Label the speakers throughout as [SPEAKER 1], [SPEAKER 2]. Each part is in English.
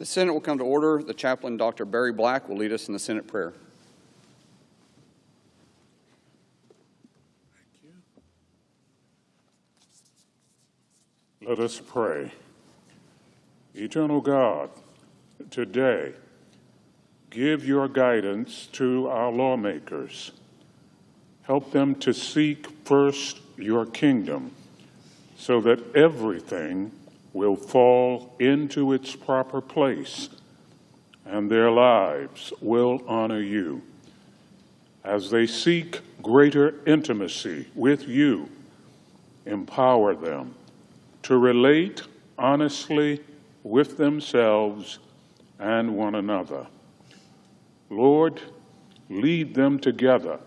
[SPEAKER 1] The Senate will come to order. The chaplain, Dr. Barry Black, will lead us in the Senate prayer.
[SPEAKER 2] Let us pray. Eternal God, today, give your guidance to our lawmakers. Help them to seek first your kingdom so that everything will fall into its proper place and their lives will honor you. As they seek greater intimacy with you, empower them to relate honestly with themselves and one another. Lord, lead them together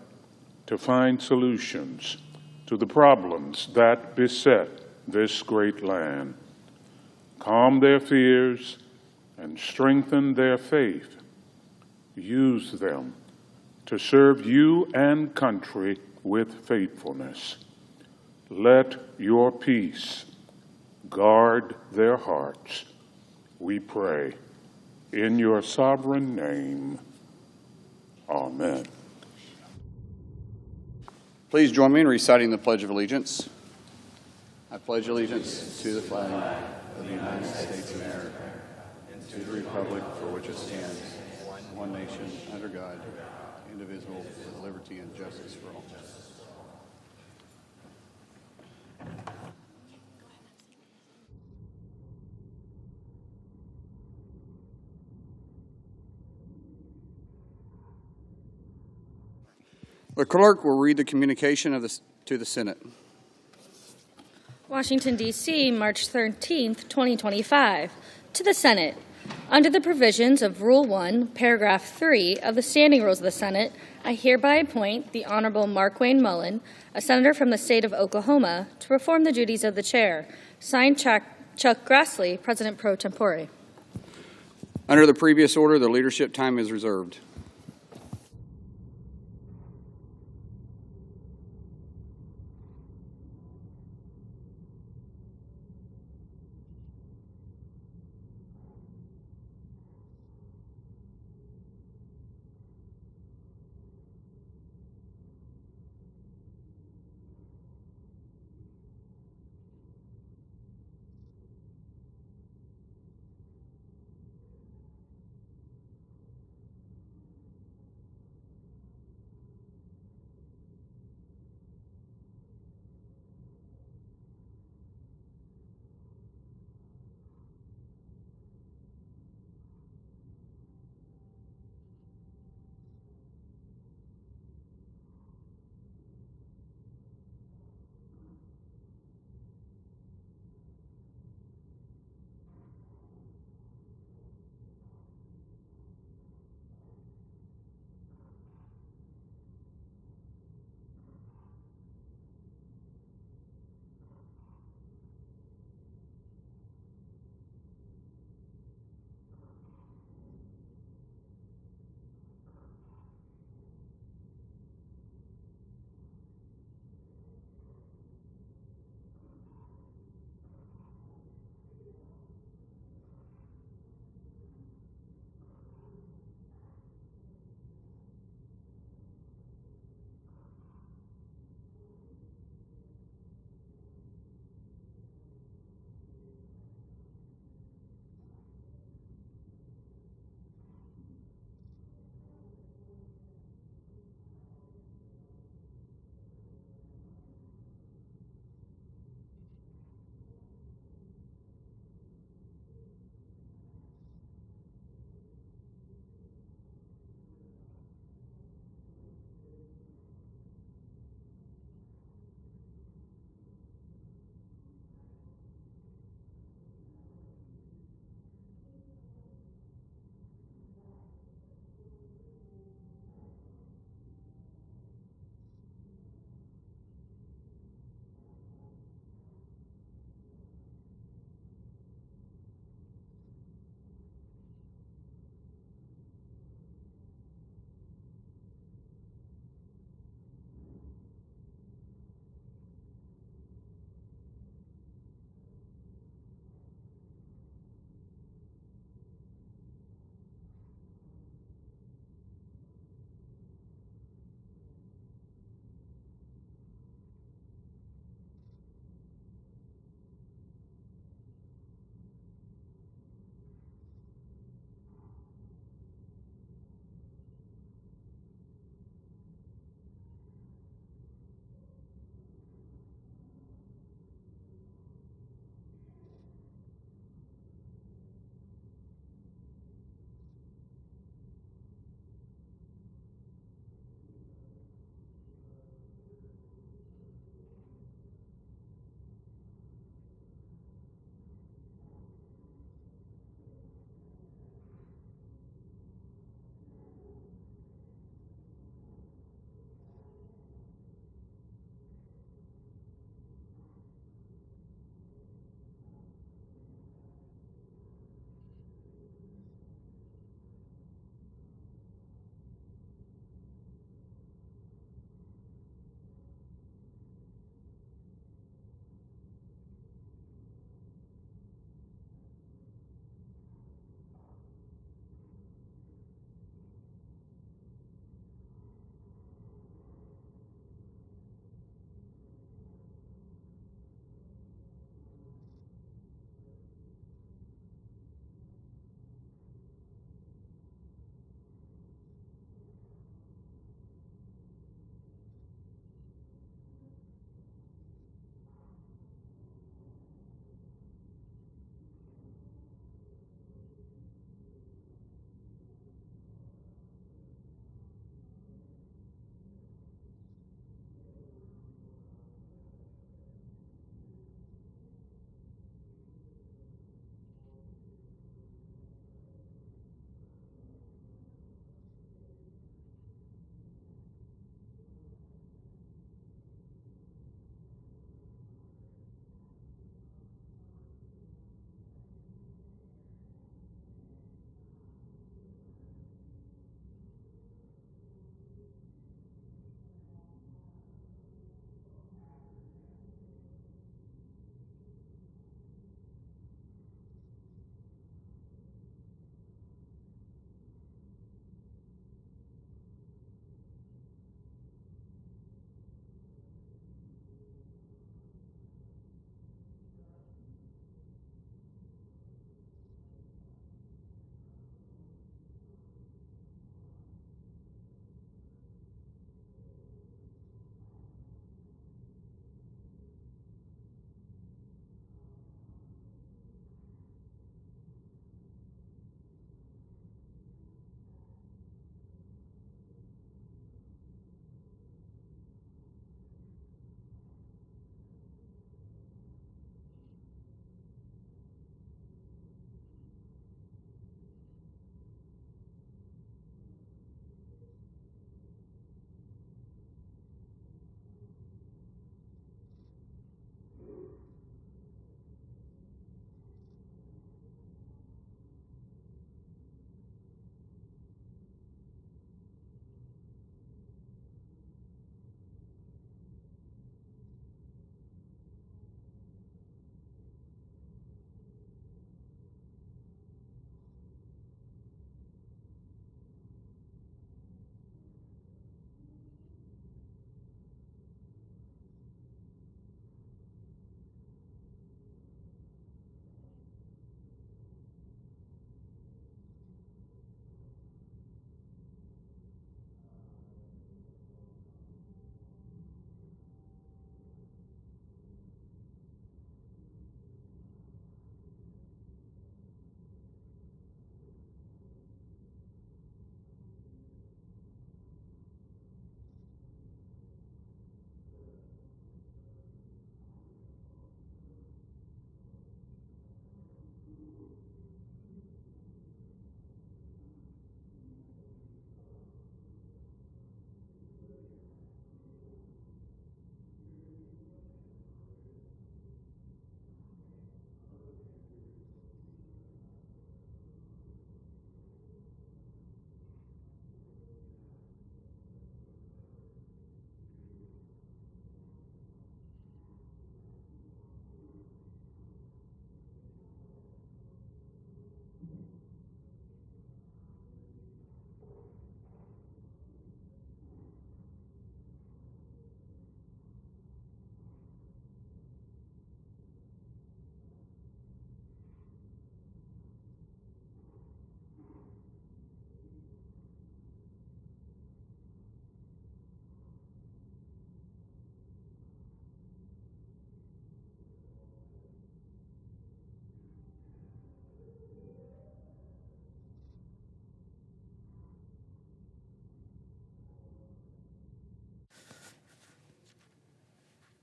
[SPEAKER 2] to find solutions to the problems that beset this great land. Calm their fears and strengthen their faith. Use them to serve you and country with faithfulness. Let your peace guard their hearts, we pray. In your sovereign name, amen.
[SPEAKER 1] Please join me in reciting the Pledge of Allegiance. I pledge allegiance to the flag of the United States of America and to the republic for which it stands, one nation, under God, indivisible, with liberty and justice for all. The clerk will read the communication to the Senate.
[SPEAKER 3] Washington, D.C., March 13th, 2025. To the Senate. Under the provisions of Rule 1, Paragraph 3 of the Standing Rules of the Senate, I hereby appoint the Honorable Markwayne Mullin, a senator from the state of Oklahoma, to perform the duties of the chair. Signed, Chuck Grassley, President pro tempore.
[SPEAKER 1] Under the previous order, the leadership time is reserved.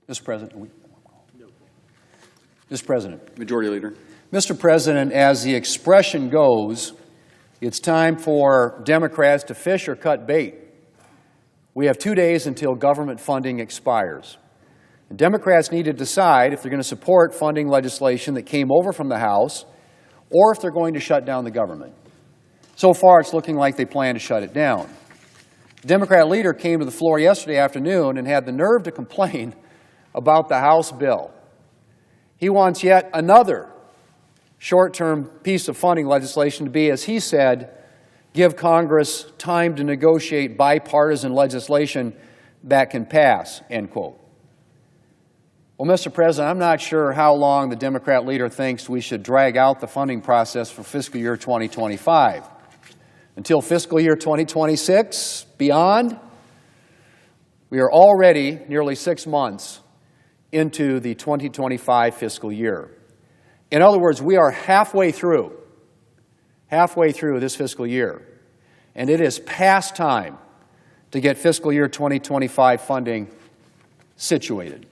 [SPEAKER 4] Mr. President. Mr. President.
[SPEAKER 1] Majority Leader.
[SPEAKER 4] Mr. President, as the expression goes, it's time for Democrats to fish or cut bait. We have 2 days until government funding expires. The Democrats need to decide if they're going to support funding legislation that came over from the House or if they're going to shut down the government. So far, it's looking like they plan to shut it down. The Democrat leader came to the floor yesterday afternoon and had the nerve to complain about the House bill. He wants yet another short-term piece of funding legislation to be, as he said, give Congress time to negotiate bipartisan legislation that can pass, end quote. Well, Mr. President, I'm not sure how long the Democrat leader thinks we should drag out the funding process for fiscal year 2025. Until fiscal year 2026, beyond, we are already nearly 6 months into the 2025 fiscal year. In other words, we are halfway through this fiscal year, and it is past time to get fiscal year 2025 funding situated.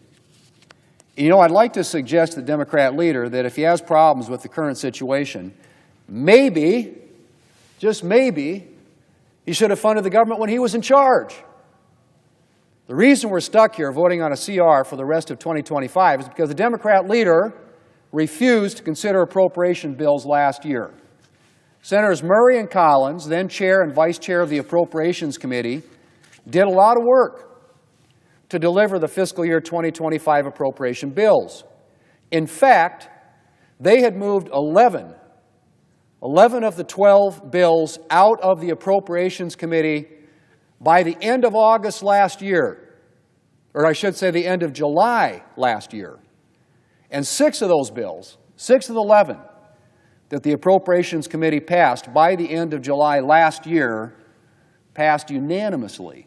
[SPEAKER 4] You know, I'd like to suggest to the Democrat leader that if he has problems with the current situation, maybe, just maybe, he should have funded the government when he was in charge. The reason we're stuck here voting on a CR for the rest of 2025 is because the Democrat leader refused to consider appropriation bills last year. Senators Murray and Collins, then chair and vice chair of the Appropriations Committee, did a lot of work to deliver the fiscal year 2025 appropriation bills. In fact, they had moved 11 of the 12 bills out of the Appropriations Committee by the end of August last year, or I should say the end of July last year. And 6 of those bills, 6 of the 11 that the Appropriations Committee passed by the end of July last year, passed unanimously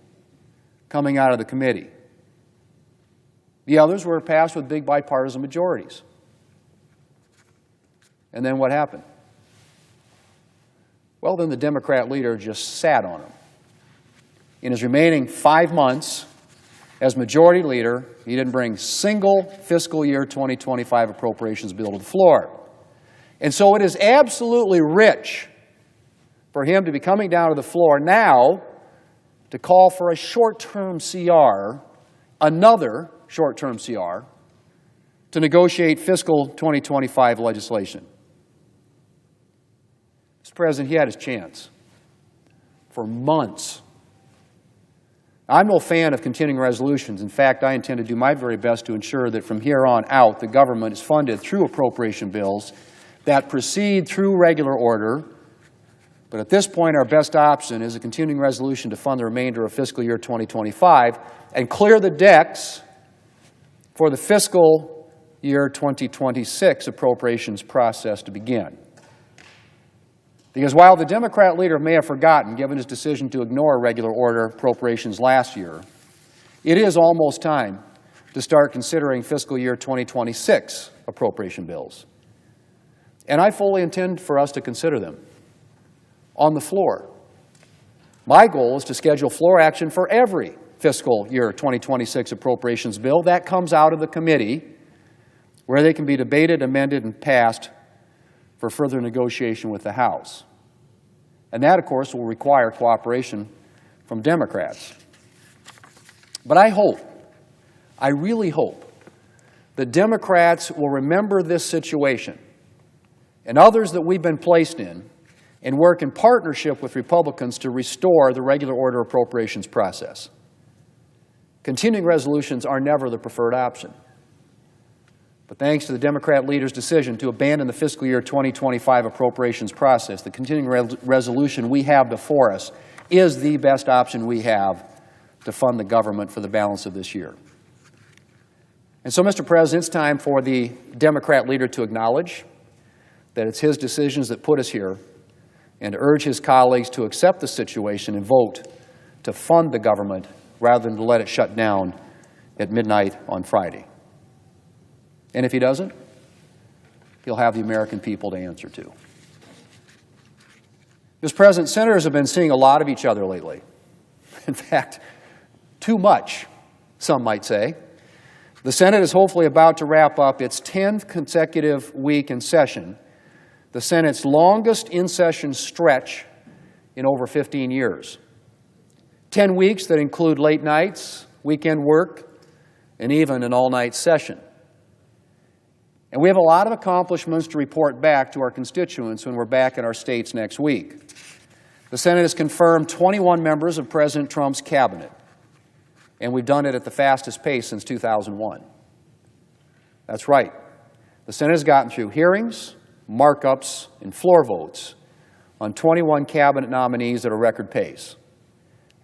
[SPEAKER 4] coming out of the committee. The others were passed with big bipartisan majorities. And then what happened? Well, then the Democrat leader just sat on them. In his remaining 5 months as majority leader, he didn't bring a single fiscal year 2025 appropriations bill to the floor. And so it is absolutely rich for him to be coming down to the floor now to call for a short-term CR, another short-term CR, to negotiate fiscal 2025 legislation. Mr. President, he had his chance for months. I'm no fan of continuing resolutions. In fact, I intend to do my very best to ensure that from here on out, the government is funded through appropriation bills that proceed through regular order. But at this point, our best option is a continuing resolution to fund the remainder of fiscal year 2025 and clear the decks for the fiscal year 2026 appropriations process to begin. Because while the Democrat leader may have forgotten, given his decision to ignore regular order appropriations last year, it is almost time to start considering fiscal year 2026 appropriation bills. And I fully intend for us to consider them on the floor. My goal is to schedule floor action for every fiscal year 2026 appropriations bill that comes out of the committee, where they can be debated, amended, and passed for further negotiation with the House. And that, of course, will require cooperation from Democrats. But I hope, I really hope, that Democrats will remember this situation and others that we've been placed in and work in partnership with Republicans to restore the regular order appropriations process. Continuing resolutions are never the preferred option. But thanks to the Democrat leader's decision to abandon the fiscal year 2025 appropriations process, the continuing resolution we have before us is the best option we have to fund the government for the balance of this year. And so, Mr. President, it's time for the Democrat leader to acknowledge that it's his decisions that put us here and to urge his colleagues to accept the situation and vote to fund the government rather than to let it shut down at midnight on Friday. And if he doesn't, he'll have the American people to answer to. Mr. President, senators have been seeing a lot of each other lately. In fact, too much, some might say. The Senate is hopefully about to wrap up its 10th consecutive week in session, the Senate's longest in-session stretch in over 15 years. 10 weeks that include late nights, weekend work, and even an all-night session. And we have a lot of accomplishments to report back to our constituents when we're back in our states next week. The Senate has confirmed 21 members of President Trump's cabinet, and we've done it at the fastest pace since 2001. That's right. The Senate has gotten through hearings, markups, and floor votes on 21 cabinet nominees at a record pace.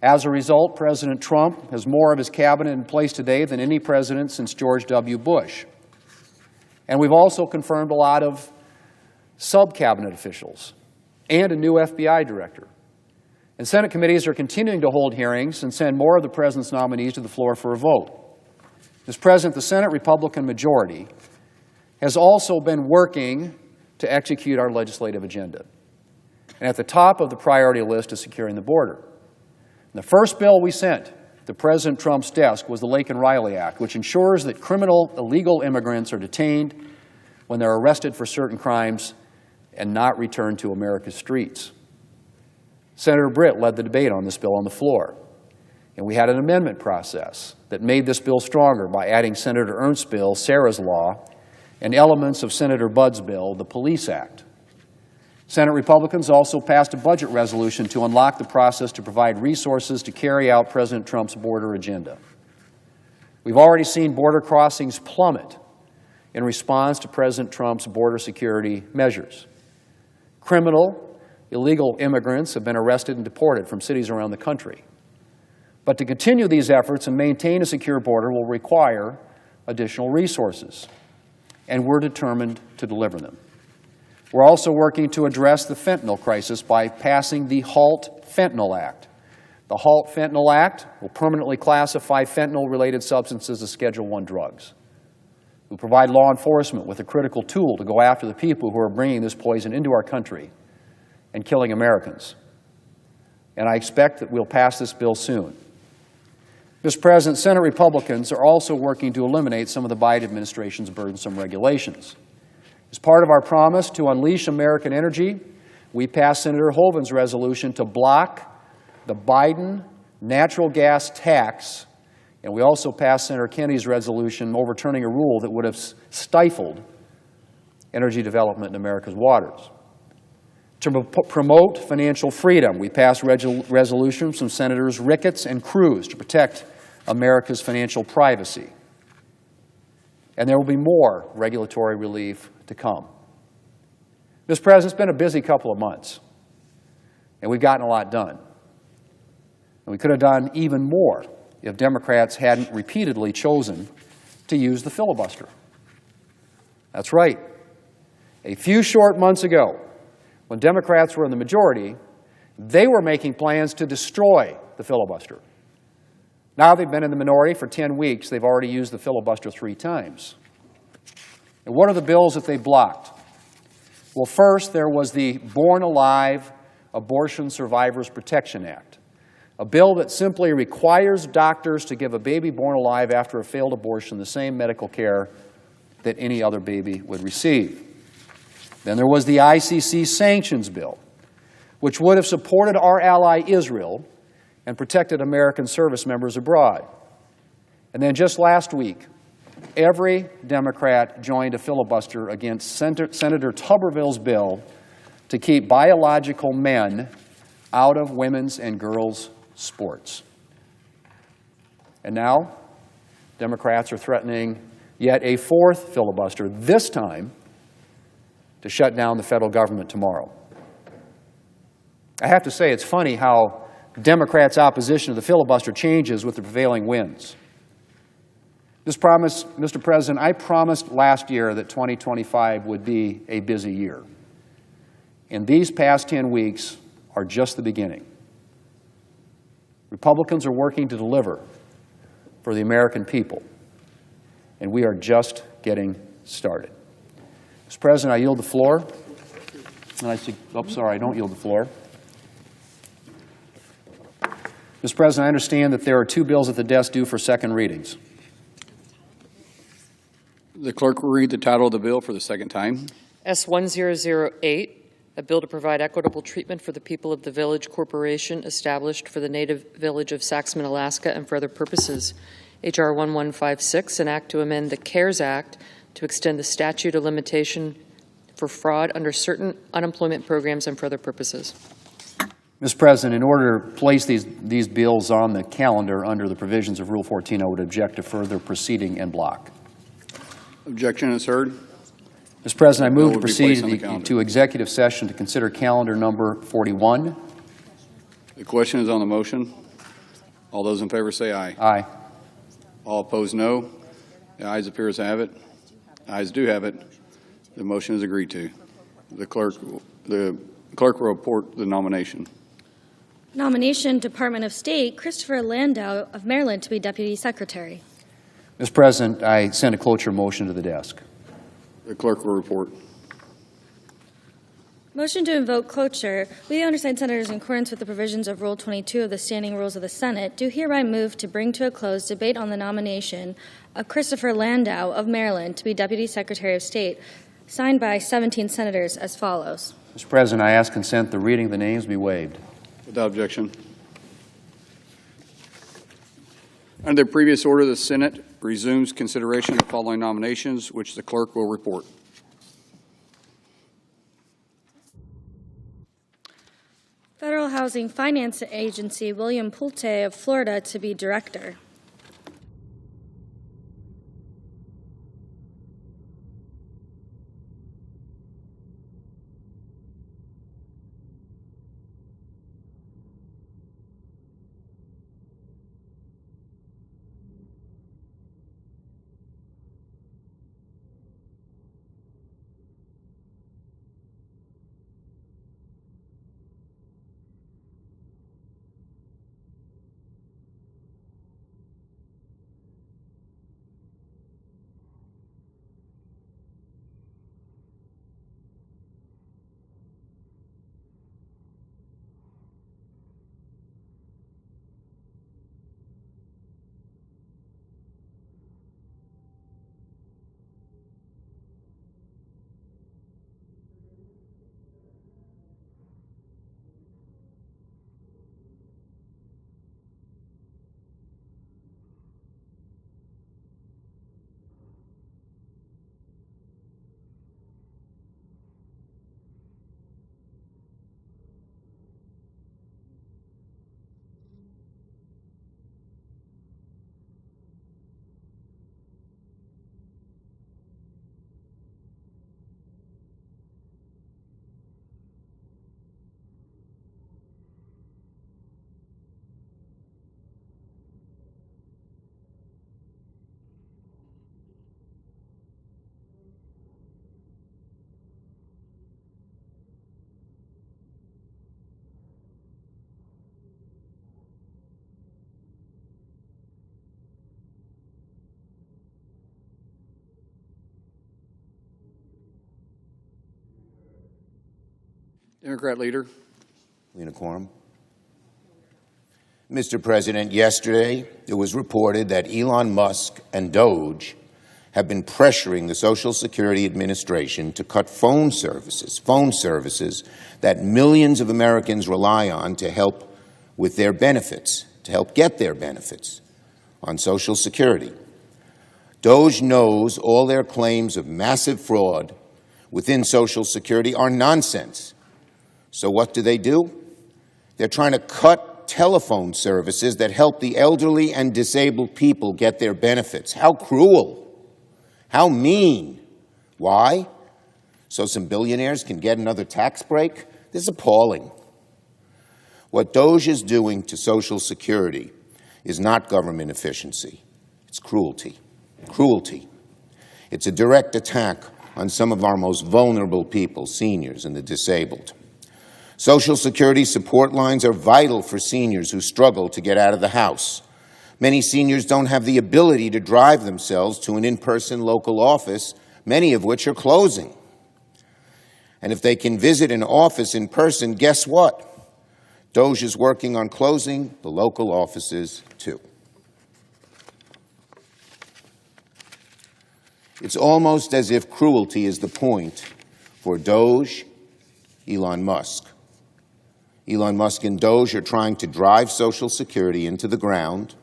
[SPEAKER 4] As a result, President Trump has more of his cabinet in place today than any president since George W. Bush. And we've also confirmed a lot of sub-cabinet officials and a new FBI director. And Senate committees are continuing to hold hearings and send more of the president's nominees to the floor for a vote. Mr. President, the Senate Republican majority has also been working to execute our legislative agenda. And at the top of the priority list is securing the border. And the first bill we sent to President Trump's desk was the Laken Riley Act, which ensures that criminal illegal immigrants are detained when they're arrested for certain crimes and not returned to America's streets. Senator Britt led the debate on this bill on the floor, and we had an amendment process that made this bill stronger by adding Senator Ernst's bill, Sarah's Law, and elements of Senator Budd's bill, the Police Act. Senate Republicans also passed a budget resolution to unlock the process to provide resources to carry out President Trump's border agenda. We've already seen border crossings plummet in response to President Trump's border security measures. Criminal, illegal immigrants have been arrested and deported from cities around the country. But to continue these efforts and maintain a secure border will require additional resources, and we're determined to deliver them. We're also working to address the fentanyl crisis by passing the HALT Fentanyl Act. The HALT Fentanyl Act will permanently classify fentanyl-related substances as Schedule I drugs. We provide law enforcement with a critical tool to go after the people who are bringing this poison into our country and killing Americans. And I expect that we'll pass this bill soon. Mr. President, Senate Republicans are also working to eliminate some of the Biden administration's burdensome regulations. As part of our promise to unleash American energy, we passed Senator Hovind's resolution to block the Biden natural gas tax, and we also passed Senator Kennedy's resolution overturning a rule that would have stifled energy development in America's waters. To promote financial freedom, we passed resolutions from Senators Ricketts and Cruz to protect America's financial privacy. And there will be more regulatory relief to come. Mr. President, it's been a busy couple of months, and we've gotten a lot done. And we could have done even more if Democrats hadn't repeatedly chosen to use the filibuster. That's right. A few short months ago, when Democrats were in the majority, they were making plans to destroy the filibuster. Now they've been in the minority for 10 weeks. They've already used the filibuster 3 times. And what are the bills that they blocked? Well, first, there was the Born Alive Abortion Survivors Protection Act, a bill that simply requires doctors to give a baby born alive after a failed abortion the same medical care that any other baby would receive. Then there was the ICC sanctions bill, which would have supported our ally Israel and protected American service members abroad. And then just last week, every Democrat joined a filibuster against Senator Tuberville's bill to keep biological men out of women's and girls' sports. And now, Democrats are threatening yet a 4th filibuster, this time to shut down the federal government tomorrow. I have to say, it's funny how Democrats' opposition to the filibuster changes with the prevailing winds. Mr. President, I promised last year that 2025 would be a busy year. And these past 10 weeks are just the beginning. Republicans are working to deliver for the American people, and we are just getting started. Mr. President, I yield the floor. And I don't yield the floor. Mr. President, I understand that there are 2 bills at the desk due for second readings.
[SPEAKER 1] The clerk will read the title of the bill for the second time.
[SPEAKER 5] S1008, a bill to provide equitable treatment for the people of the Village Corporation established for the native village of Saxman, Alaska, and for other purposes. H.R. 1156, an act to amend the CARES Act to extend the statute of limitation for fraud under certain unemployment programs and for other purposes.
[SPEAKER 4] Mr. President, in order to place these bills on the calendar under the provisions of Rule 14, I would object to further proceeding en bloc.
[SPEAKER 1] Objection is heard.
[SPEAKER 4] Mr. President, I move
[SPEAKER 1] Bill
[SPEAKER 4] to
[SPEAKER 1] will be placed on the
[SPEAKER 4] proceed
[SPEAKER 1] calendar.
[SPEAKER 4] to executive session to consider calendar number 41.
[SPEAKER 1] The question is on the motion. All those in favor say aye.
[SPEAKER 4] Aye.
[SPEAKER 1] All opposed, no. The ayes appear to have it. Ayes do have it. The motion is agreed to. The clerk will report the nomination.
[SPEAKER 3] Nomination, Department of State, Christopher Landau of Maryland to be Deputy Secretary.
[SPEAKER 4] Mr. President, I send a cloture motion to the desk.
[SPEAKER 1] The clerk will report.
[SPEAKER 3] Motion to invoke cloture. We, the undersigned senators, in accordance with the provisions of Rule 22 of the Standing Rules of the Senate, do hereby move to bring to a close debate on the nomination of Christopher Landau of Maryland to be Deputy Secretary of State, signed by 17 senators as follows.
[SPEAKER 4] Mr. President, I ask consent the reading of the names be waived.
[SPEAKER 1] Without objection. Under the previous order, the Senate resumes consideration of the following nominations, which the clerk will report.
[SPEAKER 3] Federal Housing Finance Agency, William Pulte of Florida to be Director.
[SPEAKER 1] Democrat leader.
[SPEAKER 6] In a quorum. Mr. President, yesterday it was reported that Elon Musk and Doge have been pressuring the Social Security Administration to cut phone services that millions of Americans rely on to help with their benefits, to help get their benefits on Social Security. Doge knows all their claims of massive fraud within Social Security are nonsense. So what do? They're trying to cut telephone services that help the elderly and disabled people get their benefits. How cruel. How mean. Why? So some billionaires can get another tax break? This is appalling. What Doge is doing to Social Security is not government efficiency. It's cruelty. Cruelty. It's a direct attack on some of our most vulnerable people, seniors and the disabled. Social Security support lines are vital for seniors who struggle to get out of the house. Many seniors don't have the ability to drive themselves to an in-person local office, many of which are closing. And if they can visit an office in person, guess what? Doge is working on closing the local offices, too. It's almost as if cruelty is the point for Doge, Elon Musk. Elon Musk and Doge are trying to drive Social Security into the ground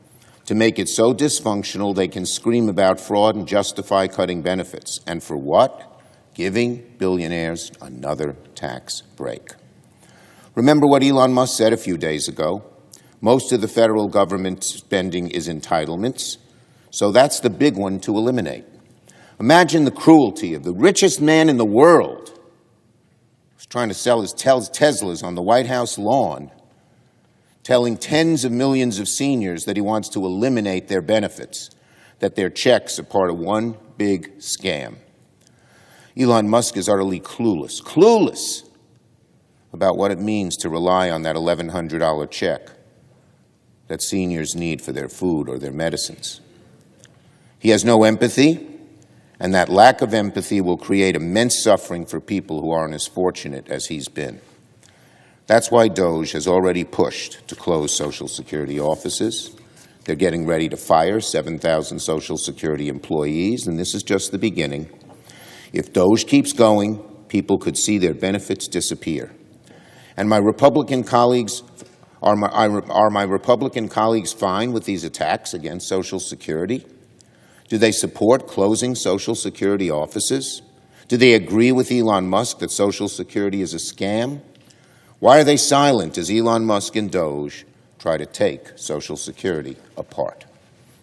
[SPEAKER 6] to make it so dysfunctional they can scream about fraud and justify cutting benefits. And for what? Giving billionaires another tax break. Remember what Elon Musk said a few days ago? Most of the federal government spending is entitlements, so that's the big one to eliminate. Imagine the cruelty of the richest man in the world who's trying to sell his Teslas on the White House lawn, telling tens of millions of seniors that he wants to eliminate their benefits, that their checks are part of one big scam. Elon Musk is utterly clueless about what it means to rely on that $1,100 check that seniors need for their food or their medicines. He has no empathy, and that lack of empathy will create immense suffering for people who aren't as fortunate as he's been. That's why Doge has already pushed to close Social Security offices. They're getting ready to fire 7,000 Social Security employees, and this is just the beginning. If Doge keeps going, people could see their benefits disappear. And my Republican colleagues, are my Republican colleagues fine with these attacks against Social Security? Do they support closing Social Security offices? Do they agree with Elon Musk that Social Security is a scam? Why are they silent as Elon Musk and Doge try to take Social Security apart?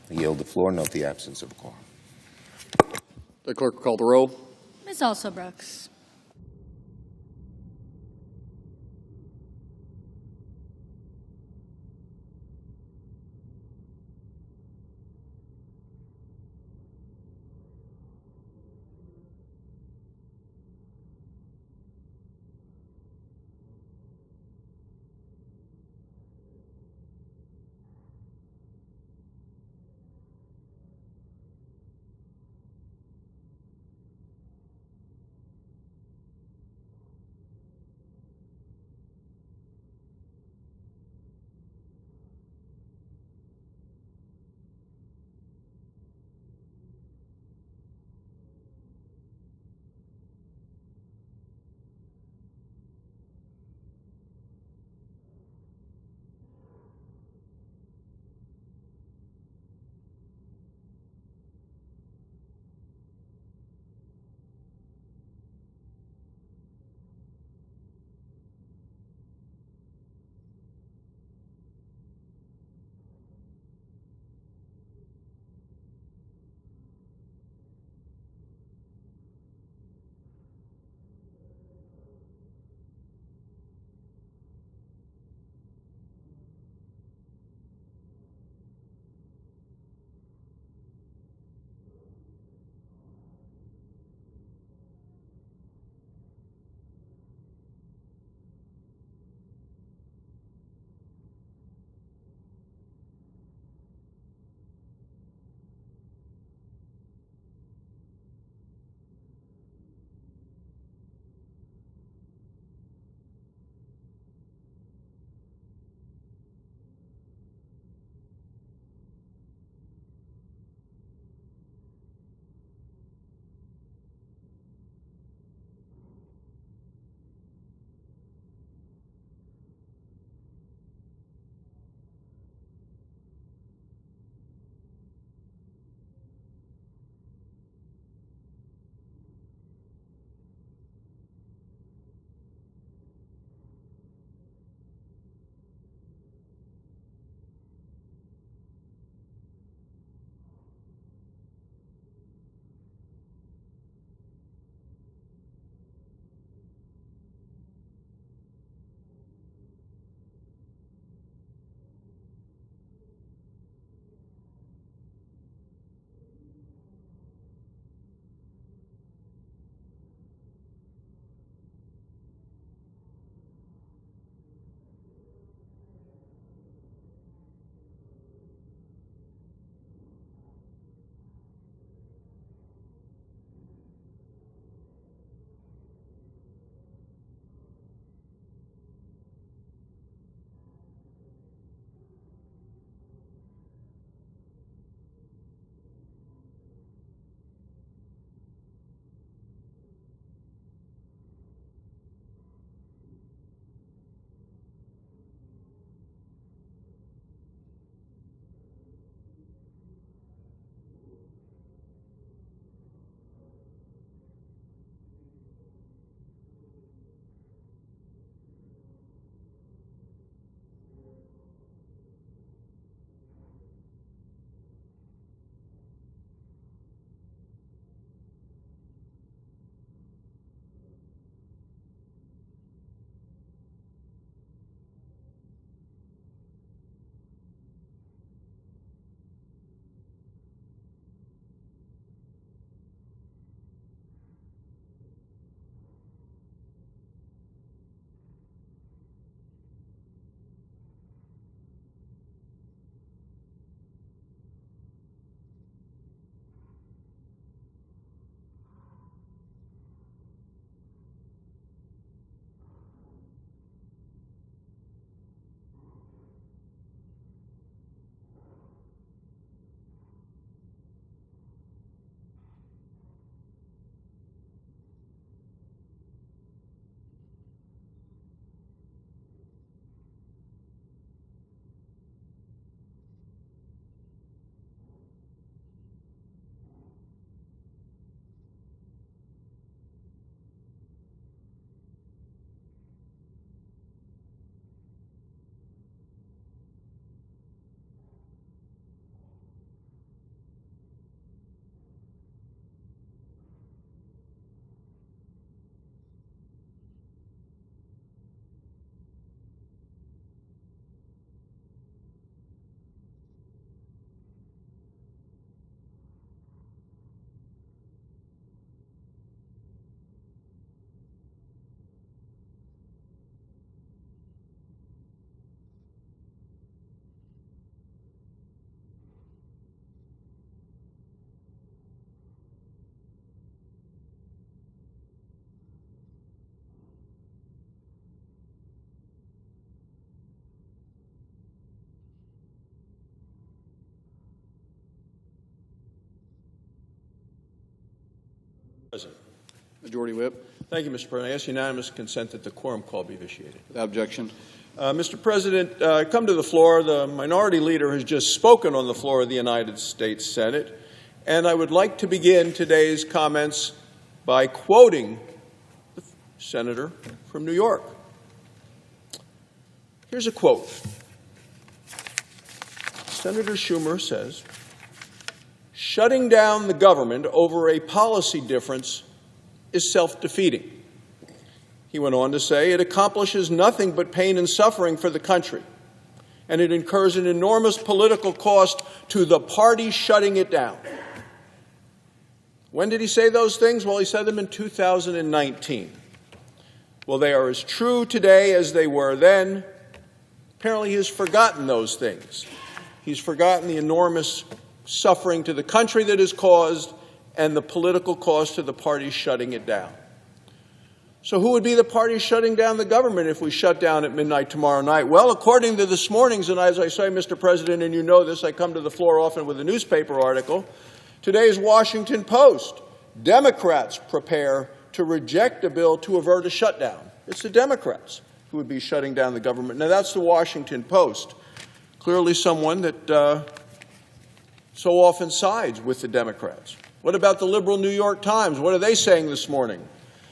[SPEAKER 6] I yield the floor. Note the absence of a quorum.
[SPEAKER 1] The clerk will call the roll.
[SPEAKER 3] Ms. Alsobrooks.
[SPEAKER 7] President.
[SPEAKER 1] Majority Whip.
[SPEAKER 7] Thank you, Mr. President. I ask unanimous consent that the quorum call be vitiated.
[SPEAKER 1] Without objection.
[SPEAKER 7] Mr. President, I come to the floor. The minority leader has just spoken on the floor of the United States Senate, and I would like to begin today's comments by quoting the senator from New York. Here's a quote. Senator Schumer says, "Shutting down the government over a policy difference is self-defeating." He went on to say, "It accomplishes nothing but pain and suffering for the country, and it incurs an enormous political cost to the party shutting it down." When did he say those things? Well, he said them in 2019. Well, they are as true today as they were then. Apparently, he has forgotten those things. He's forgotten the enormous suffering to the country that is caused and the political cost to the party shutting it down. So who would be the party shutting down the government if we shut down at midnight tomorrow night? Well, according to this morning's, and as I say, Mr. President, and you know this, I come to the floor often with a newspaper article, today's Washington Post, Democrats prepare to reject a bill to avert a shutdown. It's the Democrats who would be shutting down the government. Now, that's the Washington Post, clearly someone that so often sides with the Democrats. What about the liberal New York Times? What are they saying this morning?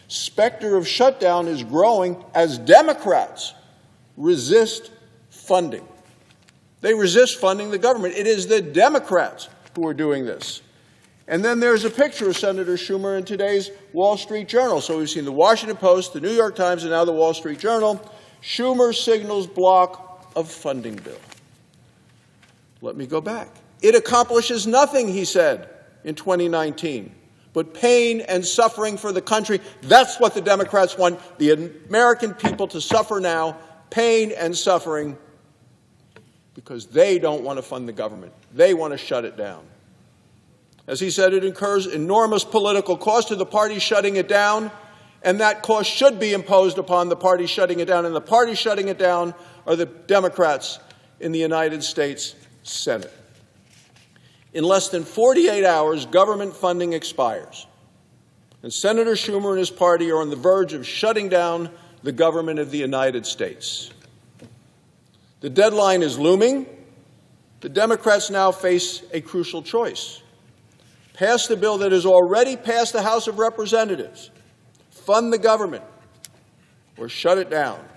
[SPEAKER 7] Specter of shutdown is growing as Democrats resist funding. They resist funding the government. It is the Democrats who are doing this. And then there's a picture of Senator Schumer in today's Wall Street Journal. So we've seen the Washington Post, the New York Times, and now the Wall Street Journal. Schumer signals block of funding bill. Let me go back. It accomplishes nothing, he said in 2019, but pain and suffering for the country. That's what the Democrats want, the American people to suffer now, pain and suffering, because they don't want to fund the government. They want to shut it down. As he said, it incurs enormous political cost to the party shutting it down, and that cost should be imposed upon the party shutting it down, and the party shutting it down are the Democrats in the United States Senate. In less than 48 hours, government funding expires, and Senator Schumer and his party are on the verge of shutting down the government of the United States. The deadline is looming. The Democrats now face a crucial choice. Pass the bill that has already passed the House of Representatives, fund the government, or shut it down.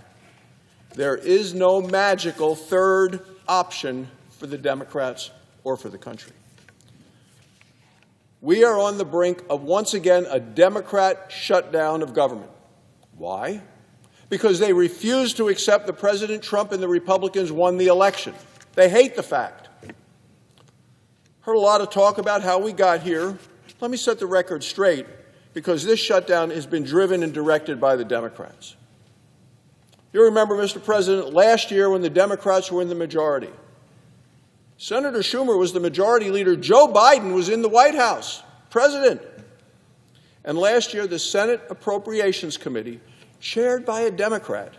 [SPEAKER 7] There is no magical third option for the Democrats or for the country. We are on the brink of, once again, a Democrat shutdown of government. Why? Because they refuse to accept that President Trump and the Republicans won the election. They hate the fact. Heard a lot of talk about how we got here. Let me set the record straight, because this shutdown has been driven and directed by the Democrats. You remember, Mr. President, last year when the Democrats were in the majority, Senator Schumer was the majority leader. Joe Biden was in the White House, president. And last year, the Senate Appropriations Committee, chaired by a Democrat,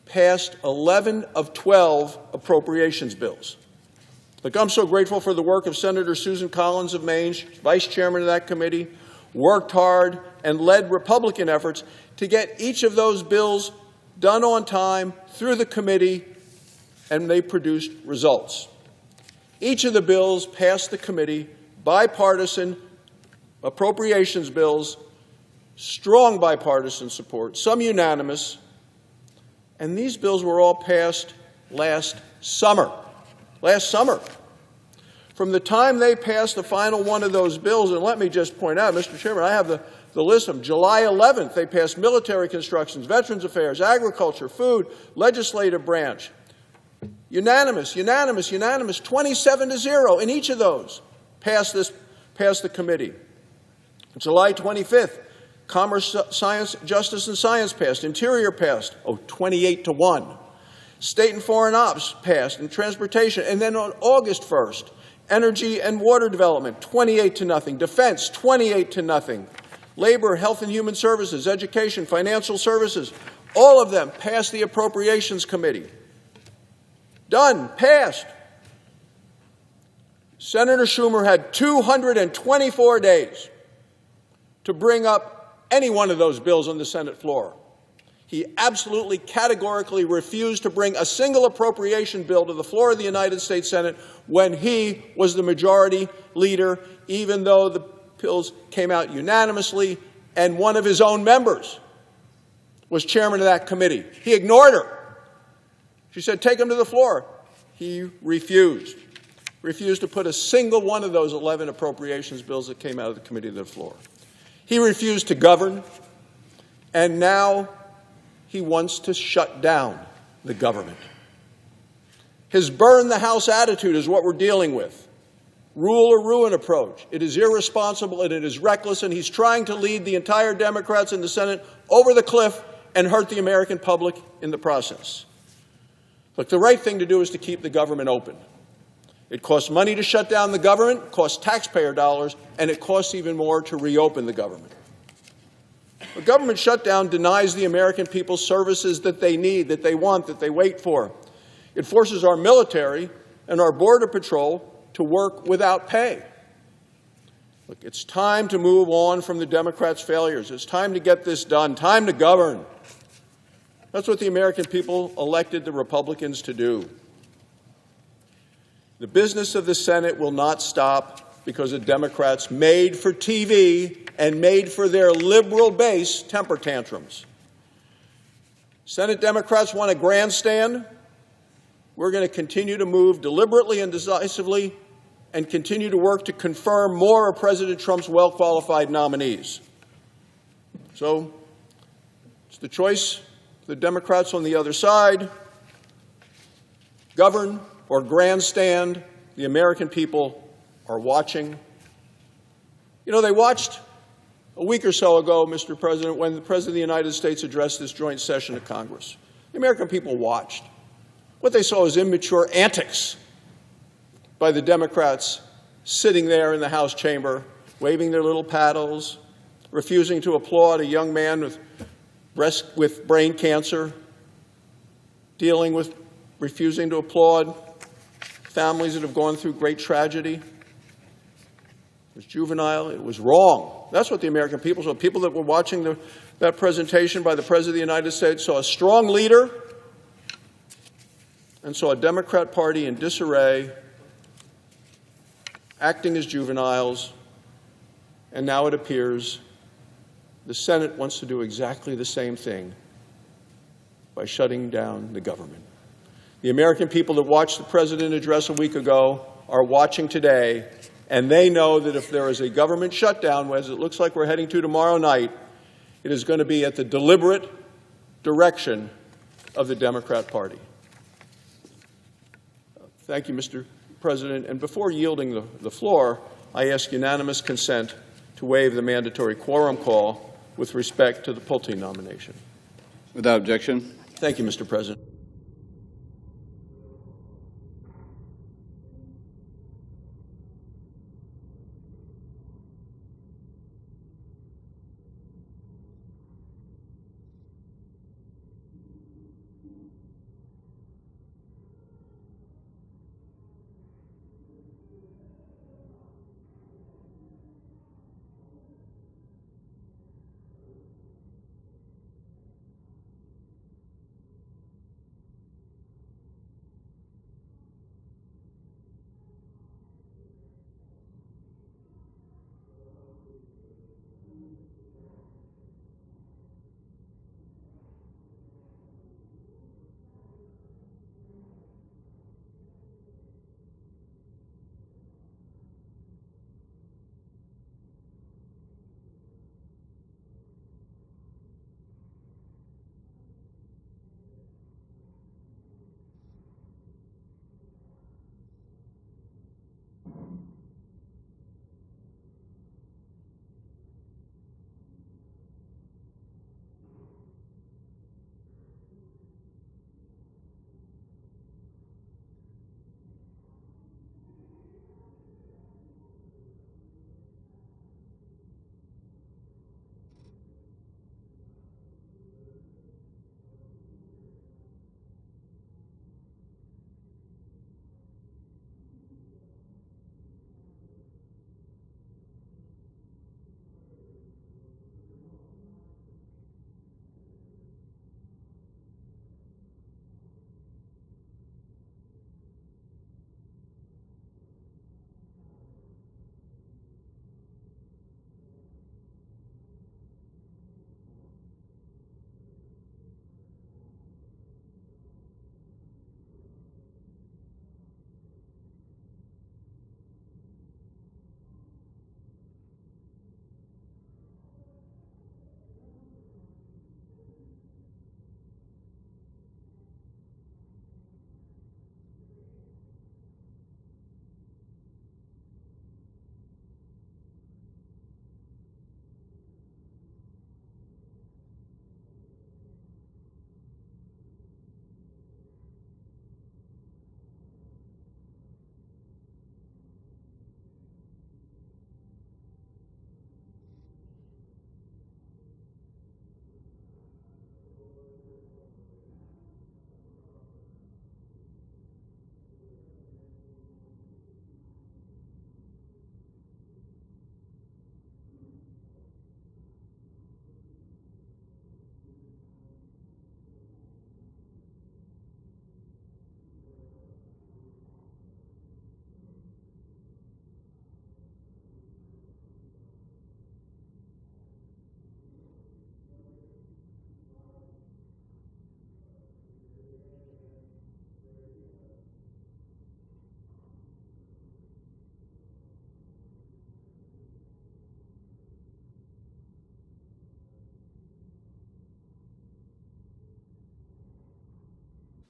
[SPEAKER 7] passed 11 of 12 appropriations bills. Look, I'm so grateful for the work of Senator Susan Collins of Maine, vice chairman of that committee, worked hard and led Republican efforts to get each of those bills done on time through the committee, and they produced results. Each of the bills passed the committee, bipartisan appropriations bills, strong bipartisan support, some unanimous, and these bills were all passed last summer. From the time they passed the final one of those bills, and let me just point out, Mr. Chairman, I have the list of them. July 11th, they passed military constructions, Veterans Affairs, agriculture, food, legislative branch. Unanimous, 27-0 in each of those passed the committee. July 25th, Commerce, Science, Justice, and Science passed. Interior passed, 28-1. State and Foreign Ops passed, and Transportation. And then on August 1st, Energy and Water Development, 28-0. Defense, 28-0. Labor, Health and Human Services, Education, Financial Services, all of them passed the Appropriations Committee. Done, passed. Senator Schumer had 224 days to bring up any one of those bills on the Senate floor. He absolutely categorically refused to bring a single appropriation bill to the floor of the United States Senate when he was the majority leader, even though the bills came out unanimously and one of his own members was chairman of that committee. He ignored her. She said, take him to the floor. He refused to put a single one of those 11 appropriations bills that came out of the committee to the floor. He refused to govern, and now he wants to shut down the government. His burn the house attitude is what we're dealing with. Rule or ruin approach. It is irresponsible and it is reckless, and he's trying to lead the entire Democrats in the Senate over the cliff and hurt the American public in the process. Look, the right thing to do is to keep the government open. It costs money to shut down the government, it costs taxpayer dollars, and it costs even more to reopen the government. A government shutdown denies the American people services that they need, that they want, that they wait for. It forces our military and our border patrol to work without pay. Look, it's time to move on from the Democrats' failures. It's time to get this done, time to govern. That's what the American people elected the Republicans to do. The business of the Senate will not stop because of Democrats made for TV and made for their liberal base temper tantrums. Senate Democrats want a grandstand. We're going to continue to move deliberately and decisively and continue to work to confirm more of President Trump's well-qualified nominees. So it's the choice of the Democrats on the other side. Govern or grandstand. The American people are watching. You know, they watched a week or so ago, Mr. President, when the President of the United States addressed this joint session of Congress. The American people watched. What they saw was immature antics by the Democrats sitting there in the House chamber, waving their little paddles, refusing to applaud a young man with brain cancer, refusing to applaud families that have gone through great tragedy. It was juvenile. It was wrong. That's what the American people saw. People that were watching that presentation by the President of the United States saw a strong leader and saw a Democrat Party in disarray, acting as juveniles, and now it appears the Senate wants to do exactly the same thing by shutting down the government. The American people that watched the President address a week ago are watching today, and they know that if there is a government shutdown, as it looks like we're heading to tomorrow night, it is going to be at the deliberate direction of the Democrat Party. Thank you, Mr. President. And before yielding the floor, I ask unanimous consent to waive the mandatory quorum call with respect to the Pulte nomination.
[SPEAKER 1] Without objection.
[SPEAKER 7] Thank you, Mr. President.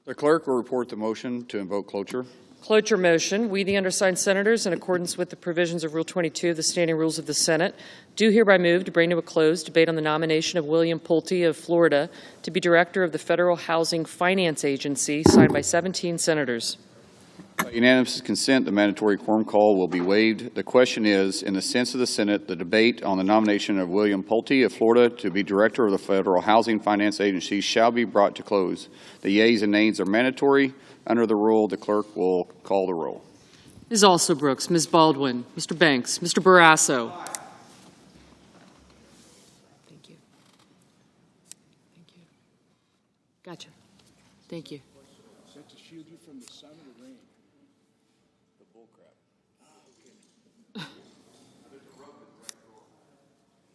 [SPEAKER 1] The clerk will report the motion to invoke cloture.
[SPEAKER 5] Cloture motion. We, the undersigned senators, in accordance with the provisions of Rule 22 of the Standing Rules of the Senate, do hereby move to bring to a close debate on the nomination of William Pulte of Florida to be director of the Federal Housing Finance Agency, signed by 17 senators.
[SPEAKER 1] By unanimous consent, the mandatory quorum call will be waived. The question is, in the sense of the Senate, the debate on the nomination of William Pulte of Florida to be director of the Federal Housing Finance Agency shall be brought to close. The yeas and nays are mandatory. Under the rule, the clerk will call the roll.
[SPEAKER 5] Ms. Alsobrooks, Ms. Baldwin, Mr. Banks, Mr. Barrasso. Thank you. Thank you. Gotcha. Thank you.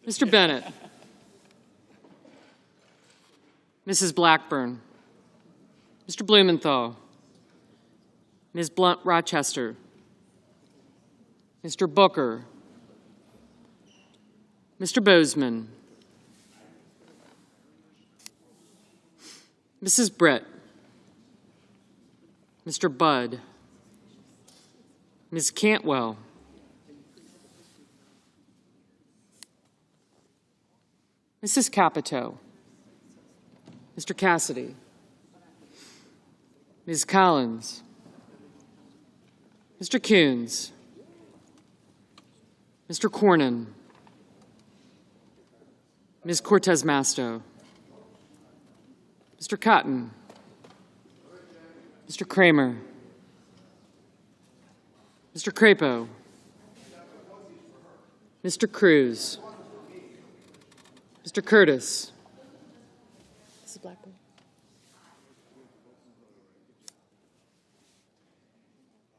[SPEAKER 5] Mr. Bennett. Mrs. Blackburn. Mr. Blumenthal. Ms. Blunt Rochester. Mr. Booker. Mr. Bozeman. Mrs. Brett. Mr. Budd. Ms. Cantwell. Mrs. Capito. Mr. Cassidy. Ms. Collins. Mr. Coons. Mr. Cornyn. Ms. Cortez Masto. Mr. Cotton. Mr. Kramer. Mr. Crapo. Mr. Cruz. Mr. Curtis. Mrs. Blackburn.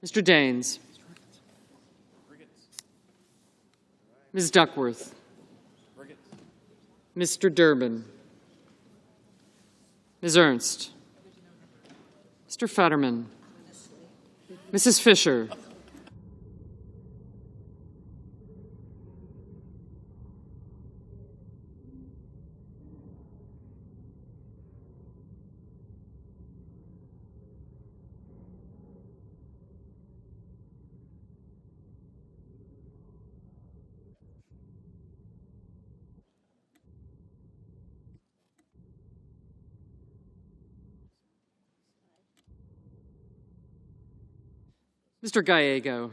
[SPEAKER 5] Mr. Daines. Ms. Duckworth. Mr. Durbin. Ms. Ernst. Mr. Fetterman. Mrs. Fisher. Mr. Gallego.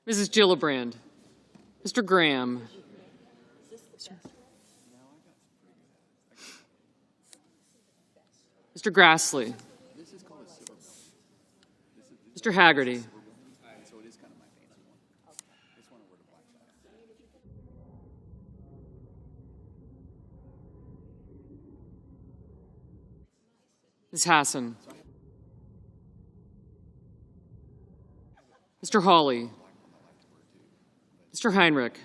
[SPEAKER 5] Mrs. Gillibrand. Mr. Graham. Mr. Grassley. Mr. Haggerty. Ms. Hassan. Mr. Hawley. Mr. Heinrich.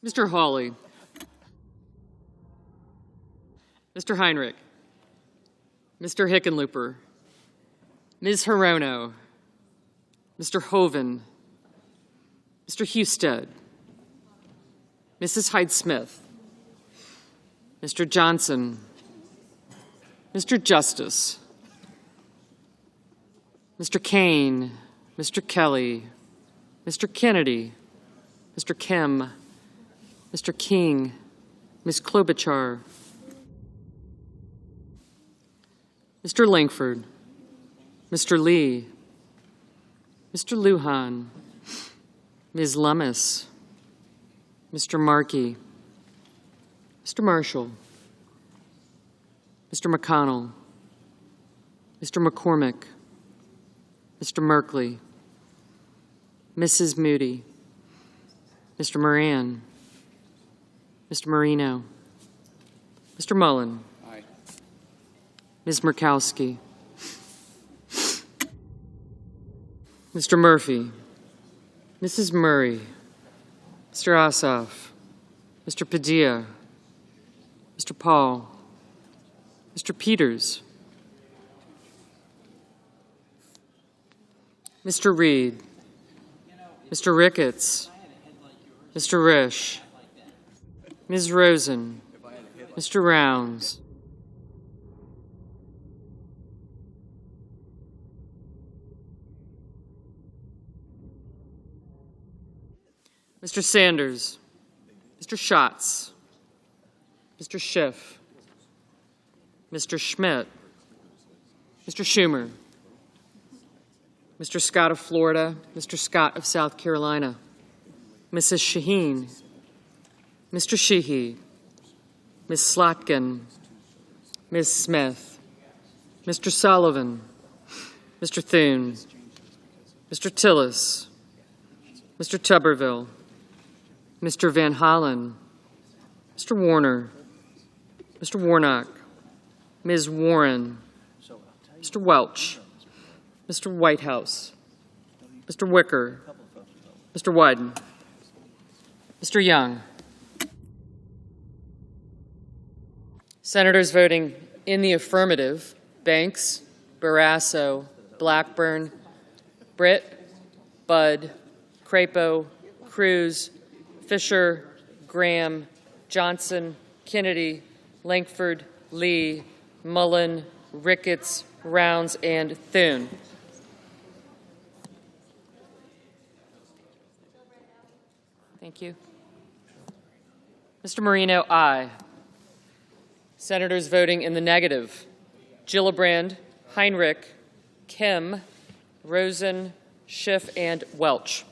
[SPEAKER 5] Mr. Hawley. Mr. Heinrich. Mr. Hickenlooper. Ms. Hirono. Mr. Hoven, Mr. Husted, Mrs. Hyde-Smith, Mr. Johnson, Mr. Justice, Mr. Kane, Mr. Kelly, Mr. Kennedy, Mr. Kim, Mr. King, Ms. Klobuchar, Mr. Langford, Mr. Lee, Mr. Lujan, Ms. Lummis, Mr. Markey, Mr. Marshall, Mr. McConnell, Mr. McCormick, Mr. Merkley, Mrs. Moody, Mr. Moran, Mr. Marino, Mr. Mullen,
[SPEAKER 1] Aye.
[SPEAKER 5] Ms. Murkowski, Mr. Murphy, Mrs. Murray, Mr. Ossoff, Mr. Padilla, Mr. Paul, Mr. Peters, Mr. Reed, Mr. Ricketts, Mr. Risch, Ms. Rosen, Mr. Rounds, Mr. Sanders, Mr. Schatz, Mr. Schiff, Mr. Schmidt, Mr. Schumer, Mr. Scott of Florida, Mr. Scott of South Carolina, Mrs. Shaheen, Mr. Sheehy, Ms. Slotkin, Ms. Smith, Mr. Sullivan, Mr. Thune, Mr. Tillis, Mr. Tuberville, Mr. Van Hollen, Mr. Warner, Mr. Warnock, Ms. Warren, Mr. Welch, Mr. Whitehouse, Mr. Wicker, Mr. Wyden, Mr. Young. Senators voting in the affirmative: Banks, Barrasso, Blackburn, Britt, Budd, Crapo, Cruz, Fisher, Graham, Johnson, Kennedy, Langford, Lee, Mullen, Ricketts, Rounds, and Thune. Thank you. Mr. Marino, aye. Senators voting in the negative: Gillibrand, Heinrich, Kim, Rosen, Schiff, and Welch.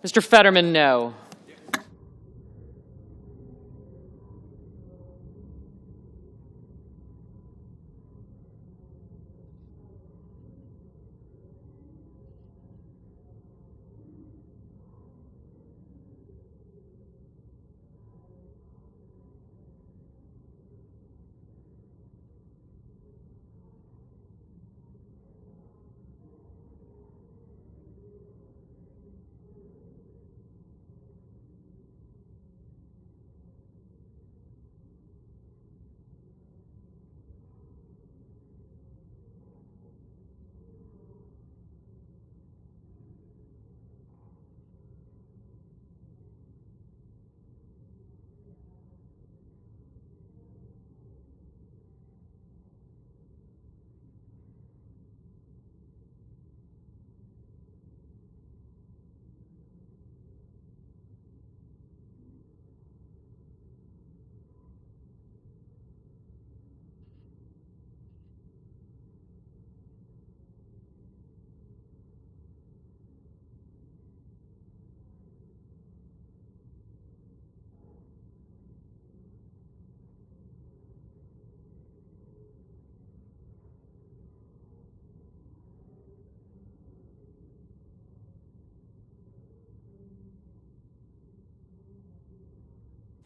[SPEAKER 5] Mr. Fetterman, no.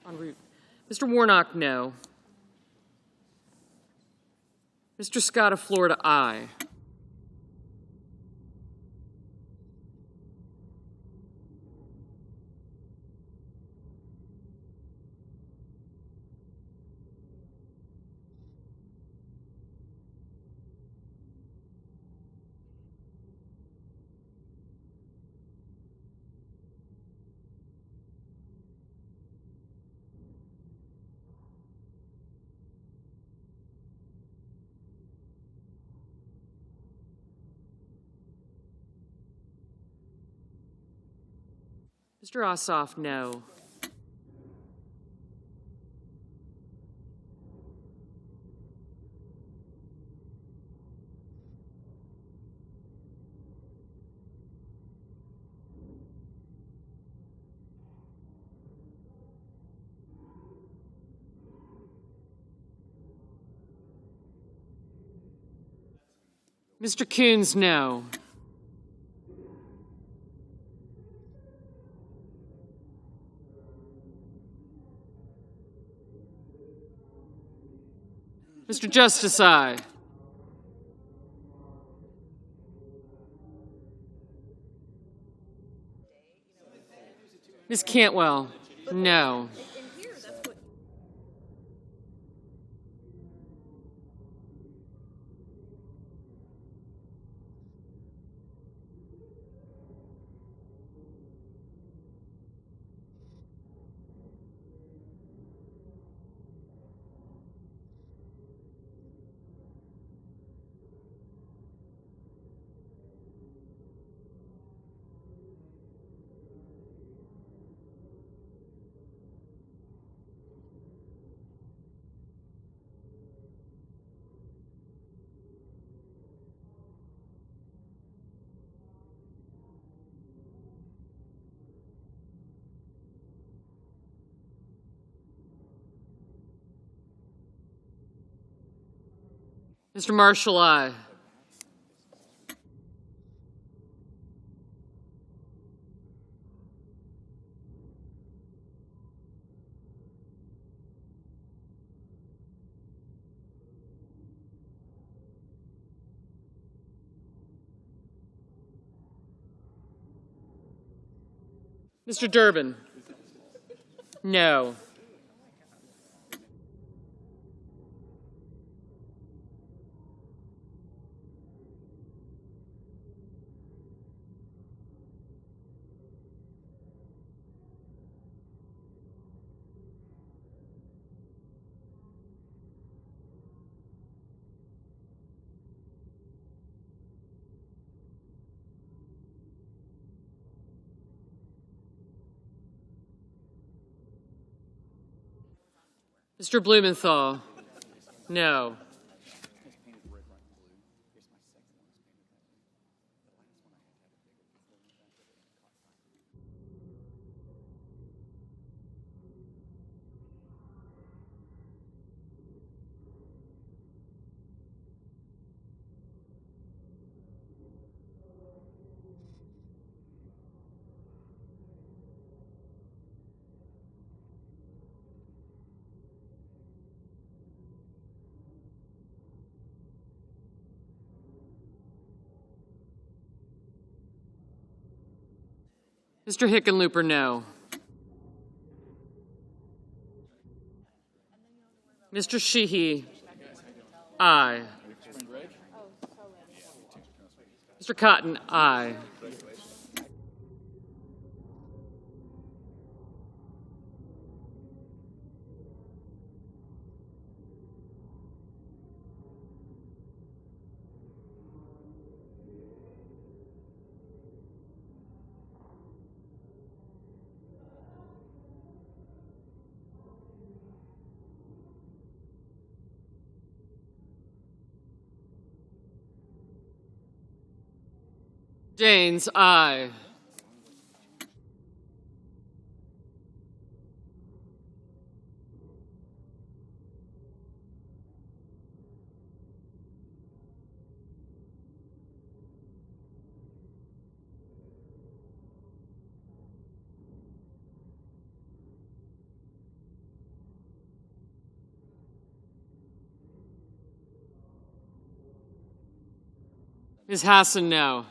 [SPEAKER 5] En route. Mr. Warnock, no. Mr. Scott of Florida, aye. Mr. Ossoff, no. Mr. Coons, no. Mr. Justice, aye. Ms. Cantwell, no. Mr. Marshall, aye. Mr. Durbin, no. Mr. Blumenthal, no. Mr. Hickenlooper, no. Mr. Sheehy, aye. Mr. Cotton, aye. Janes, aye. Ms. Hassan, no.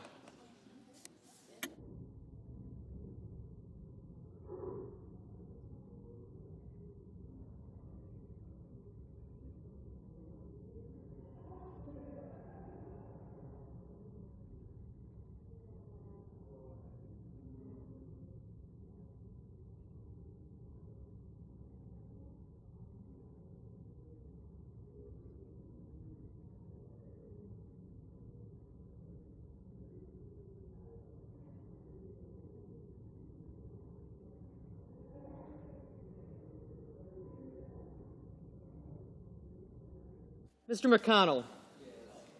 [SPEAKER 5] Mr. McConnell?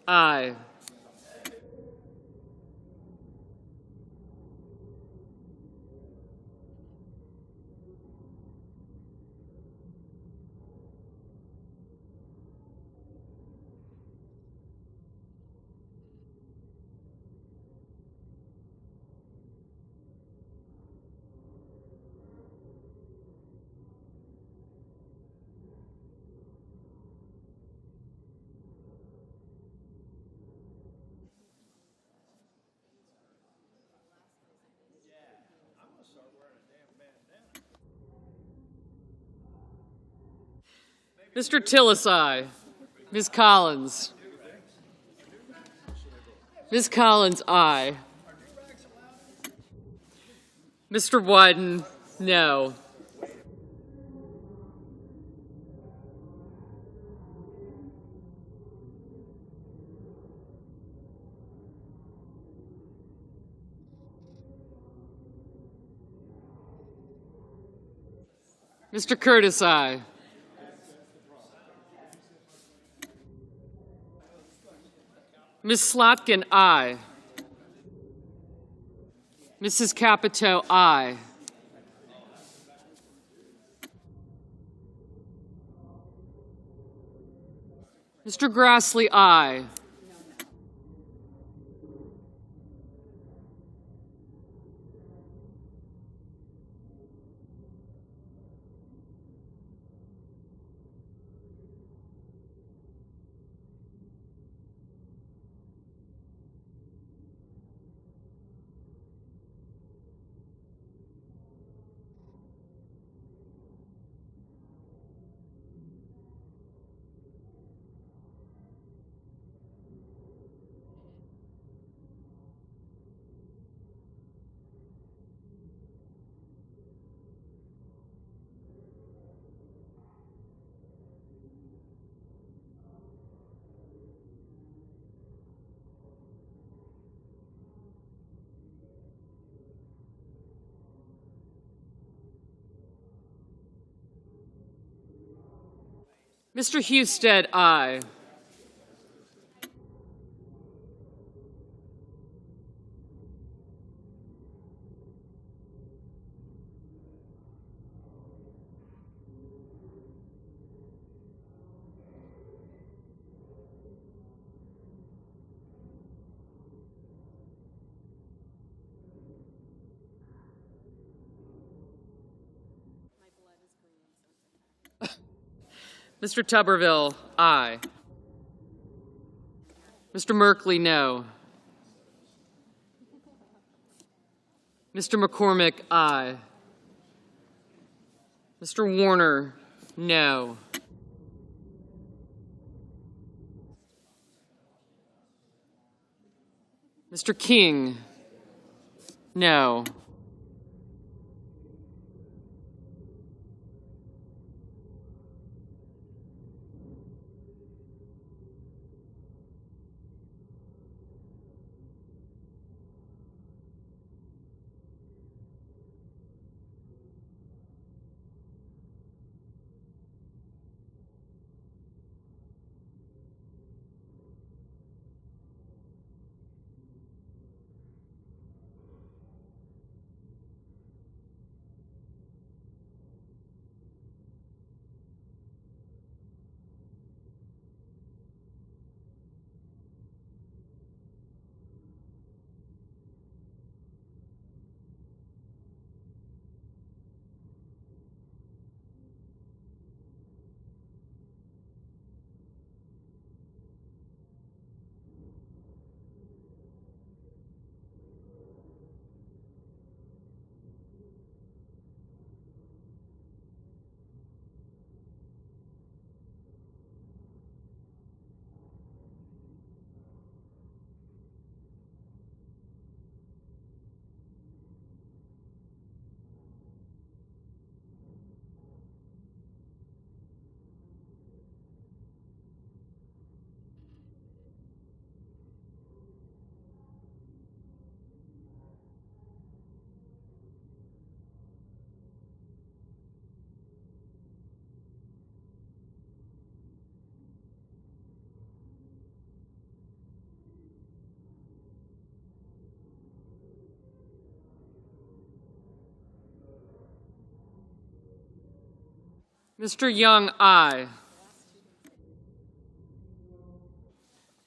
[SPEAKER 5] Aye. Mr. Tillis, aye. Ms. Collins? Ms. Collins, aye. Mr. Wyden, no. Mr. Curtis, aye. Ms. Slotkin, aye. Mrs. Capito, aye. Mr. Grassley, aye. Mr. Husted, aye. Mr. Tuberville, aye. Mr. Merkley, no. Mr. McCormick, aye. Mr. Warner, no. Mr. King, no. Mr. Young, aye.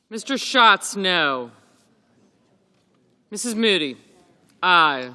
[SPEAKER 5] Mr. Schatz, no. Mrs. Moody, aye.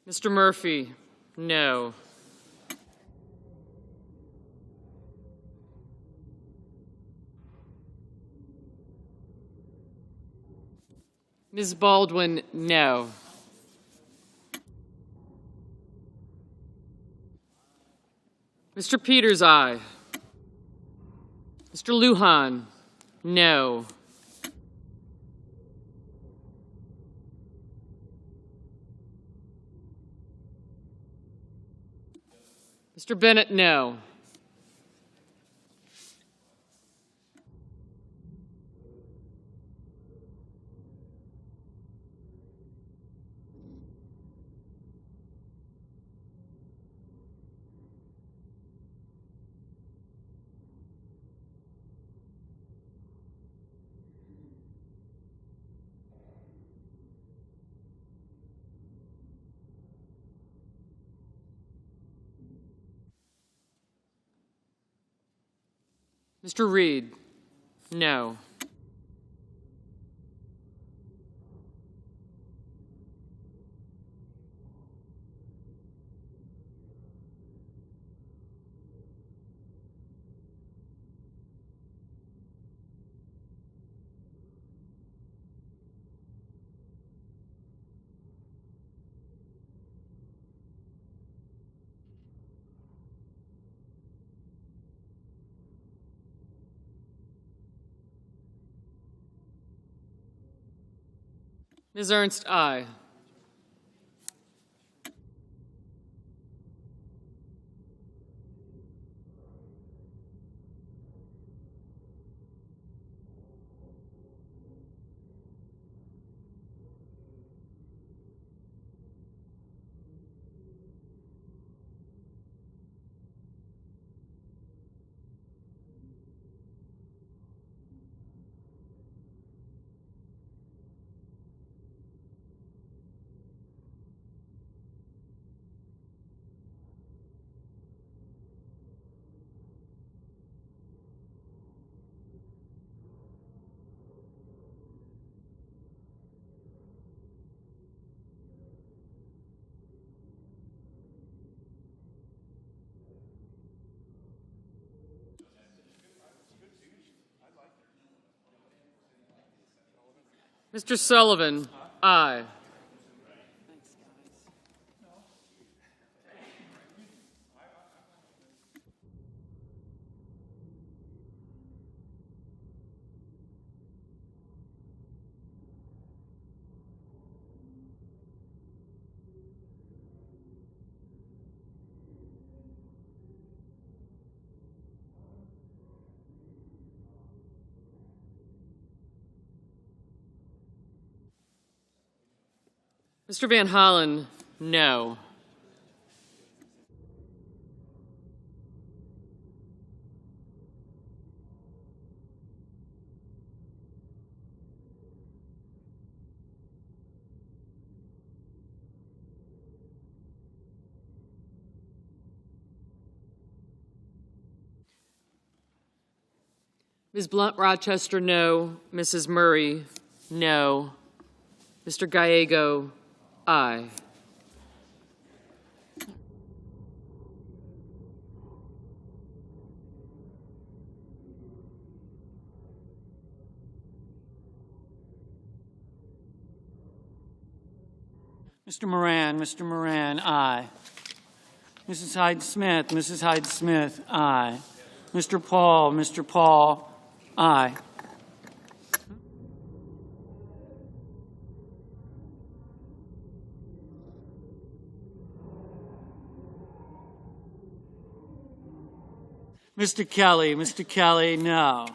[SPEAKER 5] Mr. Murphy, no. Ms. Baldwin, no. Mr. Peters, aye. Mr. Lujan, no. Mr. Bennett, no. Mr. Reed, no. Ms. Ernst, aye. Mr. Sullivan, aye. Mr. Van Hollen, no. Ms. Blunt Rochester, no. Mrs. Murray, no. Mr. Gallego, aye.
[SPEAKER 8] Mr. Moran, aye. Mrs. Hyde Smith, aye. Mr. Paul, aye. Mr. Kelly, no.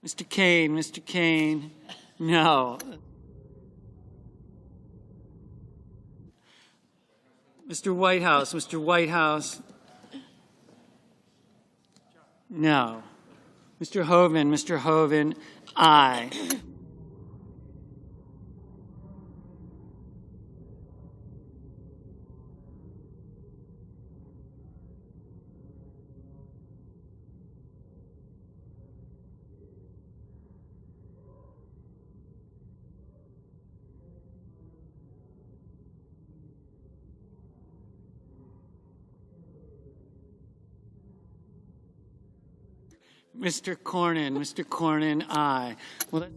[SPEAKER 8] Mr. Kane, no. Mr. Whitehouse, no. Mr. Hoven, aye. Mr. Cornyn, aye. Well,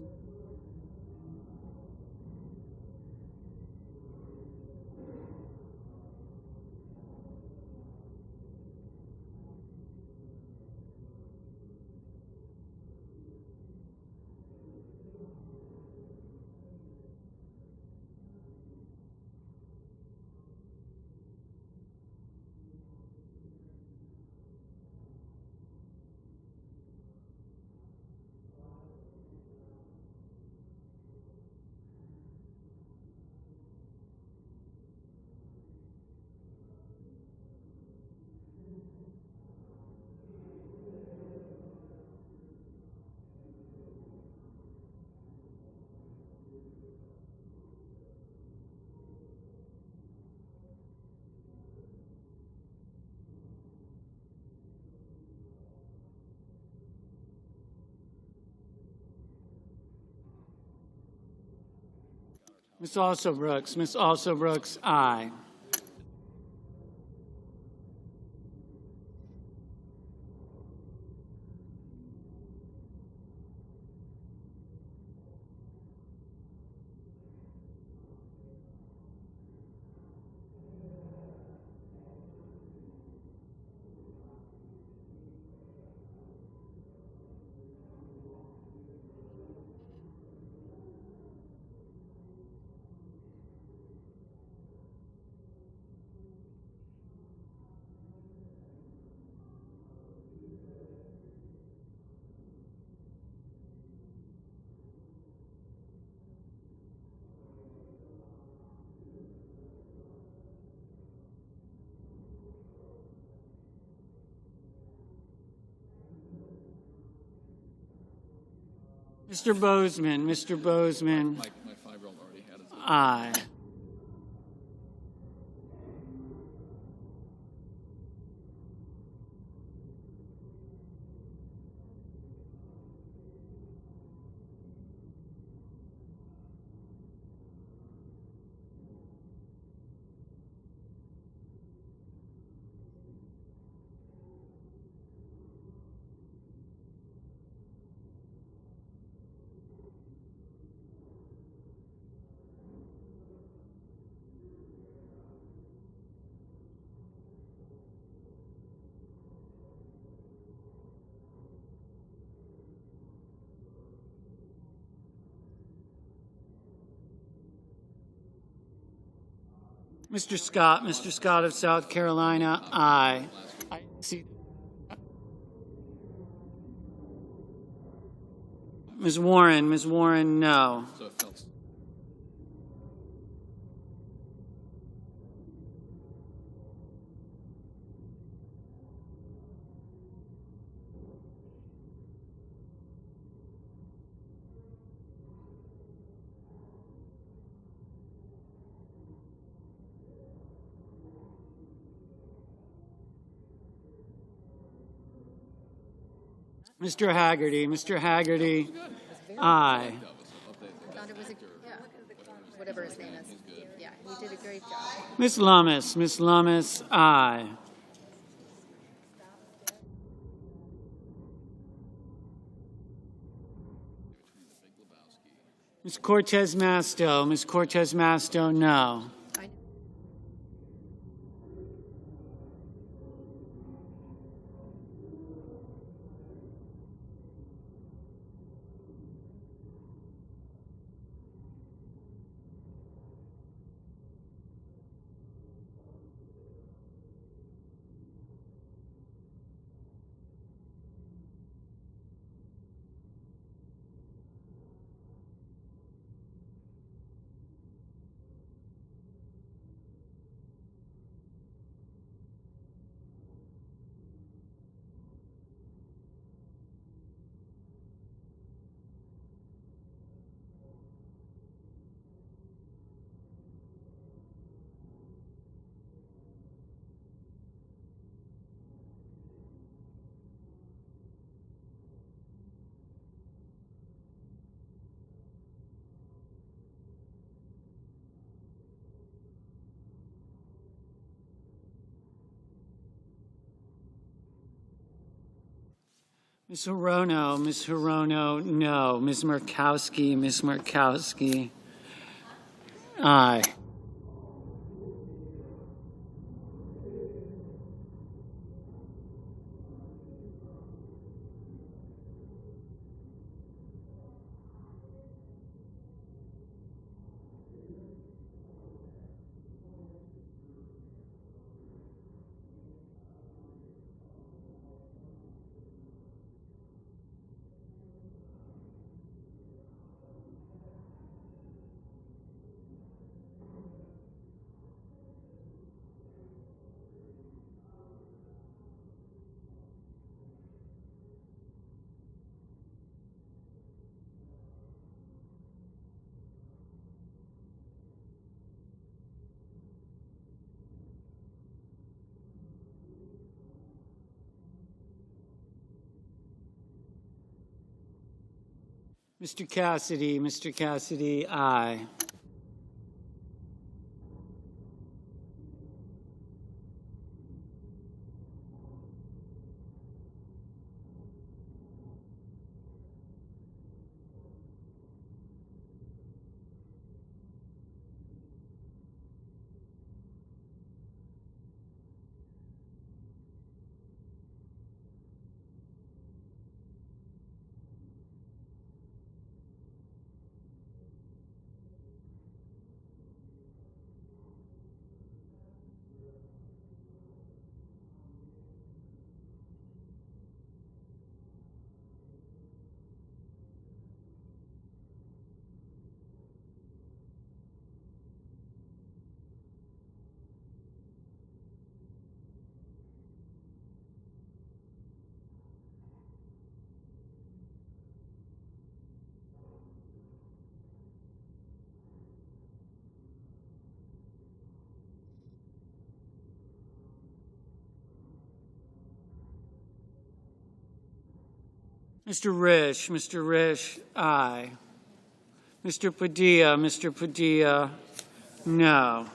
[SPEAKER 8] Miss Alsobrooks, aye. Mr. Bozeman,
[SPEAKER 9] My 5-year-old already had it.
[SPEAKER 8] aye. Mr. Scott of South Carolina, aye. I see. Ms. Warren, no.
[SPEAKER 9] So it felt
[SPEAKER 8] Mr. Haggerty, Mr. Haggerty, aye.
[SPEAKER 10] Thought it was whatever his name is. Yeah, he did a great job.
[SPEAKER 8] Ms. Lummis, aye. Ms. Cortez Masto, no. Ms. Hirono, no. Ms. Murkowski, aye. Mr. Cassidy, aye. Mr. Risch, aye. Mr. Padilla, no.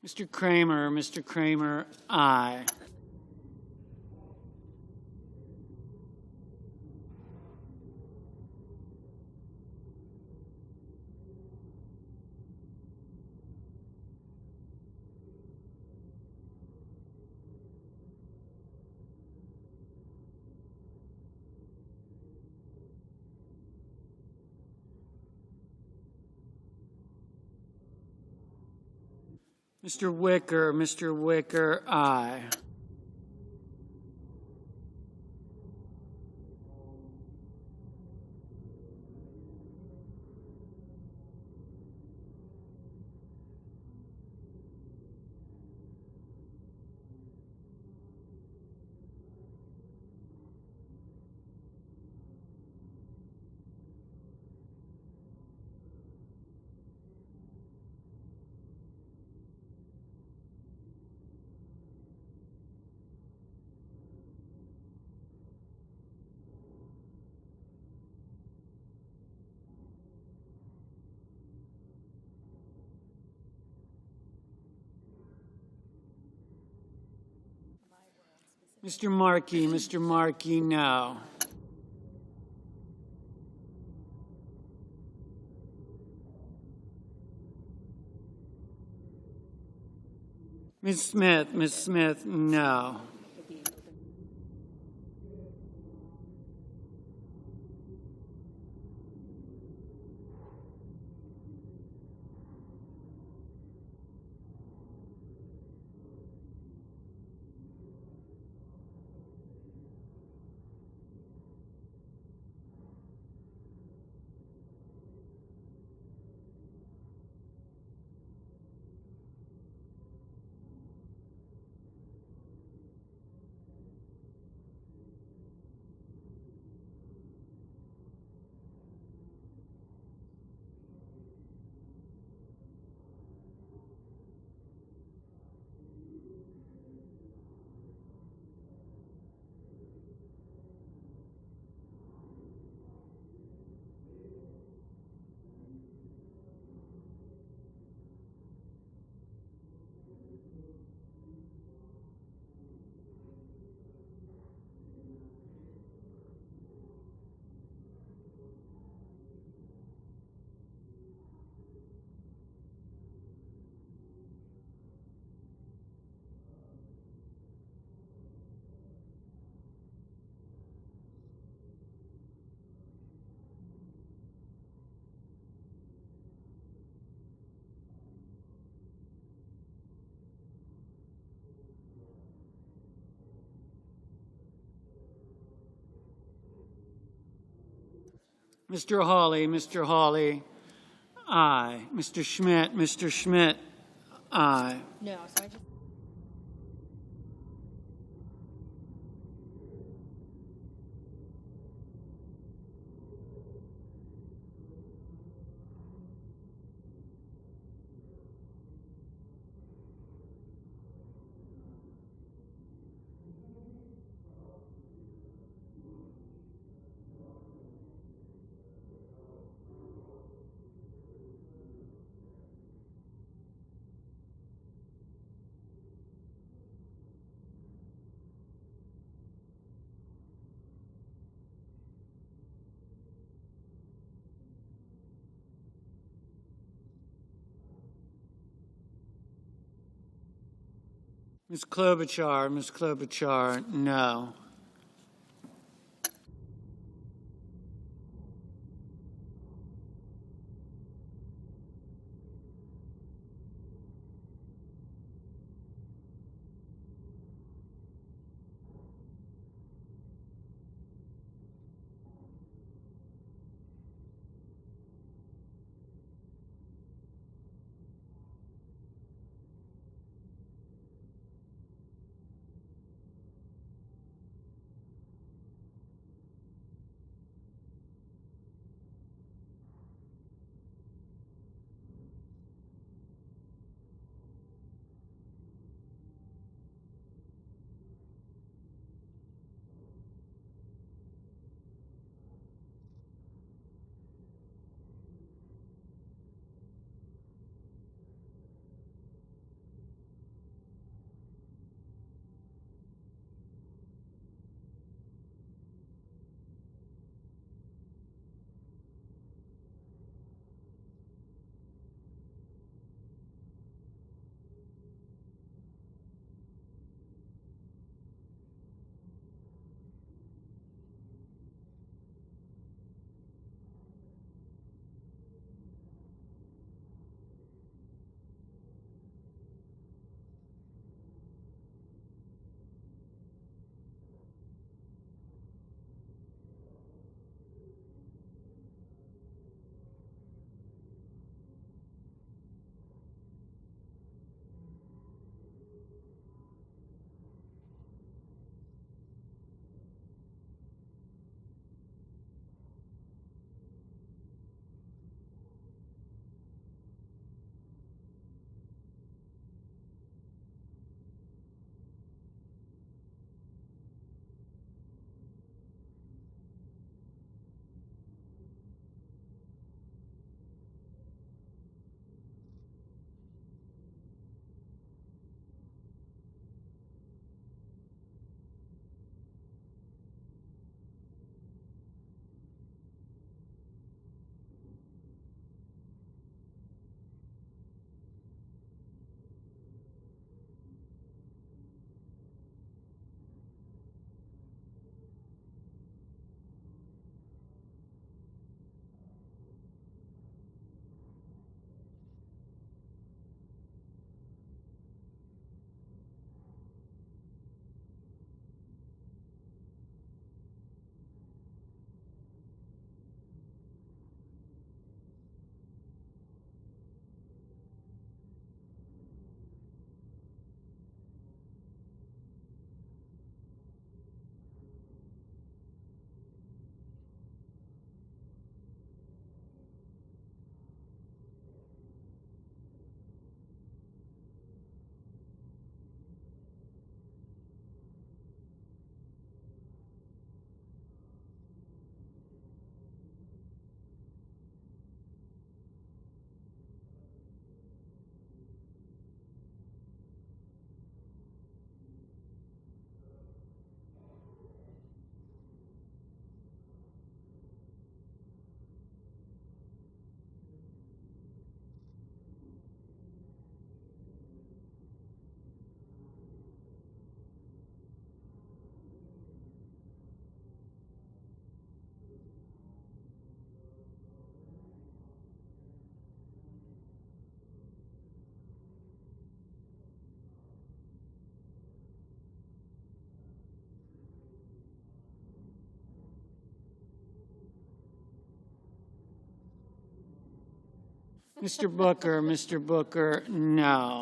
[SPEAKER 8] Mr. Kramer, aye. Mr. Wicker, aye. Mr. Markey, no. Ms. Smith, no. Mr. Hawley, aye. Mr. Schmidt, aye.
[SPEAKER 3] No, so I just.
[SPEAKER 8] Ms. Klobuchar, no. Mr. Booker, no.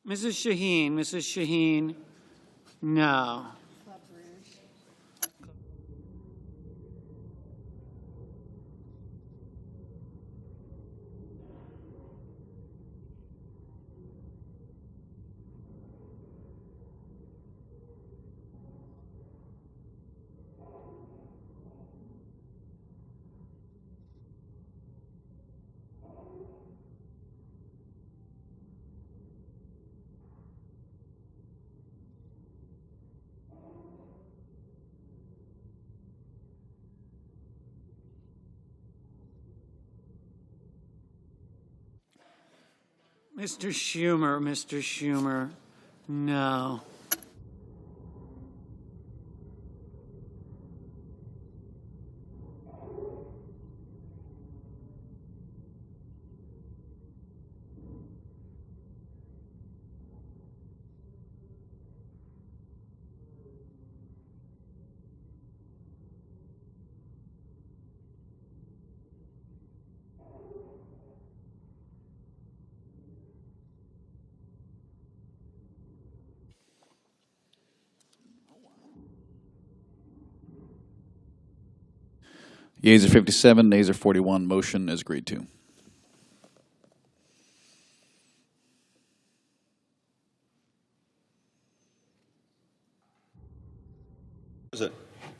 [SPEAKER 8] Mrs. Shaheen, no. Mr. Schumer, no.
[SPEAKER 9] Yeas are 57, nays are 41. Motion is agreed to.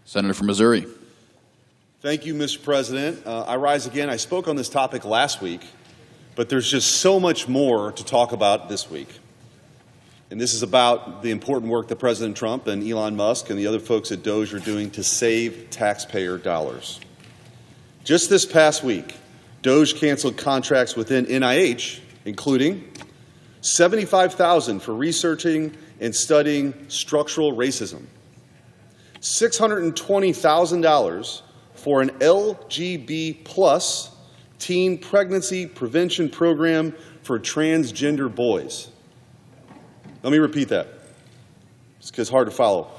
[SPEAKER 9] Senator from Missouri.
[SPEAKER 11] Thank you, Mr. President. I rise again. I spoke on this topic last week, but there's just so much more to talk about this week. And this is about the important work that President Trump and Elon Musk and the other folks at Doge are doing to save taxpayer dollars. Just this past week, Doge canceled contracts within NIH, including $75,000 for researching and studying structural racism, $620,000 for an LGB plus teen pregnancy prevention program for transgender boys. Let me repeat that. It's because it's hard to follow.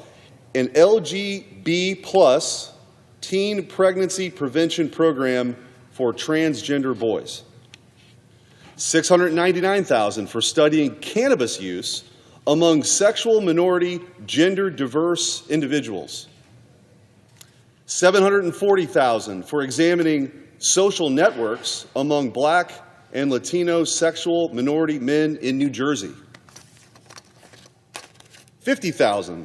[SPEAKER 11] An LGB plus teen pregnancy prevention program for transgender boys. $699,000 for studying cannabis use among sexual minority, gender diverse individuals. $740,000 for examining social networks among Black and Latino sexual minority men in New Jersey. $50,000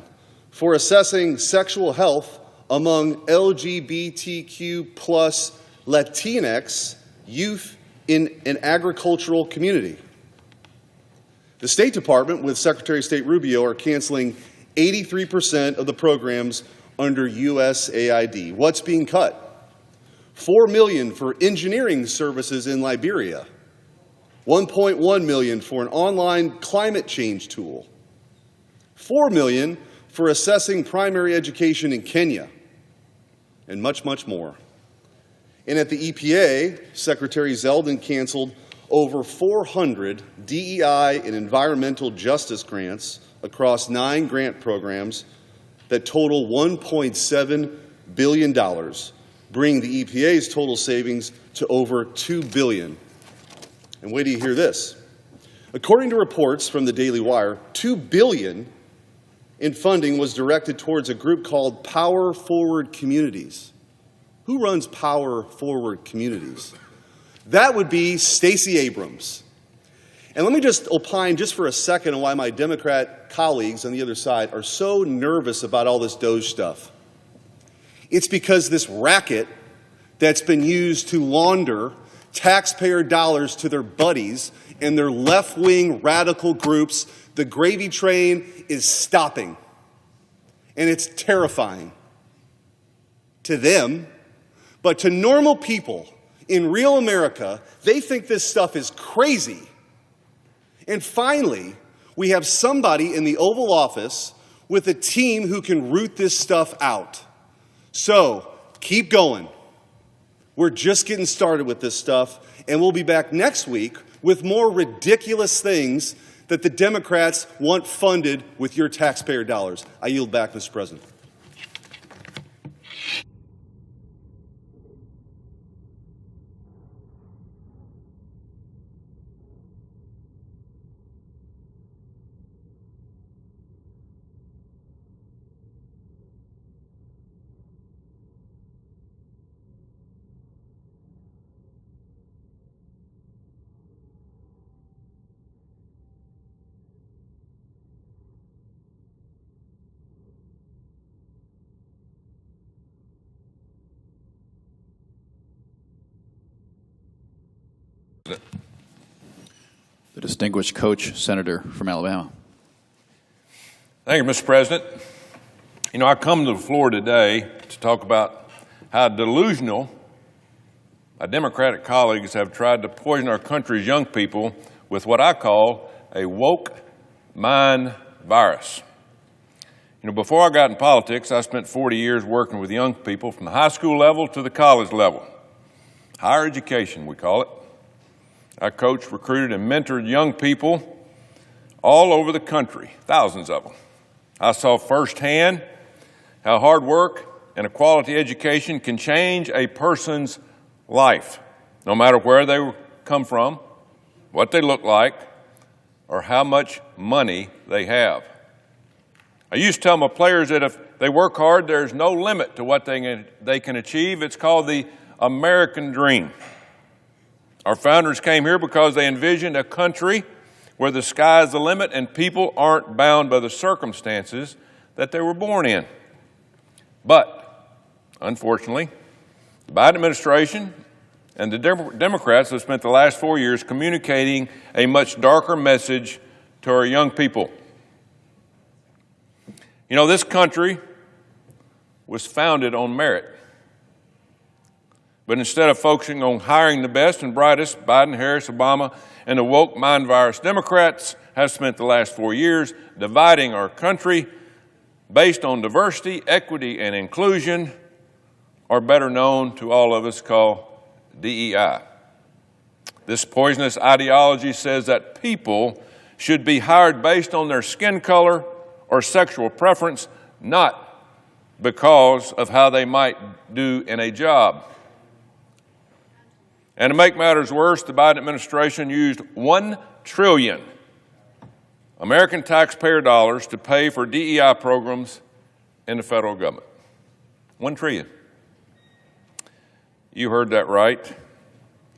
[SPEAKER 11] for assessing sexual health among LGBTQ plus Latinx youth in an agricultural community. The State Department, with Secretary of State Rubio, are canceling 83% of the programs under USAID. What's being cut? $4 million for engineering services in Liberia, $1.1 million for an online climate change tool, $4 million for assessing primary education in Kenya, and much, much more. And at the EPA, Secretary Zeldin canceled over 400 DEI and environmental justice grants across 9 grant programs that total $1.7 billion, bringing the EPA's total savings to over $2 billion. And wait till you hear this. According to reports from the Daily Wire, $2 billion in funding was directed towards a group called Power Forward Communities. Who runs Power Forward Communities? That would be Stacey Abrams. And let me just opine just for a second on why my Democrat colleagues on the other side are so nervous about all this Doge stuff. It's because this racket that's been used to launder taxpayer dollars to their buddies and their left-wing radical groups, the gravy train is stopping. And it's terrifying to them, but to normal people in real America, they think this stuff is crazy. And finally, we have somebody in the Oval Office with a team who can root this stuff out. So, keep going. We're just getting started with this stuff, and we'll be back next week with more ridiculous things that the Democrats want funded with your taxpayer dollars. I yield back, Mr. President.
[SPEAKER 9] The distinguished coach, Senator from Alabama.
[SPEAKER 12] Thank you, Mr. President. You know, I come to the floor today to talk about how delusional my Democratic colleagues have tried to poison our country's young people with what I call a woke mind virus. You know, before I got in politics, I spent 40 years working with young people from the high school level to the college level. Higher education, we call it. I coached, recruited, and mentored young people all over the country, thousands of them. I saw firsthand how hard work and a quality education can change a person's life, no matter where they come from, what they look like, or how much money they have. I used to tell my players that if they work hard, there's no limit to what they can achieve. It's called the American dream. Our founders came here because they envisioned a country where the sky is the limit and people aren't bound by the circumstances that they were born in. But, unfortunately, the Biden administration and the Democrats have spent the last 4 years communicating a much darker message to our young people. You know, this country was founded on merit. But instead of focusing on hiring the best and brightest, Biden, Harris, Obama, and the woke mind virus Democrats have spent the last 4 years dividing our country based on diversity, equity, and inclusion, or better known to all of us called DEI. This poisonous ideology says that people should be hired based on their skin color or sexual preference, not because of how they might do in a job. And to make matters worse, the Biden administration used $1 trillion American taxpayer dollars to pay for DEI programs in the federal government. $1 trillion. You heard that right.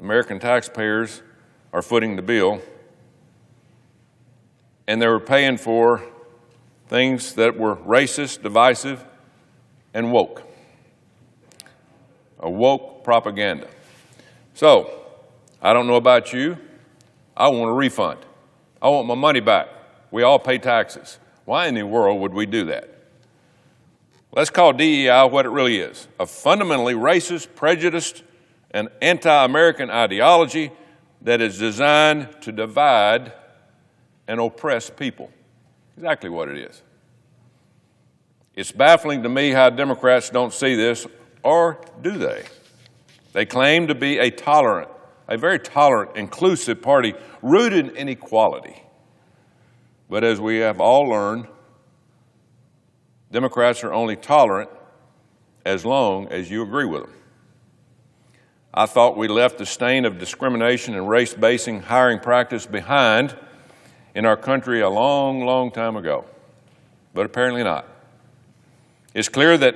[SPEAKER 12] American taxpayers are footing the bill, and they were paying for things that were racist, divisive, and woke. A woke propaganda. So, I don't know about you, I want a refund. I want my money back. We all pay taxes. Why in the world would we do that? Let's call DEI what it really is, a fundamentally racist, prejudiced, and anti-American ideology that is designed to divide and oppress people. Exactly what it is. It's baffling to me how Democrats don't see this, or do they? They claim to be a very tolerant, inclusive party rooted in equality. But as we have all learned, Democrats are only tolerant as long as you agree with them. I thought we left the stain of discrimination and race-basing hiring practice behind in our country a long, long time ago, but apparently not. It's clear that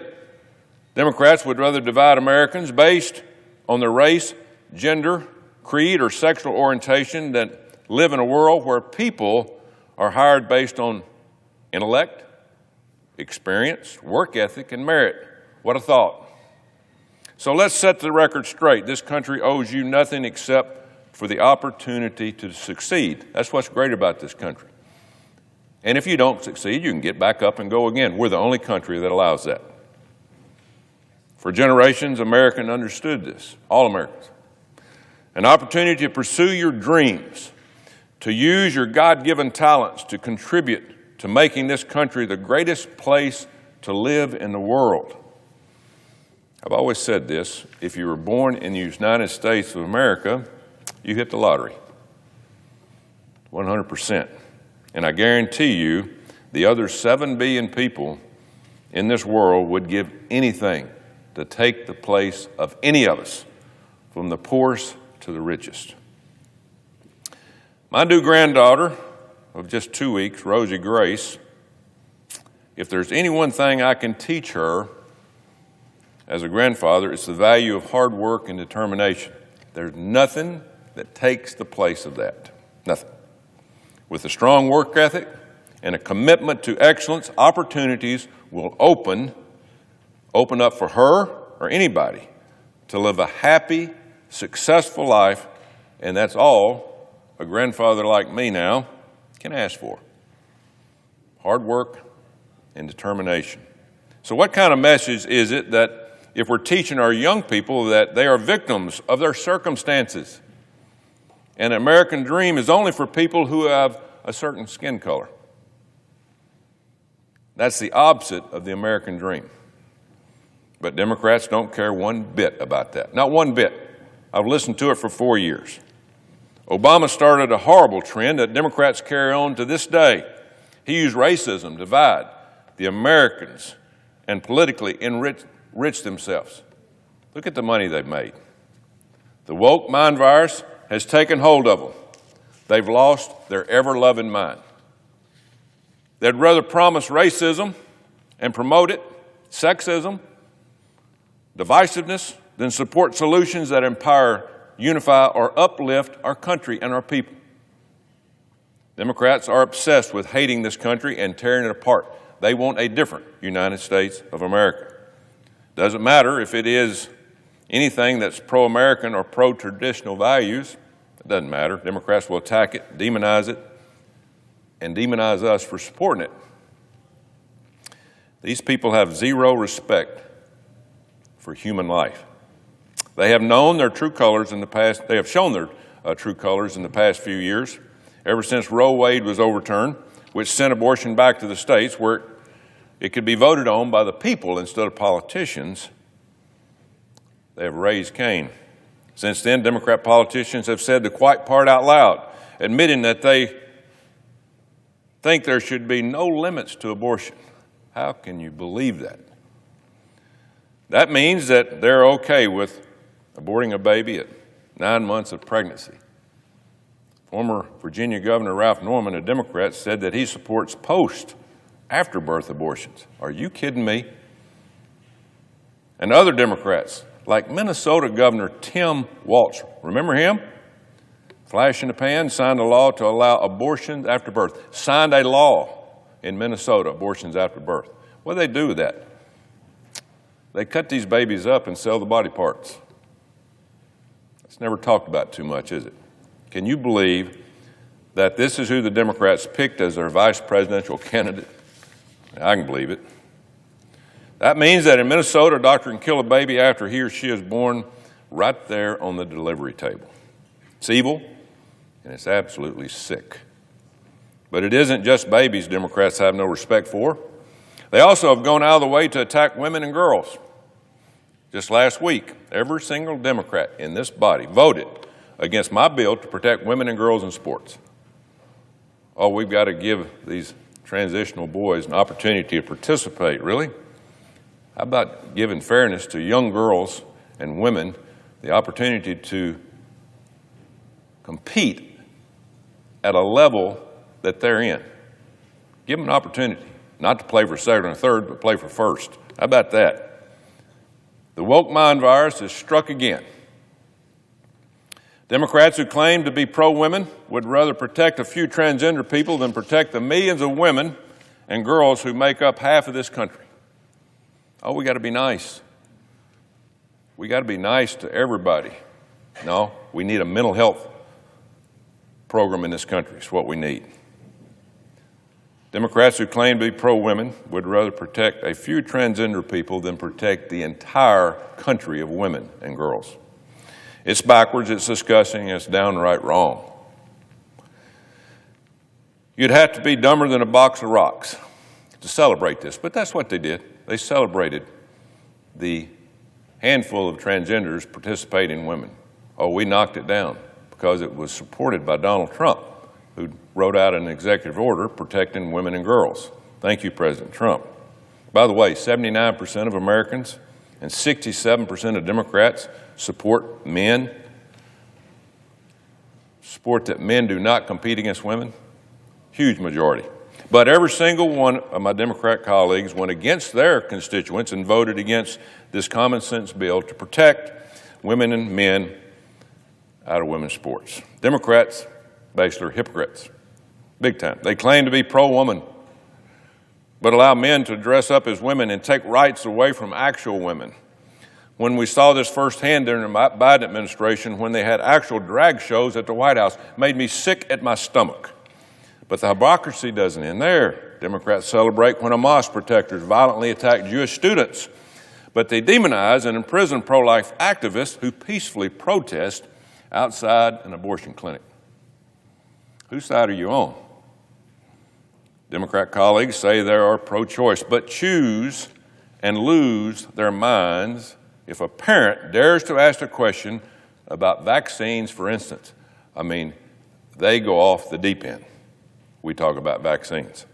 [SPEAKER 12] Democrats would rather divide Americans based on their race, gender, creed, or sexual orientation than live in a world where people are hired based on intellect, experience, work ethic, and merit, What a thought. So let's set the record straight. This country owes you nothing except for the opportunity to succeed. That's what's great about this country. And if you don't succeed, you can get back up and go again. We're the only country that allows that. For generations, Americans understood this, all Americans. An opportunity to pursue your dreams, to use your God-given talents to contribute to making this country the greatest place to live in the world. I've always said this, if you were born in the United States of America, you hit the lottery, 100%. And I guarantee you, the other 7 billion people in this world would give anything to take the place of any of us, from the poorest to the richest. My new granddaughter of just 2 weeks, Rosie Grace, if there's any one thing I can teach her as a grandfather, it's the value of hard work and determination. There's nothing that takes the place of that. Nothing. With a strong work ethic and a commitment to excellence, opportunities will open up for her or anybody to live a happy, successful life, and that's all a grandfather like me now can ask for. Hard work and determination. So what kind of message is it that if we're teaching our young people that they are victims of their circumstances, and the American dream is only for people who have a certain skin color? That's the opposite of the American dream. But Democrats don't care one bit about that. Not one bit. I've listened to it for 4 years. Obama started a horrible trend that Democrats carry on to this day. He used racism to divide the Americans and politically enrich themselves. Look at the money they've made. The woke mind virus has taken hold of them. They've lost their ever-loving mind. They'd rather promise racism and promote it, sexism, divisiveness, than support solutions that empower, unify, or uplift our country and our people. Democrats are obsessed with hating this country and tearing it apart. They want a different United States of America. Doesn't matter if it is anything that's pro-American or pro-traditional values. It doesn't matter. Democrats will attack it, demonize it, and demonize us for supporting it. These people have zero respect for human life. They have known their true colors in the past. They have shown their true colors in the past few years, ever since Roe Wade was overturned, which sent abortion back to the states where it could be voted on by the people instead of politicians. They have raised Cain. Since then, Democrat politicians have said the quiet part out loud, admitting that they think there should be no limits to abortion. How can you believe that? That means that they're okay with aborting a baby at 9 months of pregnancy. Former Virginia Governor Ralph Norman, a Democrat, said that he supports post-afterbirth abortions. Are you kidding me? And other Democrats, like Minnesota Governor Tim Walz, remember him? Flash in the pan, signed a law to allow abortions after birth. Signed a law in Minnesota, abortions after birth. What do they do with that? They cut these babies up and sell the body parts. It's never talked about too much, is it? Can you believe that this is who the Democrats picked as their vice presidential candidate? I can believe it. That means that in Minnesota, a doctor can kill a baby after he or she is born right there on the delivery table. It's evil, and it's absolutely sick. But it isn't just babies Democrats have no respect for. They also have gone out of the way to attack women and girls. Just last week, every single Democrat in this body voted against my bill to protect women and girls in sports. Oh, we've got to give these transitional boys an opportunity to participate, really? How about giving fairness to young girls and women the opportunity to compete at a level that they're in? Give them an opportunity, not to play for second or third, but play for first. How about that? The woke mind virus has struck again. Democrats who claim to be pro-women would rather protect a few transgender people than protect the millions of women and girls who make up half of this country. Oh, we got to be nice. We got to be nice to everybody. No, we need a mental health program in this country. It's what we need. Democrats who claim to be pro-women would rather protect a few transgender people than protect the entire country of women and girls. It's backwards, it's disgusting, it's downright wrong. You'd have to be dumber than a box of rocks to celebrate this, but that's what they did. They celebrated the handful of transgenders participating women. Oh, we knocked it down because it was supported by Donald Trump, who wrote out an executive order protecting women and girls. Thank you, President Trump. By the way, 79% of Americans and 67% of Democrats support that men do not compete against women. Huge majority. But every single one of my Democrat colleagues went against their constituents and voted against this common sense bill to protect women and men out of women's sports. Democrats, basically, are hypocrites, big time. They claim to be pro-woman, but allow men to dress up as women and take rights away from actual women. When we saw this firsthand during the Biden administration, when they had actual drag shows at the White House, made me sick at my stomach. But the hypocrisy doesn't end there. Democrats celebrate when Hamas protectors violently attack Jewish students, but they demonize and imprison pro-life activists who peacefully protest outside an abortion clinic. Whose side are you on? Democrat colleagues say they are pro-choice, but choose and lose their minds if a parent dares to ask a question about vaccines, for instance. I mean, they go off the deep end. We talk about vaccines.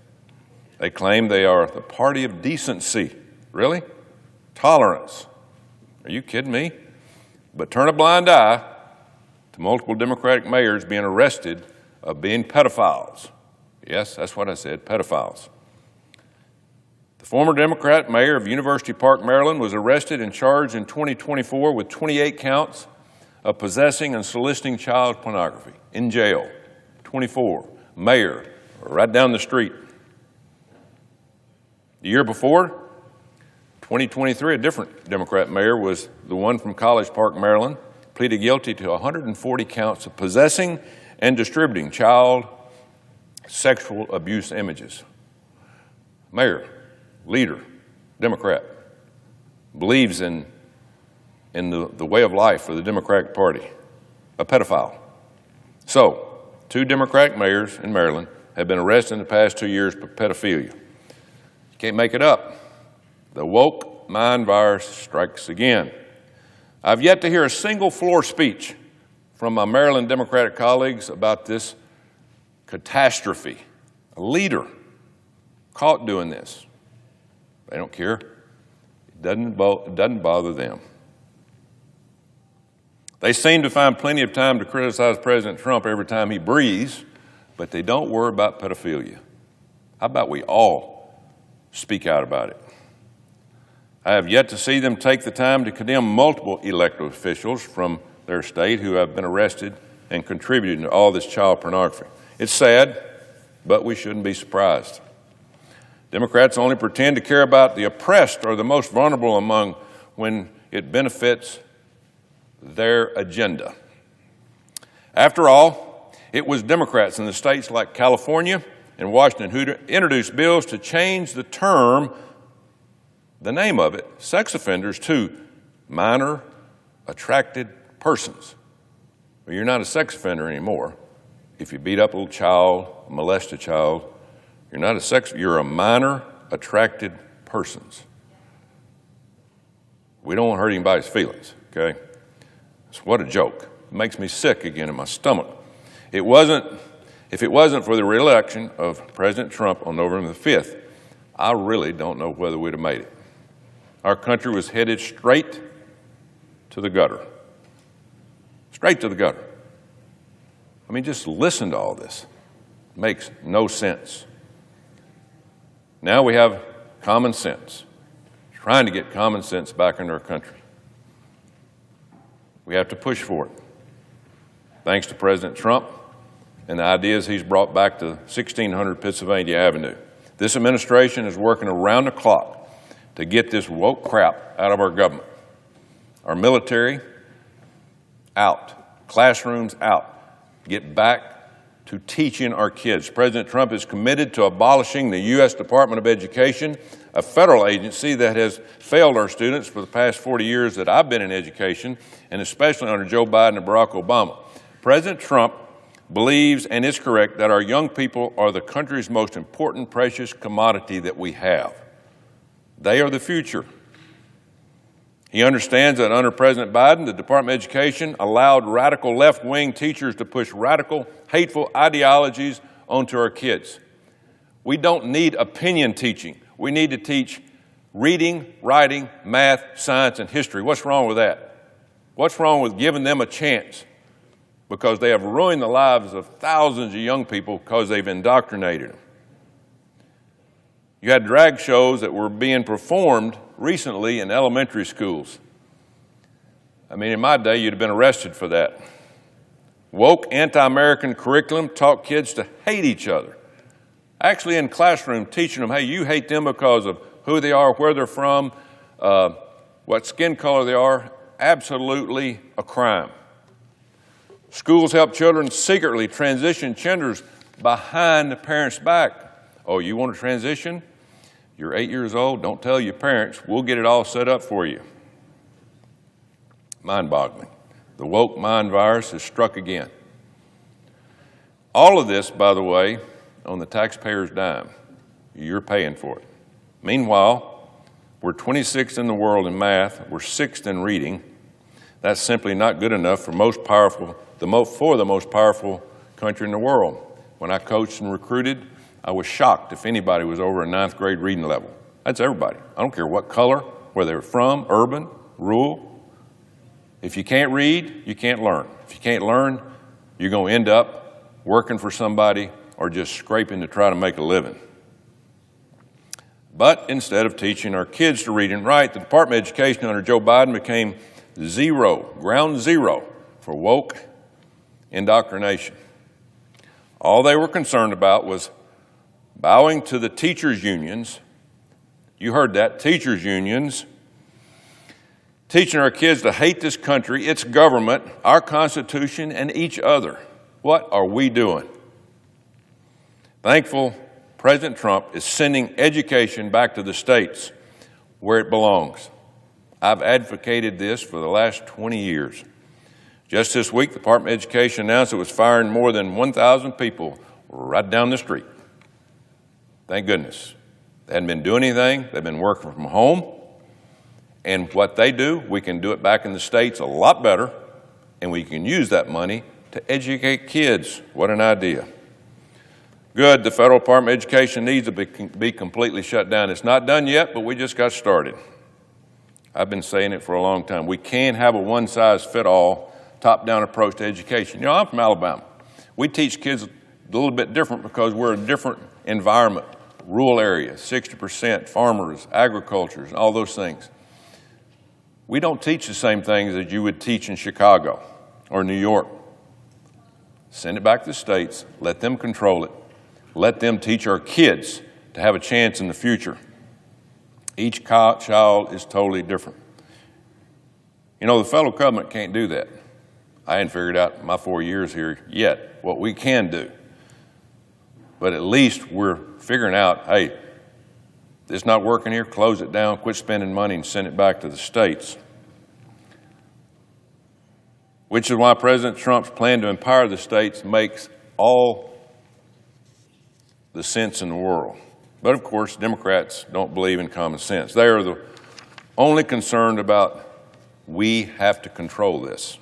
[SPEAKER 12] They claim they are the party of decency. Really? Tolerance. Are you kidding me? But turn a blind eye to multiple Democratic mayors being arrested of being pedophiles. Yes, that's what I said, pedophiles. The former Democrat mayor of University Park, Maryland, was arrested and charged in 2024 with 28 counts of possessing and soliciting child pornography. In jail, 24. Mayor, right down the street. The year before, 2023, a different Democrat mayor was the one from College Park, Maryland, pleaded guilty to 140 counts of possessing and distributing child sexual abuse images. Mayor, leader, Democrat, believes in the way of life for the Democratic Party, a pedophile. So, 2 Democratic mayors in Maryland have been arrested in the past 2 years for pedophilia. You can't make it up. The woke mind virus strikes again. I've yet to hear a single floor speech from my Maryland Democratic colleagues about this catastrophe. A leader caught doing this. They don't care. It doesn't bother them. They seem to find plenty of time to criticize President Trump every time he breathes, but they don't worry about pedophilia. How about we all speak out about it? I have yet to see them take the time to condemn multiple elected officials from their state who have been arrested and contributed to all this child pornography. It's sad, but we shouldn't be surprised. Democrats only pretend to care about the oppressed or the most vulnerable among when it benefits their agenda. After all, it was Democrats in the states like California and Washington who introduced bills to change the term, the name of it, sex offenders, to minor attracted persons. Well, you're not a sex offender anymore. If you beat up a little child, molest a child, you're a minor attracted persons. We don't want to hurt anybody's feelings, okay? So what a joke. It makes me sick again in my stomach. If it wasn't for the re-election of President Trump on November the 5th, I really don't know whether we'd have made it. Our country was headed straight to the gutter. Straight to the gutter. I mean, just listen to all this. It makes no sense. Now we have common sense. Trying to get common sense back into our country. We have to push for it. Thanks to President Trump and the ideas he's brought back to 1600 Pennsylvania Avenue. This administration is working around the clock to get this woke crap out of our government. Our military, out. Classrooms, out. Get back to teaching our kids. President Trump is committed to abolishing the U.S. Department of Education, a federal agency that has failed our students for the past 40 years that I've been in education, and especially under Joe Biden and Barack Obama. President Trump believes, and is correct, that our young people are the country's most important, precious commodity that we have. They are the future. He understands that under President Biden, the Department of Education allowed radical left-wing teachers to push radical, hateful ideologies onto our kids. We don't need opinion teaching. We need to teach reading, writing, math, science, and history. What's wrong with that? What's wrong with giving them a chance? Because they have ruined the lives of thousands of young people because they've indoctrinated them. You had drag shows that were being performed recently in elementary schools. I mean, in my day, you'd have been arrested for that. Woke anti-American curriculum taught kids to hate each other. Actually in classroom, teaching them, hey, you hate them because of who they are, where they're from, what skin color they are, absolutely a crime. Schools help children secretly transition genders behind the parents' back. Oh, you want to transition? You're 8 years old, don't tell your parents. We'll get it all set up for you. Mind-boggling. The woke mind virus has struck again. All of this, by the way, on the taxpayer's dime. You're paying for it. Meanwhile, we're 26th in the world in math. We're 6th in reading. That's simply not good enough for the most powerful country in the world. When I coached and recruited, I was shocked if anybody was over a 9th grade reading level. That's everybody. I don't care what color, where they're from, urban, rural. If you can't read, you can't learn. If you can't learn, you're going to end up working for somebody or just scraping to try to make a living. But instead of teaching our kids to read and write, the Department of Education under Joe Biden became ground zero for woke indoctrination. All they were concerned about was bowing to the teachers' unions. You heard that, teachers' unions. Teaching our kids to hate this country, its government, our Constitution, and each other. What are we doing? Thankful President Trump is sending education back to the states where it belongs. I've advocated this for the last 20 years. Just this week, the Department of Education announced it was firing more than 1,000 people right down the street. Thank goodness. They hadn't been doing anything. They've been working from home. And what they do, we can do it back in the states a lot better, and we can use that money to educate kids. What an idea. Good, the Federal Department of Education needs to be completely shut down. It's not done yet, but we just got started. I've been saying it for a long time. We can't have a one-size-fit-all, top-down approach to education. You know, I'm from Alabama. We teach kids a little bit different because we're a different environment. Rural areas, 60%, farmers, agriculture, all those things. We don't teach the same things that you would teach in Chicago or New York. Send it back to the states. Let them control it. Let them teach our kids to have a chance in the future. Each child is totally different. You know, the federal government can't do that. I hadn't figured out in my 4 years here yet what we can do. But at least we're figuring out, hey, it's not working here, close it down, quit spending money and send it back to the states. Which is why President Trump's plan to empower the states makes all the sense in the world. But of course, Democrats don't believe in common sense. They are the only concerned about we have to control this.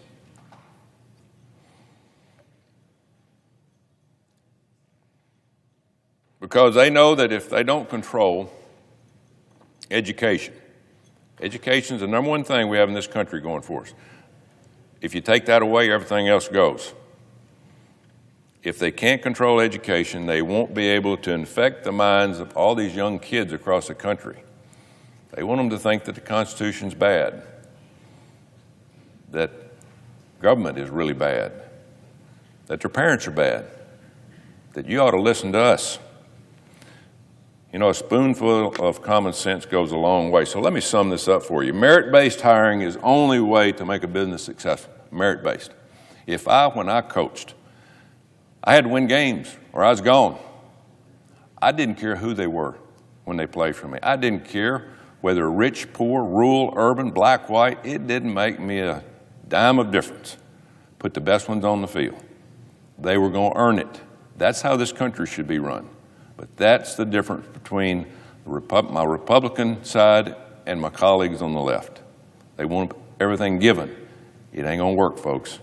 [SPEAKER 12] Because they know that if they don't control education, education is the number one thing we have in this country going for us. If you take that away, everything else goes. If they can't control education, they won't be able to infect the minds of all these young kids across the country. They want them to think that the Constitution's bad, that government is really bad, that their parents are bad, that you ought to listen to us. You know, a spoonful of common sense goes a long way. So let me sum this up for you. Merit-based hiring is the only way to make a business successful. Merit-based. When I coached, I had to win games or I was gone. I didn't care who they were when they played for me. I didn't care whether rich, poor, rural, urban, black, white. It didn't make me a dime of difference. Put the best ones on the field. They were going to earn it. That's how this country should be run. But that's the difference between my Republican side and my colleagues on the left. They want everything given. It ain't going to work, folks.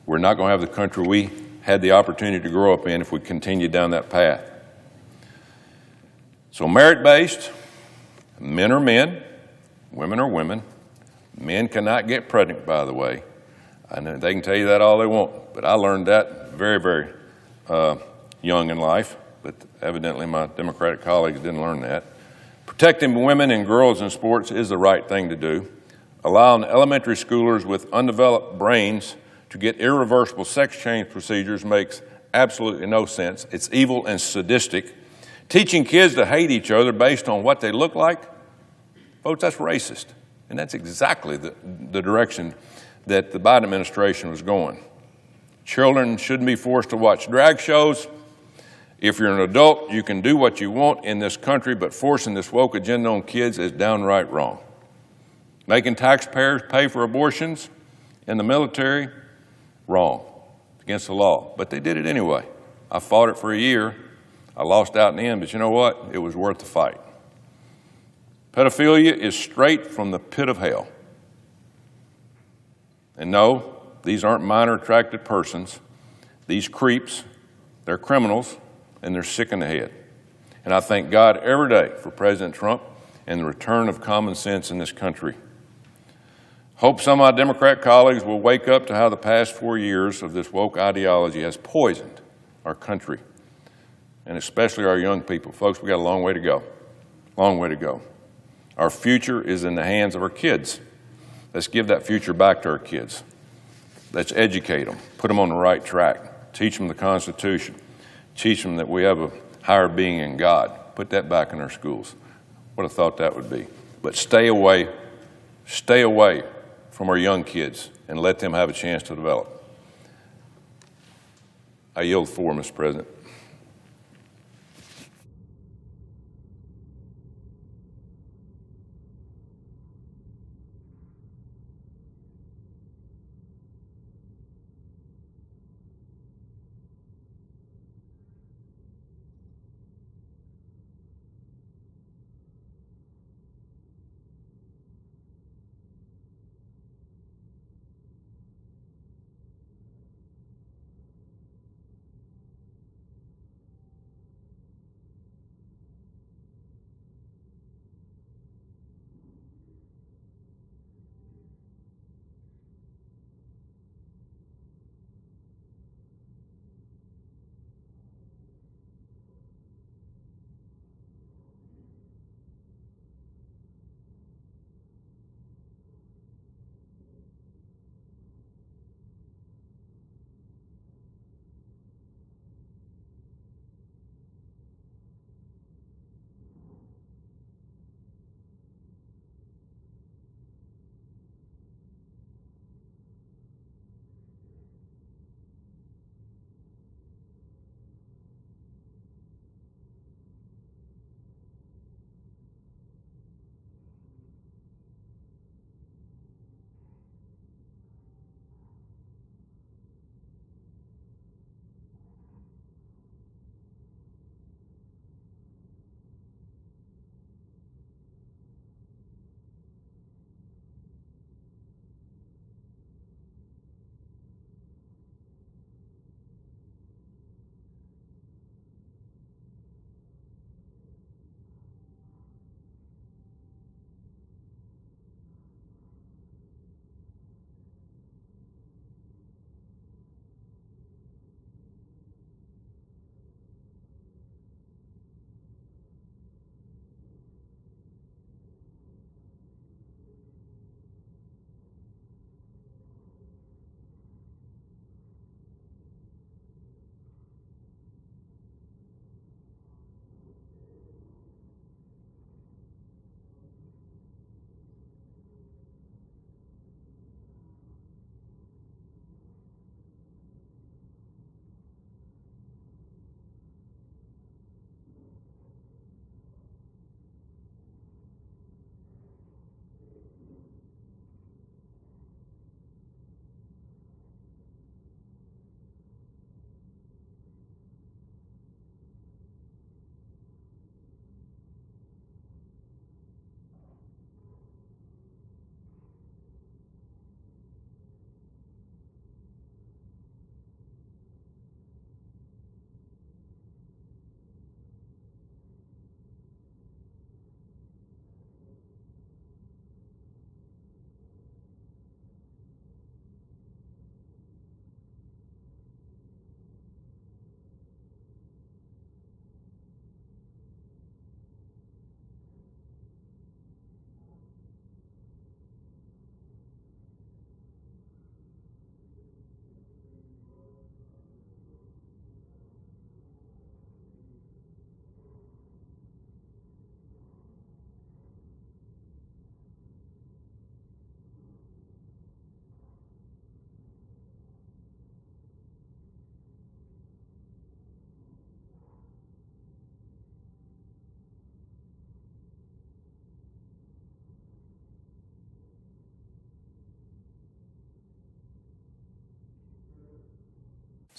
[SPEAKER 12] We're not going to have the country we had the opportunity to grow up in if we continue down that path. So merit-based, men are men, women are women. Men cannot get pregnant, by the way. And they can tell you that all they want, but I learned that very, very young in life, but evidently my Democratic colleagues didn't learn that. Protecting women and girls in sports is the right thing to do. Allowing elementary schoolers with undeveloped brains to get irreversible sex change procedures makes absolutely no sense. It's evil and sadistic. Teaching kids to hate each other based on what they look like, folks, that's racist. And that's exactly the direction that the Biden administration was going. Children shouldn't be forced to watch drag shows. If you're an adult, you can do what you want in this country, but forcing this woke agenda on kids is downright wrong. Making taxpayers pay for abortions in the military, wrong. Against the law. But they did it anyway. I fought it for a year. I lost out in the end, but you know what? It was worth the fight. Pedophilia is straight from the pit of hell. And no, these aren't minor attracted persons. These creeps, they're criminals, and they're sick in the head. And I thank God every day for President Trump and the return of common sense in this country. Hope some of my Democrat colleagues will wake up to how the past 4 years of this woke ideology has poisoned our country, and especially our young people. Folks, we got a long way to go. Long way to go. Our future is in the hands of our kids. Let's give that future back to our kids. Let's educate them, put them on the right track, teach them the Constitution, teach them that we have a higher being in God. Put that back in our schools. What a thought that would be. But stay away from our young kids and let them have a chance to develop. I yield the floor, Mr. President.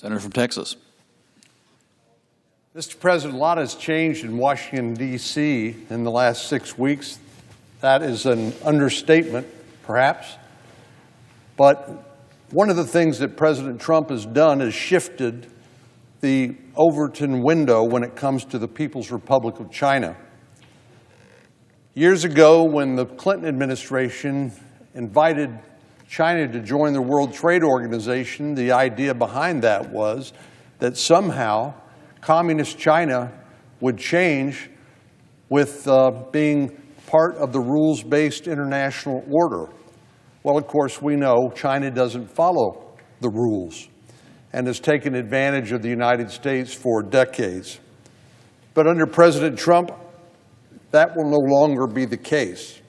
[SPEAKER 9] Senator from Texas.
[SPEAKER 4] Mr. President, a lot has changed in Washington, D.C. in the last 6 weeks. That is an understatement, perhaps. But one of the things that President Trump has done is shifted the Overton window when it comes to the People's Republic of China. Years ago, when the Clinton administration invited China to join the World Trade Organization, the idea behind that was that somehow Communist China would change with being part of the rules-based international order. Well, of course, we know China doesn't follow the rules and has taken advantage of the United States for decades. But under President Trump, that will no longer be the case.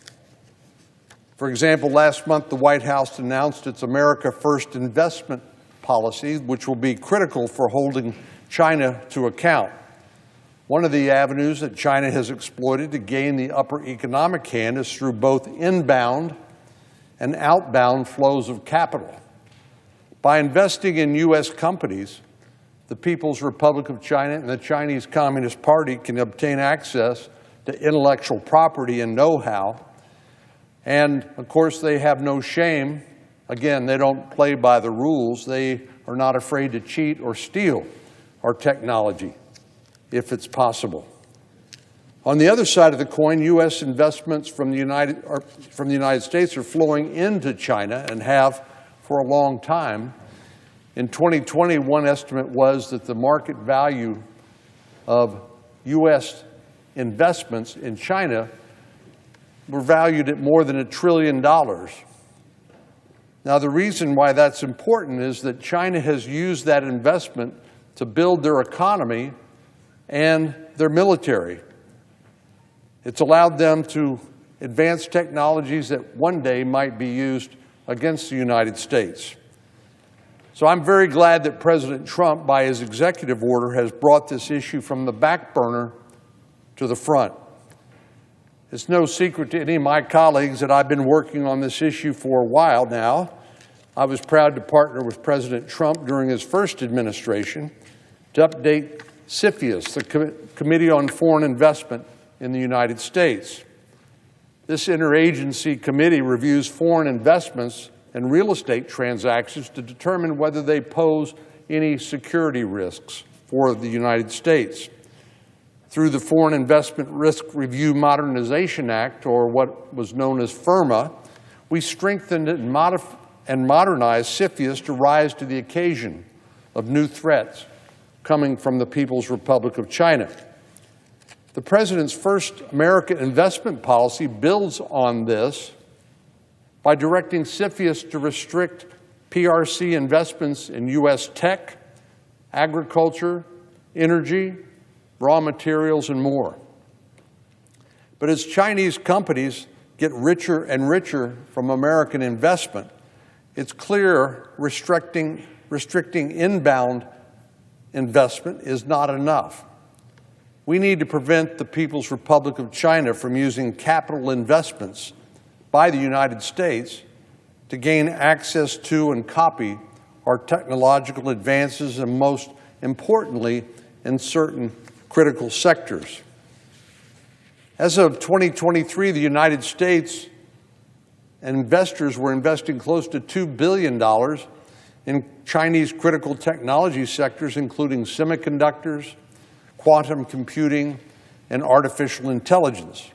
[SPEAKER 4] For example, last month the White House announced its America First investment policy, which will be critical for holding China to account. One of the avenues that China has exploited to gain the upper economic hand is through both inbound and outbound flows of capital. By investing in U.S. companies, the People's Republic of China and the Chinese Communist Party can obtain access to intellectual property and know-how. And, of course, they have no shame. Again, they don't play by the rules. They are not afraid to cheat or steal our technology, if it's possible. On the other side of the coin, U.S. investments from the United States are flowing into China and have for a long time. In 2020, one estimate was that the market value of U.S. investments in China were valued at more than $1 trillion. Now, the reason why that's important is that China has used that investment to build their economy and their military. It's allowed them to advance technologies that one day might be used against the United States. So I'm very glad that President Trump, by his executive order, has brought this issue from the back burner to the front. It's no secret to any of my colleagues that I've been working on this issue for a while now. I was proud to partner with President Trump during his first administration to update CFIUS, the Committee on Foreign Investment in the United States. This interagency committee reviews foreign investments and real estate transactions to determine whether they pose any security risks for the United States. Through the Foreign Investment Risk Review Modernization Act, or what was known as FIRMA, we strengthened and modernized CFIUS to rise to the occasion of new threats coming from the People's Republic of China. The President's first American investment policy builds on this by directing CFIUS to restrict PRC investments in U.S. tech, agriculture, energy, raw materials, and more. But as Chinese companies get richer and richer from American investment, it's clear restricting inbound investment is not enough. We need to prevent the People's Republic of China from using capital investments by the United States to gain access to and copy our technological advances, and most importantly, in certain critical sectors. As of 2023, the United States and investors were investing close to $2 billion in Chinese critical technology sectors, including semiconductors, quantum computing, and artificial intelligence.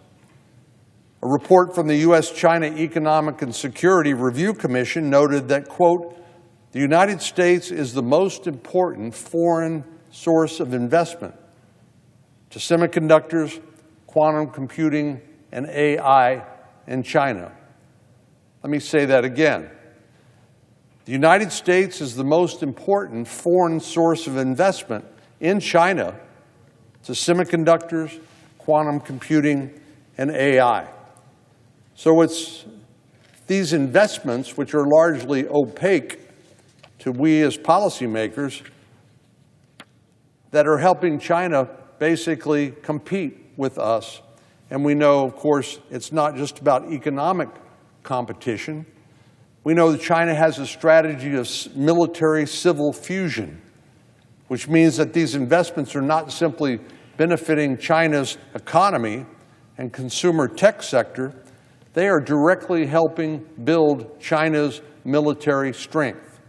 [SPEAKER 4] A report from the U.S.-China Economic and Security Review Commission noted that, quote, the United States is the most important foreign source of investment to semiconductors, quantum computing, and AI in China. Let me say that again. The United States is the most important foreign source of investment in China to semiconductors, quantum computing, and AI. So it's these investments, which are largely opaque to we as policymakers, that are helping China basically compete with us. And we know, of course, it's not just about economic competition. We know that China has a strategy of military-civil fusion.
[SPEAKER 13] which means that these investments are not simply benefiting China's economy and consumer tech sector, they are directly helping build China's military strength.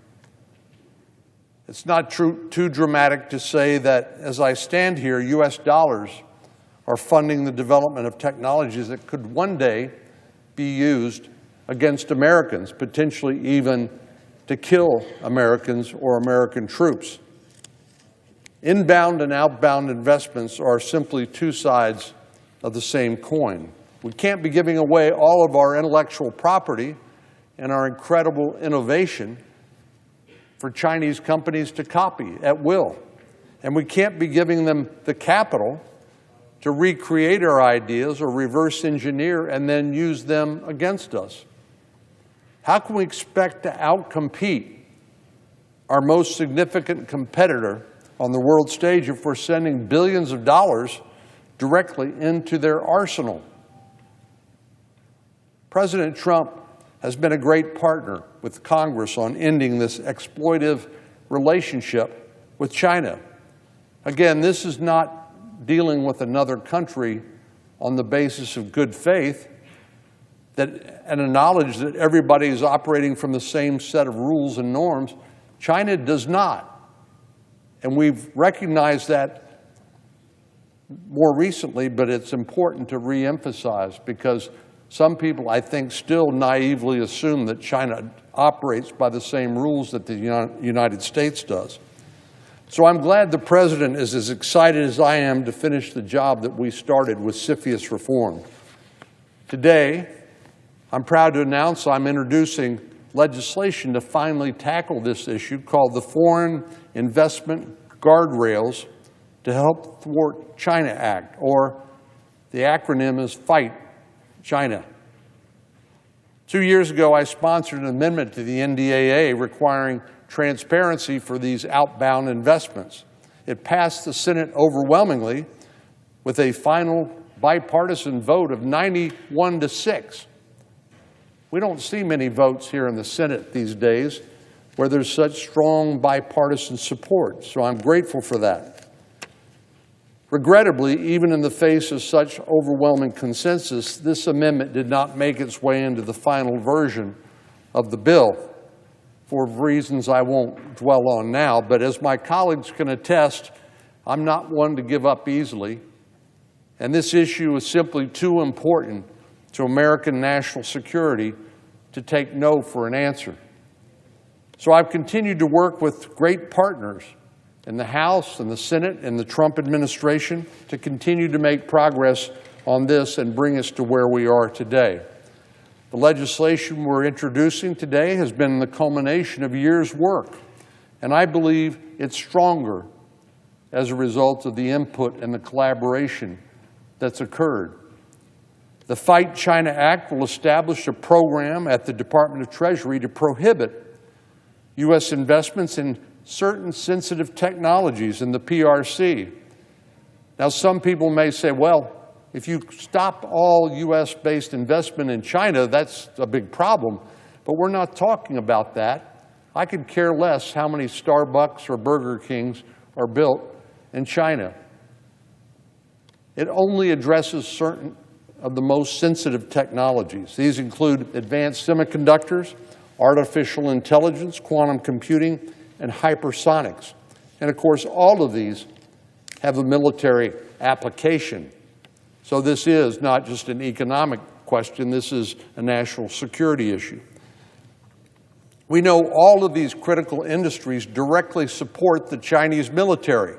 [SPEAKER 13] It's not too dramatic to say that as I stand here, US dollars are funding the development of technologies that could one day be used against Americans, potentially even to kill Americans or American troops. Inbound and outbound investments are simply two sides of the same coin. We can't be giving away all of our intellectual property and our incredible innovation for Chinese companies to copy at will. And we can't be giving them the capital to recreate our ideas or reverse engineer and then use them against us. How can we expect to outcompete our most significant competitor on the world stage if we're sending billions of dollars directly into their arsenal? President Trump has been a great partner with Congress on ending this exploitive relationship with China. Again, this is not dealing with another country on the basis of good faith and a knowledge that everybody is operating from the same set of rules and norms. China does not. And we've recognized that more recently, but it's important to reemphasize because some people, I think, still naively assume that China operates by the same rules that the United States does. So I'm glad the President is as excited as I am to finish the job that we started with CFIUS reform. Today, I'm proud to announce I'm introducing legislation to finally tackle this issue called the Foreign Investment Guardrails to Help Thwart China Act, or the acronym is FIGHT China. 2 years ago, I sponsored an amendment to the NDAA requiring transparency for these outbound investments. It passed the Senate overwhelmingly with a final bipartisan vote of 91-6. We don't see many votes here in the Senate these days where there's such strong bipartisan support, so I'm grateful for that. Regrettably, even in the face of such overwhelming consensus, this amendment did not make its way into the final version of the bill for reasons I won't dwell on now. But as my colleagues can attest, I'm not one to give up easily, and this issue is simply too important to American national security to take no for an answer. So I've continued to work with great partners in the House and the Senate and the Trump administration to continue to make progress on this and bring us to where we are today. The legislation we're introducing today has been the culmination of years' work, and I believe it's stronger as a result of the input and the collaboration that's occurred. The Fight China Act will establish a program at the Department of Treasury to prohibit U.S. investments in certain sensitive technologies in the PRC. Now, some people may say, well, if you stop all U.S.-based investment in China, that's a big problem. But we're not talking about that. I could care less how many Starbucks or Burger Kings are built in China. It only addresses certain of the most sensitive technologies. These include advanced semiconductors, artificial intelligence, quantum computing, and hypersonics. And of course, all of these have a military application. So this is not just an economic question, this is a national security issue. We know all of these critical industries directly support the Chinese military.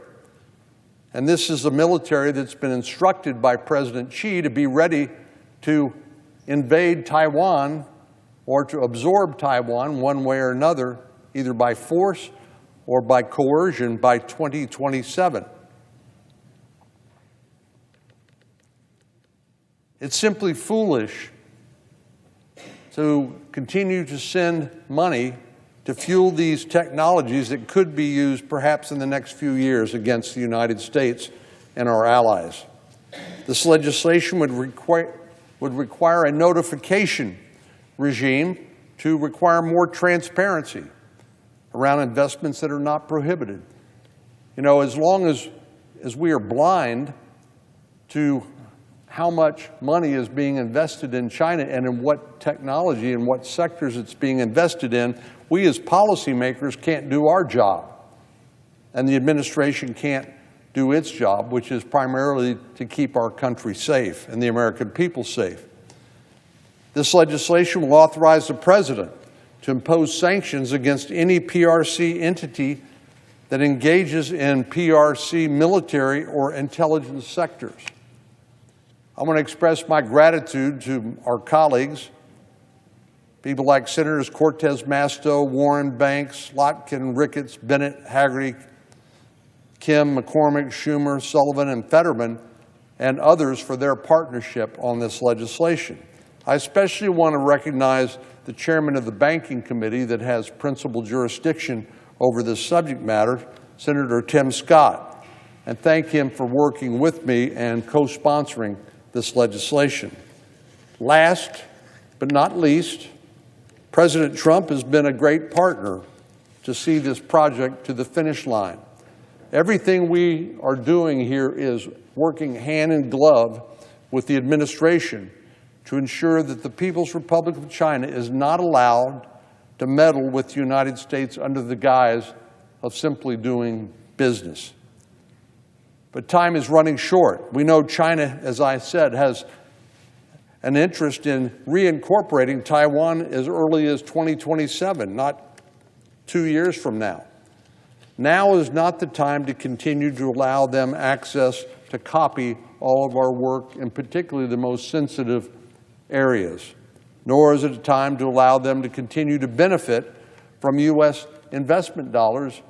[SPEAKER 13] And this is a military that's been instructed by President Xi to be ready to invade Taiwan or to absorb Taiwan one way or another, either by force or by coercion by 2027. It's simply foolish to continue to send money to fuel these technologies that could be used perhaps in the next few years against the United States and our allies. This legislation would require a notification regime to require more transparency around investments that are not prohibited. You know, as long as we are blind to how much money is being invested in China and in what technology and what sectors it's being invested in, we as policymakers can't do our job. And the administration can't do its job, which is primarily to keep our country safe and the American people safe. This legislation will authorize the President to impose sanctions against any PRC entity that engages in PRC military or intelligence sectors. I want to express my gratitude to our colleagues, people like Senators Cortez Masto, Warren, Banks, Slotkin, Ricketts, Bennett, Hagerty, Kim, McCormick, Schumer, Sullivan, and Fetterman, and others for their partnership on this legislation. I especially want to recognize the chairman of the Banking Committee that has principal jurisdiction over this subject matter, Senator Tim Scott, and thank him for working with me and co-sponsoring this legislation. Last but not least, President Trump has been a great partner to see this project to the finish line. Everything we are doing here is working hand in glove with the administration to ensure that the People's Republic of China is not allowed to meddle with the United States under the guise of simply doing business. But time is running short. We know China, as I said, has an interest in reincorporating Taiwan as early as 2027, not 2 years from now. Now is not the time to continue to allow them access to copy all of our work, and particularly the most sensitive areas. Nor is it a time to allow them to continue to benefit from U.S. investment dollars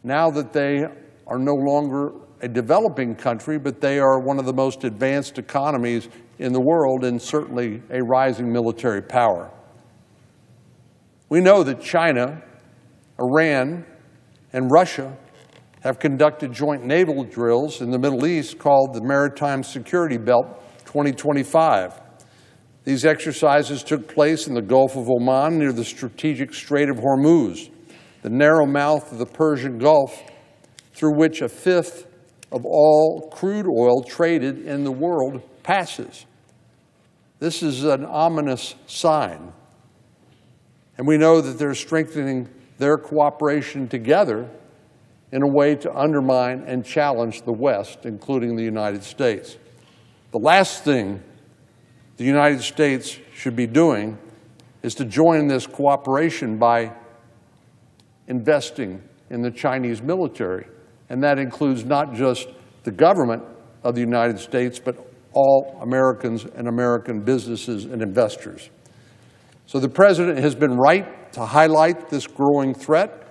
[SPEAKER 13] now that they are no longer a developing country, but they are one of the most advanced economies in the world and certainly a rising military power. We know that China, Iran, and Russia have conducted joint naval drills in the Middle East called the Maritime Security Belt 2025. These exercises took place in the Gulf of Oman near the strategic Strait of Hormuz, the narrow mouth of the Persian Gulf, through which a fifth of all crude oil traded in the world passes. This is an ominous sign. And we know that they're strengthening their cooperation together in a way to undermine and challenge the West, including the United States. The last thing the United States should be doing is to join this cooperation by investing in the Chinese military. And that includes not just the government of the United States, but all Americans and American businesses and investors. So the President has been right to highlight this growing threat,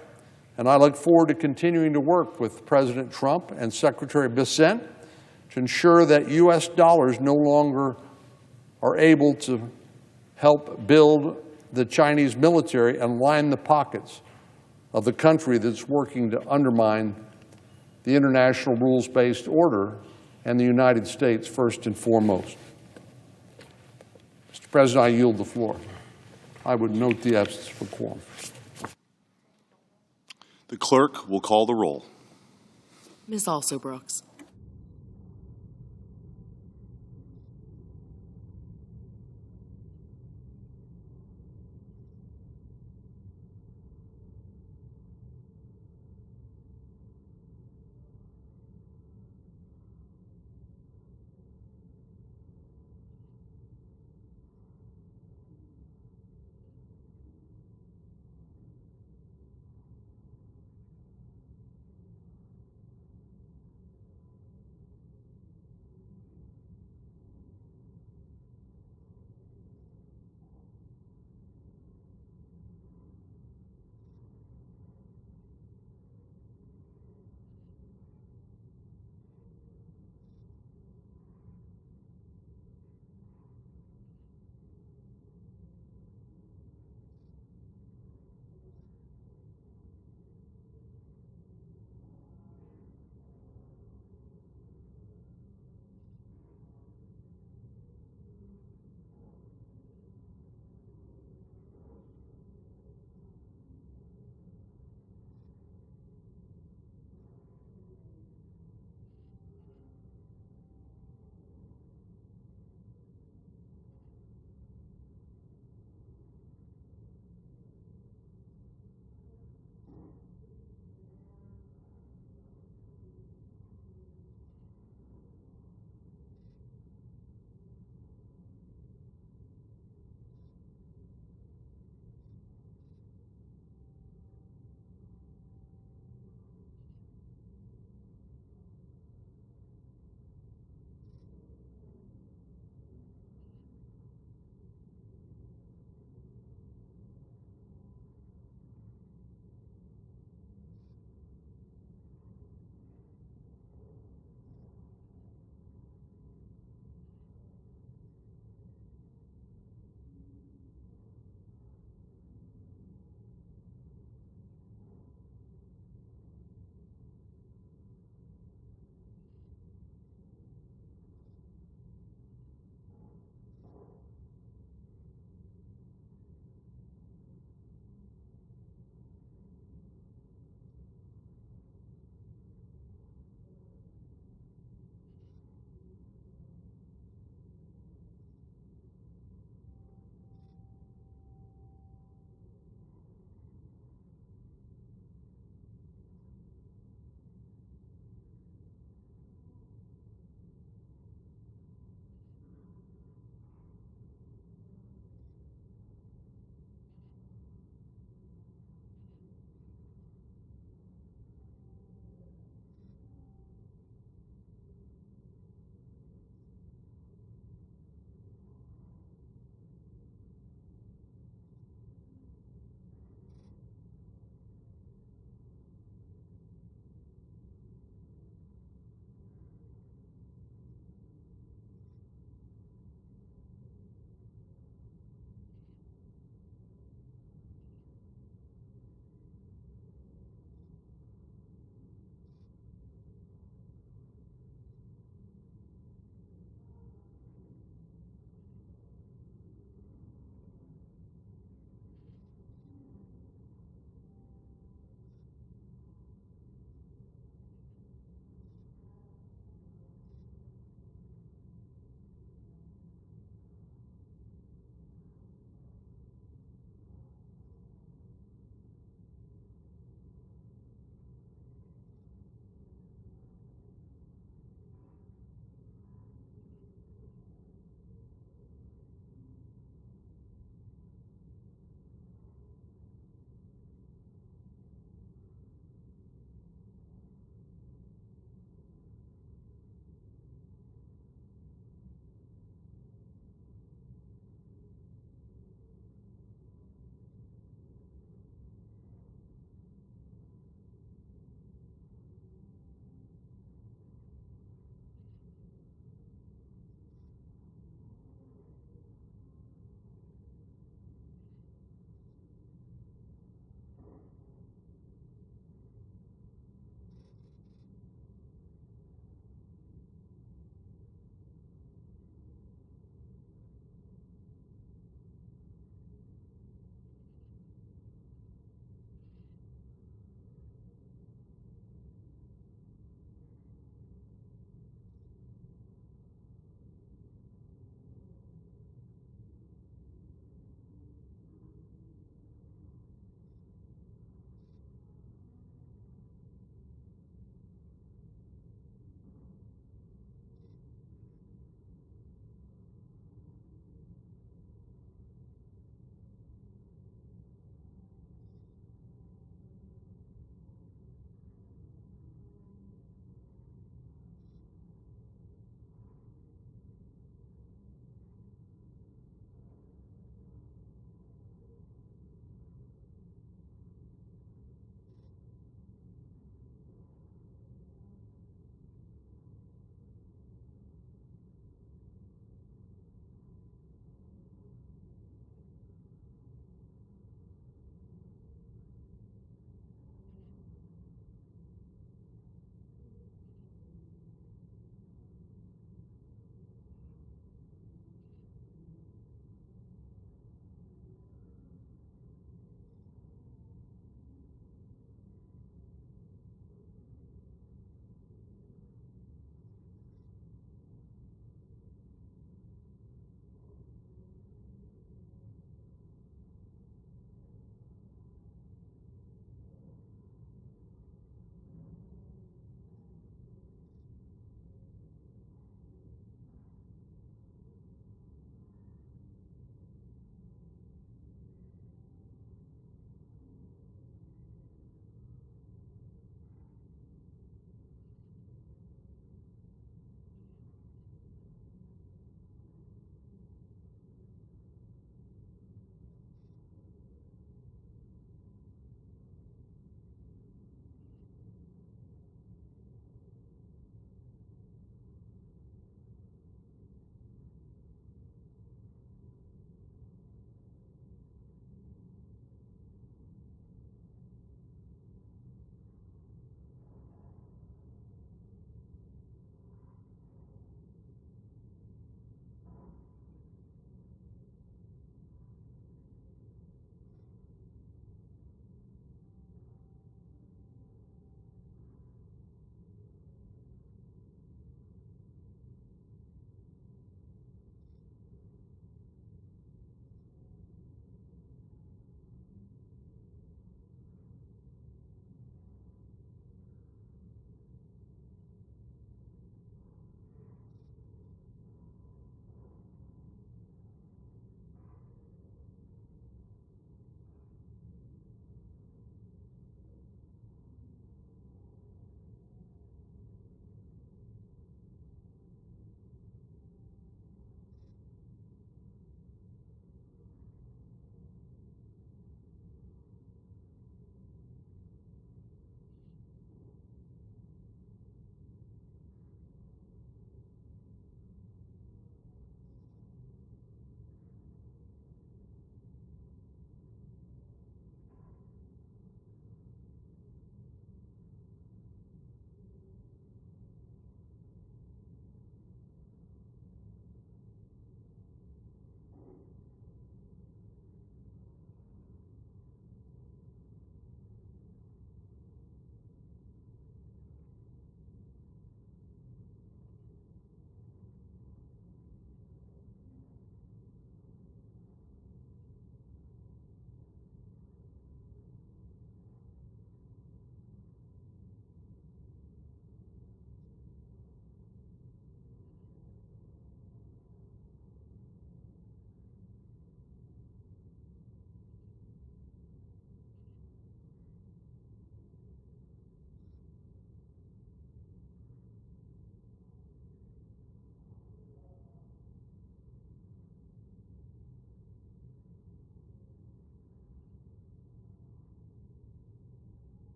[SPEAKER 13] and I look forward to continuing to work with President Trump and Secretary Bessent to ensure that U.S. dollars no longer are able to help build the Chinese military and line the pockets of the country that's working to undermine the international rules-based order and the United States first and foremost. Mr. President, I yield the floor. I would note the absence of a quorum.
[SPEAKER 11] The clerk will call the roll.
[SPEAKER 5] Ms. Also-Brooks.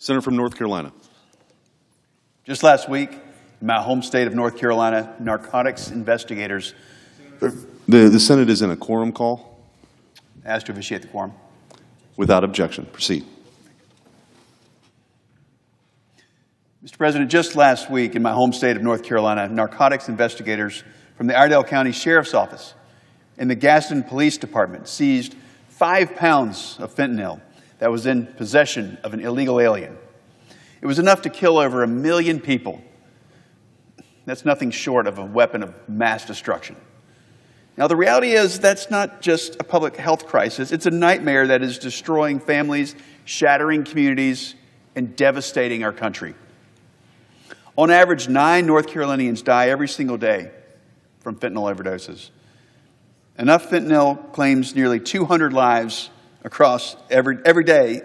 [SPEAKER 11] Senator from North Carolina.
[SPEAKER 1] Just last week, in my home state of North Carolina, narcotics investigators
[SPEAKER 11] The Senate is in a quorum call.
[SPEAKER 1] asked to officiate the quorum.
[SPEAKER 11] Without objection. Proceed.
[SPEAKER 1] Mr. President, just last week in my home state of North Carolina, narcotics investigators from the Iredell County Sheriff's Office and the Gaston Police Department seized 5 pounds of fentanyl that was in possession of an illegal alien. It was enough to kill over 1 million people. That's nothing short of a weapon of mass destruction. Now, the reality is that's not just a public health crisis. It's a nightmare that is destroying families, shattering communities, and devastating our country. On average, 9 North Carolinians die every single day from fentanyl overdoses. Enough fentanyl claims nearly 200 lives across every day.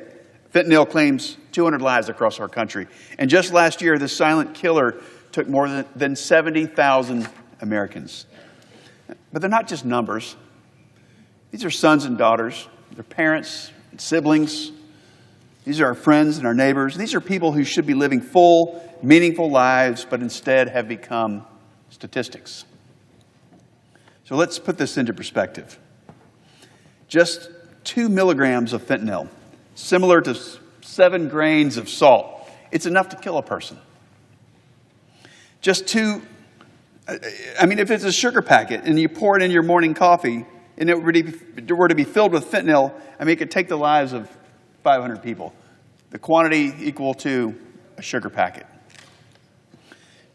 [SPEAKER 1] Fentanyl claims 200 lives across our country. And just last year, this silent killer took more than 70,000 Americans. But they're not just numbers. These are sons and daughters, their parents and siblings. These are our friends and our neighbors. These are people who should be living full, meaningful lives, but instead have become statistics. So let's put this into perspective. Just 2 milligrams of fentanyl, similar to 7 grains of salt, it's enough to kill a person. Just if it's a sugar packet and you pour it in your morning coffee and it were to be filled with fentanyl, it could take the lives of 500 people. The quantity equal to a sugar packet.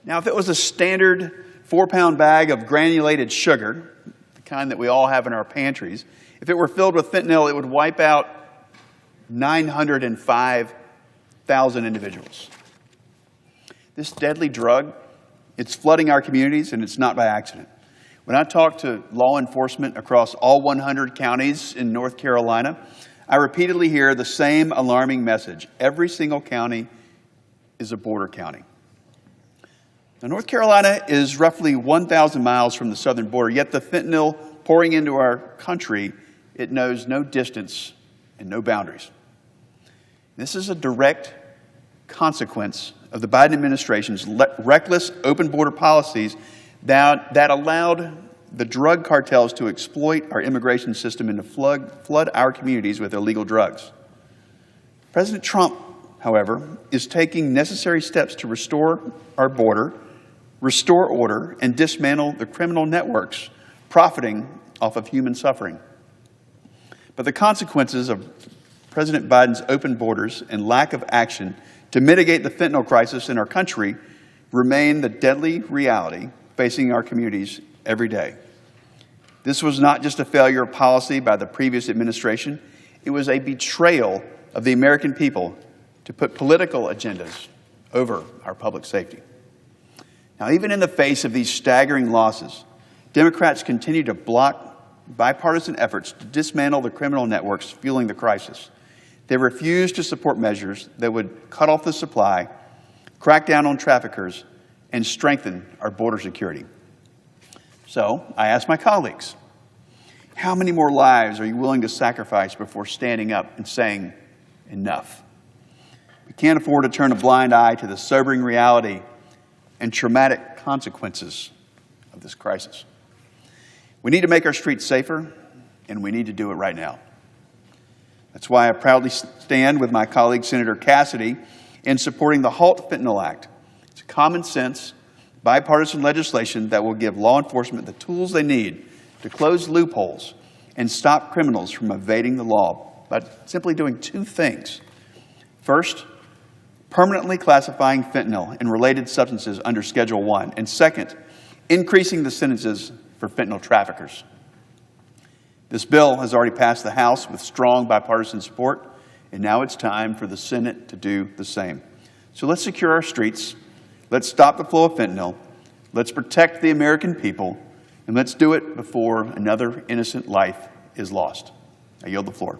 [SPEAKER 1] Now, if it was a standard 4-pound bag of granulated sugar, the kind that we all have in our pantries, if it were filled with fentanyl, it would wipe out 905,000 individuals. This deadly drug, it's flooding our communities, and it's not by accident. When I talk to law enforcement across all 100 counties in North Carolina, I repeatedly hear the same alarming message. Every single county is a border county. Now, North Carolina is roughly 1,000 miles from the southern border, yet the fentanyl pouring into our country, it knows no distance and no boundaries. This is a direct consequence of the Biden administration's reckless open border policies that allowed the drug cartels to exploit our immigration system and to flood our communities with illegal drugs. President Trump, however, is taking necessary steps to restore our border, restore order, and dismantle the criminal networks profiting off of human suffering. But the consequences of President Biden's open borders and lack of action to mitigate the fentanyl crisis in our country remain the deadly reality facing our communities every day. This was not just a failure of policy by the previous administration. It was a betrayal of the American people to put political agendas over our public safety. Now, even in the face of these staggering losses, Democrats continue to block bipartisan efforts to dismantle the criminal networks fueling the crisis. They refuse to support measures that would cut off the supply, crack down on traffickers, and strengthen our border security. So I ask my colleagues, how many more lives are you willing to sacrifice before standing up and saying enough? We can't afford to turn a blind eye to the sobering reality and traumatic consequences of this crisis. We need to make our streets safer, and we need to do it right now. That's why I proudly stand with my colleague, Senator Cassidy, in supporting the HALT Fentanyl Act. It's common sense, bipartisan legislation that will give law enforcement the tools they need to close loopholes and stop criminals from evading the law by simply doing 2 things. First, permanently classifying fentanyl and related substances under Schedule 1. And second, increasing the sentences for fentanyl traffickers. This bill has already passed the House with strong bipartisan support, and now it's time for the Senate to do the same. So let's secure our streets, let's stop the flow of fentanyl, let's protect the American people, and let's do it before another innocent life is lost. I yield the floor.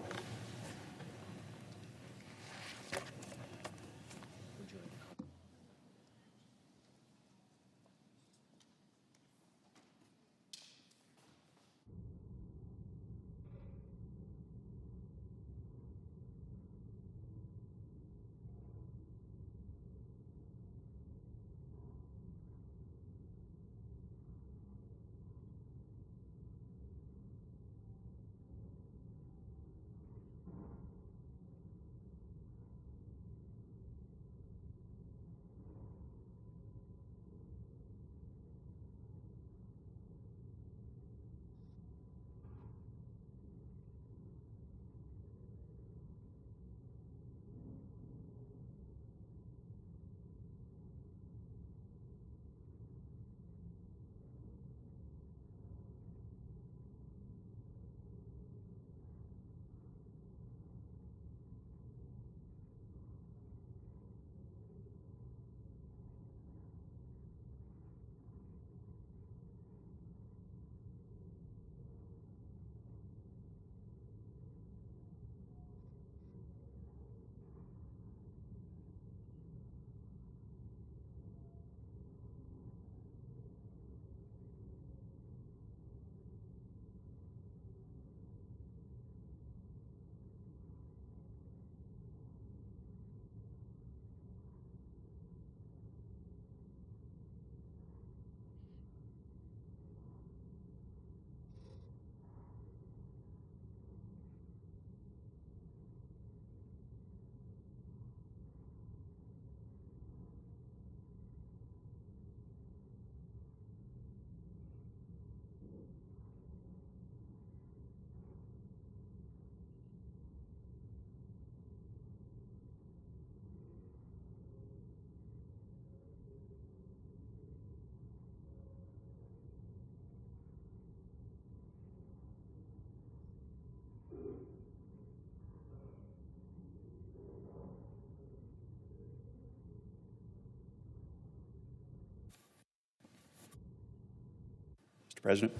[SPEAKER 14] Mr. President.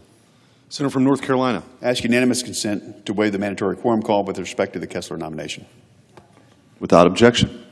[SPEAKER 11] Senator from North Carolina.
[SPEAKER 14] Ask unanimous consent to waive the mandatory quorum call with respect to the Kessler nomination.
[SPEAKER 11] Without objection.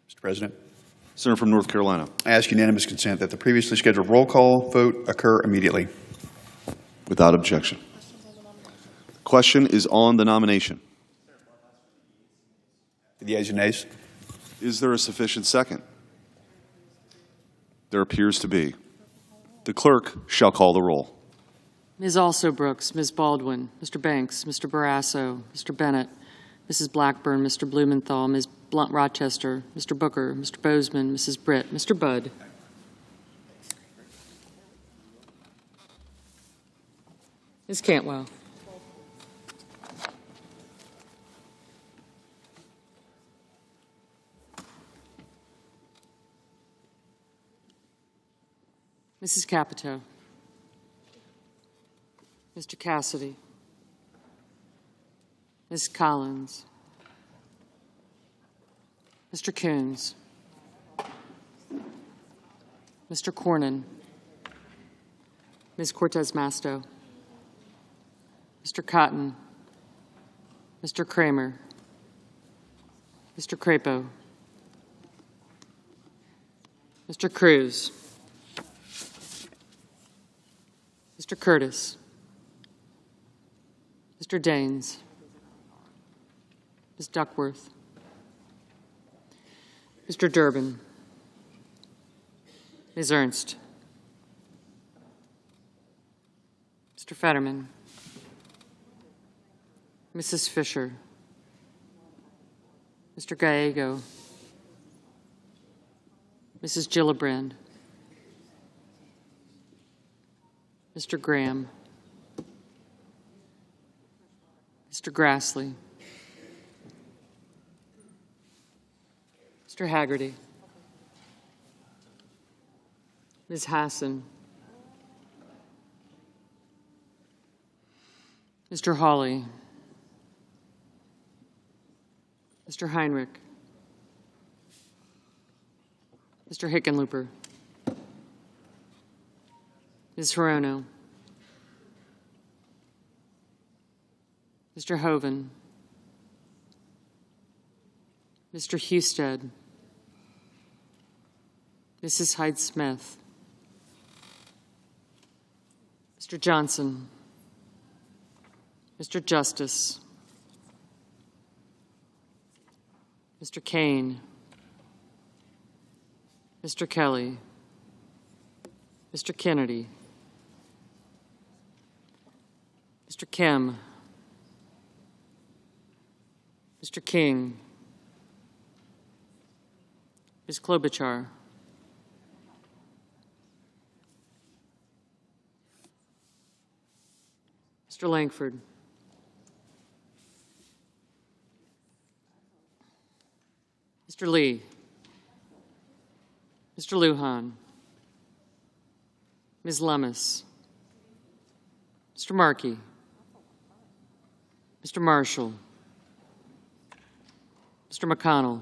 [SPEAKER 14] Mr. President,
[SPEAKER 11] Senator from North Carolina.
[SPEAKER 14] I ask unanimous consent that the previously scheduled roll call vote occur immediately.
[SPEAKER 11] Without objection. Question is on the nomination.
[SPEAKER 14] The yeas and nays.
[SPEAKER 11] Is there a sufficient second? There appears to be. The clerk shall call the roll.
[SPEAKER 5] Ms. Also Brooks, Ms. Baldwin, Mr. Banks, Mr. Barrasso, Mr. Bennett, Mrs. Blackburn, Mr. Blumenthal, Ms. Blunt Rochester, Mr. Booker, Mr. Bozeman, Mrs. Britt, Mr. Budd. Ms. Cantwell. Mrs. Capito. Mr. Cassidy. Ms. Collins. Mr. Coons. Mr. Cornyn. Ms. Cortez Masto. Mr. Cotton. Mr. Kramer. Mr. Crapo. Mr. Cruz. Mr. Curtis. Mr. Daines. Ms. Duckworth. Mr. Durbin. Ms. Ernst. Mr. Fetterman. Mrs. Fisher. Mr. Gallego. Mrs. Gillibrand. Mr. Graham. Mr. Grassley. Mr. Haggerty. Ms. Hassan. Mr. Hawley. Mr. Heinrich. Mr. Hickenlooper. Ms. Hirono. Mr. Hoven. Mr. Husted. Mrs. Hyde-Smith. Mr. Johnson. Mr. Justice. Mr. Kane. Mr. Kelly. Mr. Kennedy. Mr. Kim. Mr. King. Ms. Klobuchar. Mr. Langford. Mr. Lee. Mr. Lujan. Ms. Lummis. Mr. Markey. Mr. Marshall. Mr. McConnell.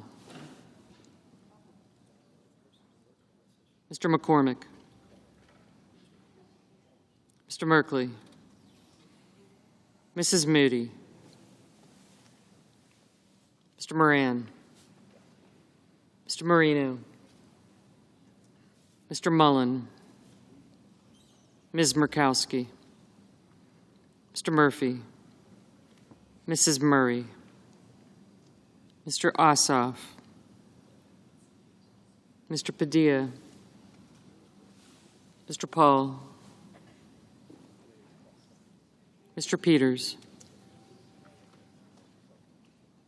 [SPEAKER 5] Mr. McCormick. Mr. Merkley. Mrs. Moody. Mr. Moran. Mr. Marino. Mr. Mullen. Ms. Murkowski. Mr. Murphy. Mrs. Murray. Mr. Ossoff. Mr. Padilla. Mr. Paul. Mr. Peters.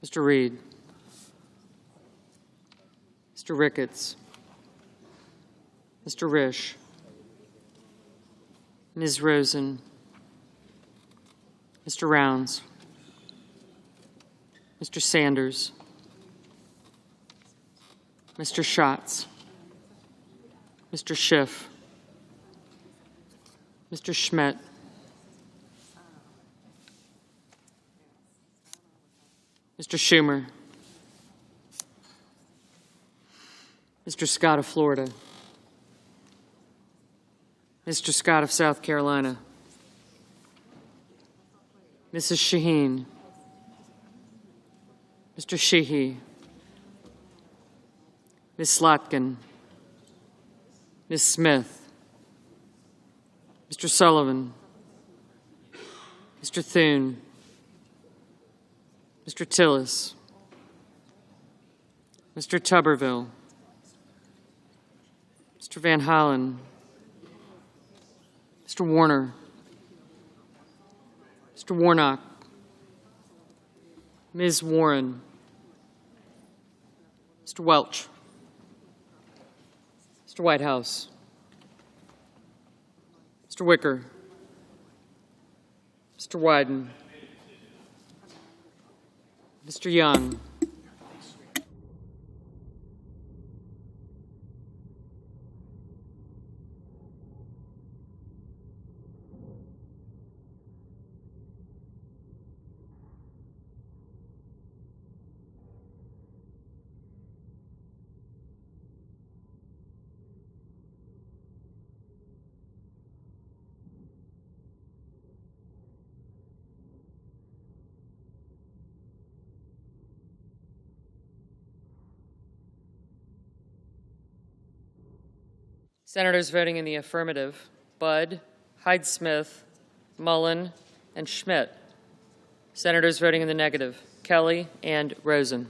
[SPEAKER 5] Mr. Reed. Mr. Ricketts. Mr. Risch. Ms. Rosen. Mr. Rounds. Mr. Sanders. Mr. Schatz. Mr. Schiff. Mr. Schmidt. Mr. Schumer. Mr. Scott of Florida. Mr. Scott of South Carolina. Mrs. Shaheen. Mr. Sheehy. Ms. Slatkin, Ms. Smith, Mr. Sullivan, Mr. Thune, Mr. Tillis, Mr. Tuberville, Mr. Van Hollen, Mr. Warner, Mr. Warnock, Ms. Warren, Mr. Welch, Mr. Whitehouse, Mr. Wicker, Mr. Wyden, Mr. Young, Senators voting in the affirmative: Budd, Hyde-Smith, Mullen, and Schmidt. Senators voting in the negative: Kelly and Rosen.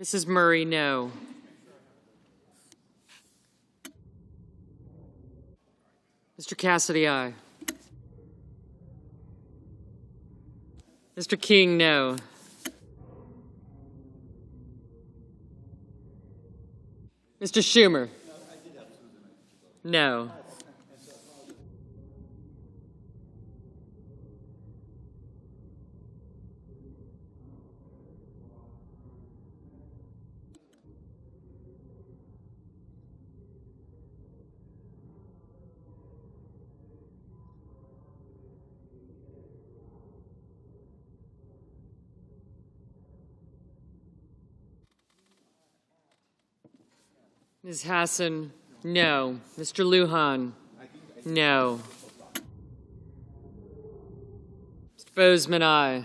[SPEAKER 5] Mrs. Murray, no. Mr. Cassidy, aye. Mr. King, no. Mr. Schumer, no. Ms. Hassan, no. Mr. Lujan, no. Mr. Bozeman, aye.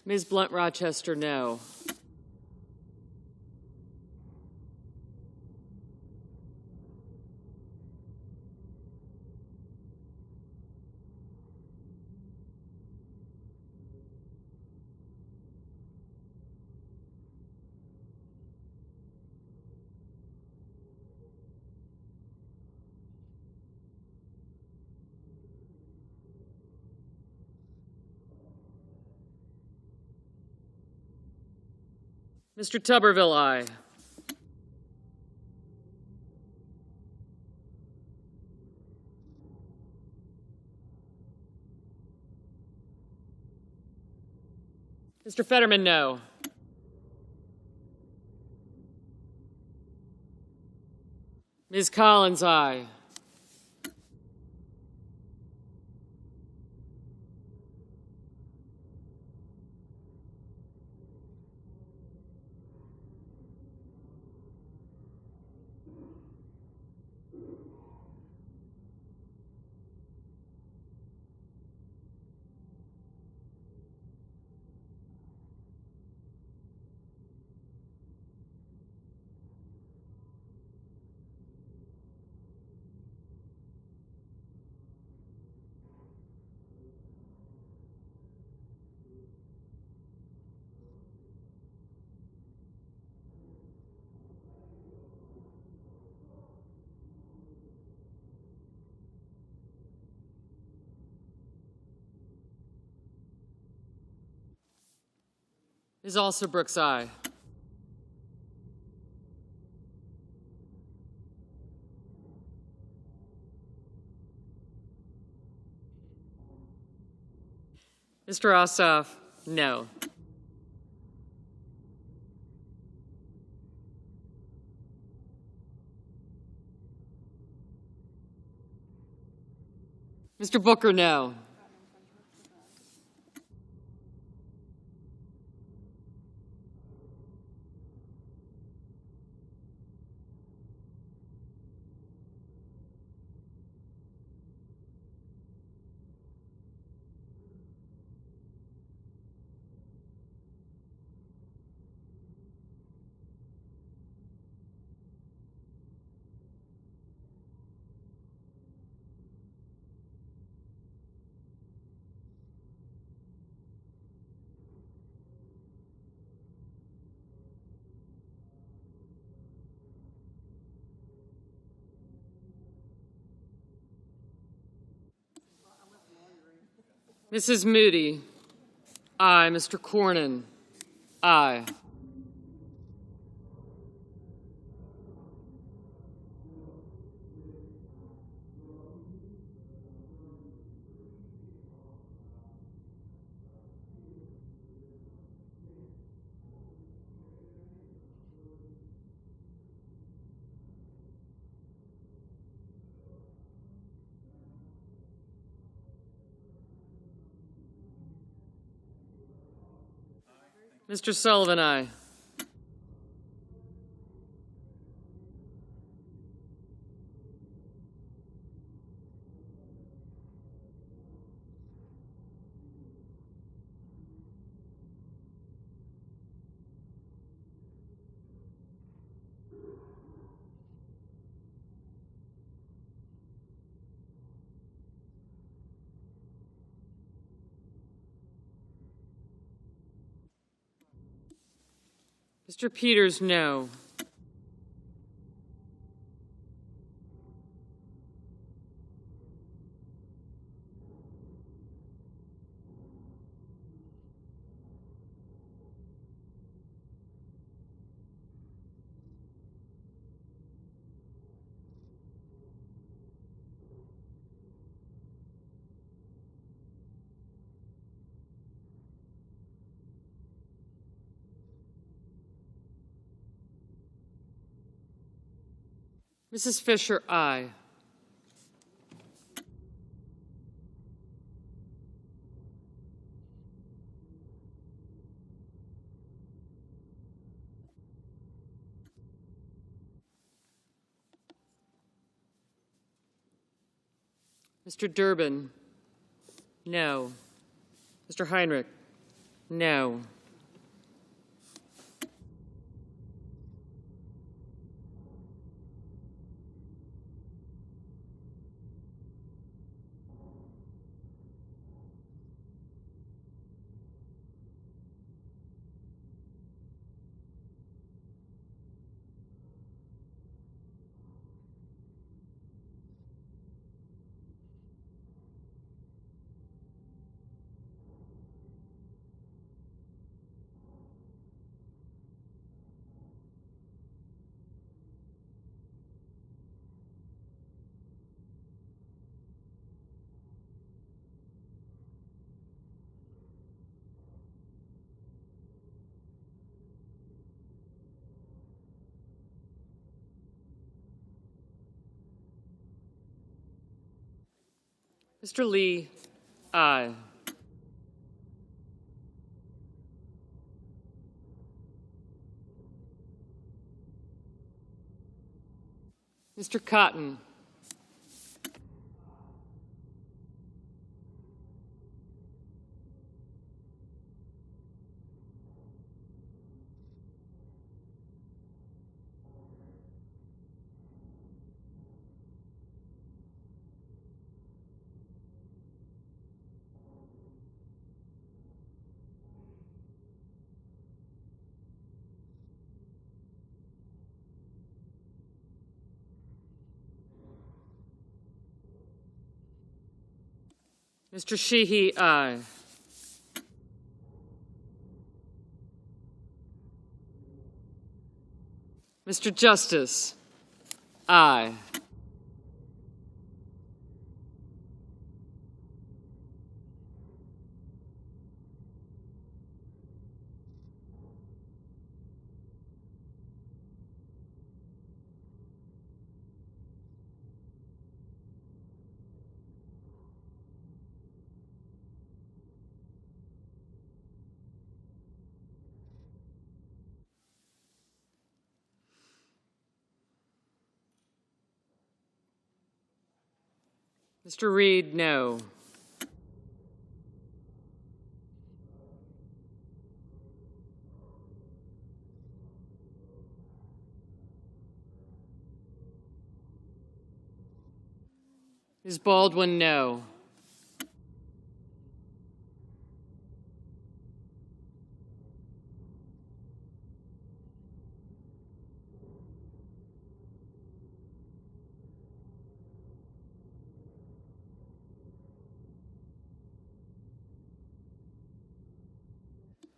[SPEAKER 5] Ms. Blunt Rochester, no. Mr. Tuberville, aye. Mr. Fetterman, no. Ms. Collins, aye. Ms. Alsobrooks, aye. Mr. Ossoff, no. Mr. Booker, no. Mrs. Moody, aye. Mr. Cornyn, aye. Mr. Sullivan, aye. Mr. Peters, no. Mrs. Fisher, aye. Mr. Durbin, no. Mr. Heinrich, No. Mr. Lee, aye. Mr. Cotton. Mr. Sheehy, aye. Mr. Justice, aye. Mr. Reed, no. Ms. Baldwin, no.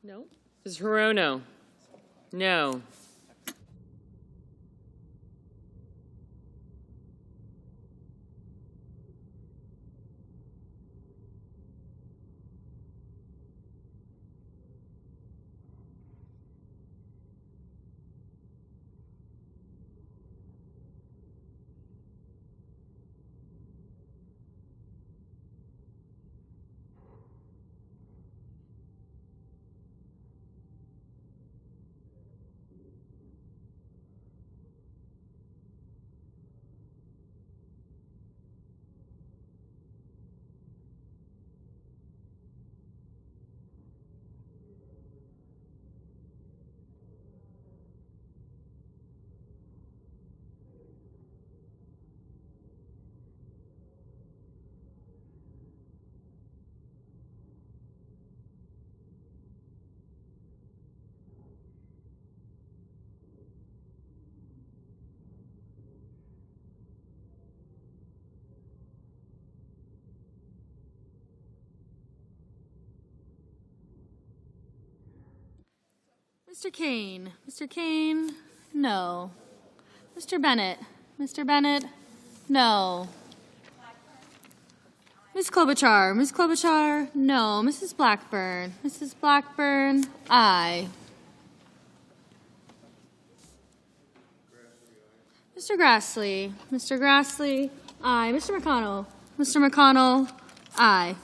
[SPEAKER 5] No. Ms. Hirono, no.
[SPEAKER 3] Mr. Kane. Mr. Kane, no. Mr. Bennett. Mr. Bennett, no. Ms. Klobuchar. Ms. Klobuchar, no. Mrs. Blackburn. Mrs. Blackburn, aye. Mr. Grassley. Mr. Grassley, aye. Mr. McConnell. Mr. McConnell, aye.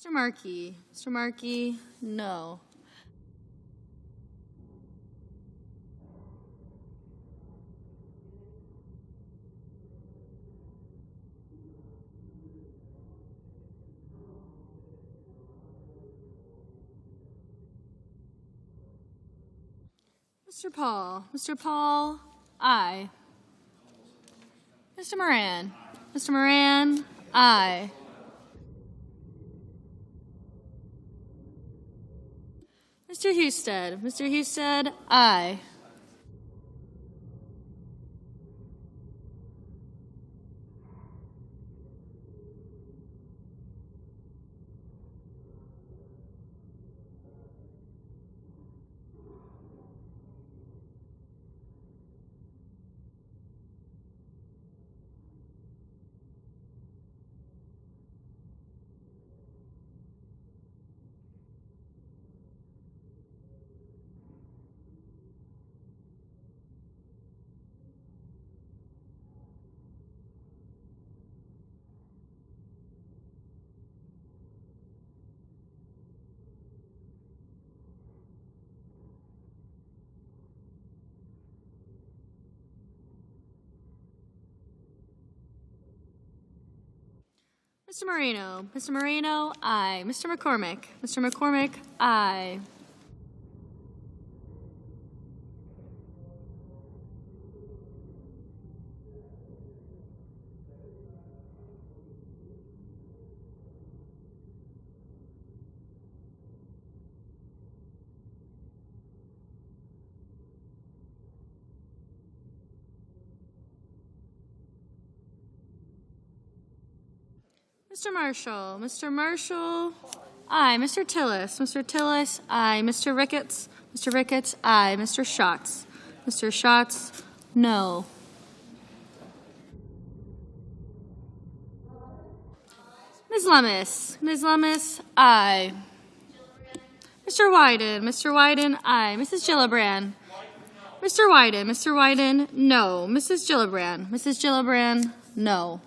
[SPEAKER 3] Mr. Markey. Mr. Markey, no. Mr. Paul. Mr. Paul, aye. Mr. Moran. Mr. Moran, aye. Mr. Husted. Mr. Husted, aye. Mr. Moreno. Mr. Moreno, aye. Mr. McCormick. Mr. McCormick, aye. Mr. Marshall. Mr. Marshall, aye. Mr. Tillis. Mr. Tillis, aye. Mr. Ricketts. Mr. Ricketts, aye. Mr. Schatz. Mr. Schatz, no. Ms. Lummis. Ms. Lummis, aye. Mr. Wyden. Mr. Wyden, aye. Mrs. Gillibrand. Mr. Wyden. Mr. Wyden, no. Mrs. Gillibrand. Mrs. Gillibrand, no.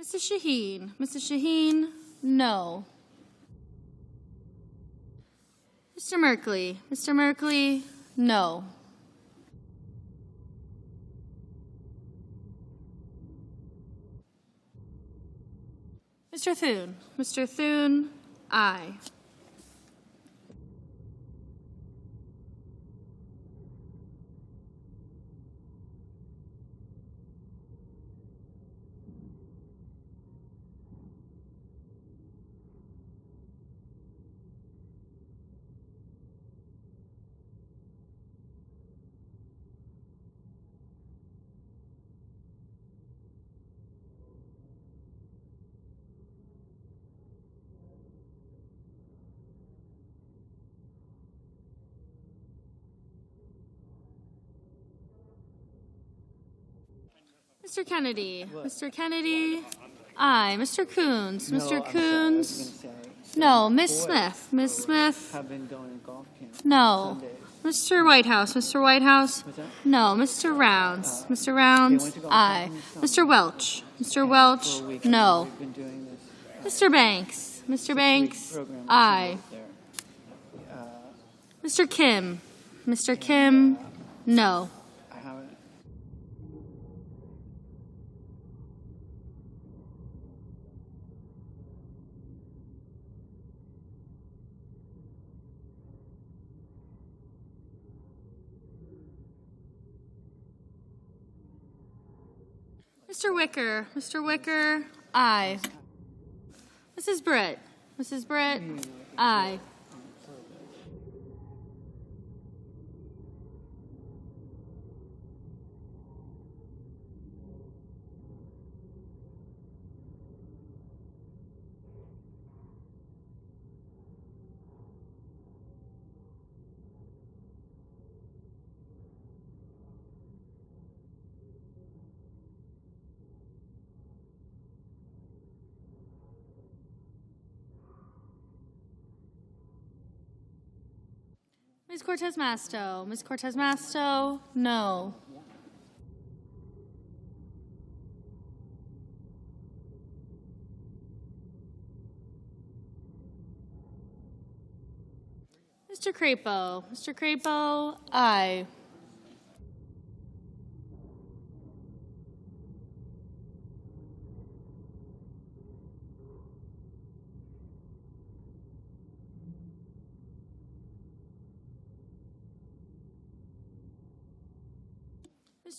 [SPEAKER 3] Mrs. Shaheen. Mrs. Shaheen, no. Mr. Merkley. Mr. Merkley, no. Mr. Thune. Mr. Thune, aye. Mr. Kennedy. Mr. Kennedy, aye. Mr. Coons. Mr. Coons, no. Miss Smith. Miss Smith,
[SPEAKER 8] Have been going to golf camp.
[SPEAKER 3] no. Mr. Whitehouse. Mr. Whitehouse, no. Mr. Rounds. Mr. Rounds, aye. Mr. Welch. Mr. Welch, no.
[SPEAKER 8] We've been doing this
[SPEAKER 3] Mr. Banks. Mr. Banks, aye.
[SPEAKER 8] there.
[SPEAKER 3] Mr. Kim. Mr. Kim, no.
[SPEAKER 8] I haven't.
[SPEAKER 3] Mr. Wicker. Mr. Wicker, aye. Mrs. Britt. Mrs. Britt, aye. Ms. Cortez Masto. Ms. Cortez Masto, no. Mr. Crapo. Mr. Crapo, aye.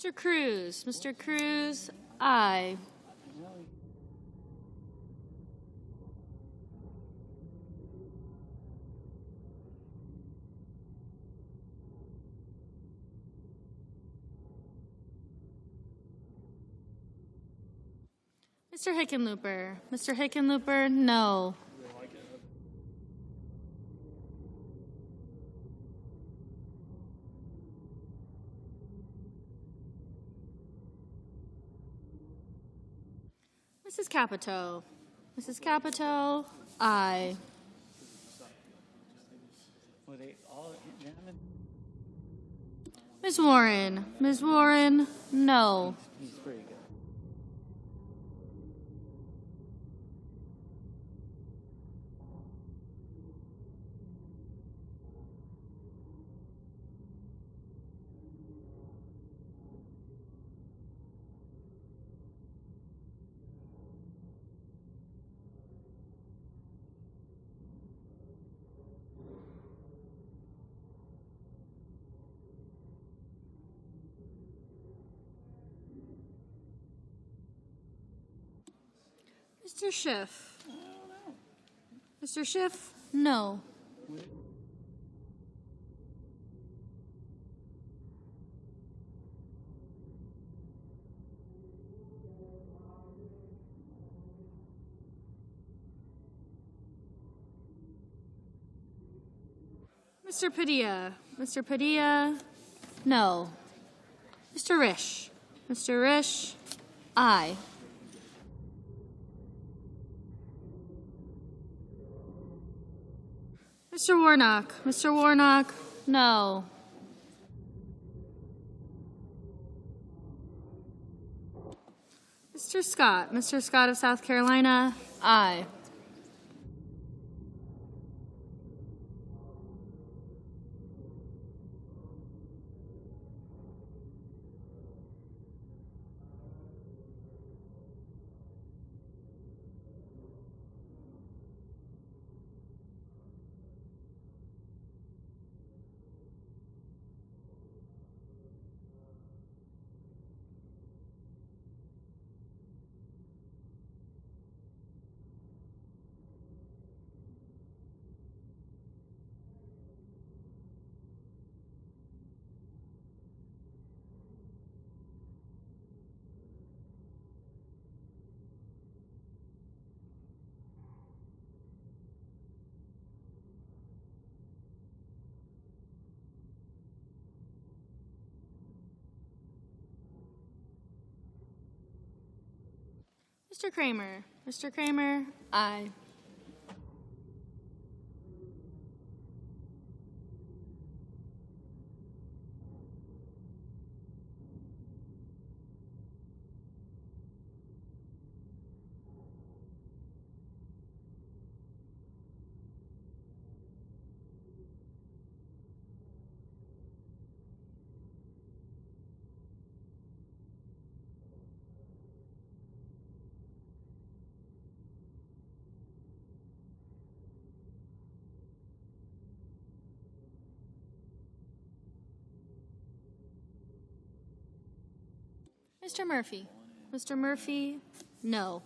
[SPEAKER 3] Mr. Cruz. Mr. Cruz, aye. Mr. Hickenlooper. Mr. Hickenlooper, no. Mrs. Capito. Mrs. Capito, aye. Ms. Warren. Ms. Warren, no. Mr. Schiff. Mr. Schiff, no. Mr. Padilla. Mr. Padilla, no. Mr. Risch. Mr. Risch, aye. Mr. Warnock. Mr. Warnock, no. Mr. Scott. Mr. Scott of South Carolina, aye. Mr. Kramer. Mr. Kramer, aye. Mr. Murphy. Mr. Murphy, no.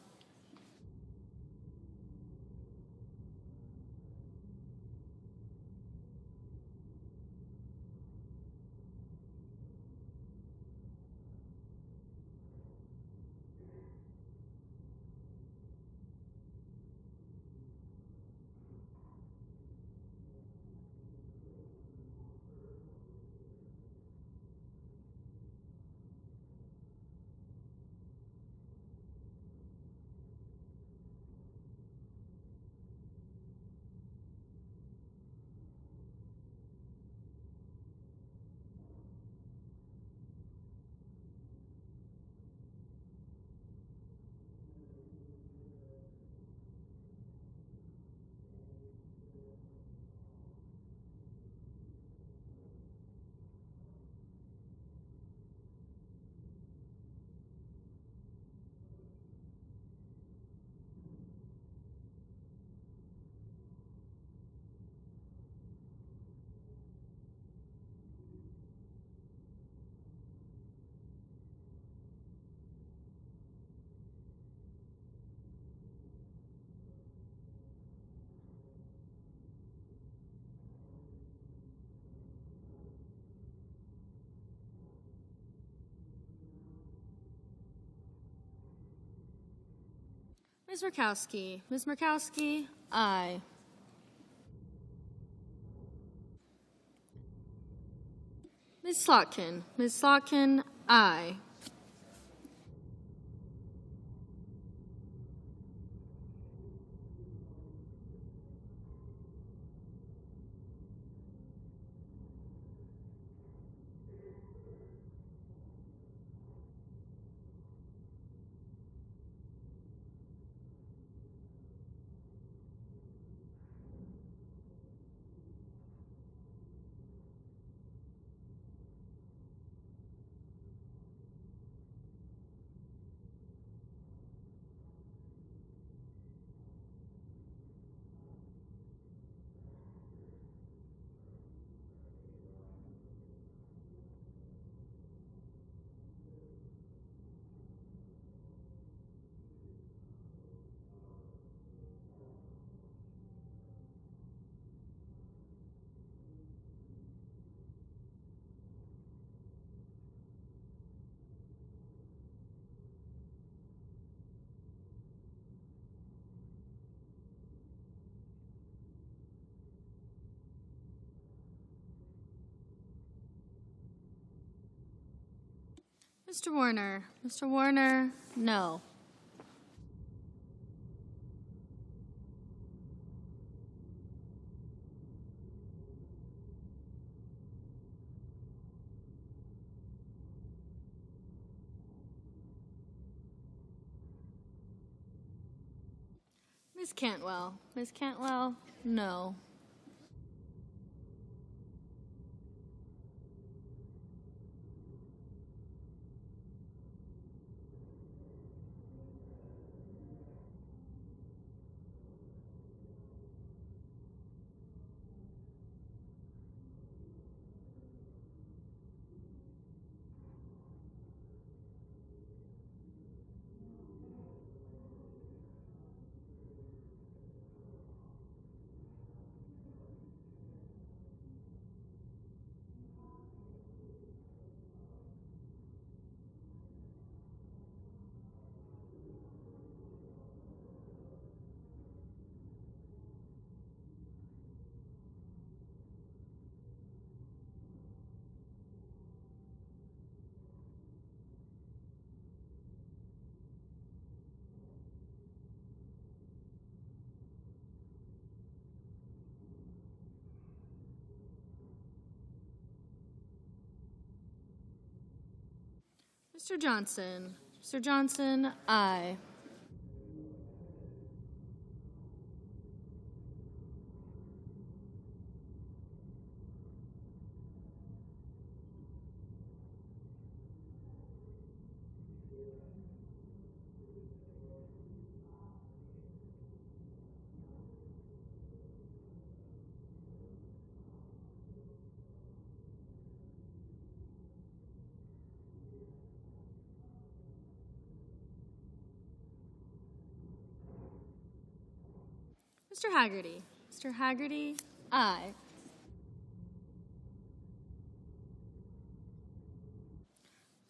[SPEAKER 3] Ms. Murkowski. Ms. Murkowski, aye. Ms. Slotkin. Ms. Slotkin, aye. Mr. Warner. Mr. Warner, no. Ms. Cantwell. Ms. Cantwell, no. Mr. Johnson. Mr. Johnson, aye. Mr. Haggerty. Mr. Haggerty, aye.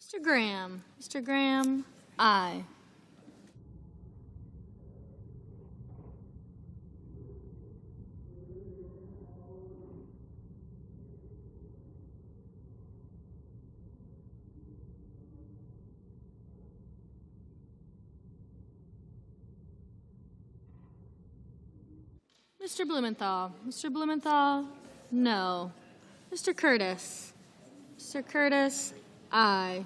[SPEAKER 3] Mr. Graham. Mr. Graham, aye. Mr. Blumenthal. Mr. Blumenthal, no. Mr. Curtis. Mr. Curtis, aye.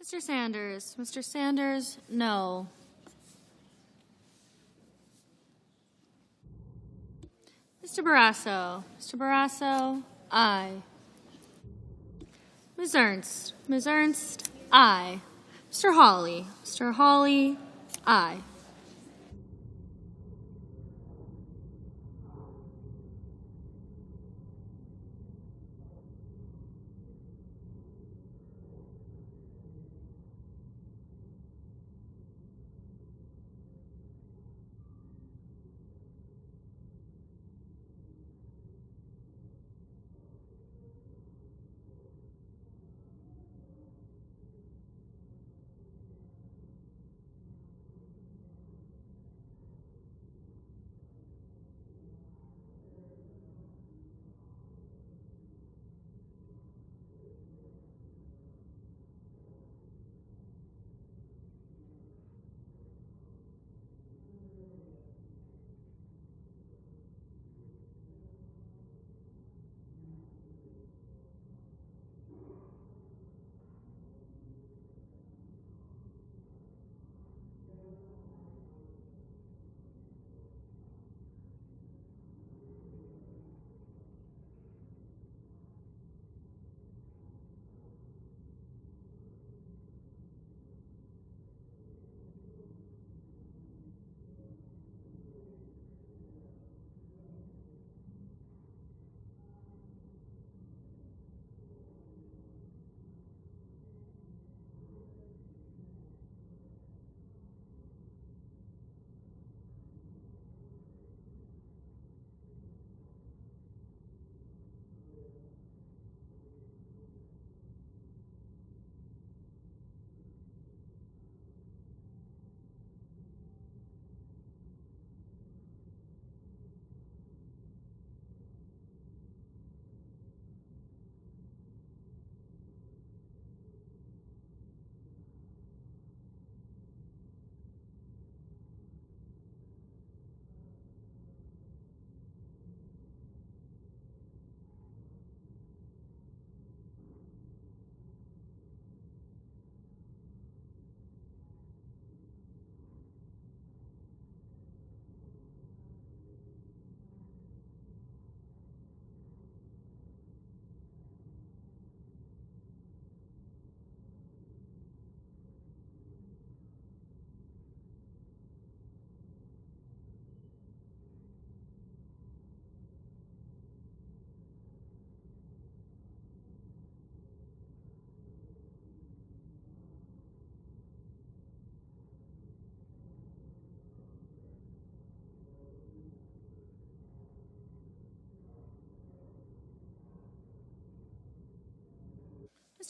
[SPEAKER 3] Mr. Sanders. Mr. Sanders, no. Mr. Barrasso. Mr. Barrasso, aye. Ms. Ernst. Ms. Ernst, aye. Mr. Hawley. Mr. Hawley, aye.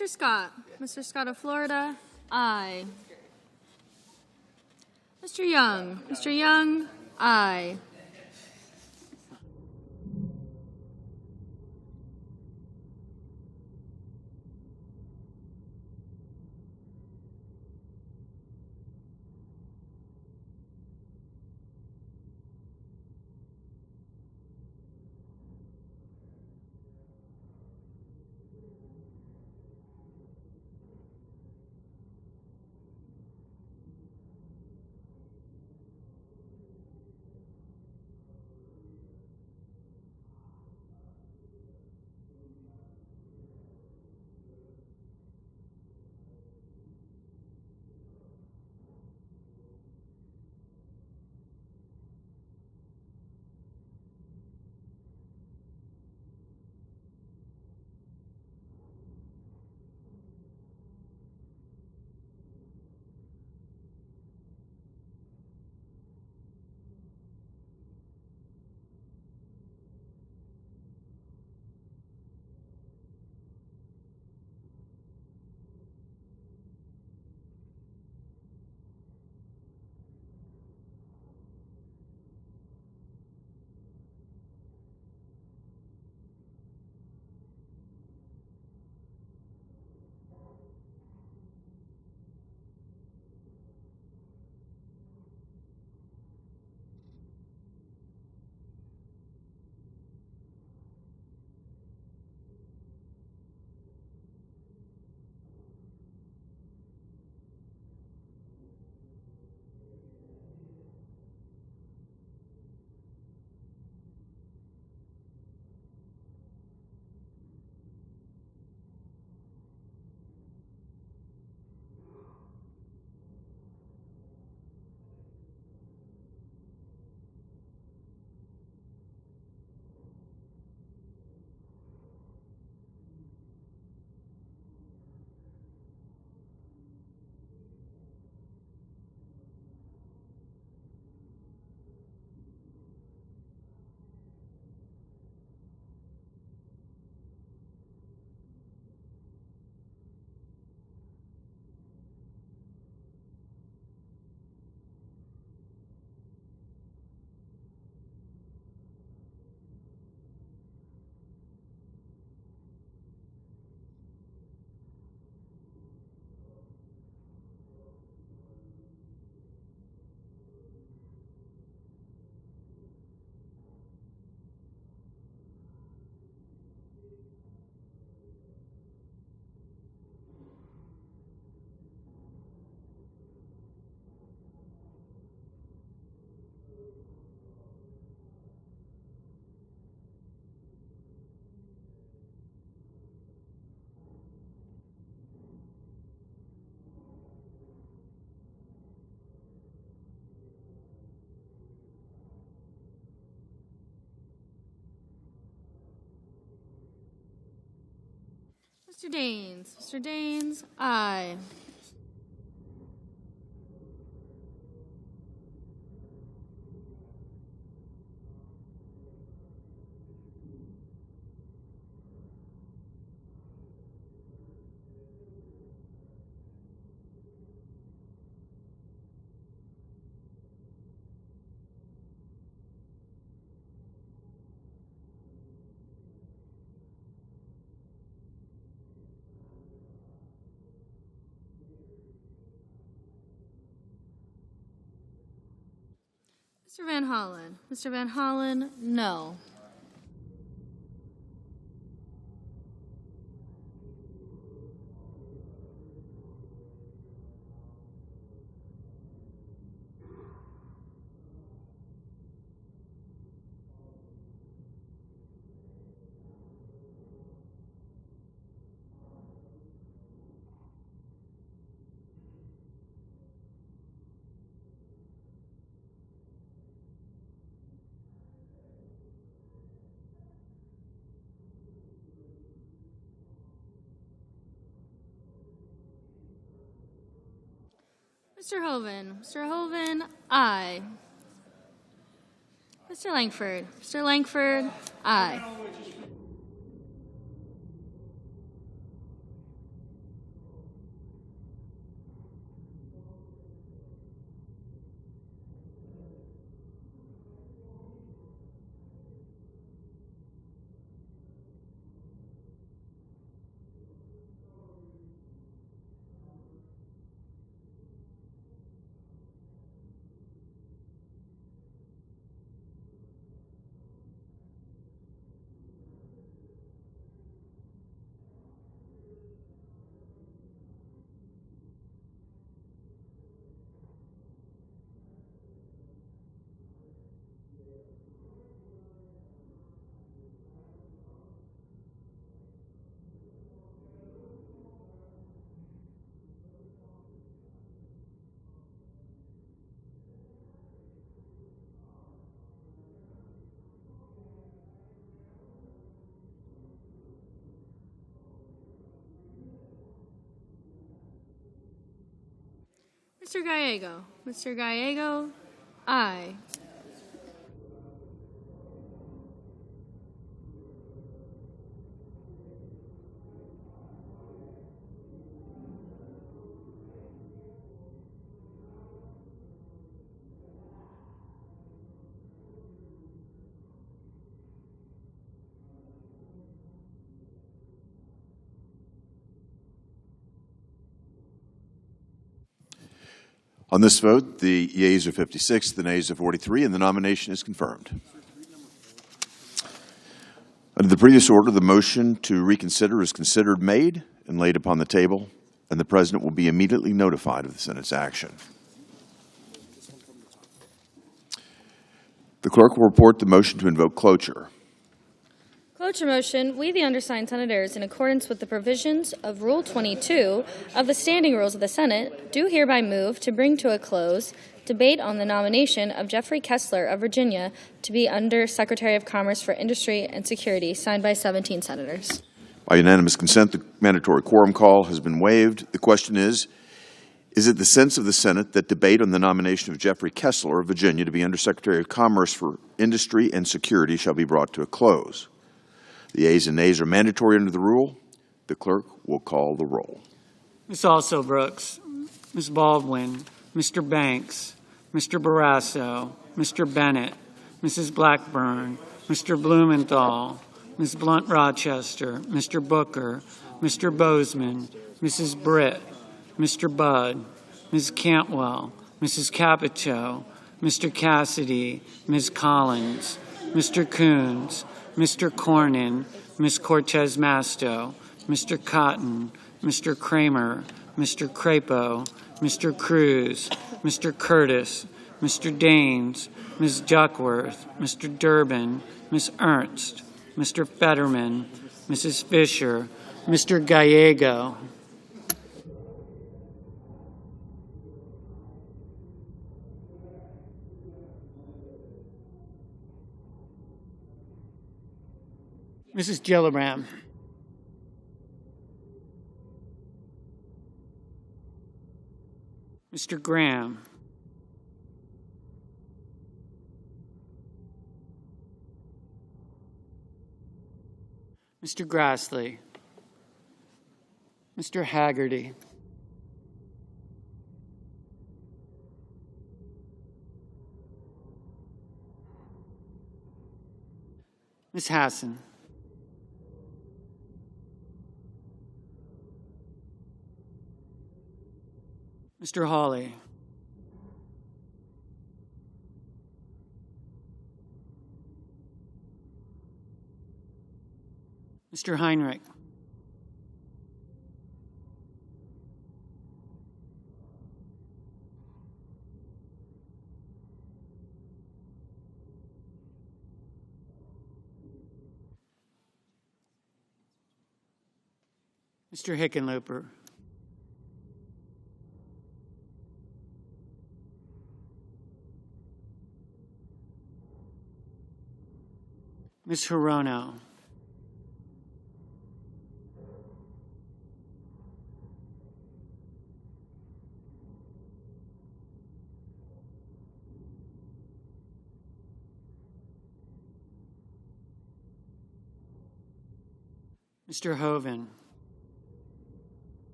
[SPEAKER 3] Mr. Scott. Mr. Scott of Florida, aye. Mr. Young. Mr. Young, aye. Mr. Daines. Mr. Daines, aye. Mr. Van Hollen. Mr. Van Hollen, no. Mr. Hoven. Mr. Hoven, aye. Mr. Langford. Mr. Langford, aye. Mr. Gallego. Mr. Gallego, aye.
[SPEAKER 15] On this vote, the yeas are 56, the nays are 43, and the nomination is confirmed. Under the previous order, the motion to reconsider is considered made and laid upon the table, and the President will be immediately notified of the Senate's action. The clerk will report the motion to invoke cloture.
[SPEAKER 3] Cloture motion, we, the undersigned senators, in accordance with the provisions of Rule 22 of the Standing Rules of the Senate, do hereby move to bring to a close debate on the nomination of Jeffrey Kessler of Virginia to be Under Secretary of Commerce for Industry and Security, signed by 17 senators.
[SPEAKER 15] By unanimous consent, the mandatory quorum call has been waived. The question is it the sense of the Senate that debate on the nomination of Jeffrey Kessler of Virginia to be Under Secretary of Commerce for Industry and Security shall be brought to a close? The ayes and nays are mandatory under the rule. The clerk will call the roll.
[SPEAKER 8] Ms. Also Brooks, Ms. Baldwin, Mr. Banks, Mr. Barrasso, Mr. Bennett, Mrs. Blackburn, Mr. Blumenthal, Ms. Blunt Rochester, Mr. Booker, Mr. Bozeman, Mrs. Britt, Mr. Budd, Ms. Cantwell, Mrs. Capito, Mr. Cassidy, Ms. Collins, Mr. Coons, Mr. Cornyn, Ms. Cortez Masto, Mr. Cotton, Mr. Kramer, Mr. Crapo, Mr. Cruz, Mr. Curtis, Mr. Daines, Ms. Duckworth, Mr. Durbin, Ms. Ernst, Mr. Fetterman, Mrs. Fisher, Mr. Gallego. Mrs. Gillibrand. Mr. Graham. Mr. Grassley. Mr. Haggerty. Ms. Hassan. Mr. Hawley. Mr. Heinrich. Mr. Hickenlooper. Ms. Hirono. Mr. Hoven.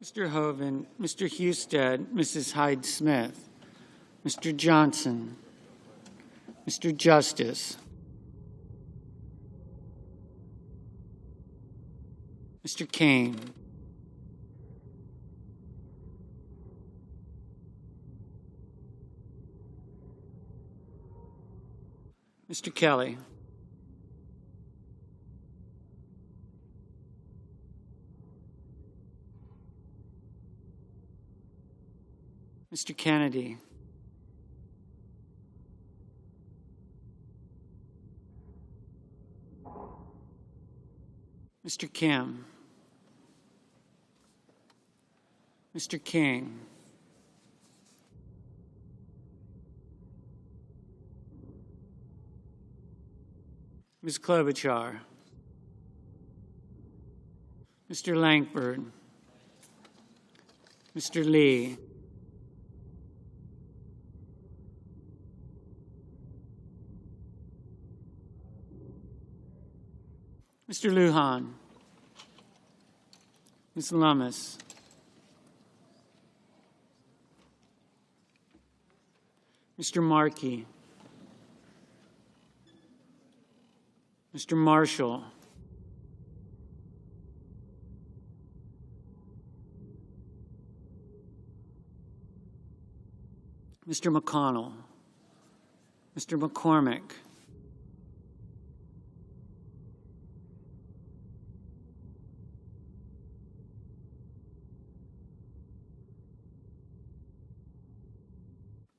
[SPEAKER 8] Mr. Hoven, Mr. Husted, Mrs. Hyde-Smith, Mr. Johnson, Mr. Justice, Mr. Kane, Mr. Kelly, Mr. Kennedy, Mr. Kim, Mr. King, Ms. Klobuchar, Mr. Lankford, Mr. Lee, Mr. Lujan, Ms. Lummis, Mr. Markey, Mr. Marshall, Mr. McConnell, Mr. McCormick,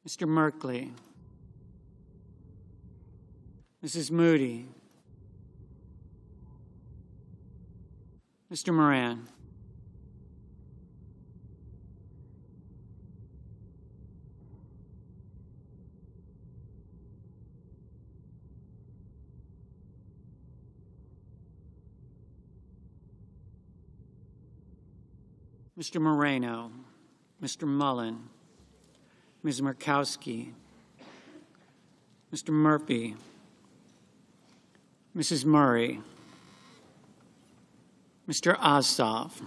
[SPEAKER 8] Mr. Merkley, Mrs. Moody, Mr. Moran, Mr. Moreno, Mr. Mullen, Ms. Murkowski, Mr. Murphy, Mrs. Murray, Mr. Ossoff,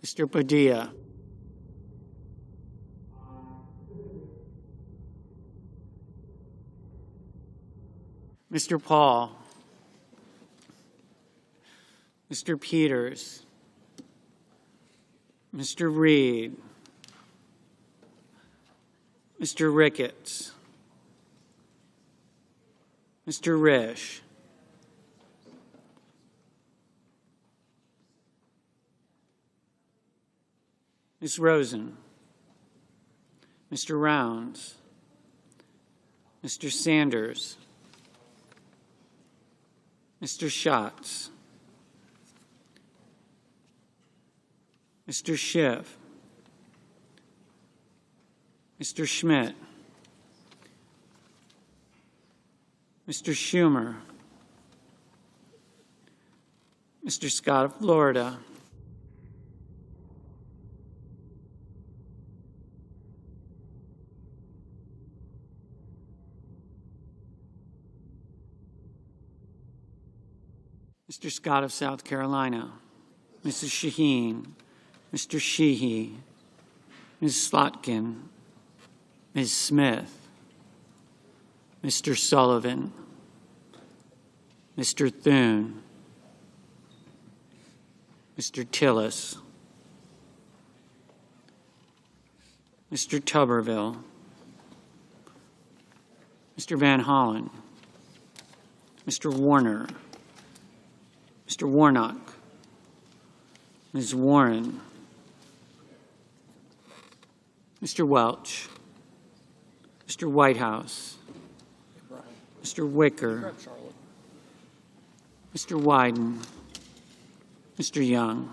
[SPEAKER 8] Mr. Padilla, Mr. Paul, Mr. Peters, Mr. Reed, Mr. Ricketts, Mr. Risch, Ms. Rosen, Mr. Rounds, Mr. Sanders, Mr. Schatz, Mr. Schiff, Mr. Schmidt, Mr. Schumer, Mr. Scott of Florida, Mr. Scott of South Carolina, Mrs. Shaheen, Mr. Sheehy, Ms. Slotkin, Ms. Smith, Mr. Sullivan, Mr. Thune, Mr. Tillis, Mr. Tuberville, Mr. Van Hollen, Mr. Warner, Mr. Warnock, Ms. Warren, Mr. Welch, Mr. Whitehouse, Mr. Wicker, Mr. Wyden, Mr. Young.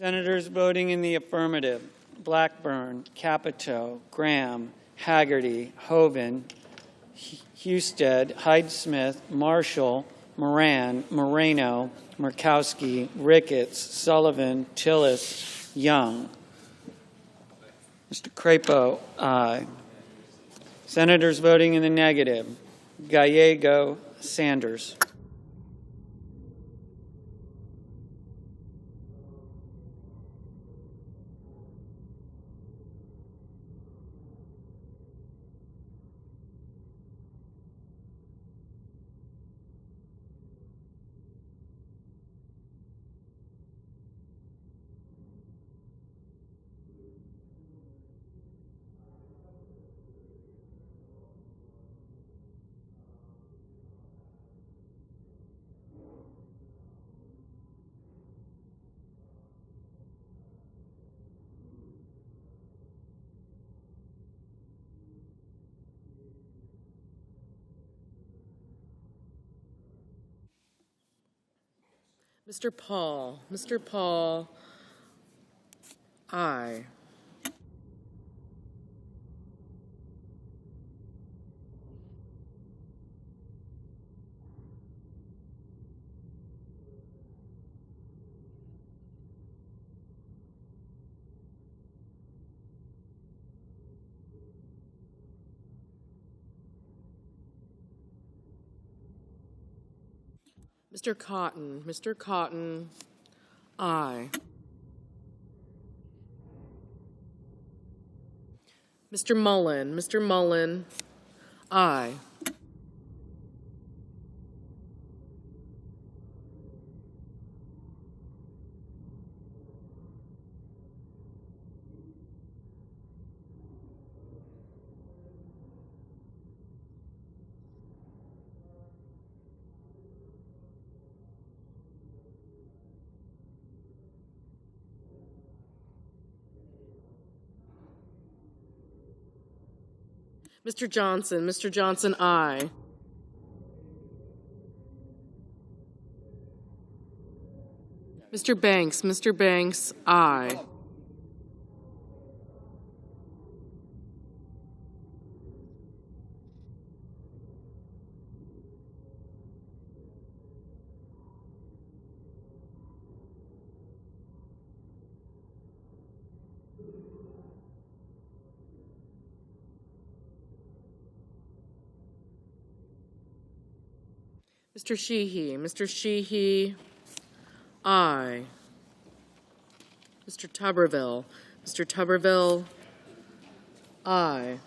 [SPEAKER 8] Senators voting in the affirmative: Blackburn, Capito, Graham, Haggerty, Hoeven, Husted, Hyde-Smith, Marshall, Moran, Moreno, Murkowski, Ricketts, Sullivan, Tillis, Young. Mr. Crapo, aye. Senators voting in the negative: Gallego, Sanders.
[SPEAKER 5] Mr. Paul, aye. Mr. Cotton, aye. Mr. Mullen, aye. Mr. Johnson, aye. Mr. Banks, aye. Mr. Sheehy, aye. Mr. Tuberville, aye.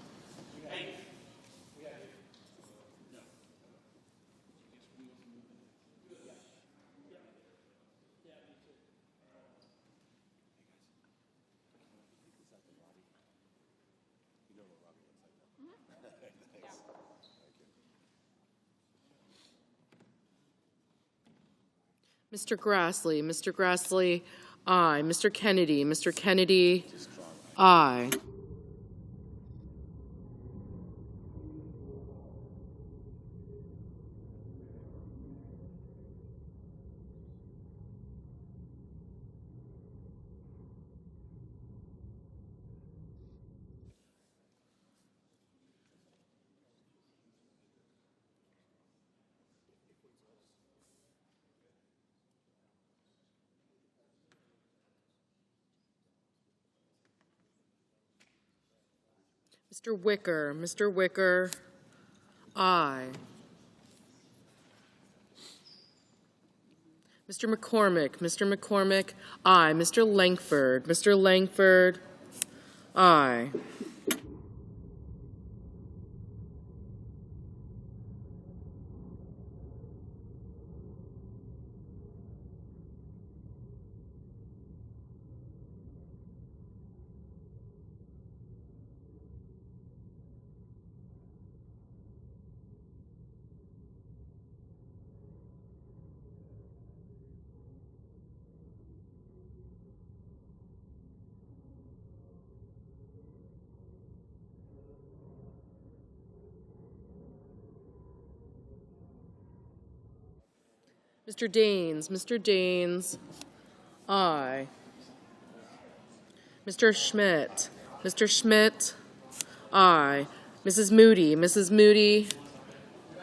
[SPEAKER 5] Mr. Grassley, aye. Mr. Kennedy, aye. Mr. Wicker, aye. Mr. McCormick, aye. Mr. Langford, aye. Mr. Daines, aye. Mr. Schmidt. Mr. Schmidt. Aye. Mrs. Moody. Mrs. Moody.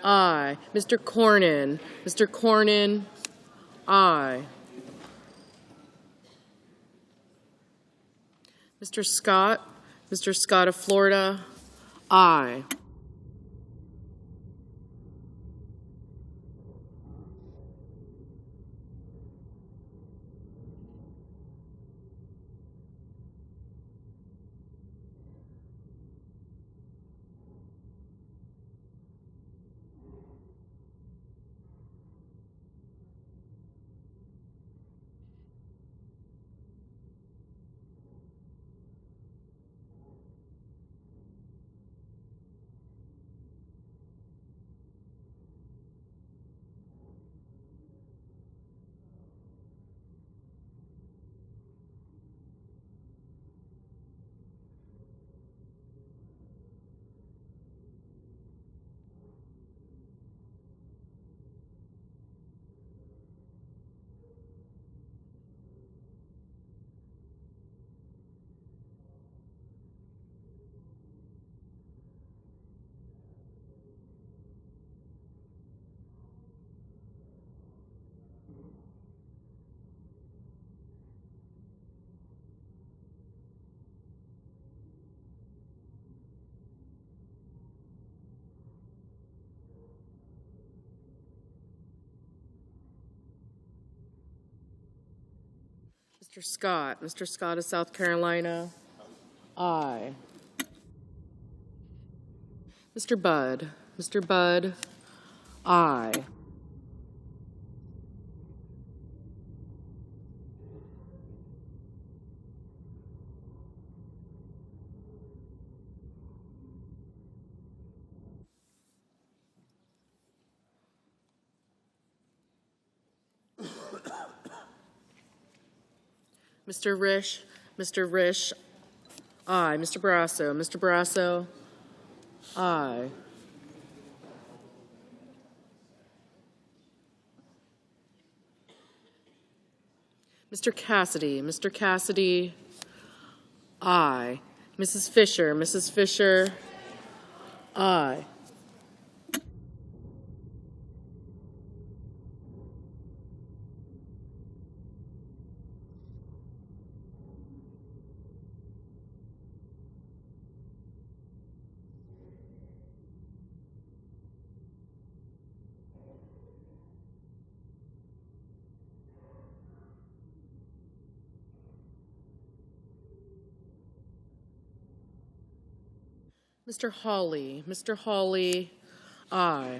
[SPEAKER 5] Aye. Mr. Cornyn. Mr. Cornyn. Aye. Mr. Scott. Mr. Scott of Florida. Aye. Mr. Scott. Mr. Scott of South Carolina. Aye. Mr. Budd. Mr. Budd. Aye. Mr. Risch. Mr. Risch. Aye. Mr. Barrasso. Mr. Barrasso. Aye. Mr. Cassidy. Mr. Cassidy. Aye. Mrs. Fisher. Mrs. Fisher. Aye. Mr. Hawley. Mr. Hawley. Aye.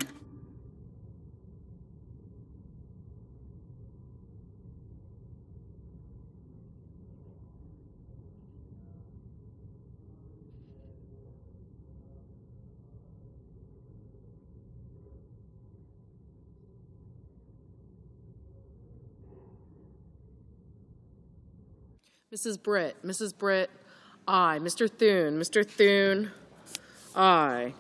[SPEAKER 5] Mrs. Britt. Mrs. Britt. Aye. Mr. Thune. Mr. Thune. Aye.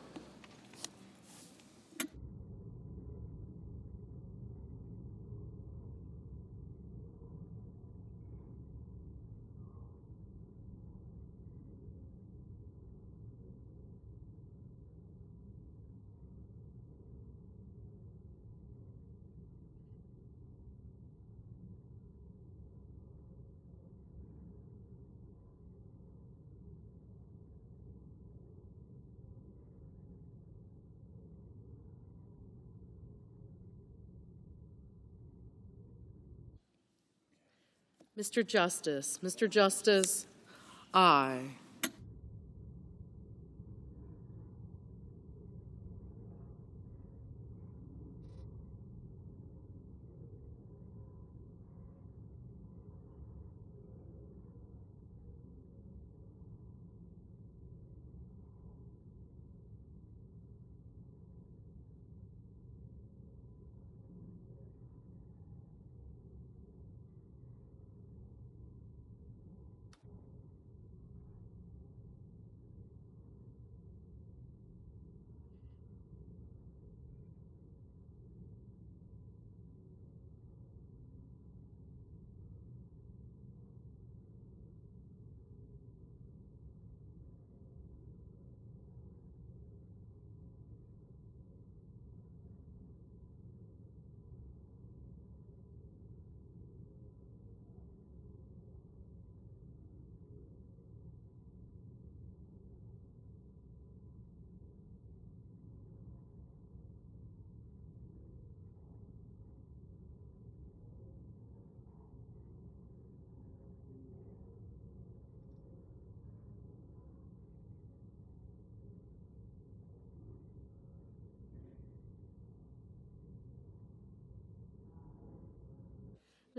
[SPEAKER 5] Mr. Justice. Mr. Justice. Aye.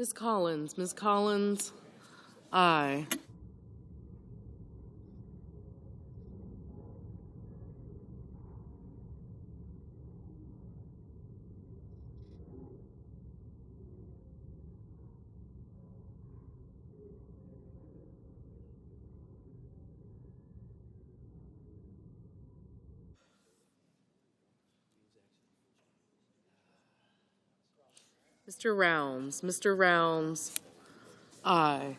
[SPEAKER 5] Ms. Collins. Ms. Collins, aye. Mr. Rounds. Mr. Rounds, aye.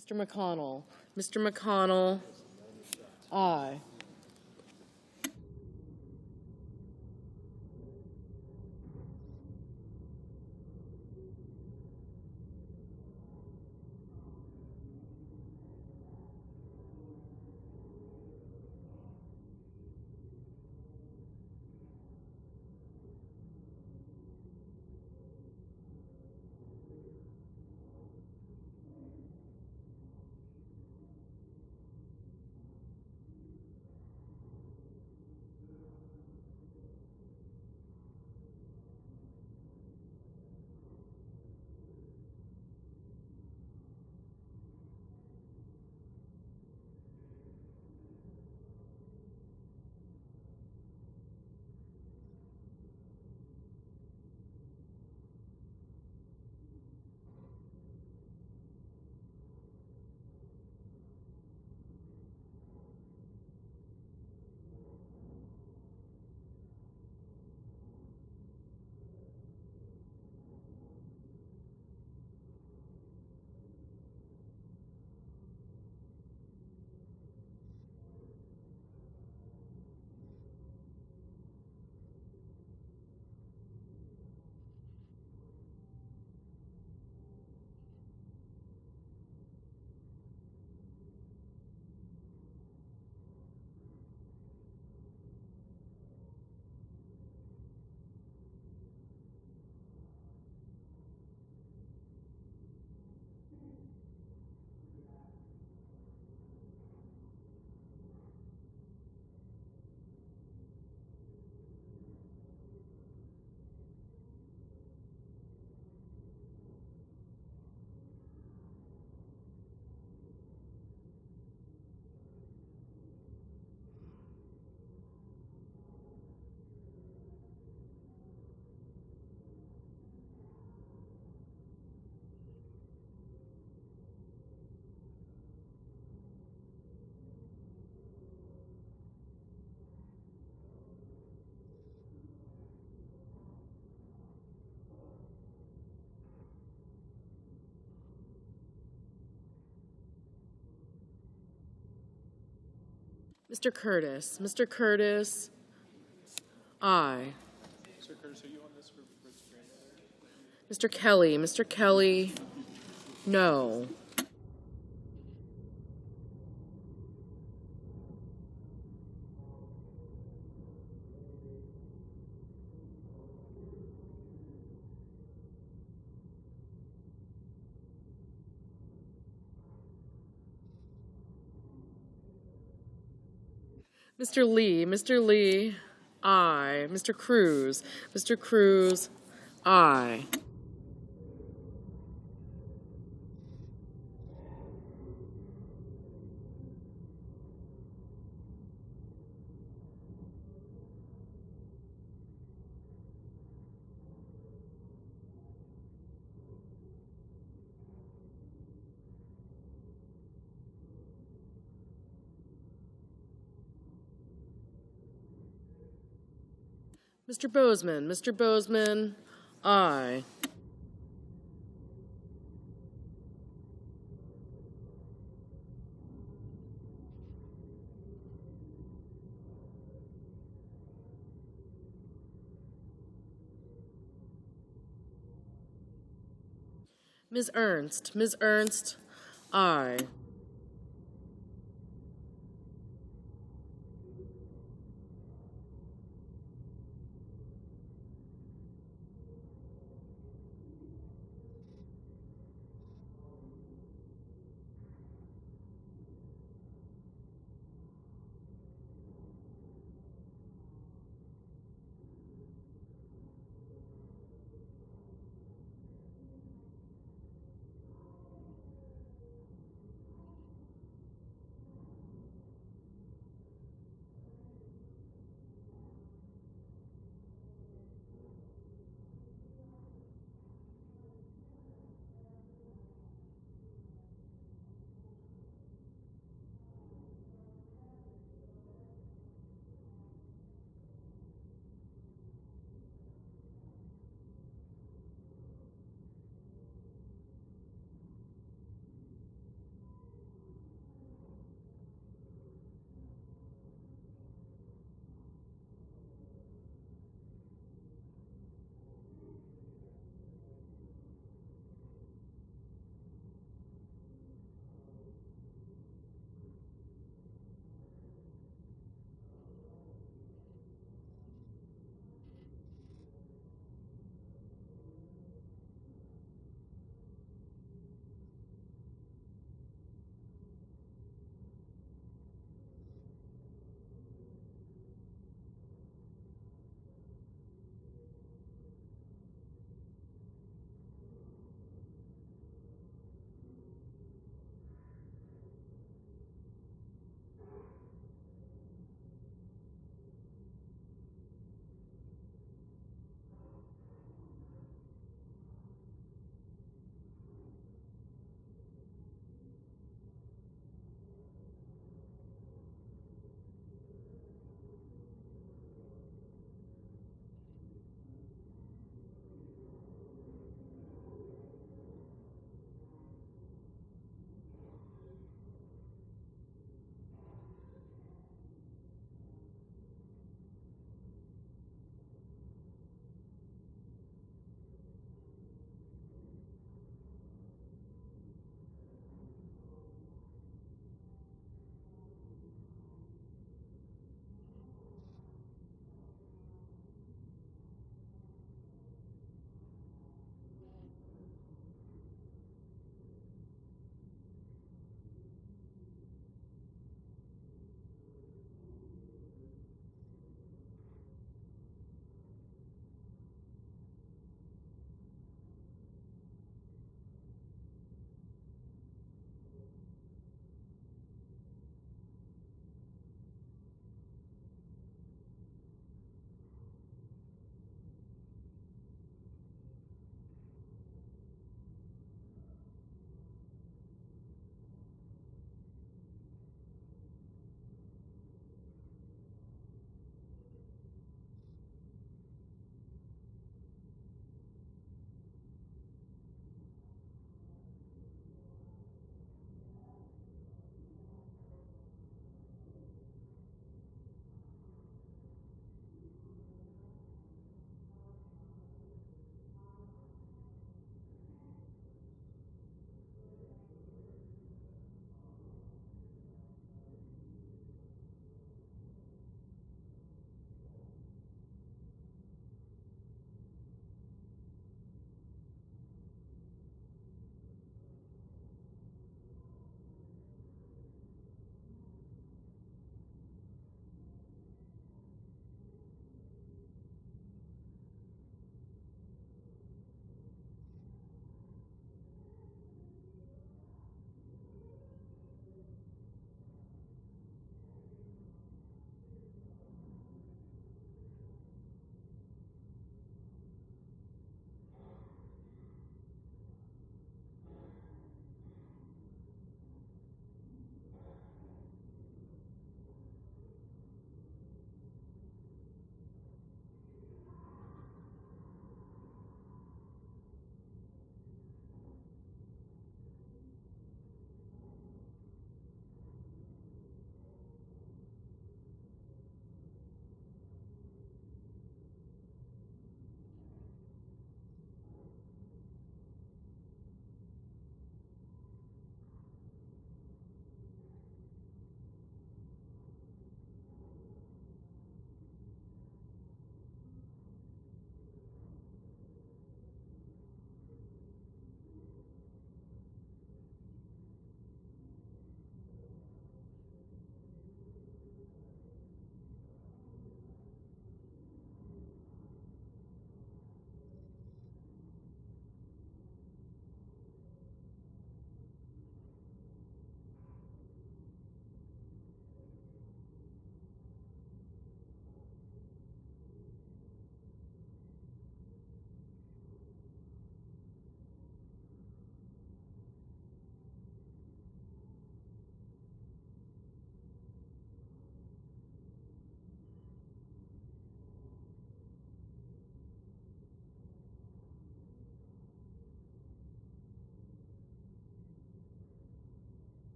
[SPEAKER 5] Mr. McConnell. Mr. McConnell, aye. Mr. Curtis. Mr. Curtis, aye.
[SPEAKER 16] Sir Curtis, are you on this for
[SPEAKER 5] Mr. Kelly. Mr. Kelly, no. Mr. Lee, aye. Mr. Cruz, aye. Mr. Bozeman, aye. Ms. Ernst, aye.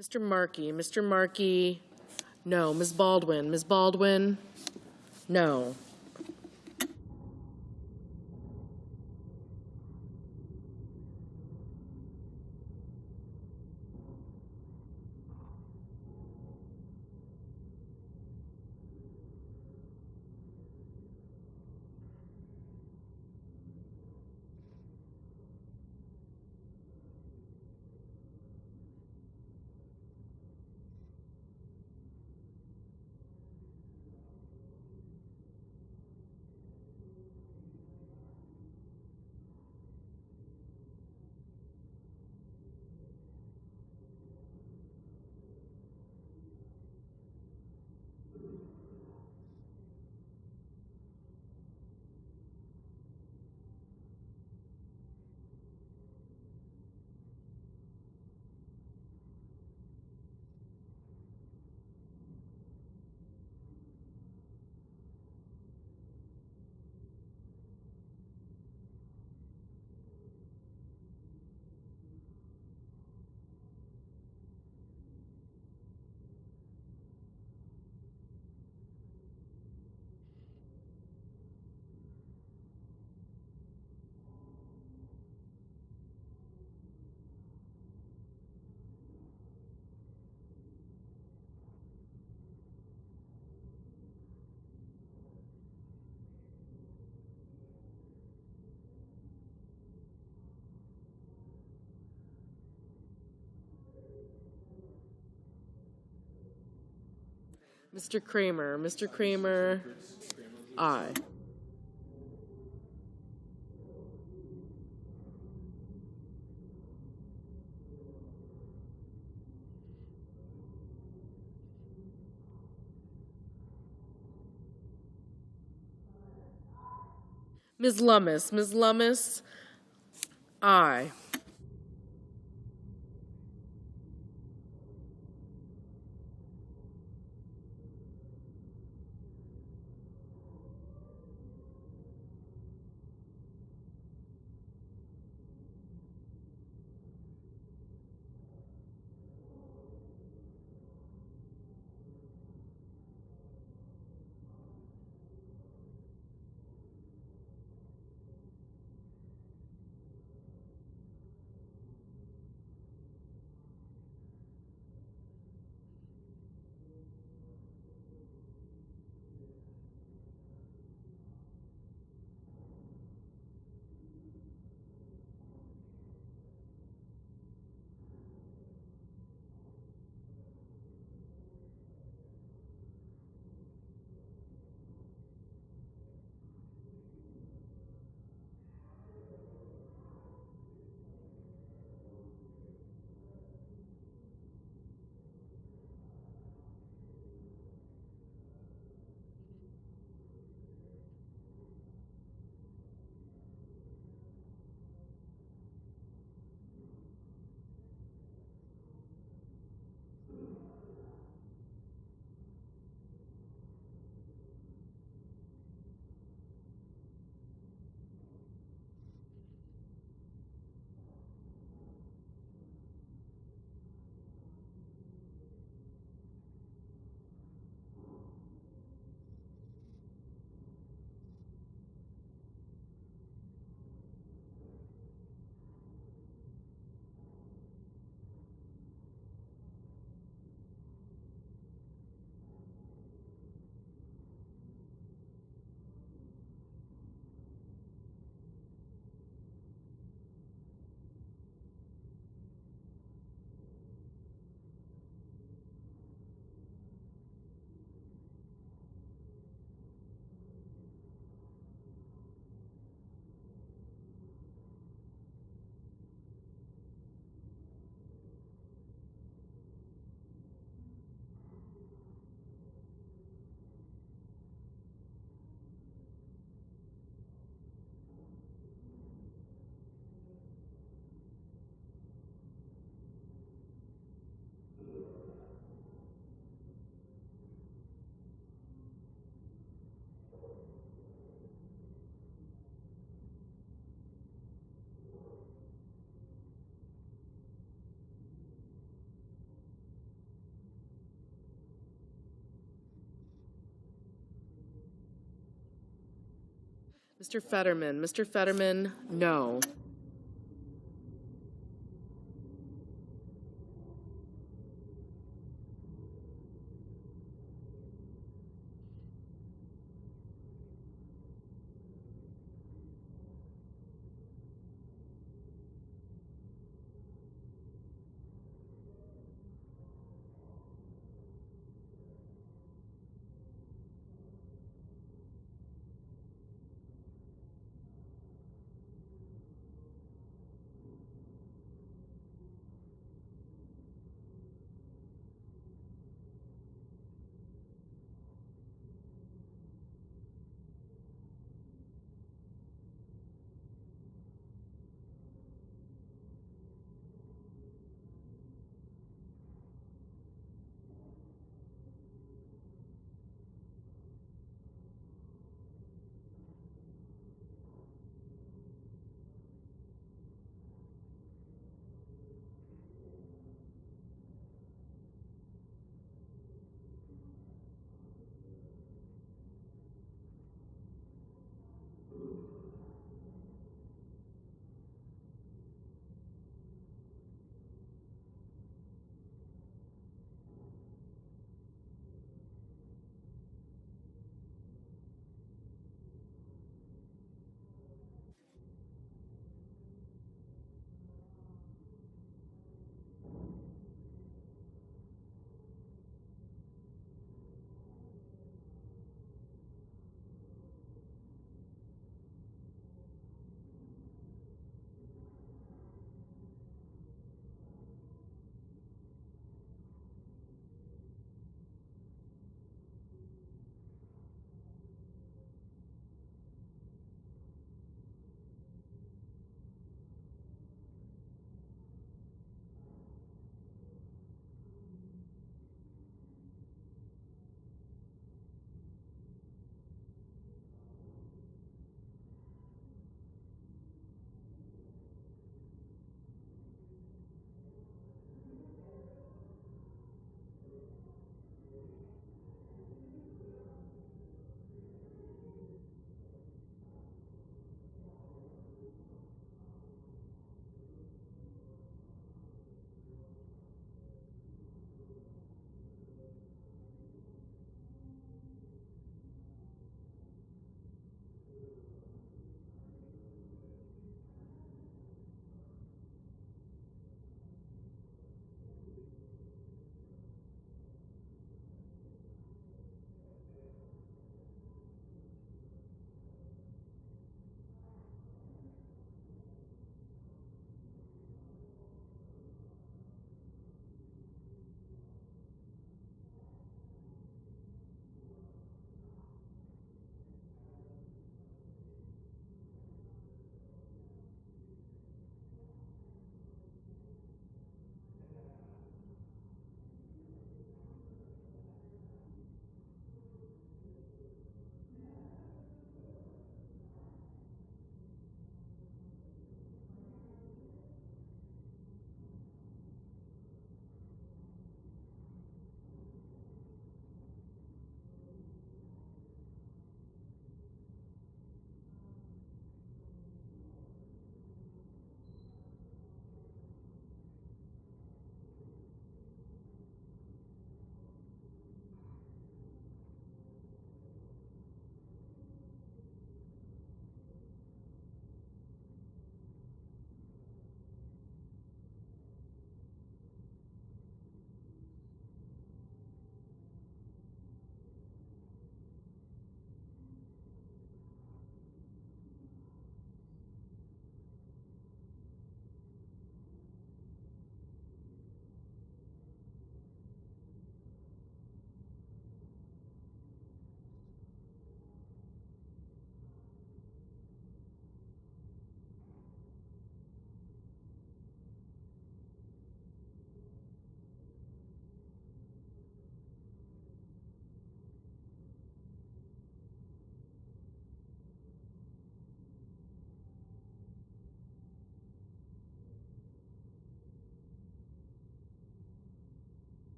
[SPEAKER 17] Mr. Markey. Mr. Markey, no. Ms. Baldwin. Ms. Baldwin, no. Mr. Kramer. Mr. Kramer, aye. Ms. Lummis. Ms. Lummis, aye. Mr. Fetterman. Mr. Fetterman, no.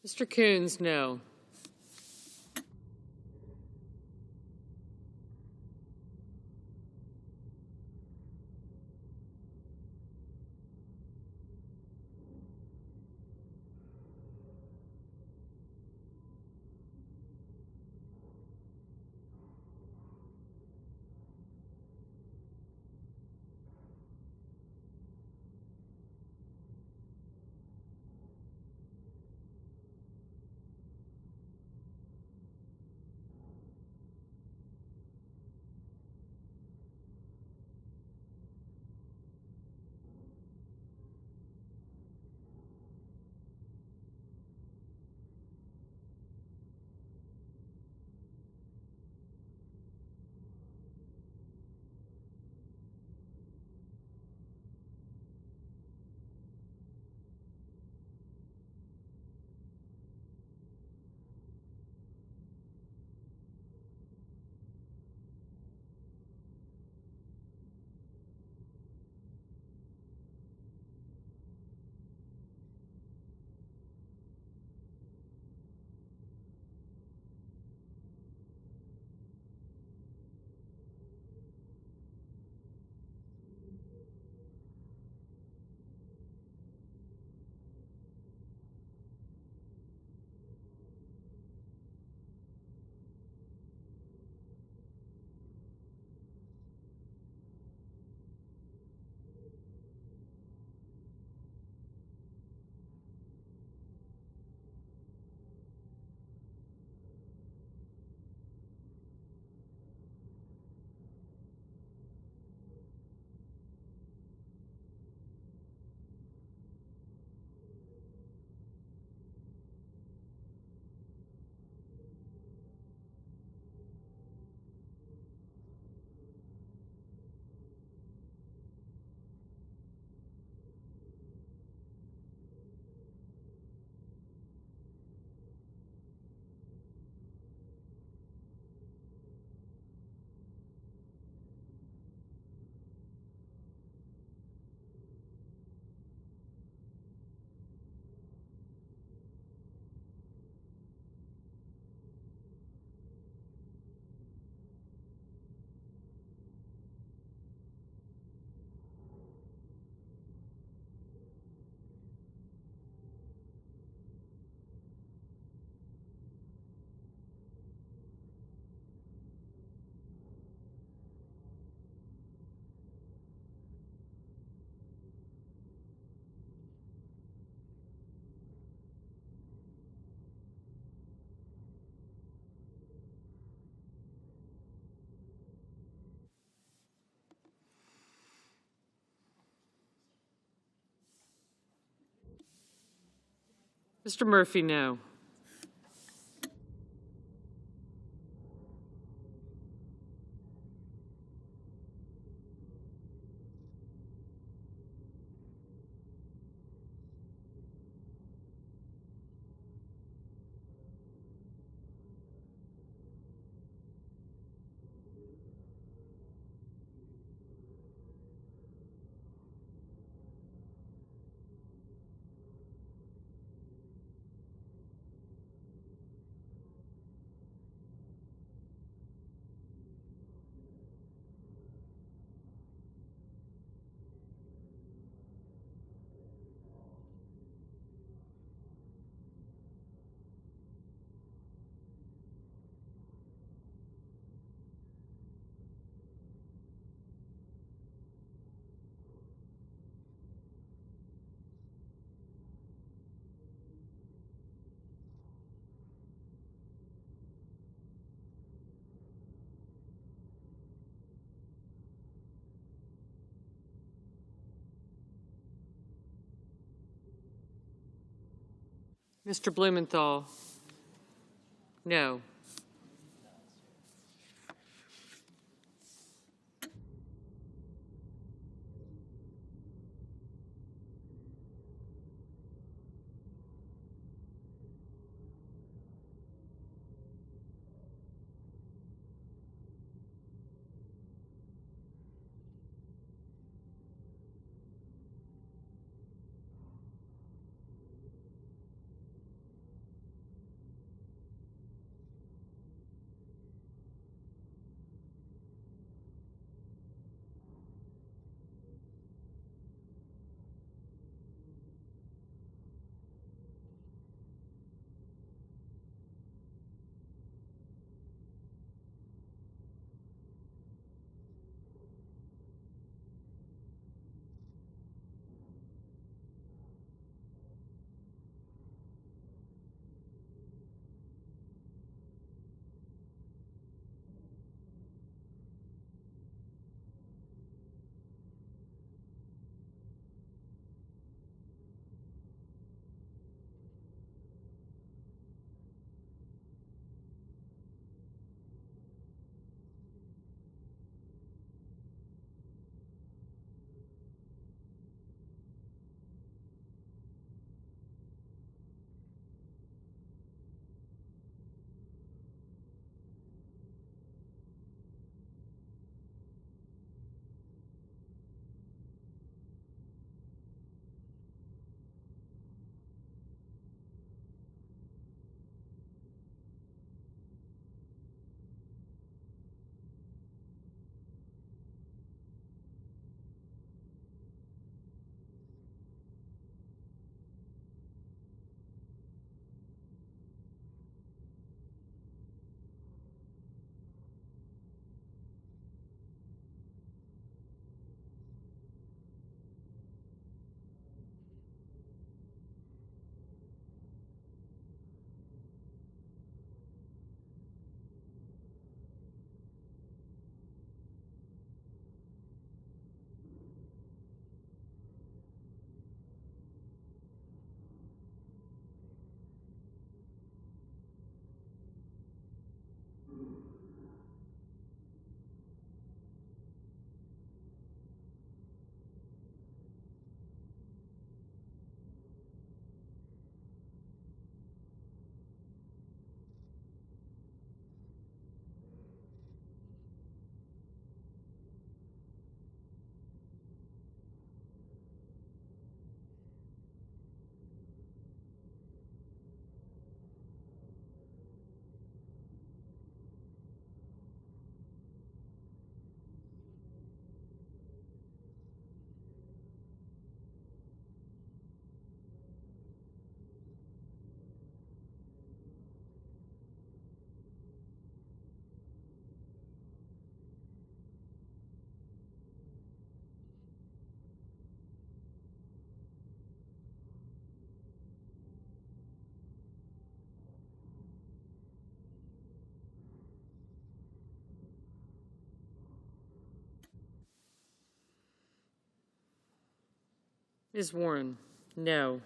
[SPEAKER 5] Mr. Coons, no. Mr. Murphy, no. Mr. Blumenthal, no. Ms. Warren, no.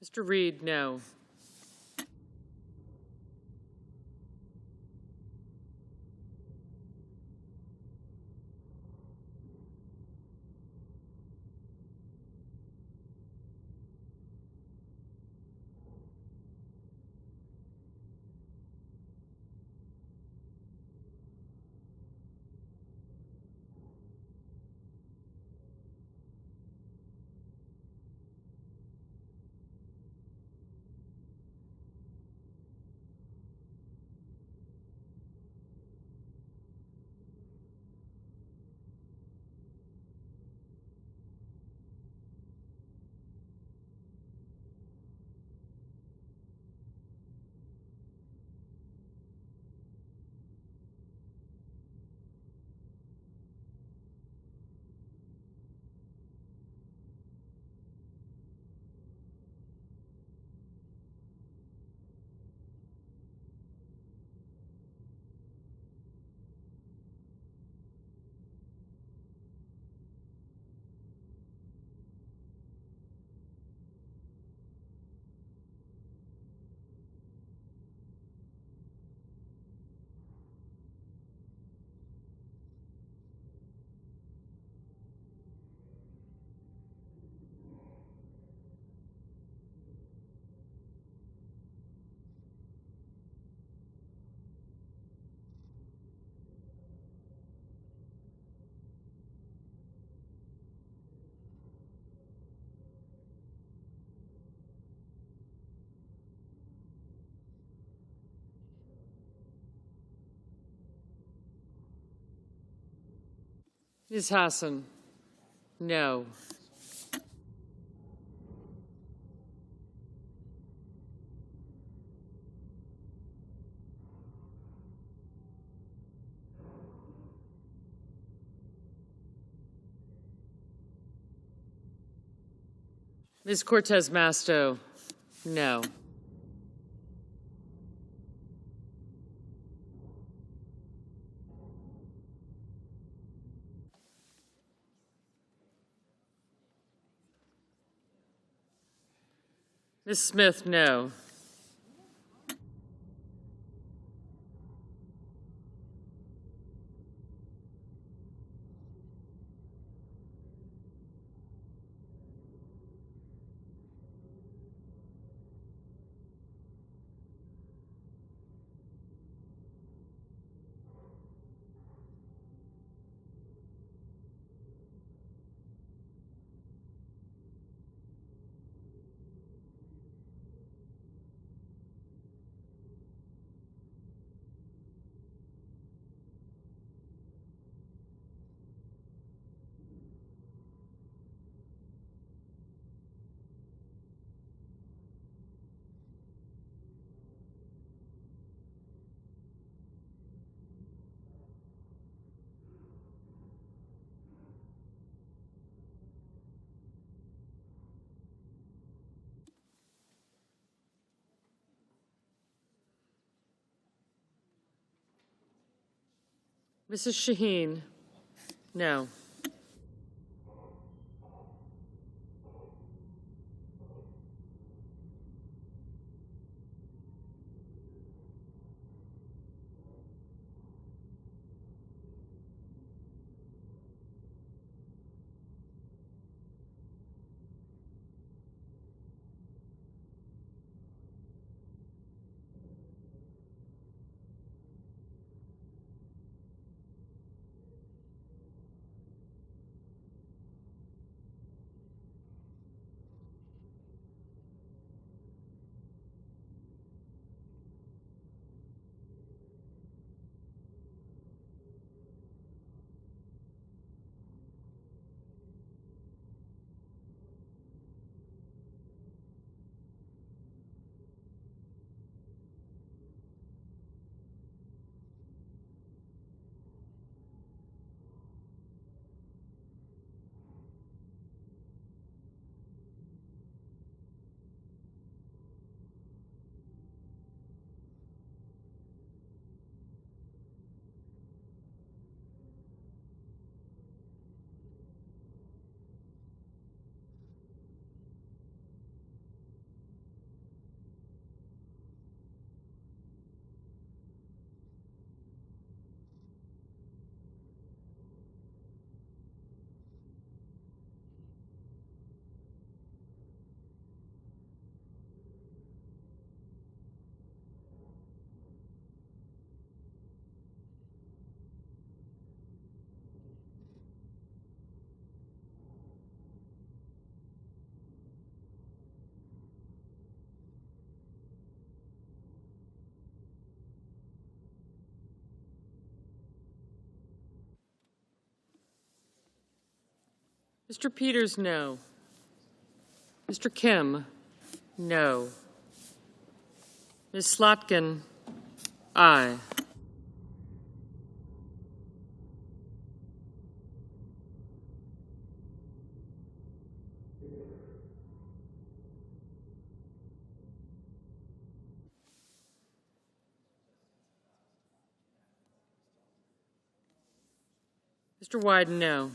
[SPEAKER 5] Mr. Reed, no. Ms. Hassan, no. Ms. Cortez Masto, no. Ms. Smith, no. Mrs. Shaheen, no. Mr. Peters, no. Mr. Kim, no. Ms. Slotkin, aye. Mr. Wyden, no.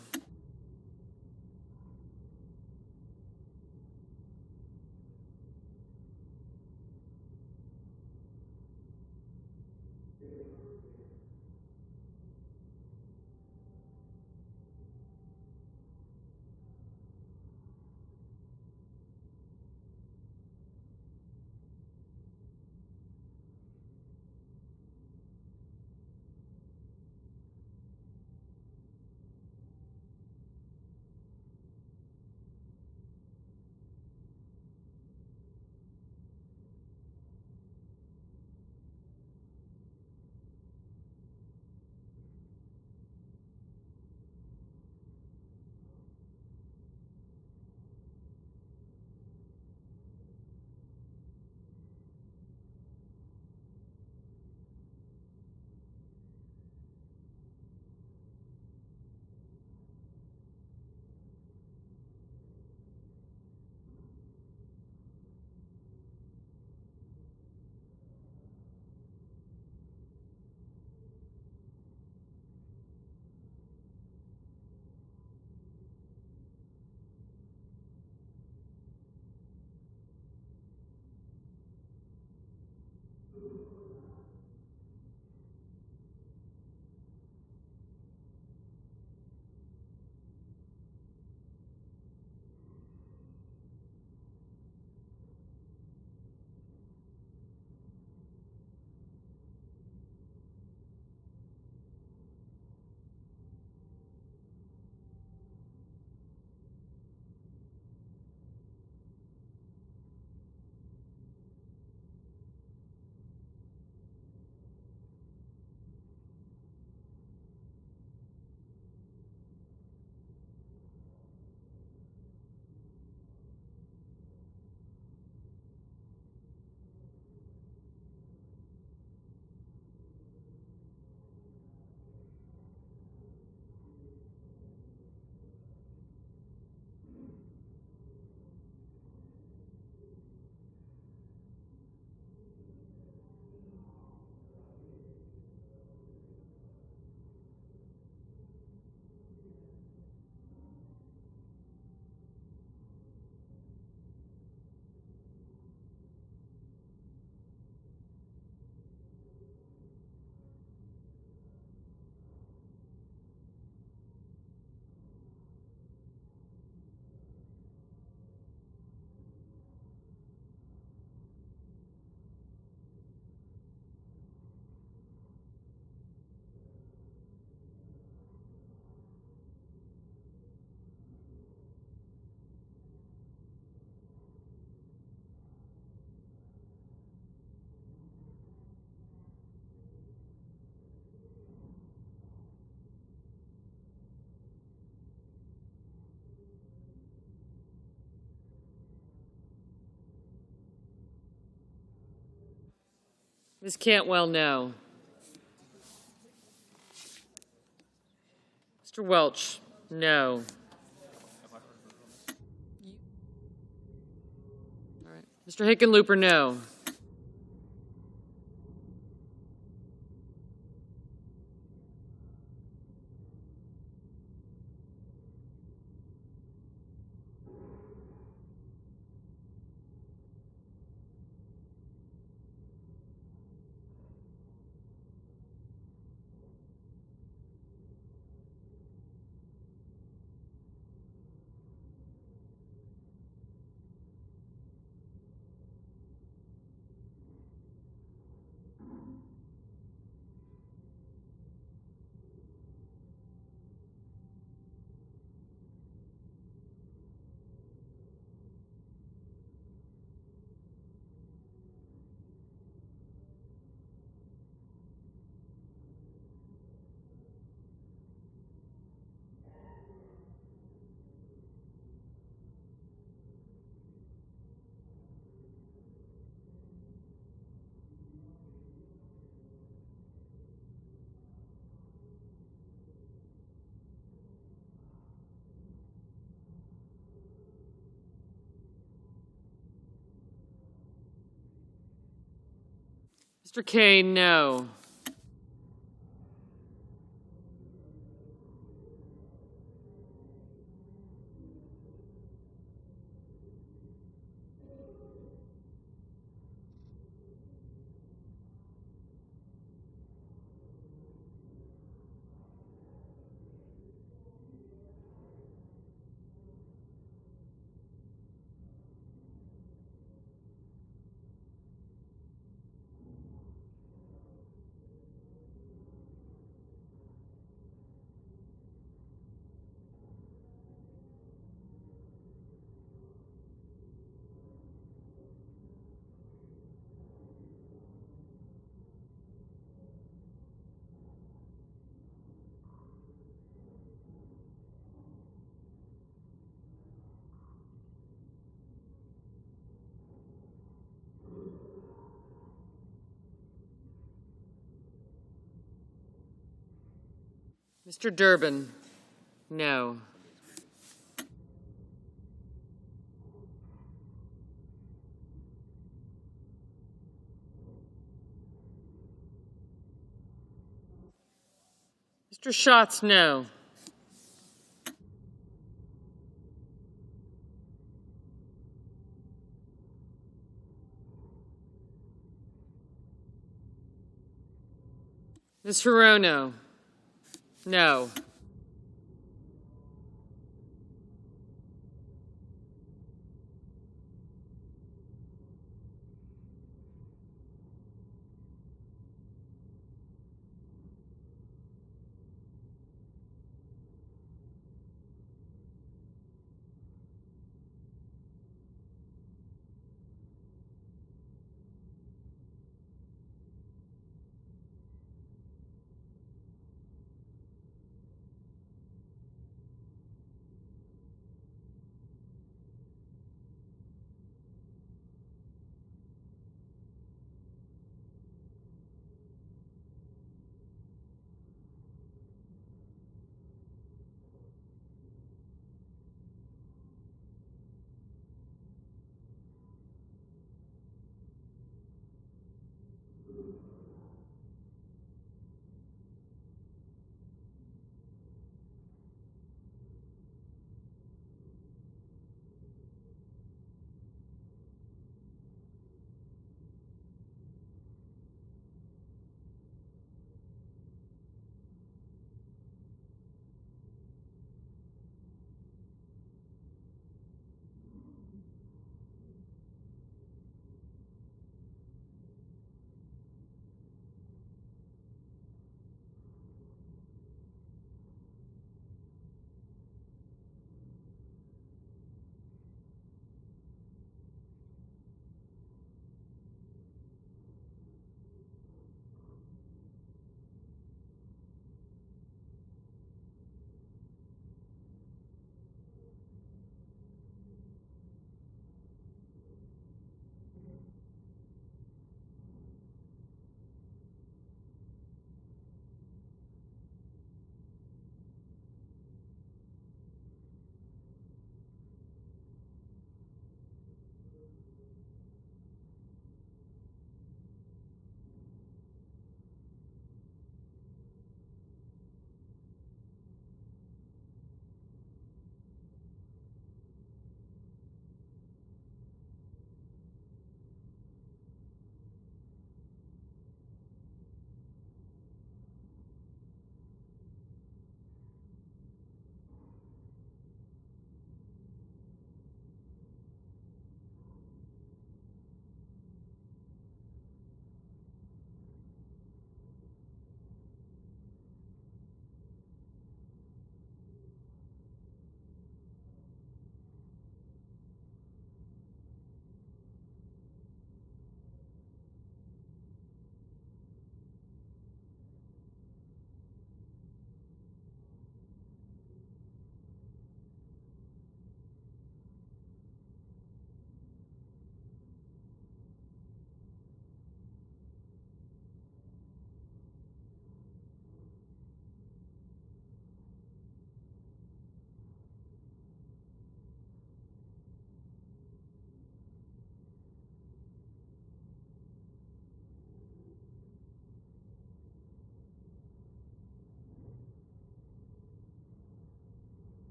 [SPEAKER 5] Ms. Cantwell, no. Mr. Welch, no. All right. Mr. Hickenlooper, no. Mr. Kane, no. Mr. Durbin, no. Mr. Schatz, no. Ms. Hirono, no.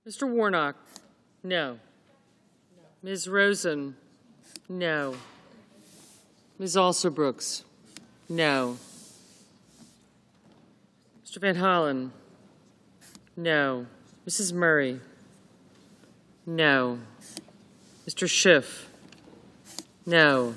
[SPEAKER 5] Mr. Warnock? No. Ms. Rosen? No. Ms. Alsobrooks? No. Mr. Van Hollen? No. Mrs. Murray? No. Mr. Schiff? No.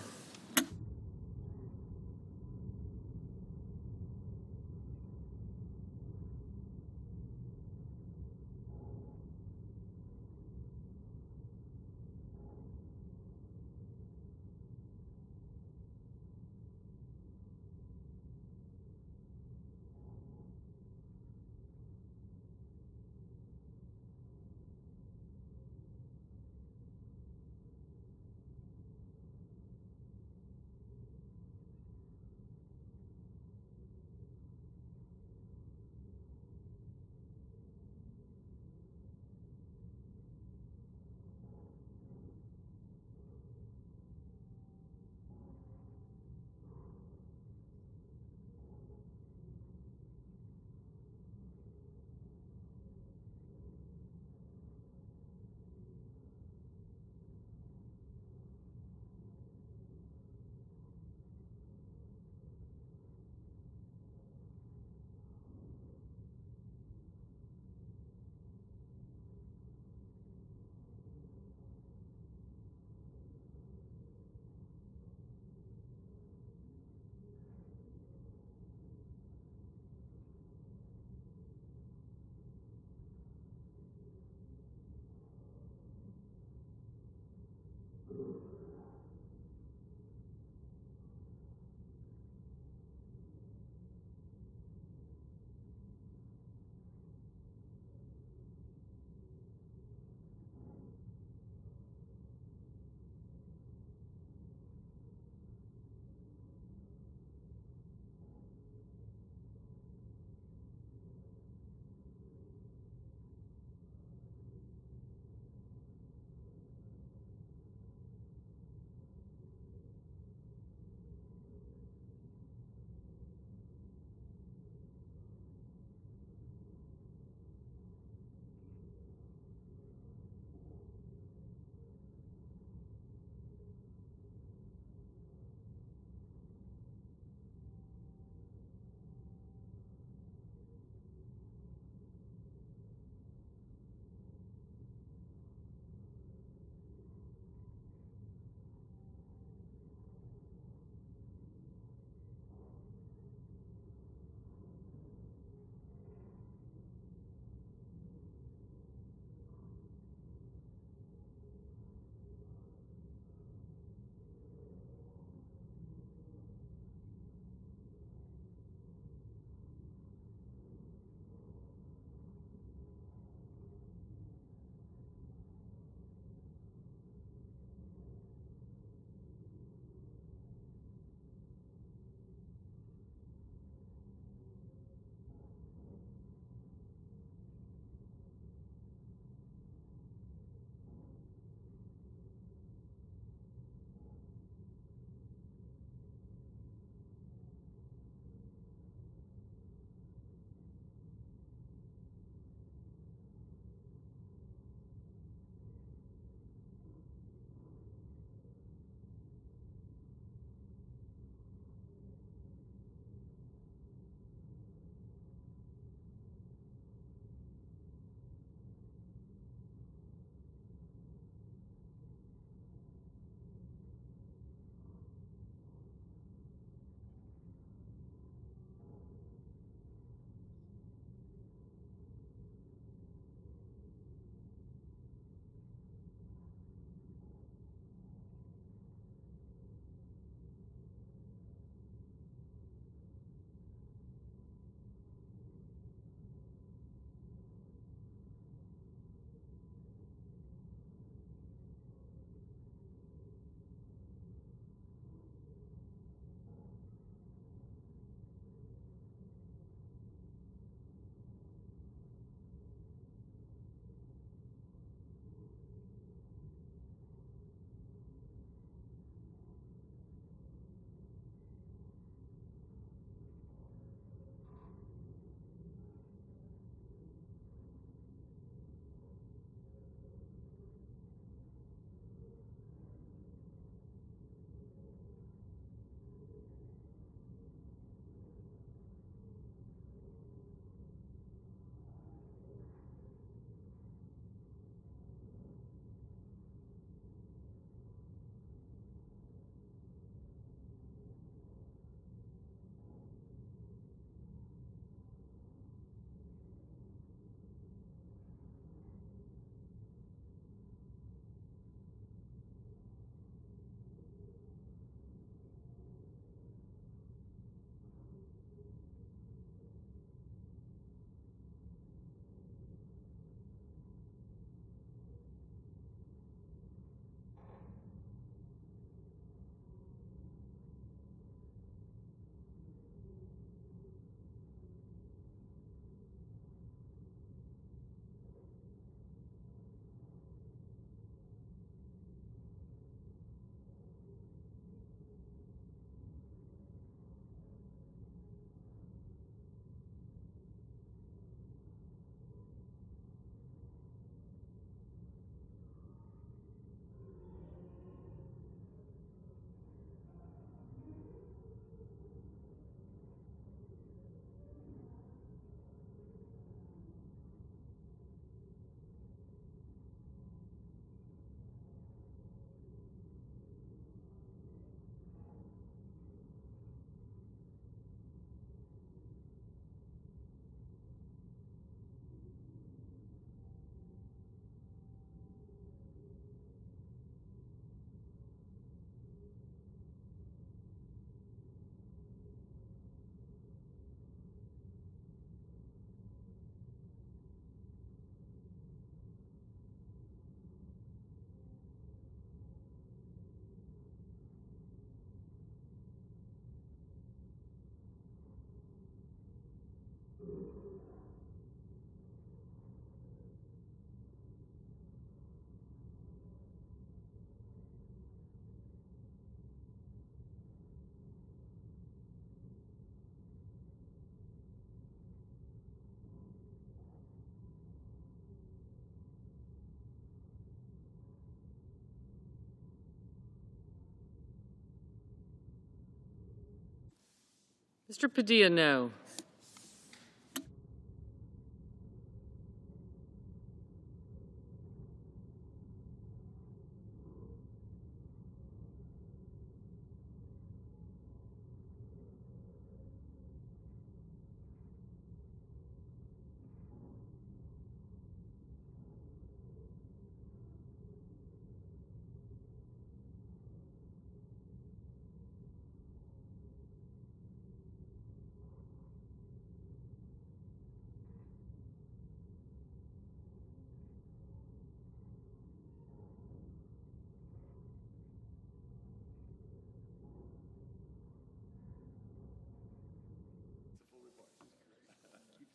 [SPEAKER 5] Mr. Padilla, no.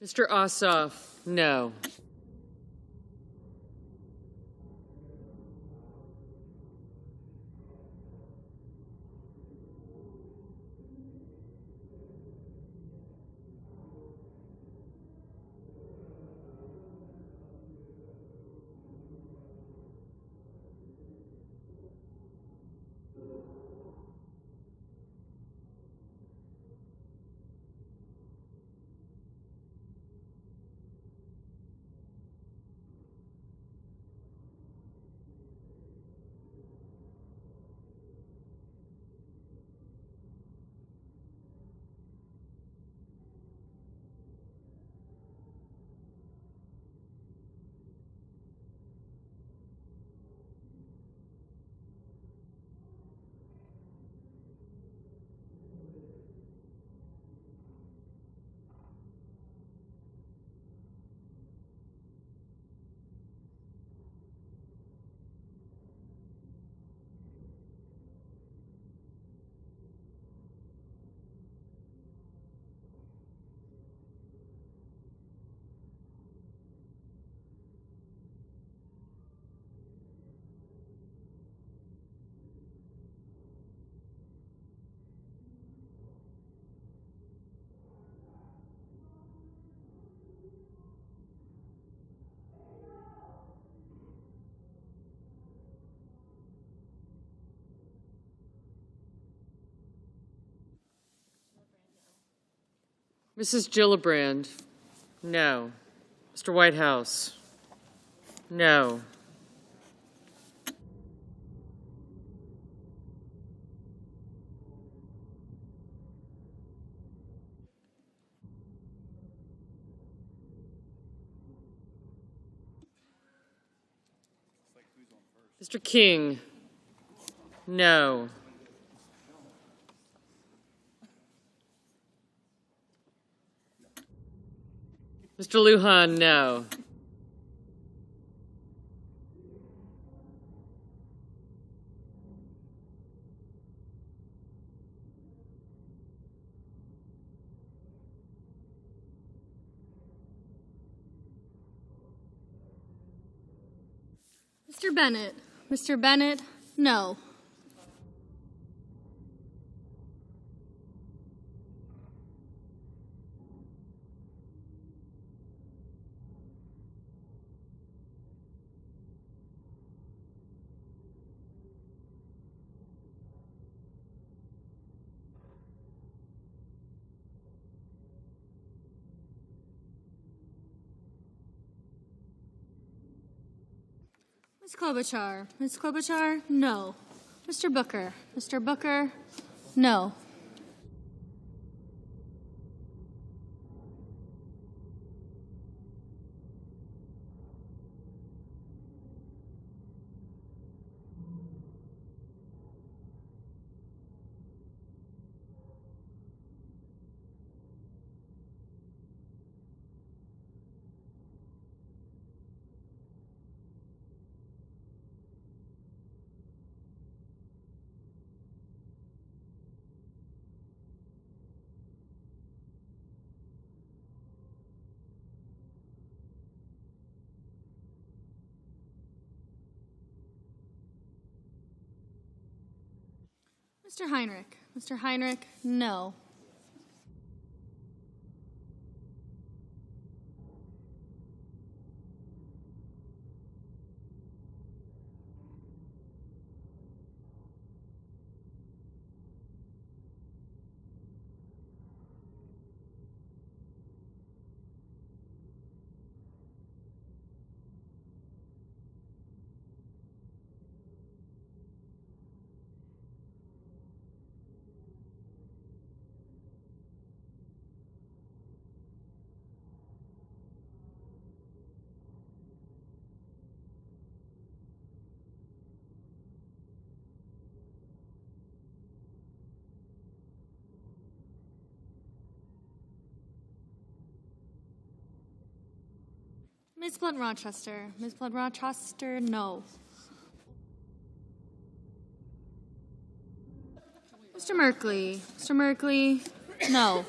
[SPEAKER 5] Mr. Ossoff, no. Mrs. Gillibrand, no. Mr. Whitehouse, no. Mr. King, no. Mr. Lujan, no.
[SPEAKER 3] Mr. Bennett. Mr. Bennett, no. Ms. Klobuchar. Ms. Klobuchar, no. Mr. Booker. Mr. Booker, no. Mr. Heinrich. Mr. Heinrich, no. Ms. Blunt Rochester. Ms. Blunt Rochester, no. Mr. Merkley. Mr. Merkley, no.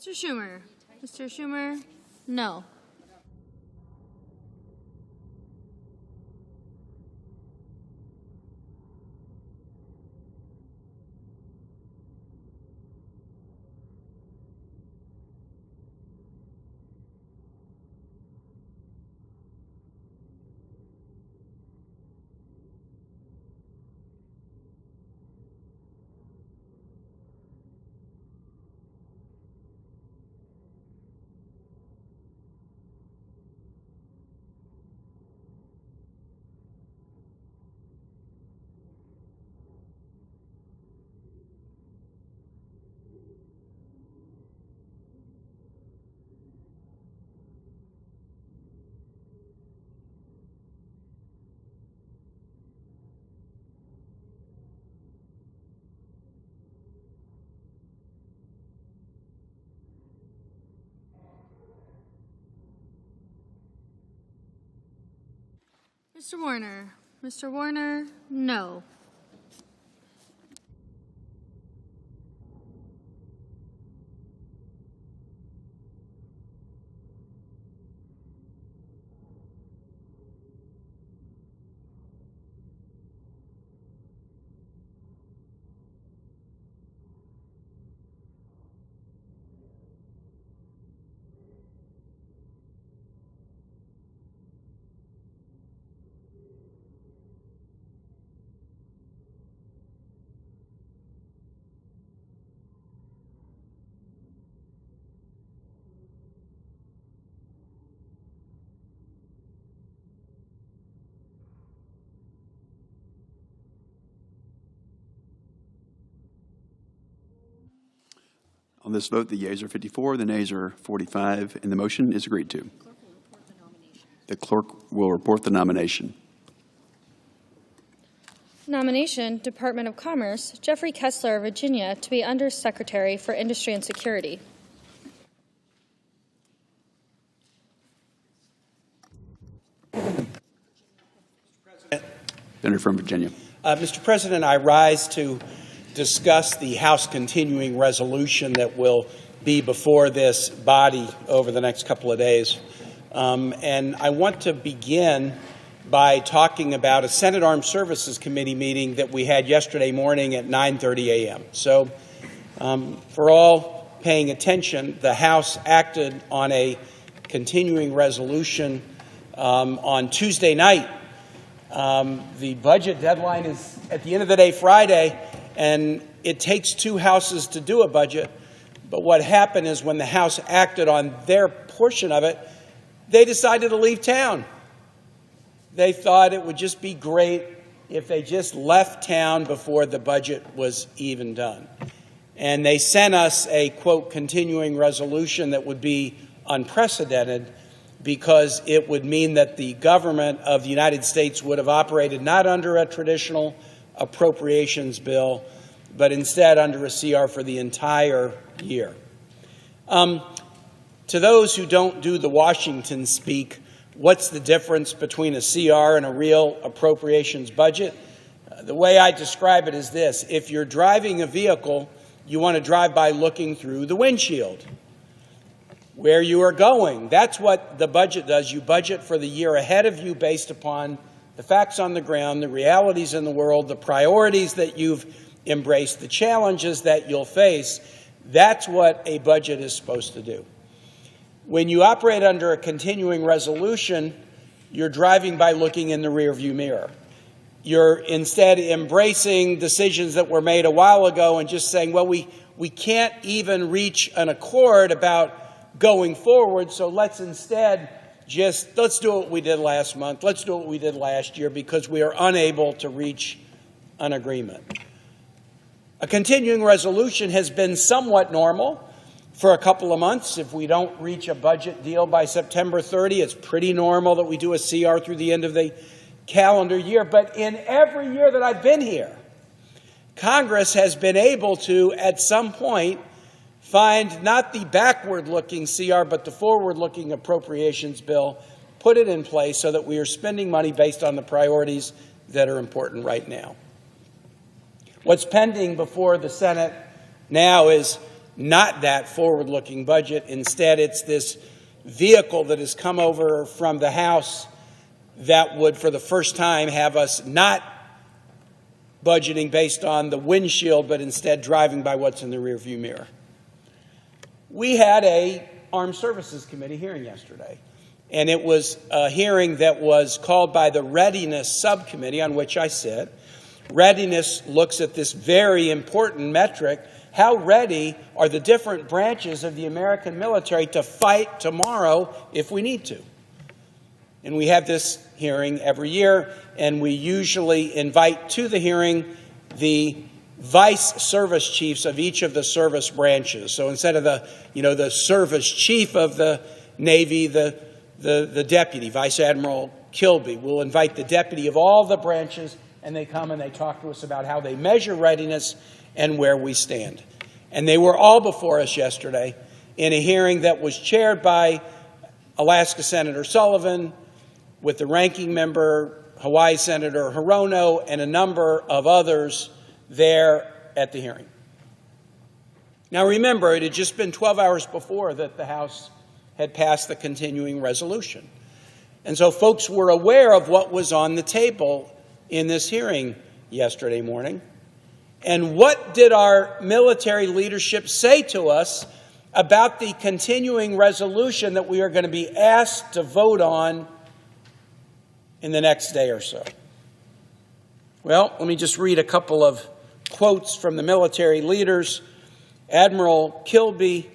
[SPEAKER 3] Mr. Schumer. Mr. Schumer, no. Mr. Warner. Mr. Warner, no.
[SPEAKER 14] On this vote, the yeas are 54, the nays are 45, and the motion is agreed to. The clerk will report the nomination.
[SPEAKER 3] Nomination, Department of Commerce, Jeffrey Kessler, Virginia, to be Undersecretary for Industry and Security.
[SPEAKER 14] Senator from Virginia.
[SPEAKER 18] Mr. President, I rise to discuss the House continuing resolution that will be before this body over the next couple of days. And I want to begin by talking about a Senate Armed Services Committee meeting that we had yesterday morning at 9:30 a.m. So for all paying attention, the House acted on a continuing resolution on Tuesday night. The budget deadline is at the end of the day Friday, and it takes two houses to do a budget. But what happened is when the House acted on their portion of it, they decided to leave town. They thought it would just be great if they just left town before the budget was even done. And they sent us a, quote, continuing resolution that would be unprecedented because it would mean that the government of the United States would have operated not under a traditional appropriations bill, but instead under a CR for the entire year. To those who don't do the Washington speak, what's the difference between a CR and a real appropriations budget? The way I describe it is this. If you're driving a vehicle, you want to drive by looking through the windshield. Where you are going, that's what the budget does. You budget for the year ahead of you based upon the facts on the ground, the realities in the world, the priorities that you've embraced, the challenges that you'll face. That's what a budget is supposed to do. When you operate under a continuing resolution, you're driving by looking in the rearview mirror. You're instead embracing decisions that were made a while ago and just saying, well, we can't even reach an accord about going forward, so let's instead let's do what we did last month, let's do what we did last year, because we are unable to reach an agreement. A continuing resolution has been somewhat normal for a couple of months. If we don't reach a budget deal by September 30, it's pretty normal that we do a CR through the end of the calendar year. But in every year that I've been here, Congress has been able to, at some point, find not the backward-looking CR, but the forward-looking appropriations bill, put it in place so that we are spending money based on the priorities that are important right now. What's pending before the Senate now is not that forward-looking budget. Instead, it's this vehicle that has come over from the House that would, for the first time, have us not budgeting based on the windshield, but instead driving by what's in the rearview mirror. We had a Armed Services Committee hearing yesterday, and it was a hearing that was called by the Readiness Subcommittee, on which I sit. Readiness looks at this very important metric: how ready are the different branches of the American military to fight tomorrow if we need to? And we have this hearing every year, and we usually invite to the hearing the vice service chiefs of each of the service branches. So instead of the service chief of the Navy, the deputy, Vice Admiral Kilby, we'll invite the deputy of all the branches, and they come and they talk to us about how they measure readiness and where we stand. And they were all before us yesterday in a hearing that was chaired by Alaska Senator Sullivan, with the ranking member, Hawaii Senator Hirono, and a number of others there at the hearing. Now remember, it had just been 12 hours before that the House had passed the continuing resolution. And so folks were aware of what was on the table in this hearing yesterday morning. And what did our military leadership say to us about the continuing resolution that we are going to be asked to vote on in the next day or so? Well, let me just read a couple of quotes from the military leaders. Admiral Kilby: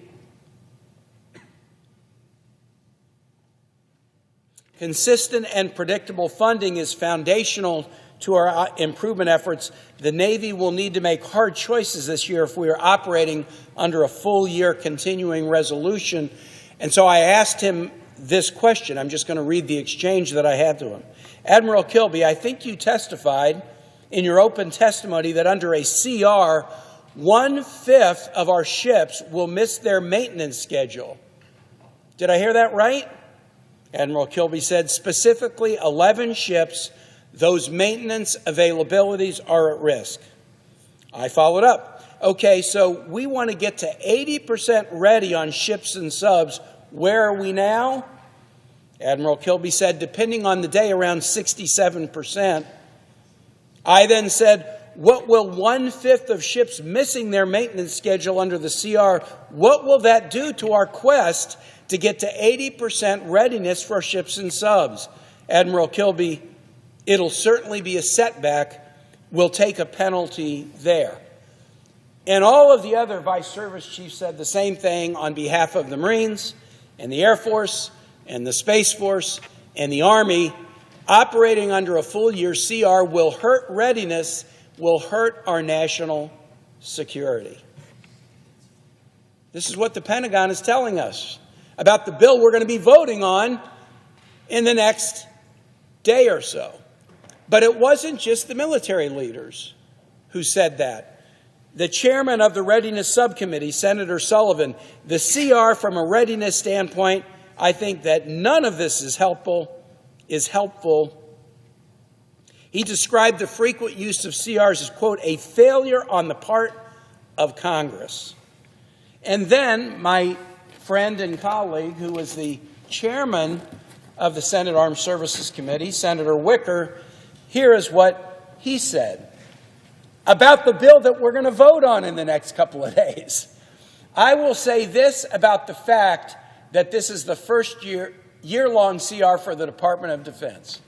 [SPEAKER 18] consistent and predictable funding is foundational to our improvement efforts. The Navy will need to make hard choices this year if we are operating under a full-year continuing resolution. And so I asked him this question. I'm just going to read the exchange that I had to him. Admiral Kilby, I think you testified in your open testimony that under a CR, 1/5 of our ships will miss their maintenance schedule. Did I hear that right? Admiral Kilby said, specifically 11 ships, those maintenance availabilities are at risk. I followed up. Okay, so we want to get to 80% ready on ships and subs. Where are we now? Admiral Kilby said, depending on the day, around 67%. I then said, what will 1/5 of ships missing their maintenance schedule under the CR, what will that do to our quest to get to 80% readiness for ships and subs? Admiral Kilby, it'll certainly be a setback. We'll take a penalty there. And all of the other vice service chiefs said the same thing on behalf of the Marines and the Air Force and the Space Force and the Army. Operating under a full-year CR will hurt readiness, will hurt our national security. This is what the Pentagon is telling us about the bill we're going to be voting on in the next day or so. But it wasn't just the military leaders who said that. The chairman of the Readiness Subcommittee, Senator Sullivan, the CR from a readiness standpoint, I think that none of this is helpful. He described the frequent use of CRs as, quote, a failure on the part of Congress. And then my friend and colleague, who was the chairman of the Senate Armed Services Committee, Senator Wicker, here is what he said about the bill that we're going to vote on in the next couple of days. I will say this about the fact that this is the first year-long CR for the Department of Defense.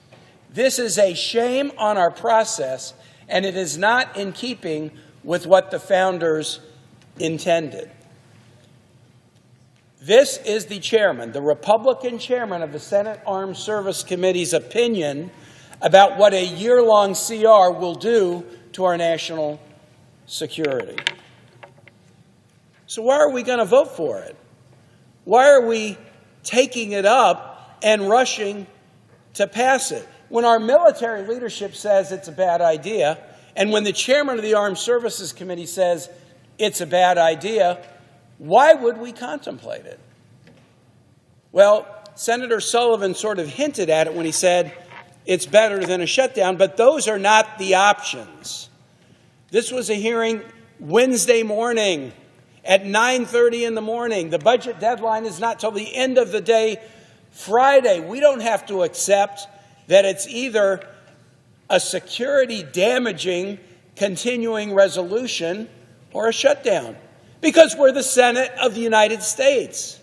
[SPEAKER 18] This is a shame on our process, and it is not in keeping with what the founders intended. This is the chairman, the Republican chairman of the Senate Armed Service Committee's opinion about what a year-long CR will do to our national security. So why are we going to vote for it? Why are we taking it up and rushing to pass it? When our military leadership says it's a bad idea, and when the chairman of the Armed Services Committee says it's a bad idea, why would we contemplate it? Well, Senator Sullivan sort of hinted at it when he said it's better than a shutdown, but those are not the options. This was a hearing Wednesday morning at 9:30 in the morning. The budget deadline is not till the end of the day Friday. We don't have to accept that it's either a security damaging continuing resolution or a shutdown, because we're the Senate of the United States.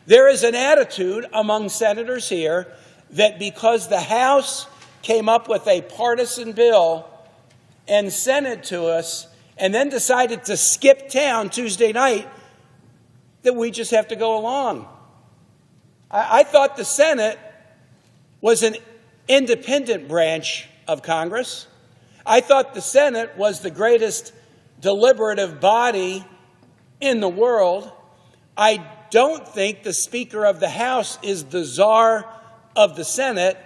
[SPEAKER 18] There is an attitude among senators here that because the House came up with a partisan bill and sent it to us and then decided to skip town Tuesday night, that we just have to go along. I thought the Senate was an independent branch of Congress. I thought the Senate was the greatest deliberative body in the world. I don't think the Speaker of the House is the czar of the Senate.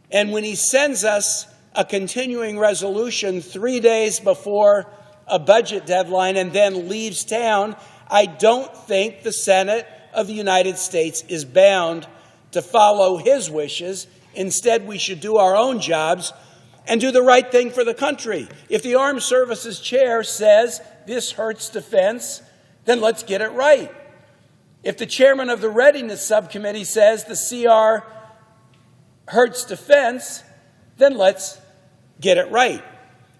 [SPEAKER 18] And when he sends us a continuing resolution 3 days before a budget deadline and then leaves town, I don't think the Senate of the United States is bound to follow his wishes. Instead, we should do our own jobs and do the right thing for the country. If the Armed Services Chair says this hurts defense, then let's get it right. If the chairman of the Readiness Subcommittee says the CR hurts defense, then let's get it right.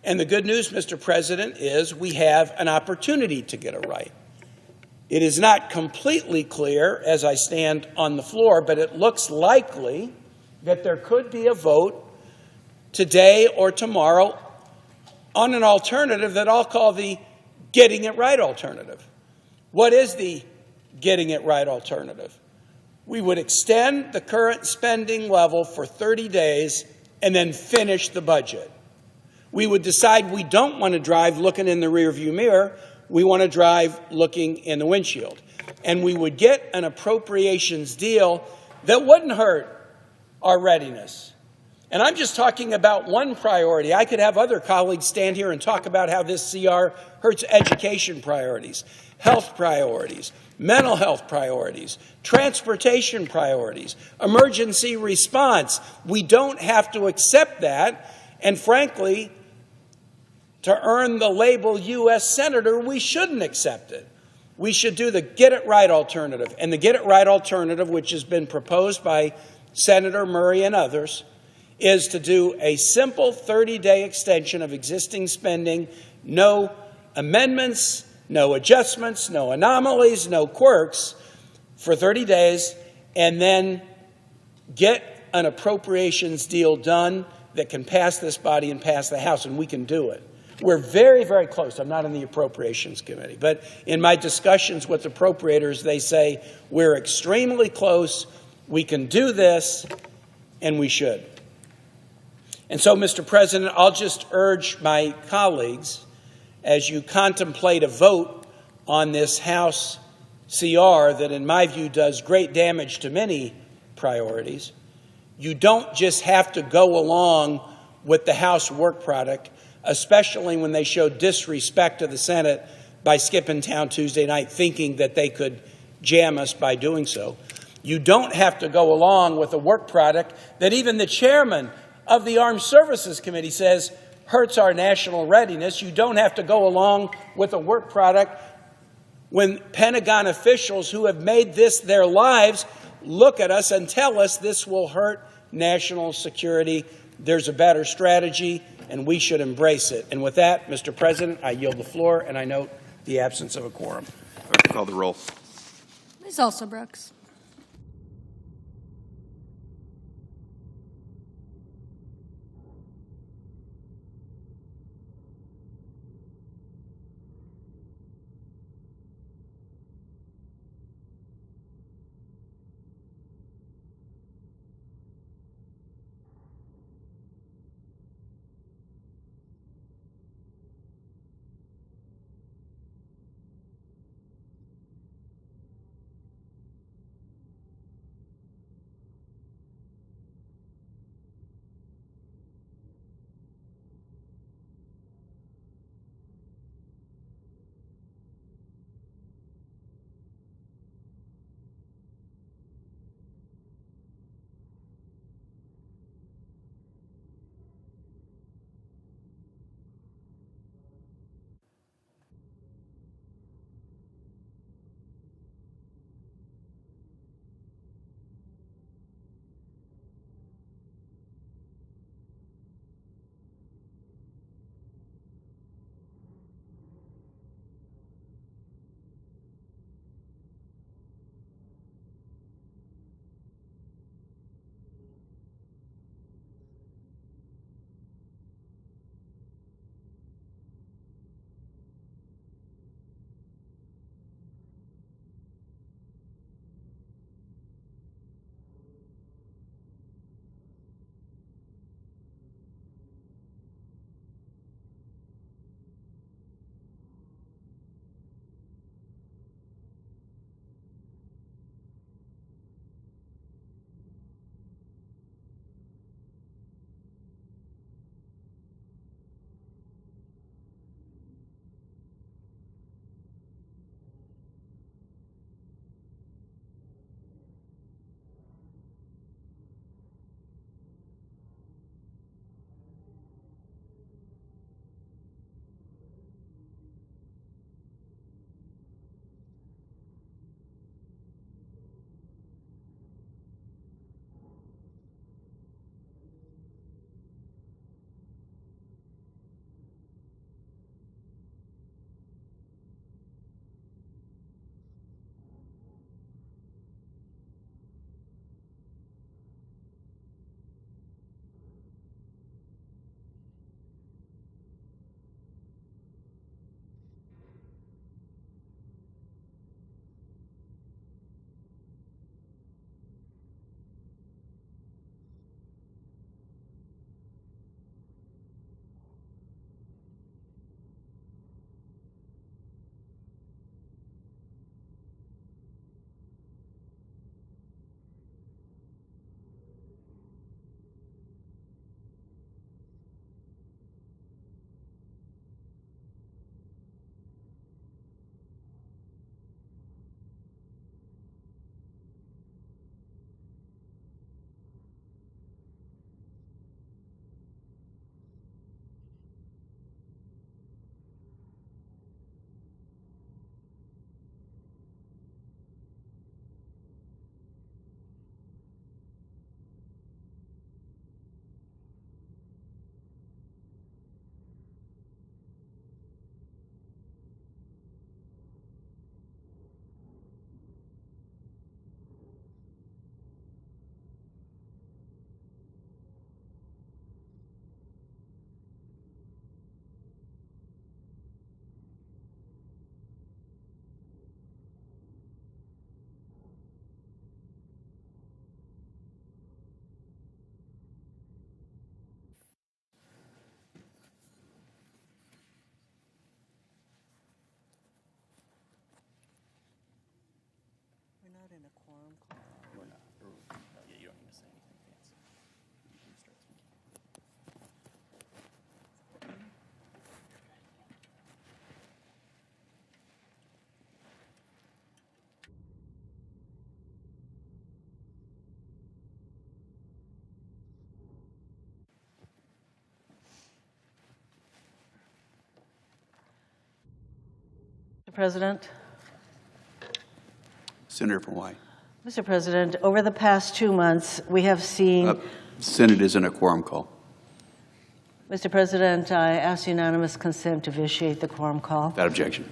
[SPEAKER 18] And the good news, Mr. President, is we have an opportunity to get it right. It is not completely clear as I stand on the floor, but it looks likely that there could be a vote today or tomorrow on an alternative that I'll call the getting it right alternative. What is the getting it right alternative? We would extend the current spending level for 30 days and then finish the budget. We would decide we don't want to drive looking in the rearview mirror. We want to drive looking in the windshield. And we would get an appropriations deal that wouldn't hurt our readiness. And I'm just talking about one priority. I could have other colleagues stand here and talk about how this CR hurts education priorities, health priorities, mental health priorities, transportation priorities, emergency response. We don't have to accept that. And frankly, to earn the label U.S. Senator, we shouldn't accept it. We should do the get it right alternative. And the get it right alternative, which has been proposed by Senator Murray and others, is to do a simple 30-day extension of existing spending, no amendments, no adjustments, no anomalies, no quirks, for 30 days, and then get an appropriations deal done that can pass this body and pass the House, and we can do it. We're very, very close. I'm not in the Appropriations Committee, but in my discussions with appropriators, they say we're extremely close, we can do this, and we should. And so, Mr. President, I'll just urge my colleagues, as you contemplate a vote on this House CR that, in my view, does great damage to many priorities, you don't just have to go along with the House work product, especially when they show disrespect to the Senate by skipping town Tuesday night, thinking that they could jam us by doing so. You don't have to go along with a work product that even the chairman of the Armed Services Committee says hurts our national readiness. You don't have to go along with a work product when Pentagon officials who have made this their lives look at us and tell us this will hurt national security. There's a better strategy, and we should embrace it. And with that, Mr. President, I yield the floor, and I note the absence of a quorum.
[SPEAKER 14] Clerk, call the roll.
[SPEAKER 3] Ms. Alsobrooks.
[SPEAKER 19] Mr. President.
[SPEAKER 14] Senator from Hawaii.
[SPEAKER 19] Mr. President, over the past 2 months, we have seen...
[SPEAKER 14] Senate is in a quorum call.
[SPEAKER 19] Mr. President, I ask unanimous consent to vitiate the quorum call.
[SPEAKER 14] Without objection.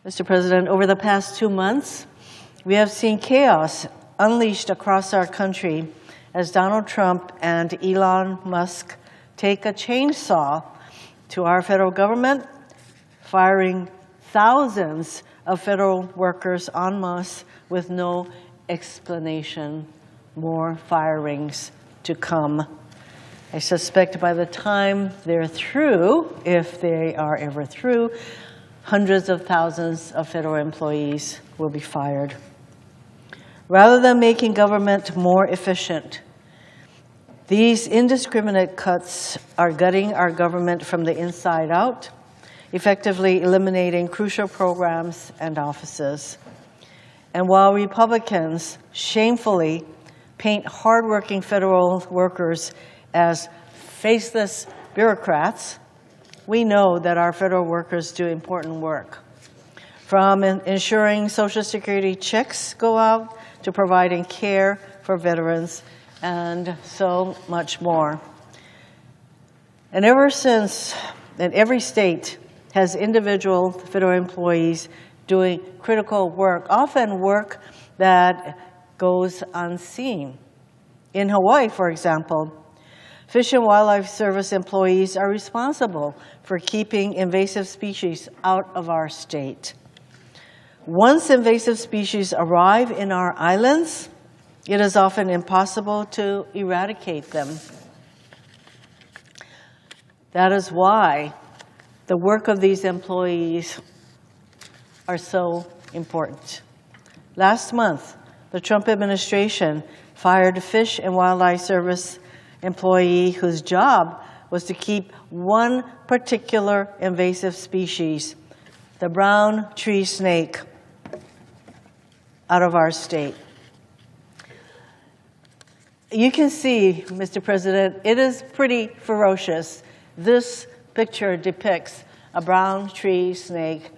[SPEAKER 19] Mr. President, over the past 2 months, we have seen chaos unleashed across our country as Donald Trump and Elon Musk take a chainsaw to our federal government, firing thousands of federal workers en masse with no explanation. More firings to come. I suspect by the time they're through, if they are ever through, hundreds of thousands of federal employees will be fired. Rather than making government more efficient, these indiscriminate cuts are gutting our government from the inside out, effectively eliminating crucial programs and offices. And while Republicans shamefully paint hardworking federal workers as faceless bureaucrats, we know that our federal workers do important work. From ensuring Social Security checks go out to providing care for veterans and so much more. And ever since, and every state has individual federal employees doing critical work, often work that goes unseen. In Hawaii, for example, Fish and Wildlife Service employees are responsible for keeping invasive species out of our state. Once invasive species arrive in our islands, it is often impossible to eradicate them. That is why the work of these employees are so important. Last month, the Trump administration fired a Fish and Wildlife Service employee whose job was to keep one particular invasive species, the brown tree snake, out of our state. You can see, Mr. President, it is pretty ferocious. This picture depicts a brown tree snake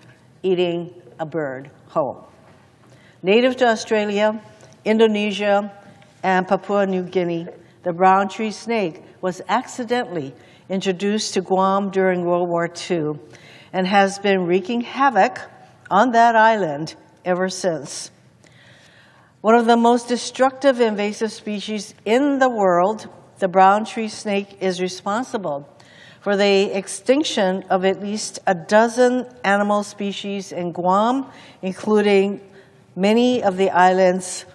[SPEAKER 19] eating a bird whole. Native to Australia, Indonesia, and Papua New Guinea, the brown tree snake was accidentally introduced to Guam during World War II and has been wreaking havoc on that island ever since. One of the most destructive invasive species in the world, the brown tree snake is responsible for the extinction of at least a dozen animal species in Guam, including many of the island's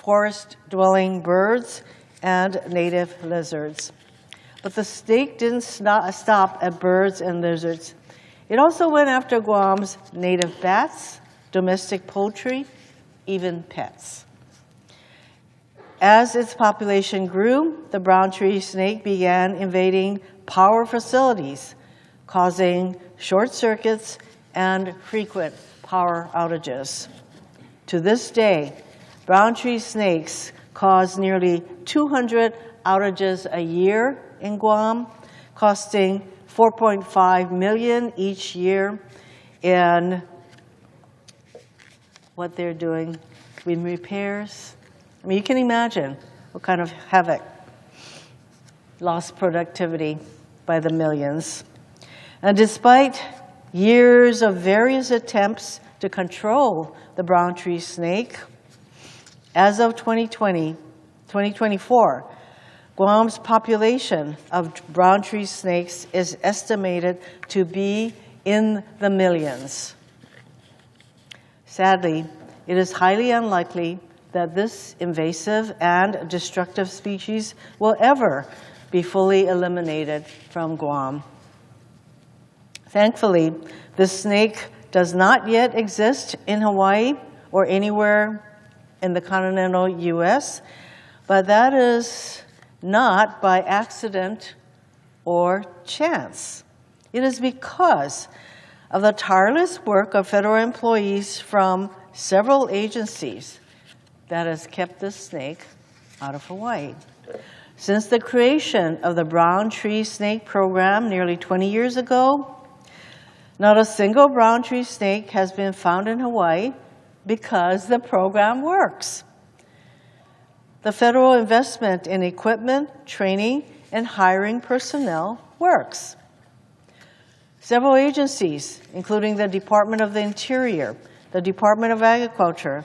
[SPEAKER 19] forest-dwelling birds and native lizards. But the snake didn't stop at birds and lizards. It also went after Guam's native bats, domestic poultry, even pets. As its population grew, the brown tree snake began invading power facilities, causing short circuits and frequent power outages. To this day, brown tree snakes cause nearly 200 outages a year in Guam, costing $4.5 million each year in what they're doing in repairs. I mean, you can imagine what kind of havoc, lost productivity by the millions. And despite years of various attempts to control the brown tree snake, as of 2024, Guam's population of brown tree snakes is estimated to be in the millions. Sadly, it is highly unlikely that this invasive and destructive species will ever be fully eliminated from Guam. Thankfully, the snake does not yet exist in Hawaii or anywhere in the continental U.S., but that is not by accident or chance. It is because of the tireless work of federal employees from several agencies that has kept this snake out of Hawaii. Since the creation of the brown tree snake program nearly 20 years ago, not a single brown tree snake has been found in Hawaii because the program works. The federal investment in equipment, training, and hiring personnel works. Several agencies, including the Department of the Interior, the Department of Agriculture,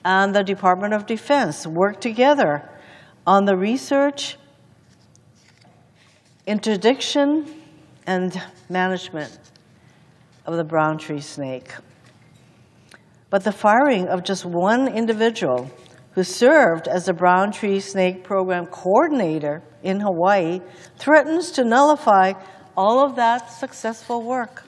[SPEAKER 19] and the Department of Defense, work together on the research, interdiction, and management of the brown tree snake. But the firing of just one individual who served as the brown tree snake program coordinator in Hawaii threatens to nullify all of that successful work.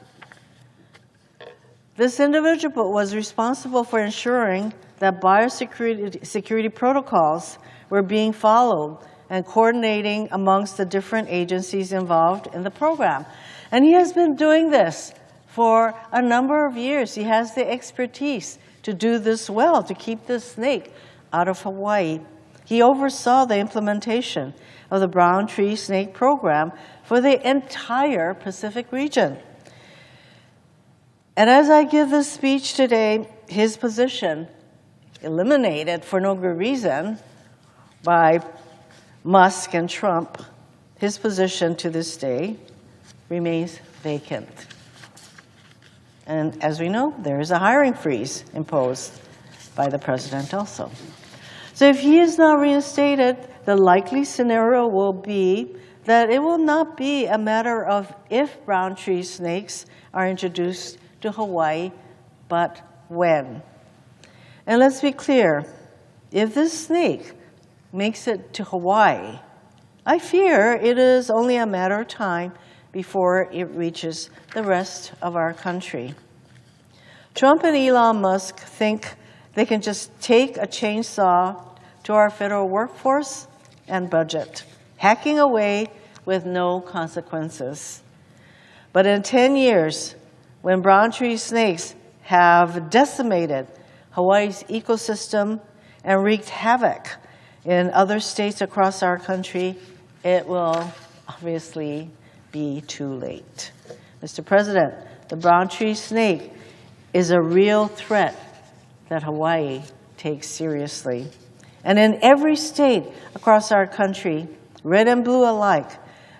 [SPEAKER 19] This individual was responsible for ensuring that biosecurity protocols were being followed and coordinating amongst the different agencies involved in the program. And he has been doing this for a number of years. He has the expertise to do this well, to keep this snake out of Hawaii. He oversaw the implementation of the brown tree snake program for the entire Pacific region. And as I give this speech today, his position, eliminated for no good reason by Musk and Trump, his position to this day remains vacant. And as we know, there is a hiring freeze imposed by the president also. So if he is not reinstated, the likely scenario will be that it will not be a matter of if brown tree snakes are introduced to Hawaii, but when. And let's be clear, if this snake makes it to Hawaii, I fear it is only a matter of time before it reaches the rest of our country. Trump and Elon Musk think they can just take a chainsaw to our federal workforce and budget, hacking away with no consequences. But in 10 years, when brown tree snakes have decimated Hawaii's ecosystem and wreaked havoc in other states across our country, it will obviously be too late. Mr. President, the brown tree snake is a real threat that Hawaii takes seriously. And in every state across our country, red and blue alike,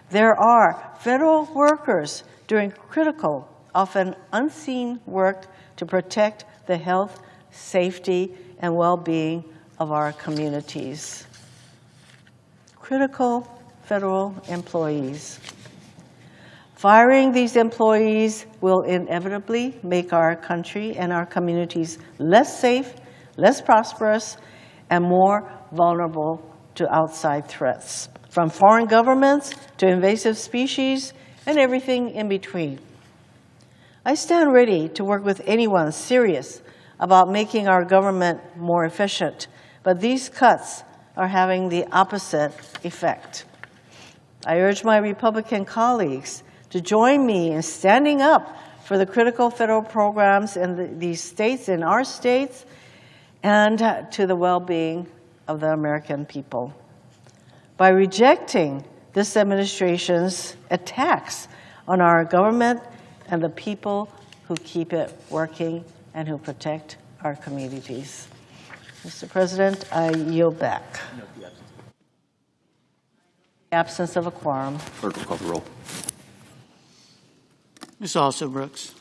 [SPEAKER 19] there are federal workers doing critical, often unseen work to protect the health, safety, and well-being of our communities. Critical federal employees. Firing these employees will inevitably make our country and our communities less safe, less prosperous, and more vulnerable to outside threats, from foreign governments to invasive species and everything in between. I stand ready to work with anyone serious about making our government more efficient, but these cuts are having the opposite effect. I urge my Republican colleagues to join me in standing up for the critical federal programs in these states, in our states, and to the well-being of the American people. By rejecting this administration's attacks on our government and the people who keep it working and who protect our communities. Mr. President, I yield back. Absence of a quorum.
[SPEAKER 14] Clerk will call the roll.
[SPEAKER 8] Ms. Alston-Brooks.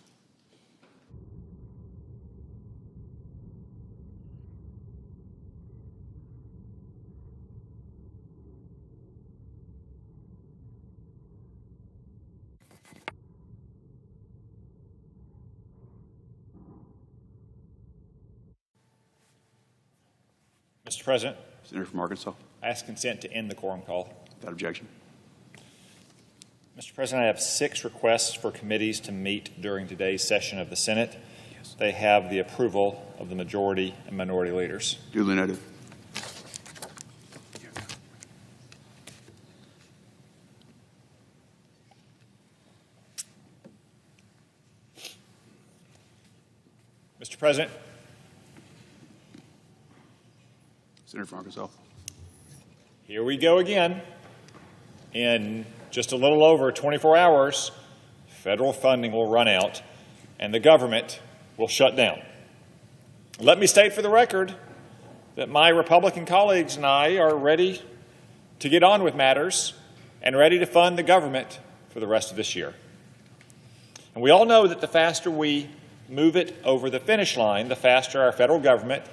[SPEAKER 20] Mr. President,
[SPEAKER 14] Senator from Arkansas.
[SPEAKER 20] I ask consent to end the quorum call.
[SPEAKER 14] Without objection.
[SPEAKER 20] Mr. President, I have 6 requests for committees to meet during today's session of the Senate. they have the approval of the majority and minority leaders.
[SPEAKER 14] Duly noted.
[SPEAKER 20] Mr. President,
[SPEAKER 14] Senator Franco Self.
[SPEAKER 20] here we go again. In just a little over 24 hours, federal funding will run out and the government will shut down. Let me state for the record that my Republican colleagues and I are ready to get on with matters and ready to fund the government for the rest of this year. And we all know that the faster we move it over the finish line, the faster our federal government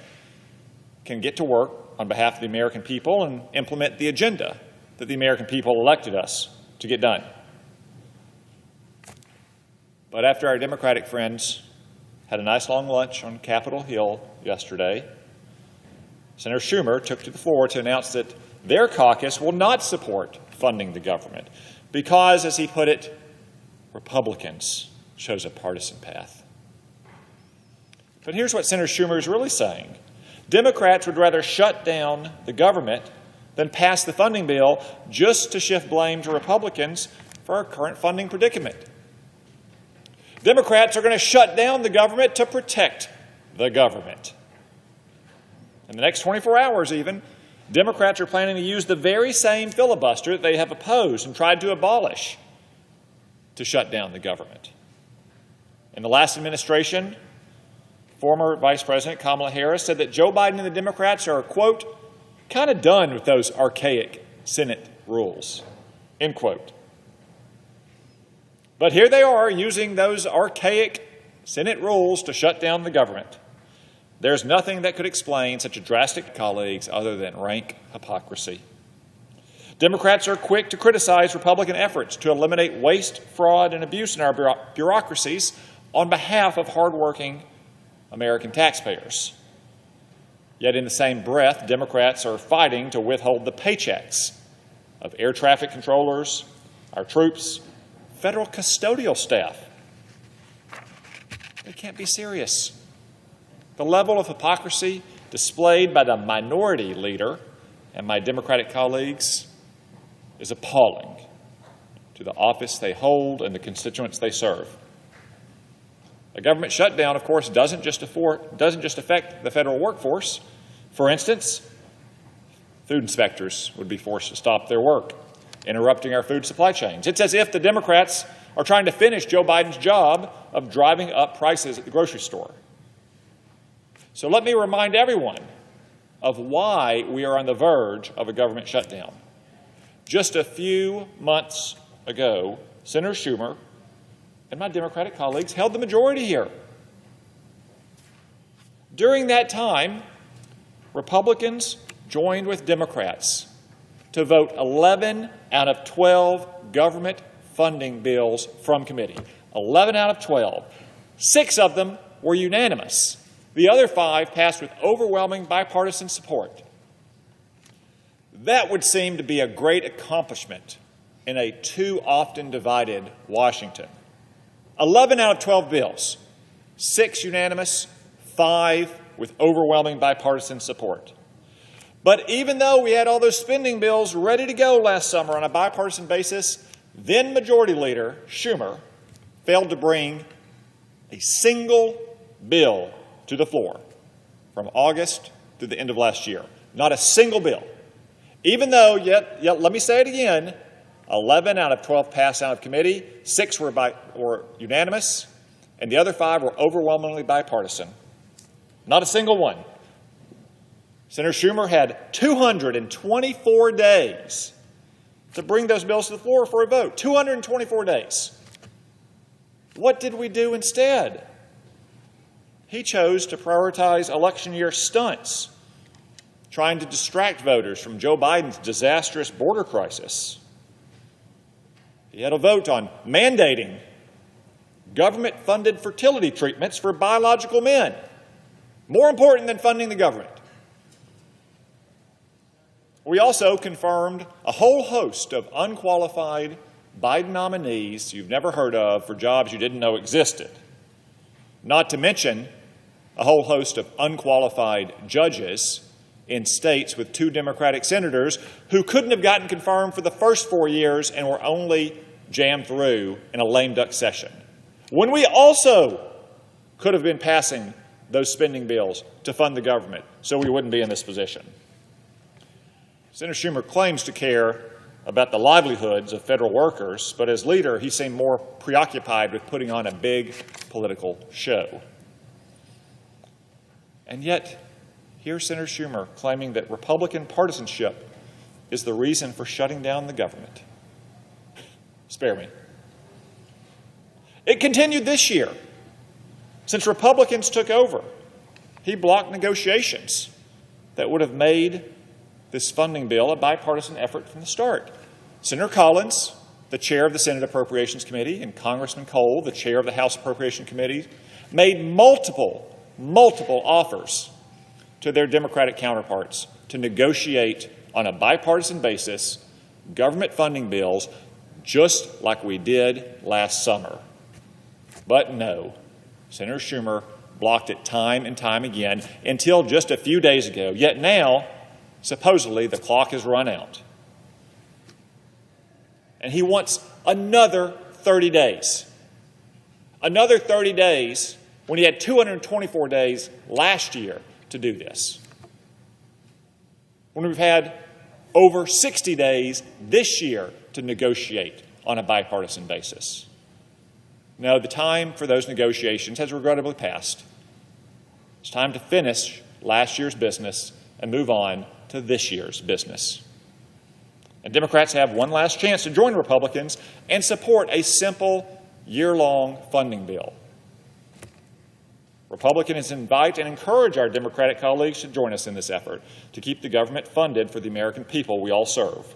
[SPEAKER 20] can get to work on behalf of the American people and implement the agenda that the American people elected us to get done. But after our Democratic friends had a nice long lunch on Capitol Hill yesterday, Senator Schumer took to the floor to announce that their caucus will not support funding the government because, as he put it, Republicans chose a partisan path. But here's what Senator Schumer is really saying. Democrats would rather shut down the government than pass the funding bill just to shift blame to Republicans for our current funding predicament. Democrats are going to shut down the government to protect the government. In the next 24 hours even, Democrats are planning to use the very same filibuster that they have opposed and tried to abolish to shut down the government. In the last administration, former Vice President Kamala Harris said that Joe Biden and the Democrats are, quote, kind of done with those archaic Senate rules, end quote. But here they are using those archaic Senate rules to shut down the government. There's nothing that could explain such a drastic, colleagues, other than rank hypocrisy. Democrats are quick to criticize Republican efforts to eliminate waste, fraud, and abuse in our bureaucracies on behalf of hardworking American taxpayers. Yet in the same breath, Democrats are fighting to withhold the paychecks of air traffic controllers, our troops, federal custodial staff. They can't be serious. The level of hypocrisy displayed by the minority leader and my Democratic colleagues is appalling to the office they hold and the constituents they serve. A government shutdown, of course, doesn't just affect the federal workforce. For instance, food inspectors would be forced to stop their work, interrupting our food supply chains. It's as if the Democrats are trying to finish Joe Biden's job of driving up prices at the grocery store. So let me remind everyone of why we are on the verge of a government shutdown. Just a few months ago, Senator Schumer and my Democratic colleagues held the majority here. During that time, Republicans joined with Democrats to vote 11 out of 12 government funding bills from committee. 11 out of 12. 6 of them were unanimous. The other 5 passed with overwhelming bipartisan support. That would seem to be a great accomplishment in a too often divided Washington. 11 out of 12 bills, 6 unanimous, 5 with overwhelming bipartisan support. But even though we had all those spending bills ready to go last summer on a bipartisan basis, then Majority Leader Schumer failed to bring a single bill to the floor from August through the end of last year. Not a single bill. Even though, yet let me say it again, 11 out of 12 passed out of committee, 6 were unanimous, and the other 5 were overwhelmingly bipartisan. Not a single one. Senator Schumer had 224 days to bring those bills to the floor for a vote. 224 days. What did we do instead? He chose to prioritize election year stunts, trying to distract voters from Joe Biden's disastrous border crisis. He had a vote on mandating government-funded fertility treatments for biological men, more important than funding the government. We also confirmed a whole host of unqualified Biden nominees you've never heard of for jobs you didn't know existed. not to mention a whole host of unqualified judges in states with 2 Democratic senators who couldn't have gotten confirmed for the first 4 years and were only jammed through in a lame duck session, when we also could have been passing those spending bills to fund the government so we wouldn't be in this position. Senator Schumer claims to care about the livelihoods of federal workers, but as leader, he seemed more preoccupied with putting on a big political show. And yet, here's Senator Schumer claiming that Republican partisanship is the reason for shutting down the government. Spare me. It continued this year. Since Republicans took over, he blocked negotiations that would have made this funding bill a bipartisan effort from the start. Senator Collins, the chair of the Senate Appropriations Committee, and Congressman Cole, the chair of the House Appropriations Committee, made multiple offers to their Democratic counterparts to negotiate on a bipartisan basis government funding bills just like we did last summer. But no, Senator Schumer blocked it time and time again until just a few days ago. Yet now, supposedly, the clock has run out. And he wants another 30 days. Another 30 days when he had 224 days last year to do this. When we've had over 60 days this year to negotiate on a bipartisan basis. No, the time for those negotiations has regrettably passed. It's time to finish last year's business and move on to this year's business. And Democrats have one last chance to join Republicans and support a simple year-long funding bill. Republicans invite and encourage our Democratic colleagues to join us in this effort to keep the government funded for the American people we all serve.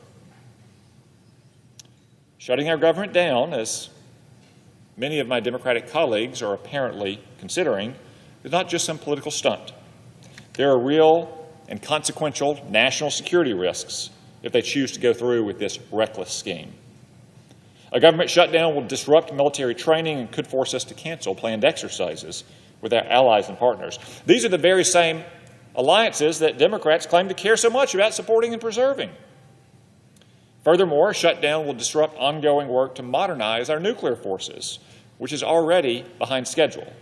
[SPEAKER 20] Shutting our government down, as many of my Democratic colleagues are apparently considering, is not just some political stunt. There are real and consequential national security risks if they choose to go through with this reckless scheme. A government shutdown will disrupt military training and could force us to cancel planned exercises with our allies and partners. These are the very same alliances that Democrats claim to care so much about supporting and preserving. Furthermore, a shutdown will disrupt ongoing work to modernize our nuclear forces, which is already behind schedule.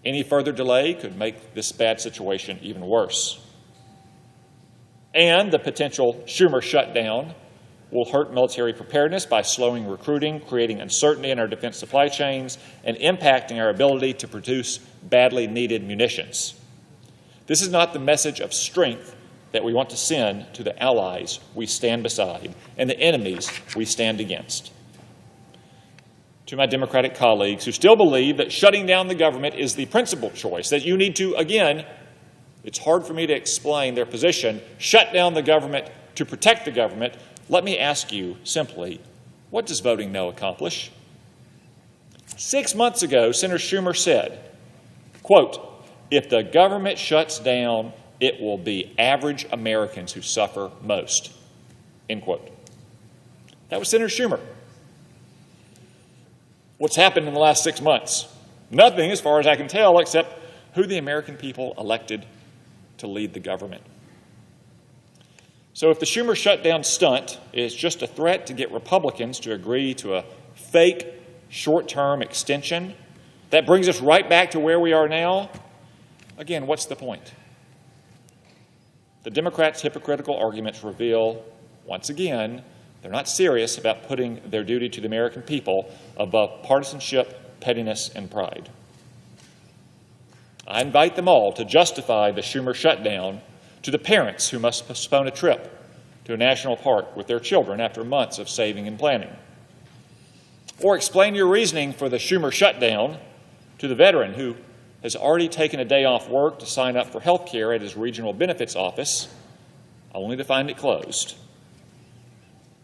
[SPEAKER 20] Any further delay could make this bad situation even worse. And the potential Schumer shutdown will hurt military preparedness by slowing recruiting, creating uncertainty in our defense supply chains, and impacting our ability to produce badly needed munitions. This is not the message of strength that we want to send to the allies we stand beside and the enemies we stand against. To my Democratic colleagues who still believe that shutting down the government is the principal choice, that you need to, again, it's hard for me to explain their position, shut down the government to protect the government, let me ask you simply, what does voting no accomplish? 6 months ago, Senator Schumer said, quote, "If the government shuts down, it will be average Americans who suffer most," end quote. That was Senator Schumer. What's happened in the last 6 months? Nothing, as far as I can tell, except who the American people elected to lead the government. So if the Schumer shutdown stunt is just a threat to get Republicans to agree to a fake short-term extension, that brings us right back to where we are now. Again, what's the point? The Democrats' hypocritical arguments reveal, once again, they're not serious about putting their duty to the American people above partisanship, pettiness, and pride. I invite them all to justify the Schumer shutdown to the parents who must postpone a trip to a national park with their children after months of saving and planning. Or explain your reasoning for the Schumer shutdown to the veteran who has already taken a day off work to sign up for health care at his regional benefits office, only to find it closed.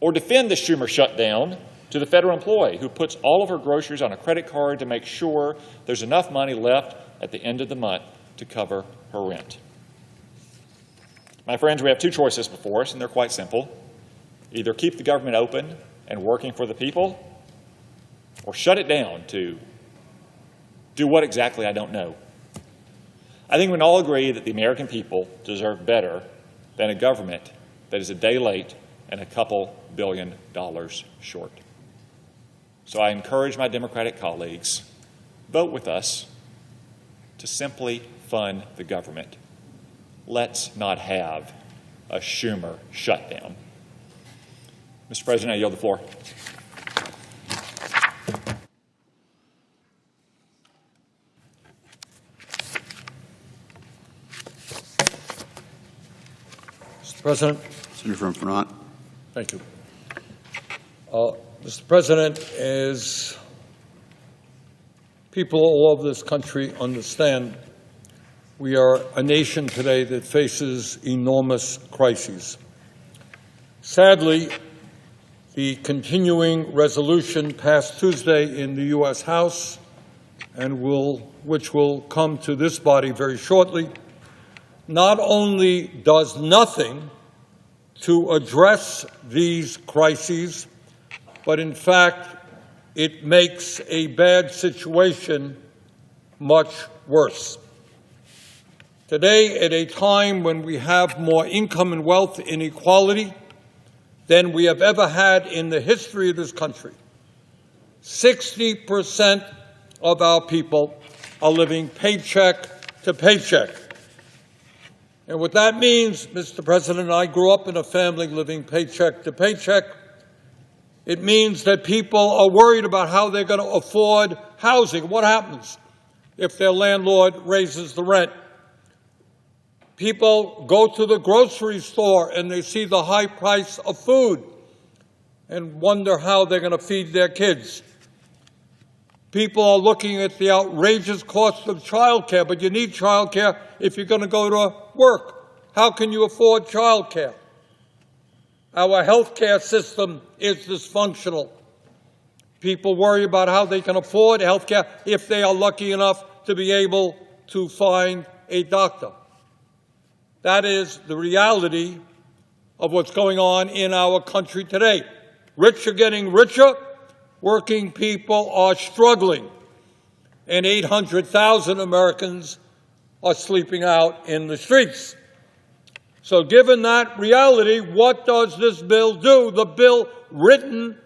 [SPEAKER 20] Or defend the Schumer shutdown to the federal employee who puts all of her groceries on a credit card to make sure there's enough money left at the end of the month to cover her rent. My friends, we have two choices before us, and they're quite simple. Either keep the government open and working for the people, or shut it down to Do what exactly? I don't know. I think we can all agree that the American people deserve better than a government that is a day late and a couple $1 billion short. So I encourage my Democratic colleagues, vote with us to simply fund the government. Let's not have a Schumer shutdown. Mr. President, I yield the floor.
[SPEAKER 13] Mr. President.
[SPEAKER 14] Senator from Vermont.
[SPEAKER 13] Thank you. Mr. President, as people all over this country understand, we are a nation today that faces enormous crises. Sadly, the continuing resolution passed Tuesday in the U.S. House, and which will come to this body very shortly, not only does nothing to address these crises, but in fact, it makes a bad situation much worse. Today, at a time when we have more income and wealth inequality than we have ever had in the history of this country, 60% of our people are living paycheck to paycheck. And what that means, Mr. President, I grew up in a family living paycheck to paycheck. It means that people are worried about how they're going to afford housing. What happens if their landlord raises the rent? People go to the grocery store and they see the high price of food and wonder how they're going to feed their kids. People are looking at the outrageous cost of childcare, but you need childcare if you're going to go to work. How can you afford childcare? Our health care system is dysfunctional. People worry about how they can afford health care if they are lucky enough to be able to find a doctor. That is the reality of what's going on in our country today. Rich are getting richer. Working people are struggling. And 800,000 Americans are sleeping out in the streets. So given that reality, what does this bill do? The bill written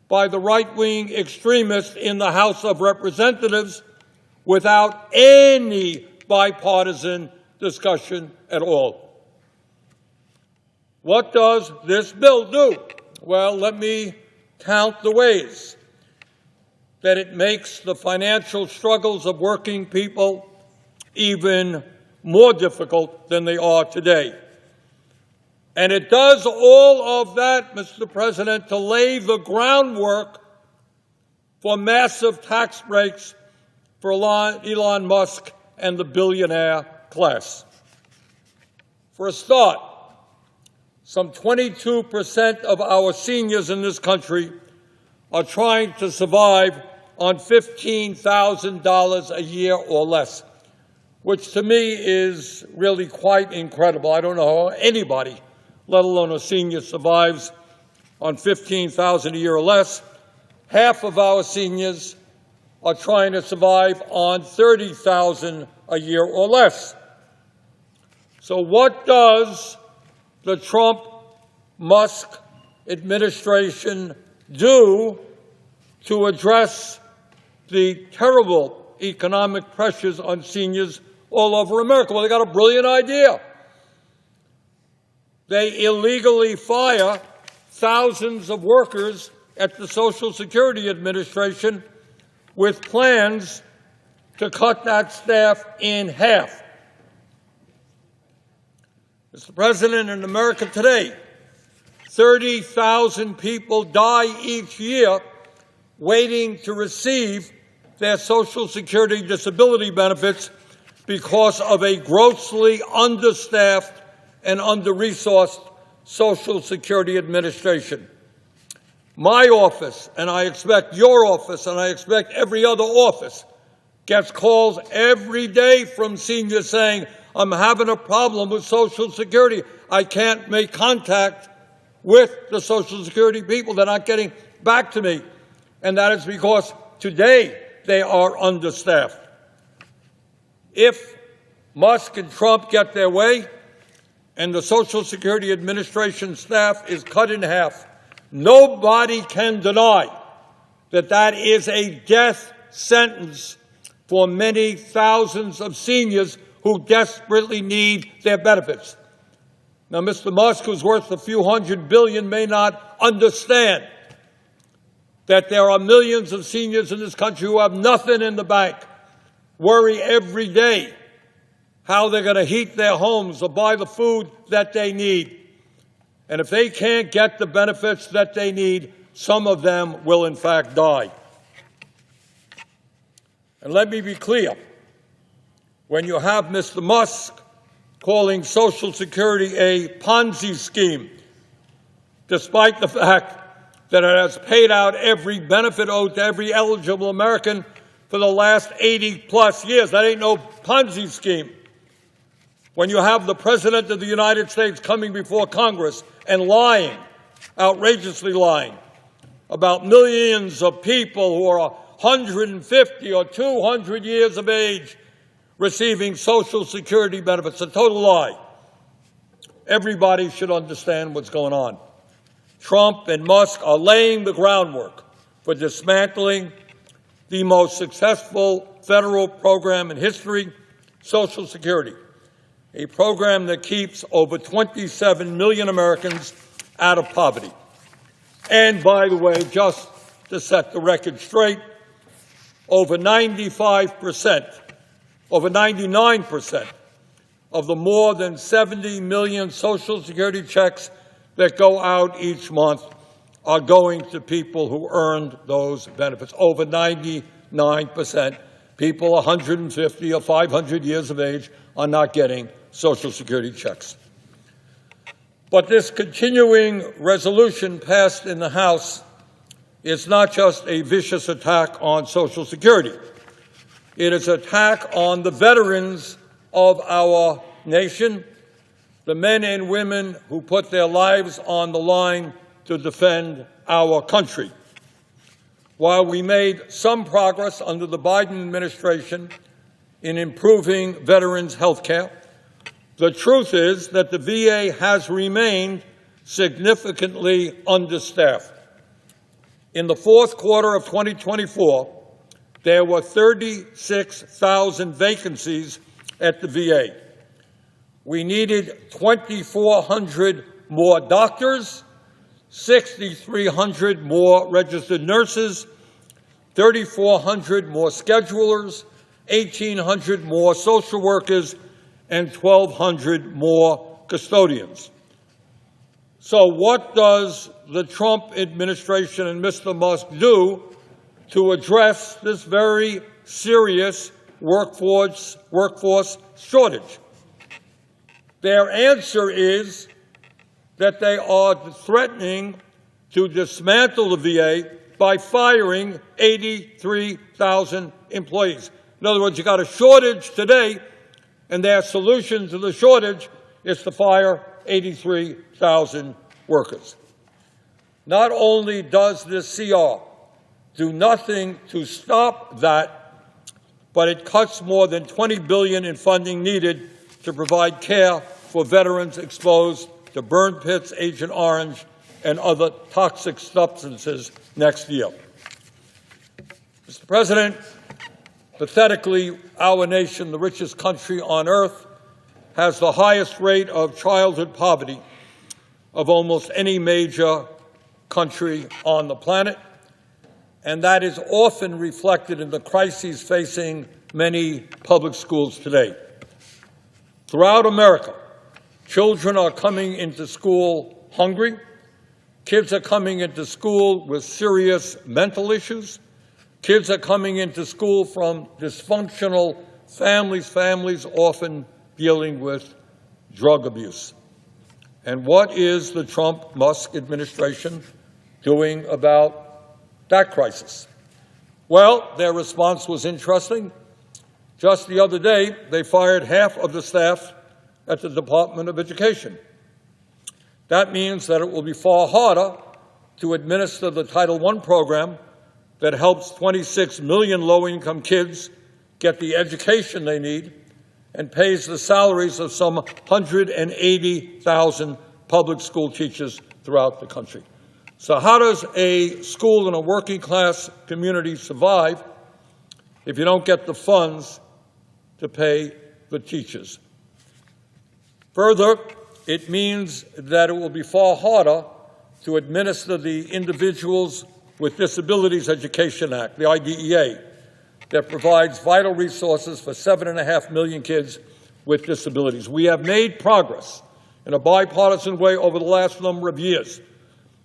[SPEAKER 13] by the right-wing extremists in the House of Representatives without any bipartisan discussion at all. What does this bill do? Well, let me count the ways that it makes the financial struggles of working people even more difficult than they are today. And it does all of that, Mr. President, to lay the groundwork for massive tax breaks for Elon Musk and the billionaire class. For a start, some 22% of our seniors in this country are trying to survive on $15,000 a year or less, which to me is really quite incredible. I don't know how anybody, let alone a senior, survives on $15,000 a year or less. Half of our seniors are trying to survive on $30,000 a year or less. So what does the Trump-Musk administration do to address the terrible economic pressures on seniors all over America? Well, they got a brilliant idea. They illegally fire thousands of workers at the Social Security Administration with plans to cut that staff in half. Mr. President, in America today, 30,000 people die each year waiting to receive their Social Security disability benefits because of a grossly understaffed and under-resourced Social Security Administration. My office, and I expect your office, and I expect every other office, gets calls every day from seniors saying, I'm having a problem with Social Security. I can't make contact with the Social Security people. They're not getting back to me. And that is because today they are understaffed.
[SPEAKER 21] If Musk and Trump get their way and the Social Security Administration staff is cut in half, nobody can deny that that is a death sentence for many thousands of seniors who desperately need their benefits. Now, Mr. Musk, who's worth a few $100 billion, may not understand that there are millions of seniors in this country who have nothing in the bank, worry every day how they're going to heat their homes or buy the food that they need. And if they can't get the benefits that they need, some of them will in fact die. And let me be clear, when you have Mr. Musk calling Social Security a Ponzi scheme, despite the fact that it has paid out every benefit owed to every eligible American for the last 80-plus years. That ain't no Ponzi scheme. When you have the President of the United States coming before Congress and lying, outrageously lying, about millions of people who are 150 or 200 years of age receiving Social Security benefits, a total lie. Everybody should understand what's going on. Trump and Musk are laying the groundwork for dismantling the most successful federal program in history, Social Security, a program that keeps over 27 million Americans out of poverty. And by the way, just to set the record straight, over 99% of the more than 70 million Social Security checks that go out each month are going to people who earned those benefits. Over 99%. People 150 or 500 years of age are not getting Social Security checks. But this continuing resolution passed in the House is not just a vicious attack on Social Security. It is an attack on the veterans of our nation, the men and women who put their lives on the line to defend our country. While we made some progress under the Biden administration in improving veterans' health care, the truth is that the VA has remained significantly understaffed. In the fourth quarter of 2024, there were 36,000 vacancies at the VA. We needed 2,400 more doctors, 6,300 more registered nurses, 3,400 more schedulers, 1,800 more social workers, and 1,200 more custodians. So what does the Trump administration and Mr. Musk do to address this very serious workforce shortage? Their answer is that they are threatening to dismantle the VA by firing 83,000 employees. In other words, you got a shortage today, and their solution to the shortage is to fire 83,000 workers. Not only does this CR do nothing to stop that, but it cuts more than $20 billion in funding needed to provide care for veterans exposed to burn pits, Agent Orange, and other toxic substances next year. Mr. President, pathetically, our nation, the richest country on earth, has the highest rate of childhood poverty of almost any major country on the planet, and that is often reflected in the crises facing many public schools today. Throughout America, children are coming into school hungry. Kids are coming into school with serious mental issues. Kids are coming into school from dysfunctional families often dealing with drug abuse. And what is the Trump-Musk administration doing about that crisis? Well, their response was interesting. Just the other day, they fired half of the staff at the Department of Education. That means that it will be far harder to administer the Title I program that helps 26 million low-income kids get the education they need and pays the salaries of some 180,000 public school teachers throughout the country. So how does a school in a working class community survive if you don't get the funds to pay the teachers? Further, it means that it will be far harder to administer the Individuals with Disabilities Education Act, the IDEA, that provides vital resources for 7.5 million kids with disabilities. We have made progress in a bipartisan way over the last number of years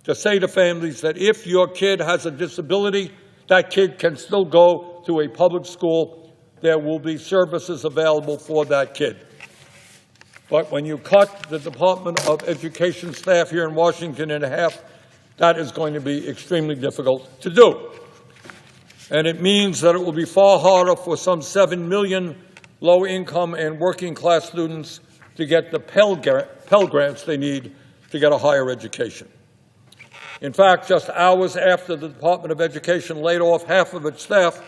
[SPEAKER 21] to say to families that if your kid has a disability, that kid can still go to a public school. There will be services available for that kid. But when you cut the Department of Education staff here in Washington in half, that is going to be extremely difficult to do. And it means that it will be far harder for some 7 million low-income and working-class students to get the Pell Grants they need to get a higher education. In fact, just hours after the Department of Education laid off half of its staff,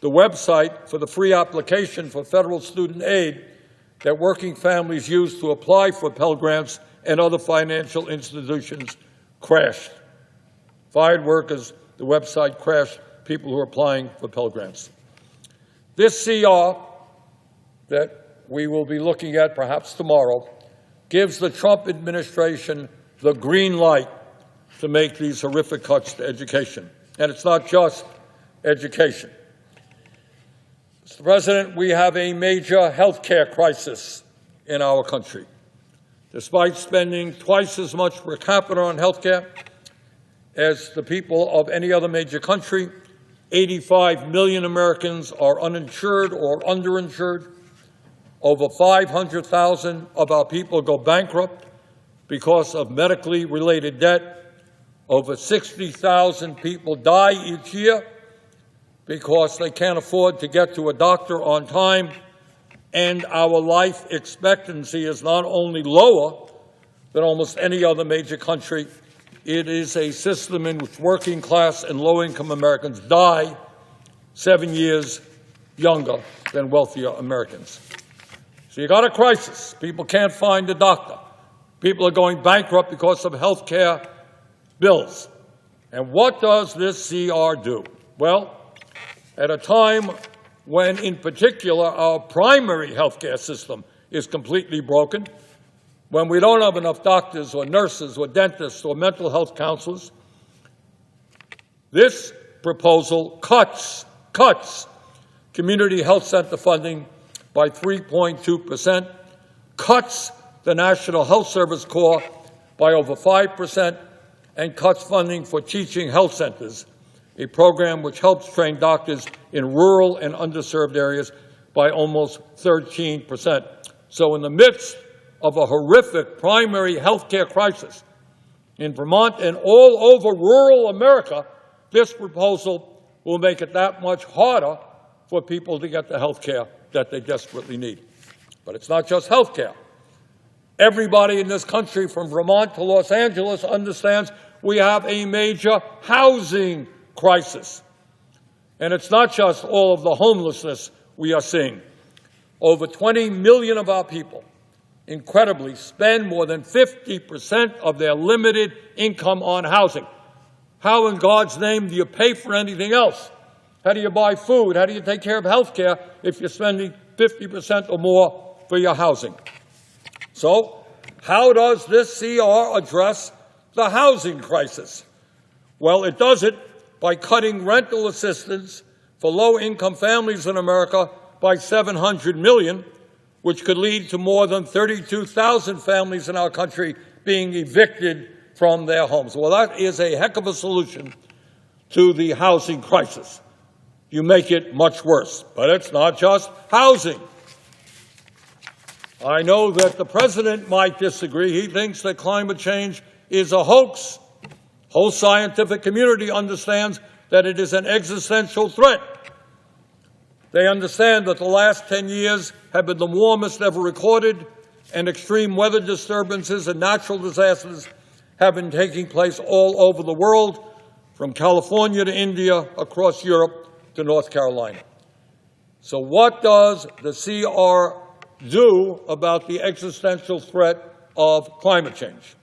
[SPEAKER 21] the website for the free application for federal student aid that working families use to apply for Pell Grants and other financial institutions crashed. Fired workers, the website crashed, people who are applying for Pell Grants. This CR that we will be looking at perhaps tomorrow gives the Trump administration the green light to make these horrific cuts to education. And it's not just education. Mr. President, we have a major health care crisis in our country. Despite spending twice as much per capita on health care as the people of any other major country, 85 million Americans are uninsured or underinsured. Over 500,000 of our people go bankrupt because of medically related debt. Over 60,000 people die each year because they can't afford to get to a doctor on time. And our life expectancy is not only lower than almost any other major country, it is a system in which working class and low-income Americans die 7 years younger than wealthier Americans. So you got a crisis. People can't find a doctor. People are going bankrupt because of health care bills. And what does this CR do? Well, at a time when, in particular, our primary health care system is completely broken, when we don't have enough doctors or nurses or dentists or mental health counselors, this proposal cuts community health center funding by 3.2%, cuts the National Health Service Corps by over 5%, and cuts funding for teaching health centers, a program which helps train doctors in rural and underserved areas, by almost 13%. So in the midst of a horrific primary health care crisis in Vermont and all over rural America, this proposal will make it that much harder for people to get the health care that they desperately need. But it's not just health care. Everybody in this country, from Vermont to Los Angeles, understands we have a major housing crisis. And it's not just all of the homelessness we are seeing. Over 20 million of our people, incredibly, spend more than 50% of their limited income on housing. How in God's name do you pay for anything else? How do you buy food? How do you take care of health care if you're spending 50% or more for your housing? So, how does this CR address the housing crisis? Well, it does it by cutting rental assistance for low-income families in America by $700 million, which could lead to more than 32,000 families in our country being evicted from their homes. Well, that is a heck of a solution to the housing crisis. You make it much worse. But it's not just housing. I know that the president might disagree. He thinks that climate change is a hoax. The whole scientific community understands that it is an existential threat. They understand that the last 10 years have been the warmest ever recorded, and extreme weather disturbances and natural disasters have been taking place all over the world, from California to India, across Europe to North Carolina. So what does the CR do about the existential threat of climate change.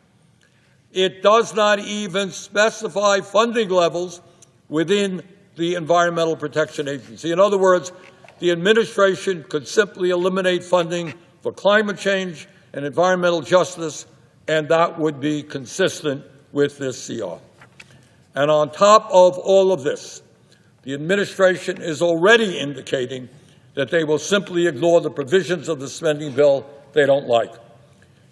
[SPEAKER 21] It does not even specify funding levels within the Environmental Protection Agency. In other words, the administration could simply eliminate funding for climate change and environmental justice, and that would be consistent with this CR. And on top of all of this, the administration is already indicating that they will simply ignore the provisions of the spending bill they don't like.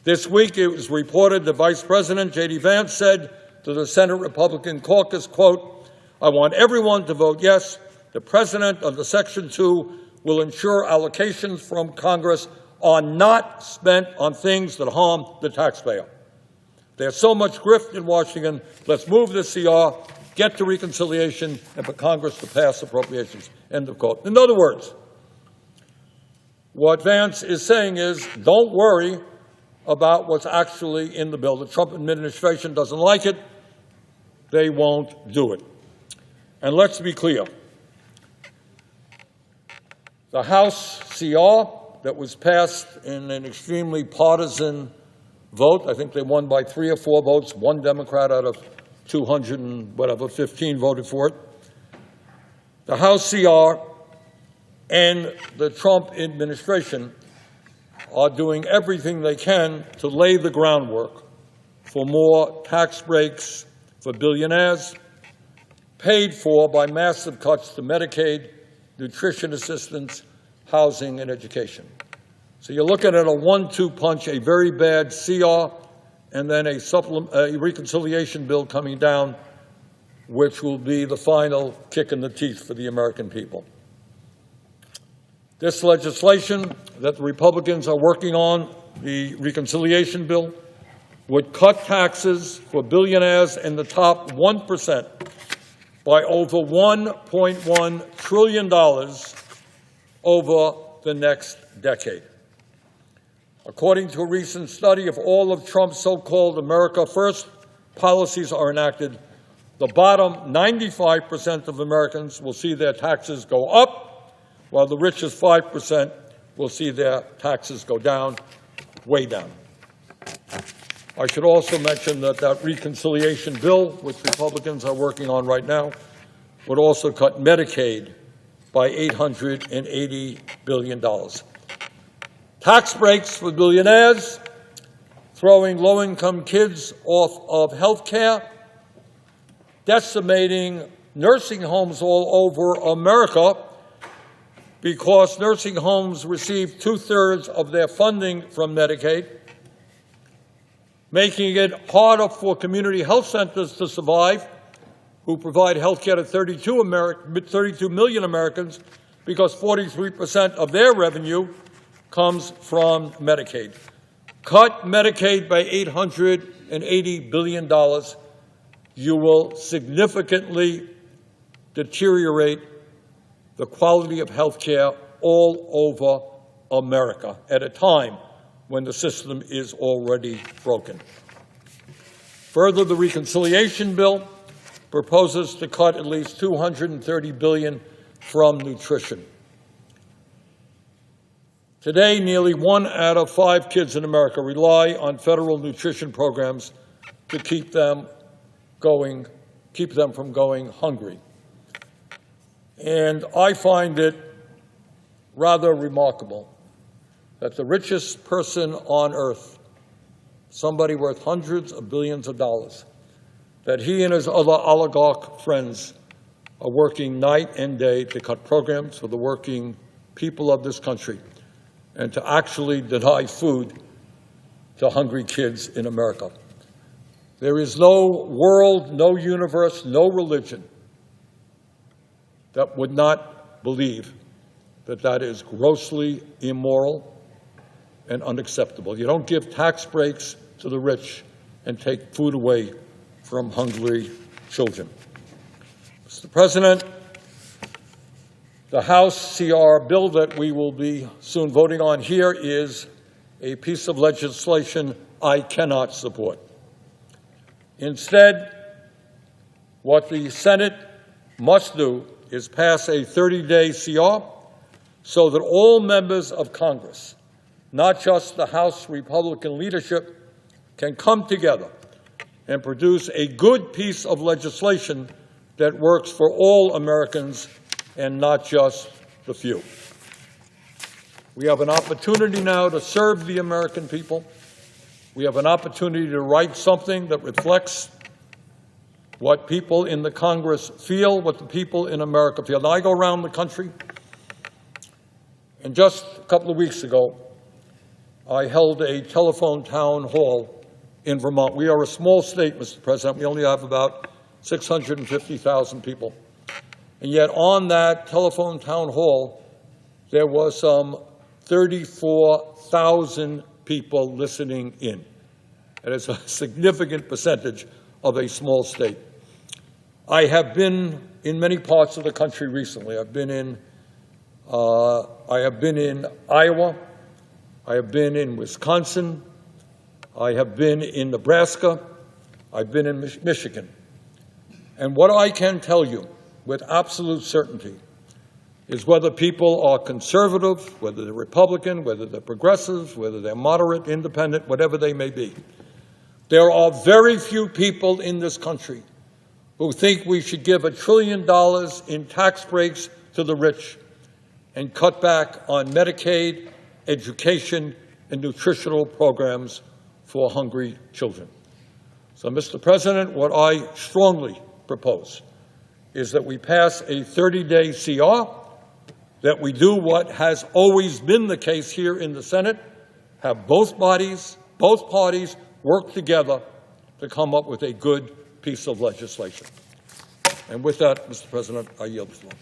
[SPEAKER 21] This week, it was reported that Vice President J.D. Vance said to the Senate Republican caucus, quote, "I want everyone to vote yes. The President of the Section 2 will ensure allocations from Congress are not spent on things that harm the taxpayer." There's so much grift in Washington. Let's move the CR, get to reconciliation, and for Congress to pass appropriations. End of quote. In other words, what Vance is saying is, don't worry about what's actually in the bill. The Trump administration doesn't like it. They won't do it. And let's be clear. The House CR that was passed in an extremely partisan vote, I think they won by 3 or 4 votes, 1 Democrat out of 215 voted for it. The House CR and the Trump administration are doing everything they can to lay the groundwork for more tax breaks for billionaires, paid for by massive cuts to Medicaid, nutrition assistance, housing, and education. So you're looking at a 1-2 punch, a very bad CR, and then a reconciliation bill coming down, which will be the final kick in the teeth for the American people. This legislation that the Republicans are working on, the reconciliation bill, would cut taxes for billionaires in the top 1% by over $1.1 trillion over the next decade. According to a recent study, if all of Trump's so-called America First policies are enacted, the bottom 95% of Americans will see their taxes go up, while the richest 5% will see their taxes go down, way down. I should also mention that that reconciliation bill, which Republicans are working on right now, would also cut Medicaid by $880 billion. Tax breaks for billionaires, throwing low-income kids off of health care, decimating nursing homes all over America, because nursing homes receive 2/3 of their funding from Medicaid, making it harder for community health centers to survive, who provide health care to 32 million Americans, because 43% of their revenue comes from Medicaid. Cut Medicaid by $880 billion. You will significantly deteriorate the quality of health care all over America at a time when the system is already broken. Further, the reconciliation bill proposes to cut at least $230 billion from nutrition. Today, nearly 1 out of 5 kids in America rely on federal nutrition programs to keep them from going hungry. And I find it rather remarkable that the richest person on earth, somebody worth hundreds of billions of dollars, that he and his other oligarch friends are working night and day to cut programs for the working people of this country and to actually deny food to hungry kids in America. There is no world, no universe, no religion that would not believe that that is grossly immoral and unacceptable. You don't give tax breaks to the rich and take food away from hungry children. Mr. President, the House CR bill that we will be soon voting on here is a piece of legislation I cannot support. Instead, what the Senate must do is pass a 30-day CR so that all members of Congress not just the House Republican leadership, can come together and produce a good piece of legislation that works for all Americans and not just the few. We have an opportunity now to serve the American people. We have an opportunity to write something that reflects what people in the Congress feel, what the people in America feel. Now, I go around the country, and just a couple of weeks ago, I held a telephone town hall in Vermont. We are a small state, Mr. President. We only have about 650,000 people. And yet on that telephone town hall, there was some 34,000 people listening in. It is a significant percentage of a small state. I have been in many parts of the country recently. I have been in Iowa. I have been in Wisconsin. I have been in Nebraska. I've been in Michigan. And what I can tell you with absolute certainty is whether people are conservative, whether they're Republican, whether they're progressive, whether they're moderate, independent, whatever they may be, there are very few people in this country who think we should give $1 trillion in tax breaks to the rich and cut back on Medicaid, education, and nutritional programs for hungry children. So, Mr. President, what I strongly propose is that we pass a 30-day CR, that we do what has always been the case here in the Senate, have both parties work together to come up with a good piece of legislation. And with that, Mr. President, I yield the floor.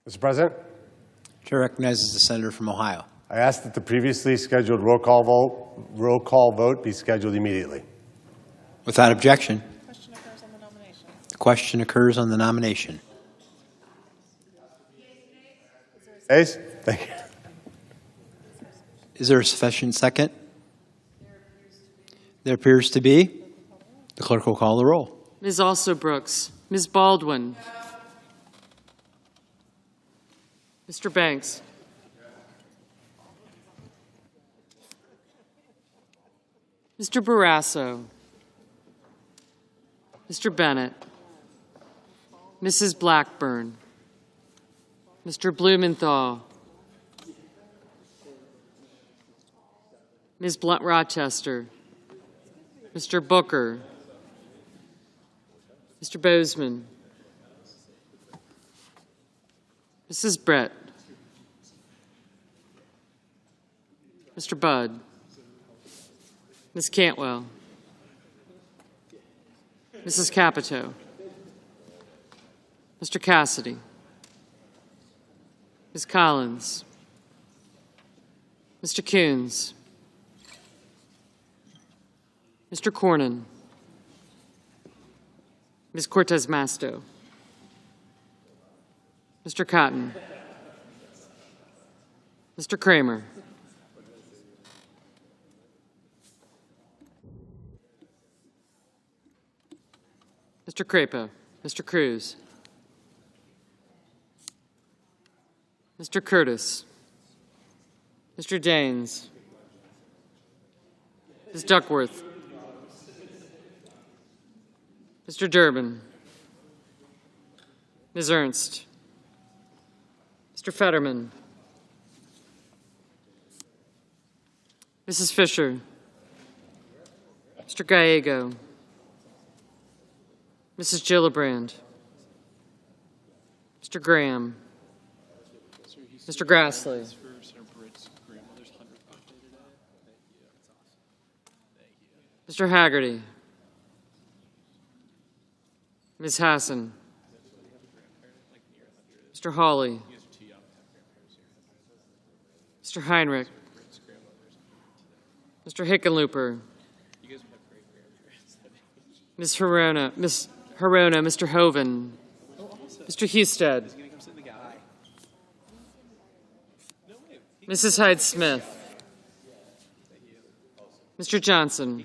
[SPEAKER 2] Mr. President?
[SPEAKER 22] Chair recognizes the senator from Ohio.
[SPEAKER 2] I ask that the previously scheduled roll call vote be scheduled immediately.
[SPEAKER 22] Without objection. The question occurs on the nomination.
[SPEAKER 2] Ayes? Thank you.
[SPEAKER 22] Is there a sufficient second? There appears to be. The clerk will call the roll.
[SPEAKER 5] Ms. Alsobrooks, Ms. Baldwin, Mr. Banks, Mr. Barrasso, Mr. Bennett, Mrs. Blackburn, Mr. Blumenthal, Ms. Blunt Rochester, Mr. Booker, Mr. Bozeman, Mrs. Brett, Mr. Budd, Ms. Cantwell, Mrs. Capito, Mr. Cassidy, Ms. Collins, Mr. Coons, Mr. Cornyn, Ms. Cortez Masto, Mr. Cotton, Mr. Kramer, Mr. Crapo, Mr. Cruz, Mr. Curtis, Mr. Daines, Ms. Duckworth, Mr. Durbin, Ms. Ernst, Mr. Fetterman, Mrs. Fisher, Mr. Gallego, Mrs. Gillibrand, Mr. Graham, Mr. Grassley, Mr. Haggerty, Ms. Hassan, Mr. Hawley, Mr. Heinrich, Mr. Hickenlooper, Ms. Harona, Mr. Hoven, Mr. Husted, Mrs. Hyde-Smith, Mr. Johnson,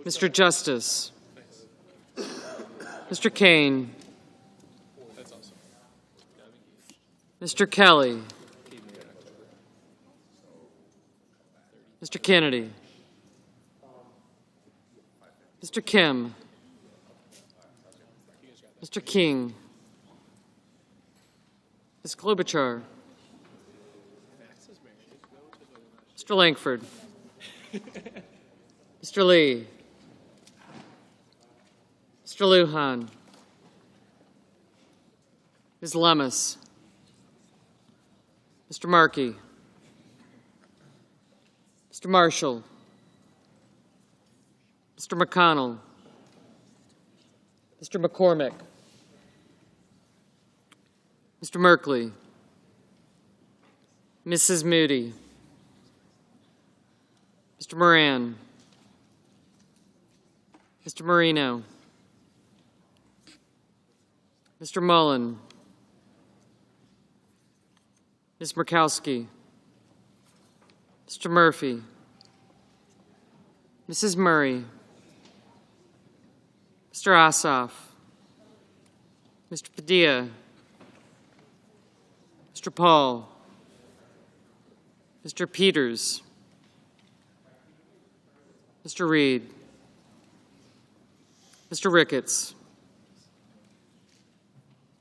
[SPEAKER 5] Mr. Justice, Mr. Kane, Mr. Kelly, Mr. Kennedy, Mr. Kim, Mr. King, Ms. Klobuchar, Mr. Langford, Mr. Lee, Mr. Lujan, Ms. Lemus, Mr. Markey, Mr. Marshall, Mr. McConnell, Mr. McCormick, Mr. Merkley, Mrs. Moody, Mr. Moran, Mr. Marino, Mr. Mullen, Ms. Murkowski, Mr. Murphy, Mrs. Murray, Mr. Ossoff, Mr. Padilla, Mr. Paul, Mr. Peters, Mr. Reed, Mr. Ricketts,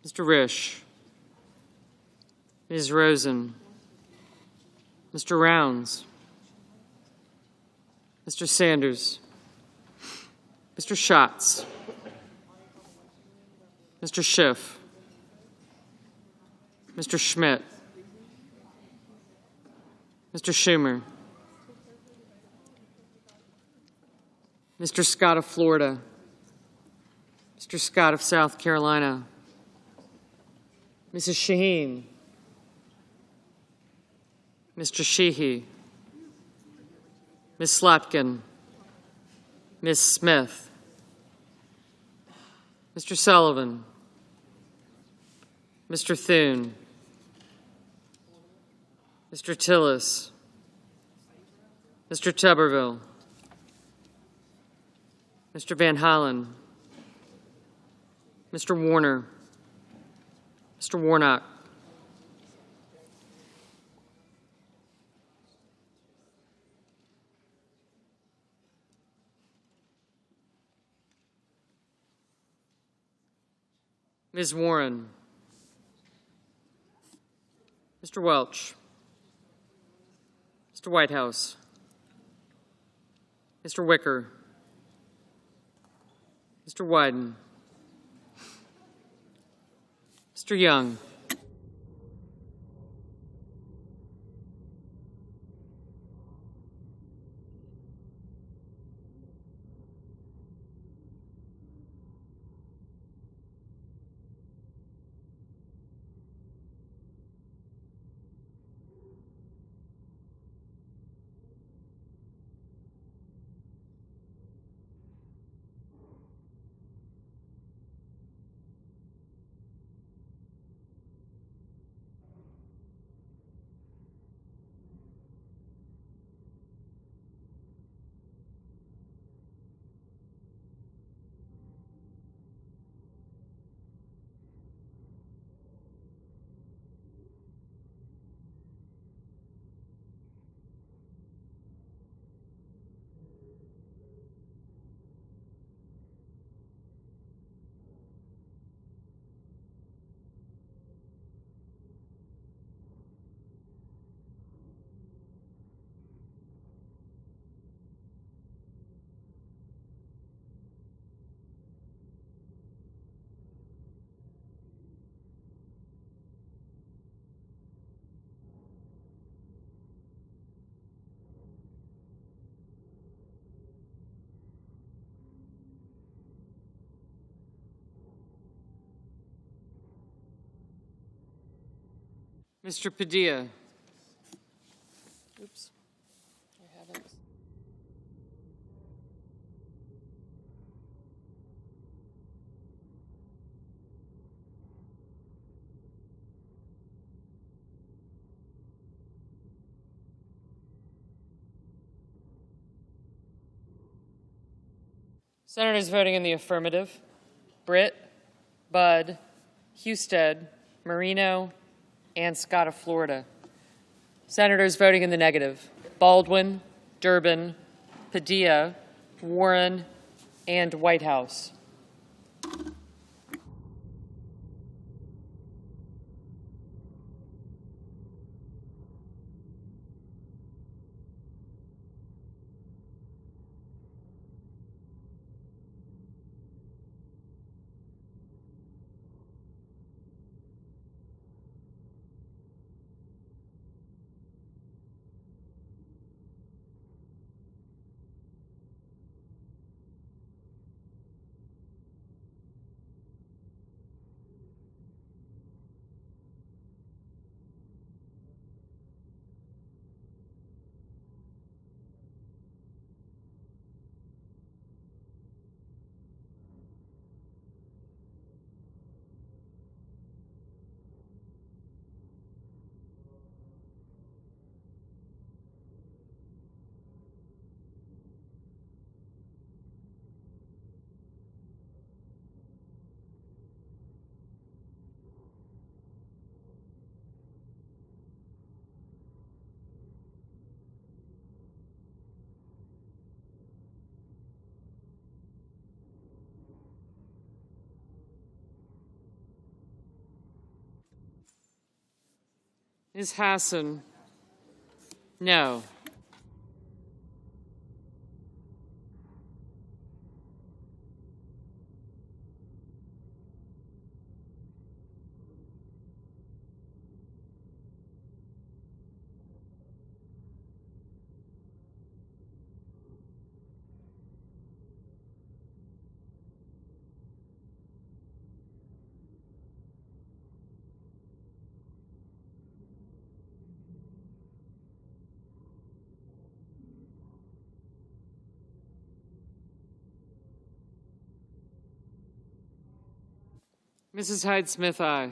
[SPEAKER 5] Mr. Risch, Ms. Rosen, Mr. Rounds, Mr. Sanders, Mr. Schatz, Mr. Schiff, Mr. Schmidt, Mr. Schumer, Mr. Scott of Florida, Mr. Scott of South Carolina, Mrs. Shaheen. Mr. Sheehy. Ms. Slapkin. Ms. Smith. Mr. Sullivan. Mr. Thune. Mr. Tillis. Mr. Tuberville. Mr. Van Hollen. Mr. Warner. Mr. Warnock. Ms. Warren. Mr. Welch. Mr. Whitehouse. Mr. Wicker. Mr. Wyden. Mr. Young. Mr. Padilla. Oops. I haven't. Senators voting in the affirmative: Britt, Budd, Husted, Marino, and Scott of Florida. Senators voting in the negative: Baldwin, Durbin, Padilla, Warren, and Whitehouse. Ms. Hassan? No. Mrs. Hyde Smith, aye.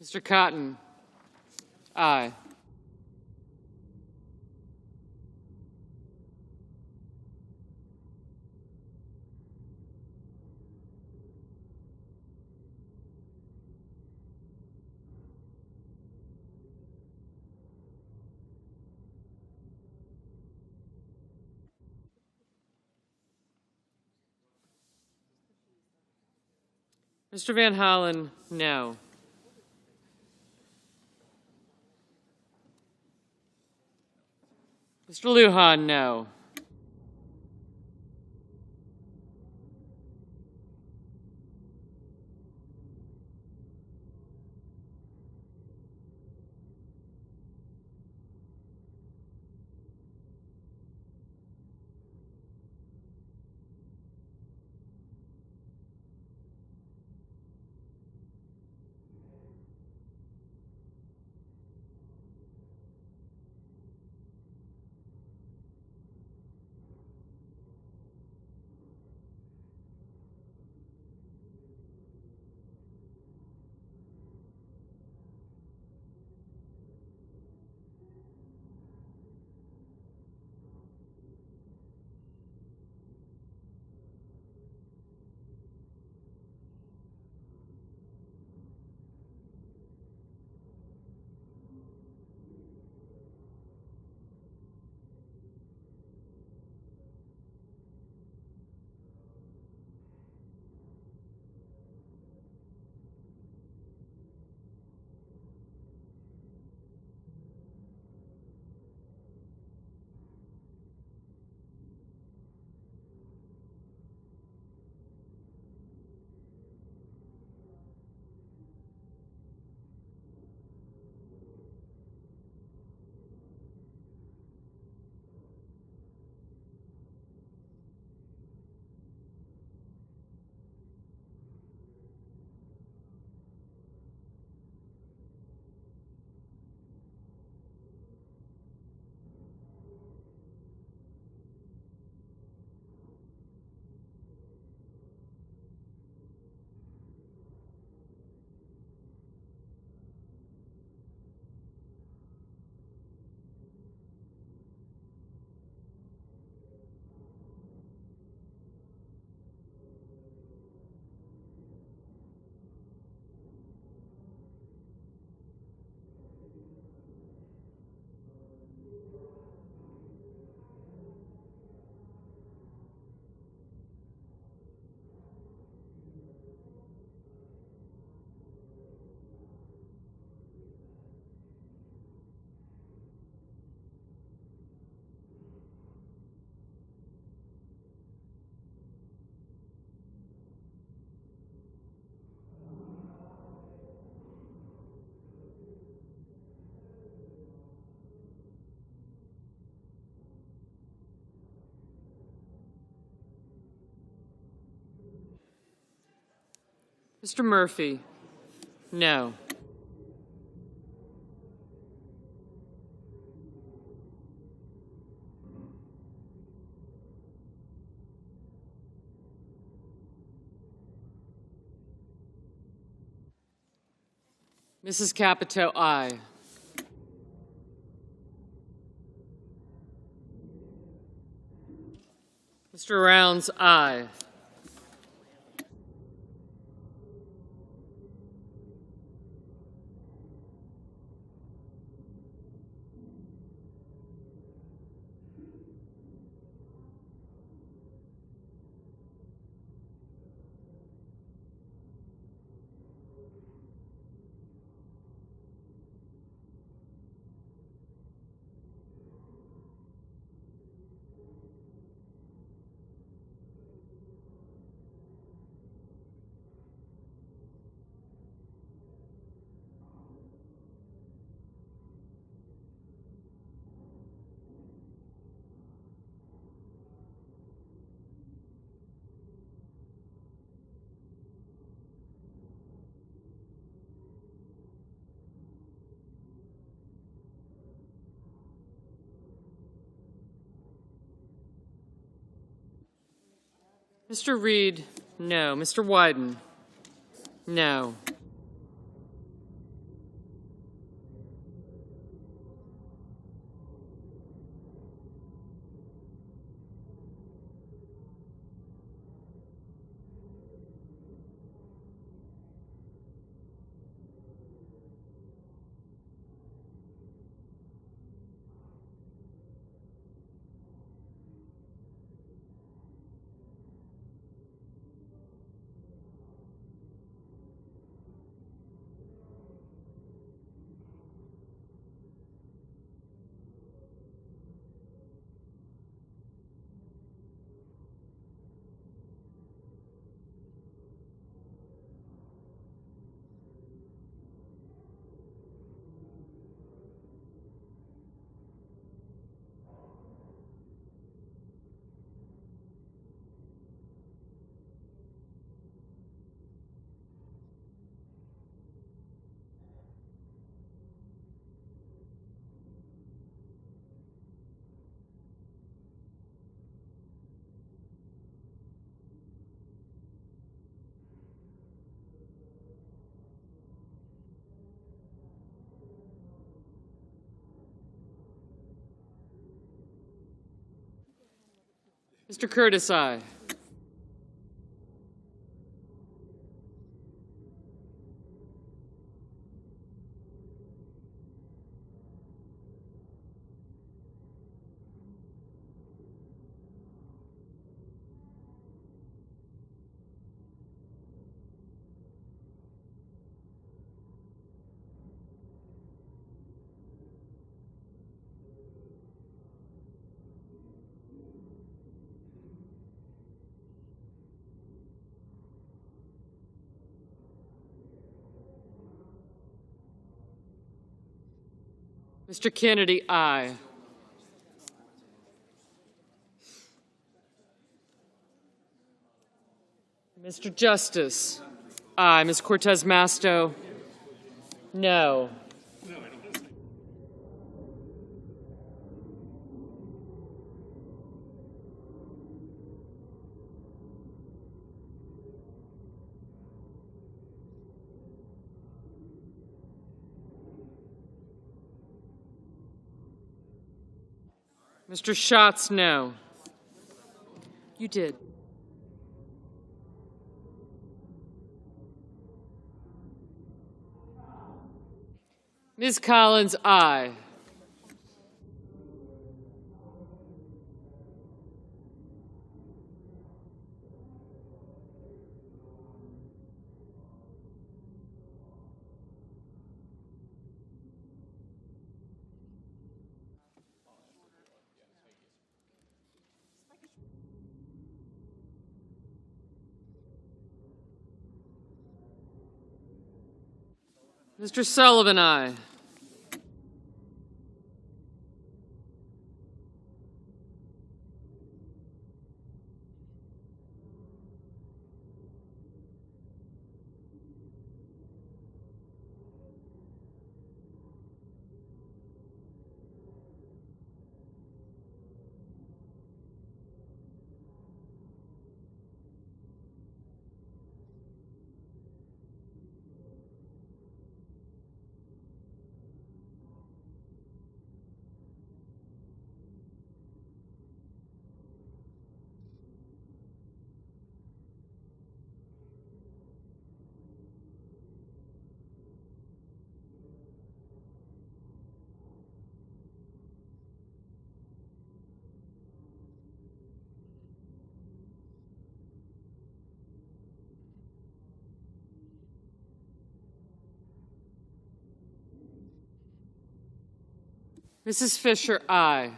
[SPEAKER 5] Mr. Cotton, aye. Mr. Van Hollen, no. Mr. Lujan, no. Mr. Murphy, no. Mrs. Capito, aye. Mr. Rounds, aye. Mr. Reed, no. Mr. Wyden, no. Mr. Curtis, aye. Mr. Kennedy, aye. Mr. Justice, aye. Ms. Cortez Masto, no. Mr. Schatz, no. You did. Ms. Collins, aye. Mr. Sullivan, aye. Mrs. Fisher, aye.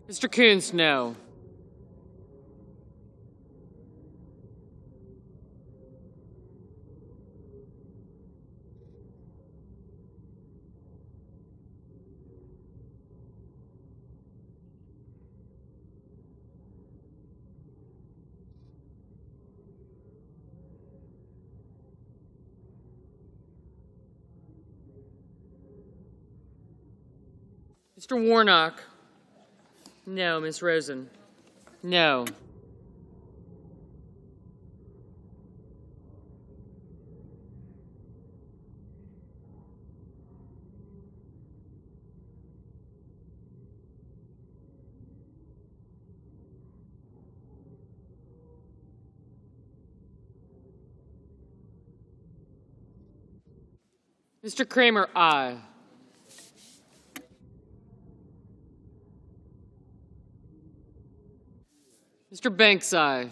[SPEAKER 5] Mr. Coons, no. Mr. Warnock. No. Ms. Rosen. No. Mr. Kramer, aye. Mr. Banks, aye.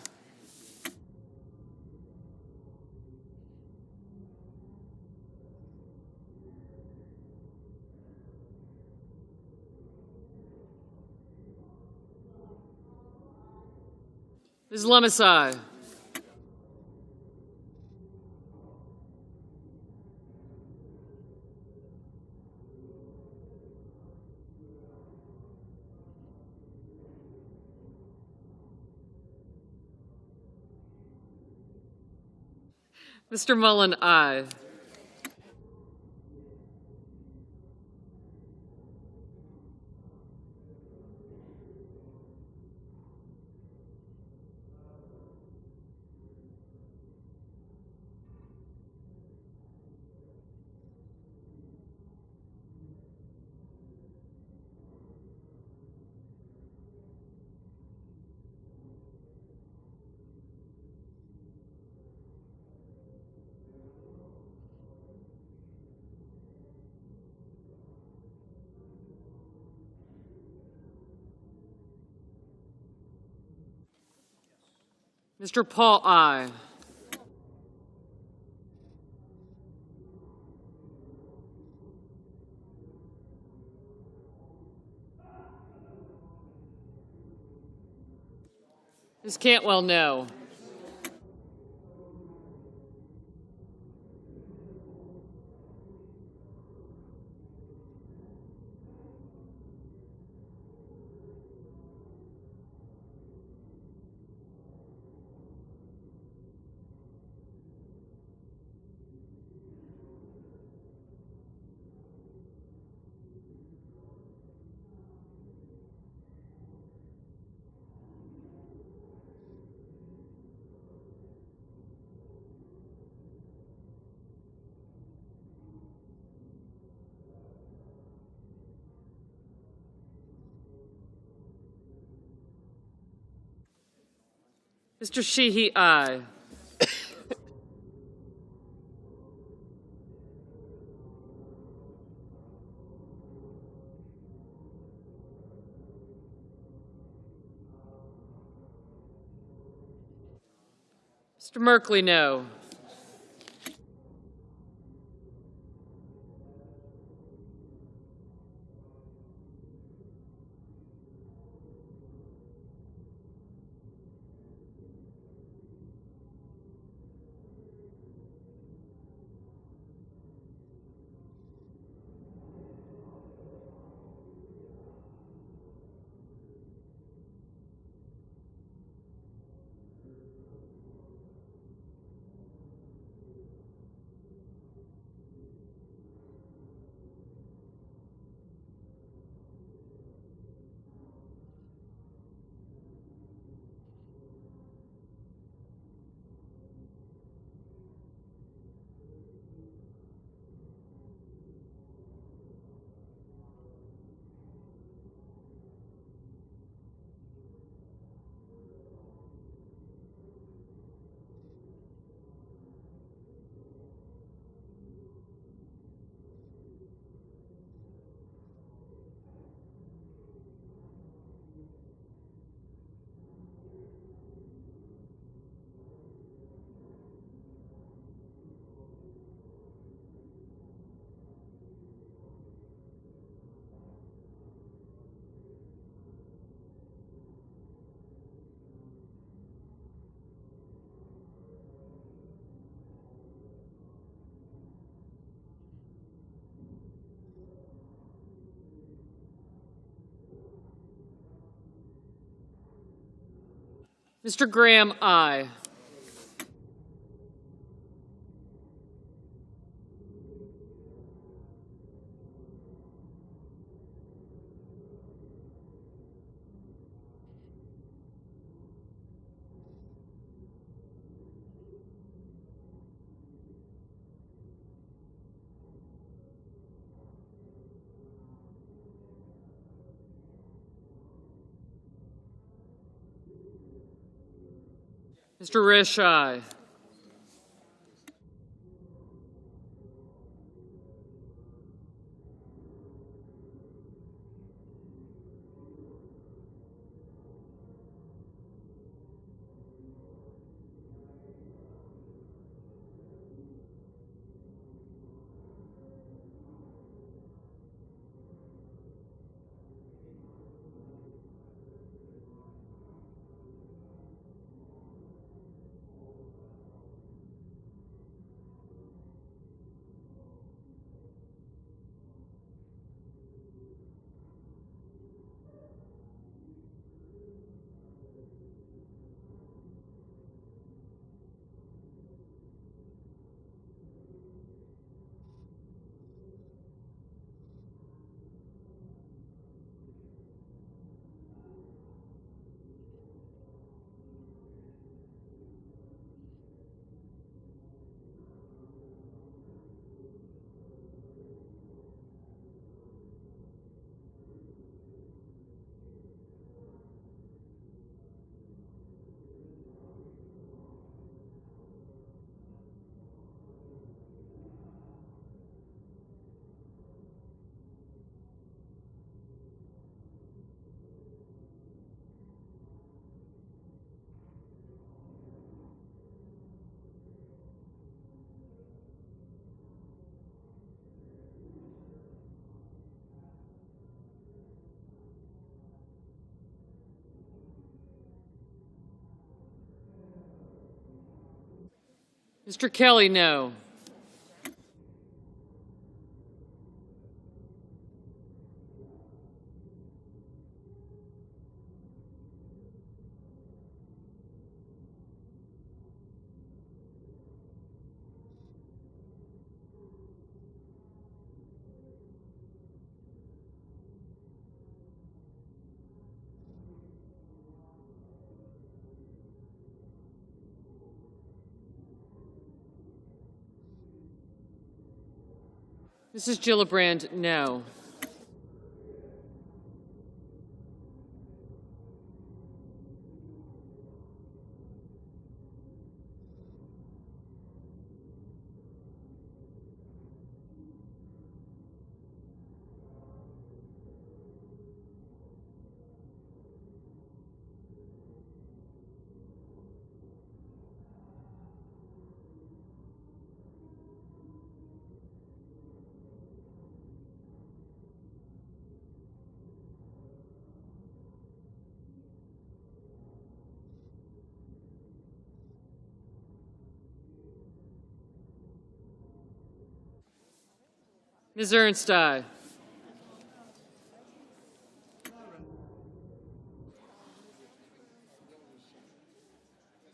[SPEAKER 5] Ms. Lummis, aye. Mr. Mullen, aye. Mr. Paul, aye. Ms. Cantwell, no. Mr. Sheehy, aye. Mr. Merkley, no. Mr. Graham, aye. Mr. Risch, aye. Mr. Kelly, no. Mrs. Gillibrand, no. Ms. Ernst, aye.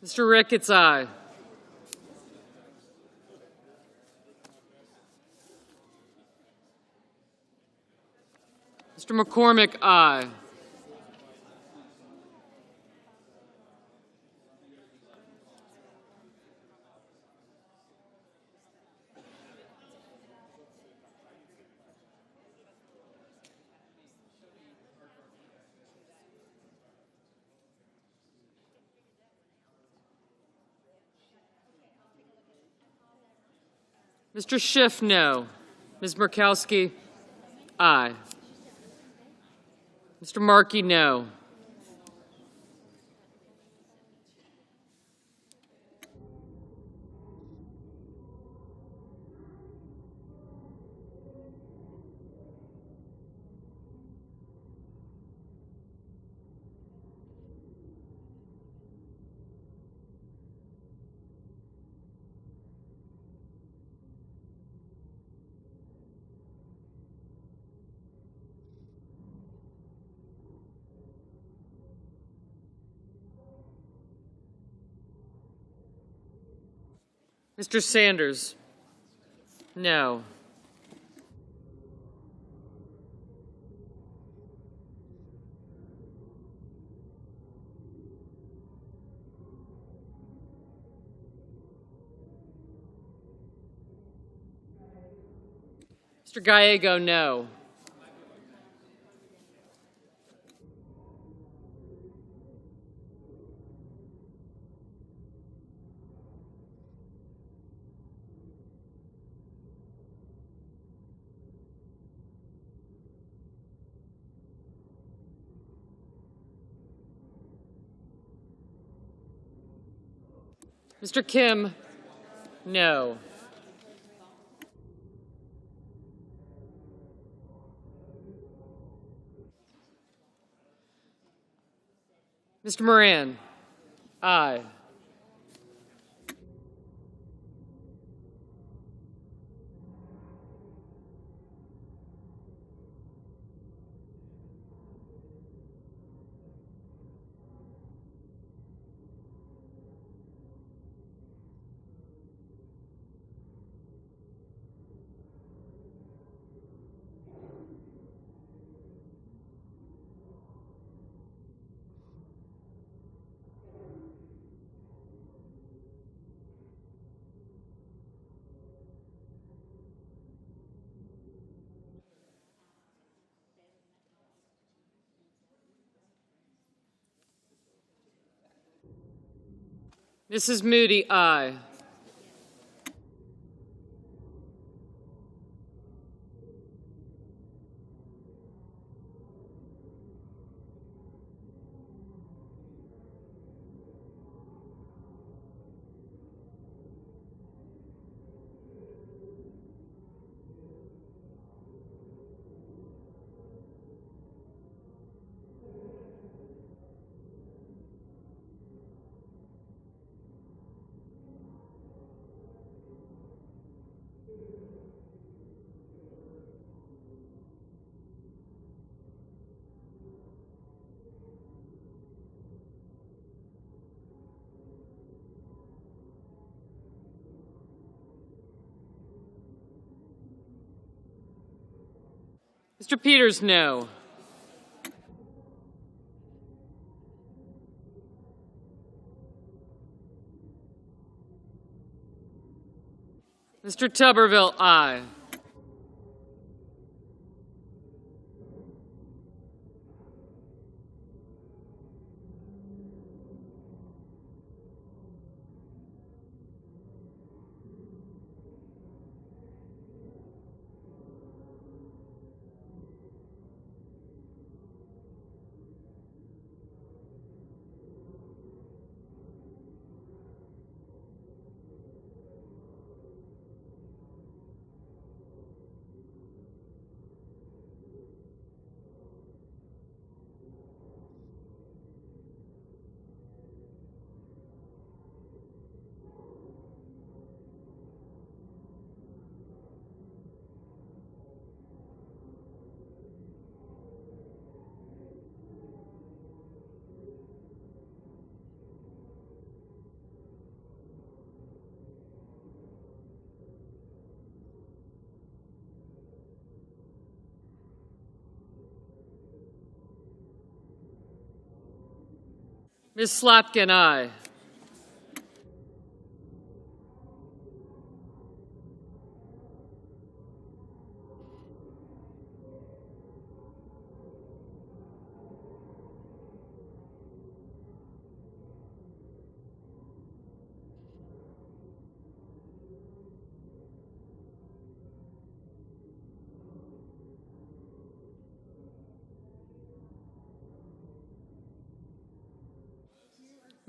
[SPEAKER 5] Mr. Ricketts, aye. Mr. McCormick, aye. Mr. Schiff, no. Ms. Murkowski, aye. Mr. Markey, no. Mr. Sanders? No. Mr. Gallego, no. Mr. Kim, no. Mr. Moran, aye. Mrs. Moody, aye. Mr. Peters, no. Mr. Tuberville, aye. Ms. Slotkin, aye.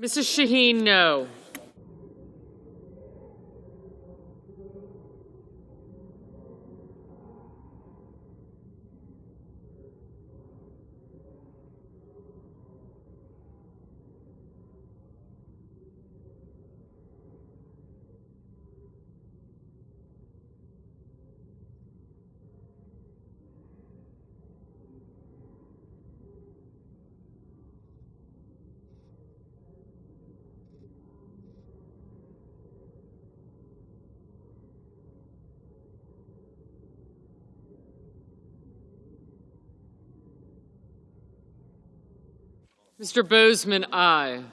[SPEAKER 5] Mrs. Shaheen, no. Mr. Bozeman, aye.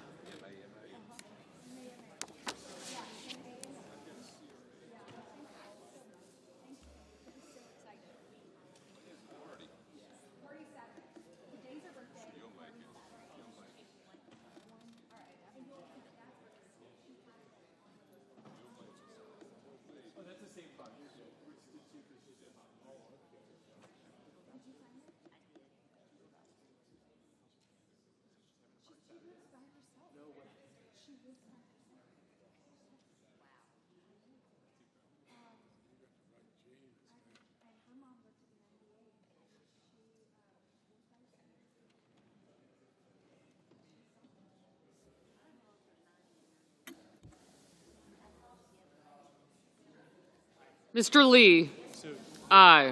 [SPEAKER 5] Mr. Lee, aye.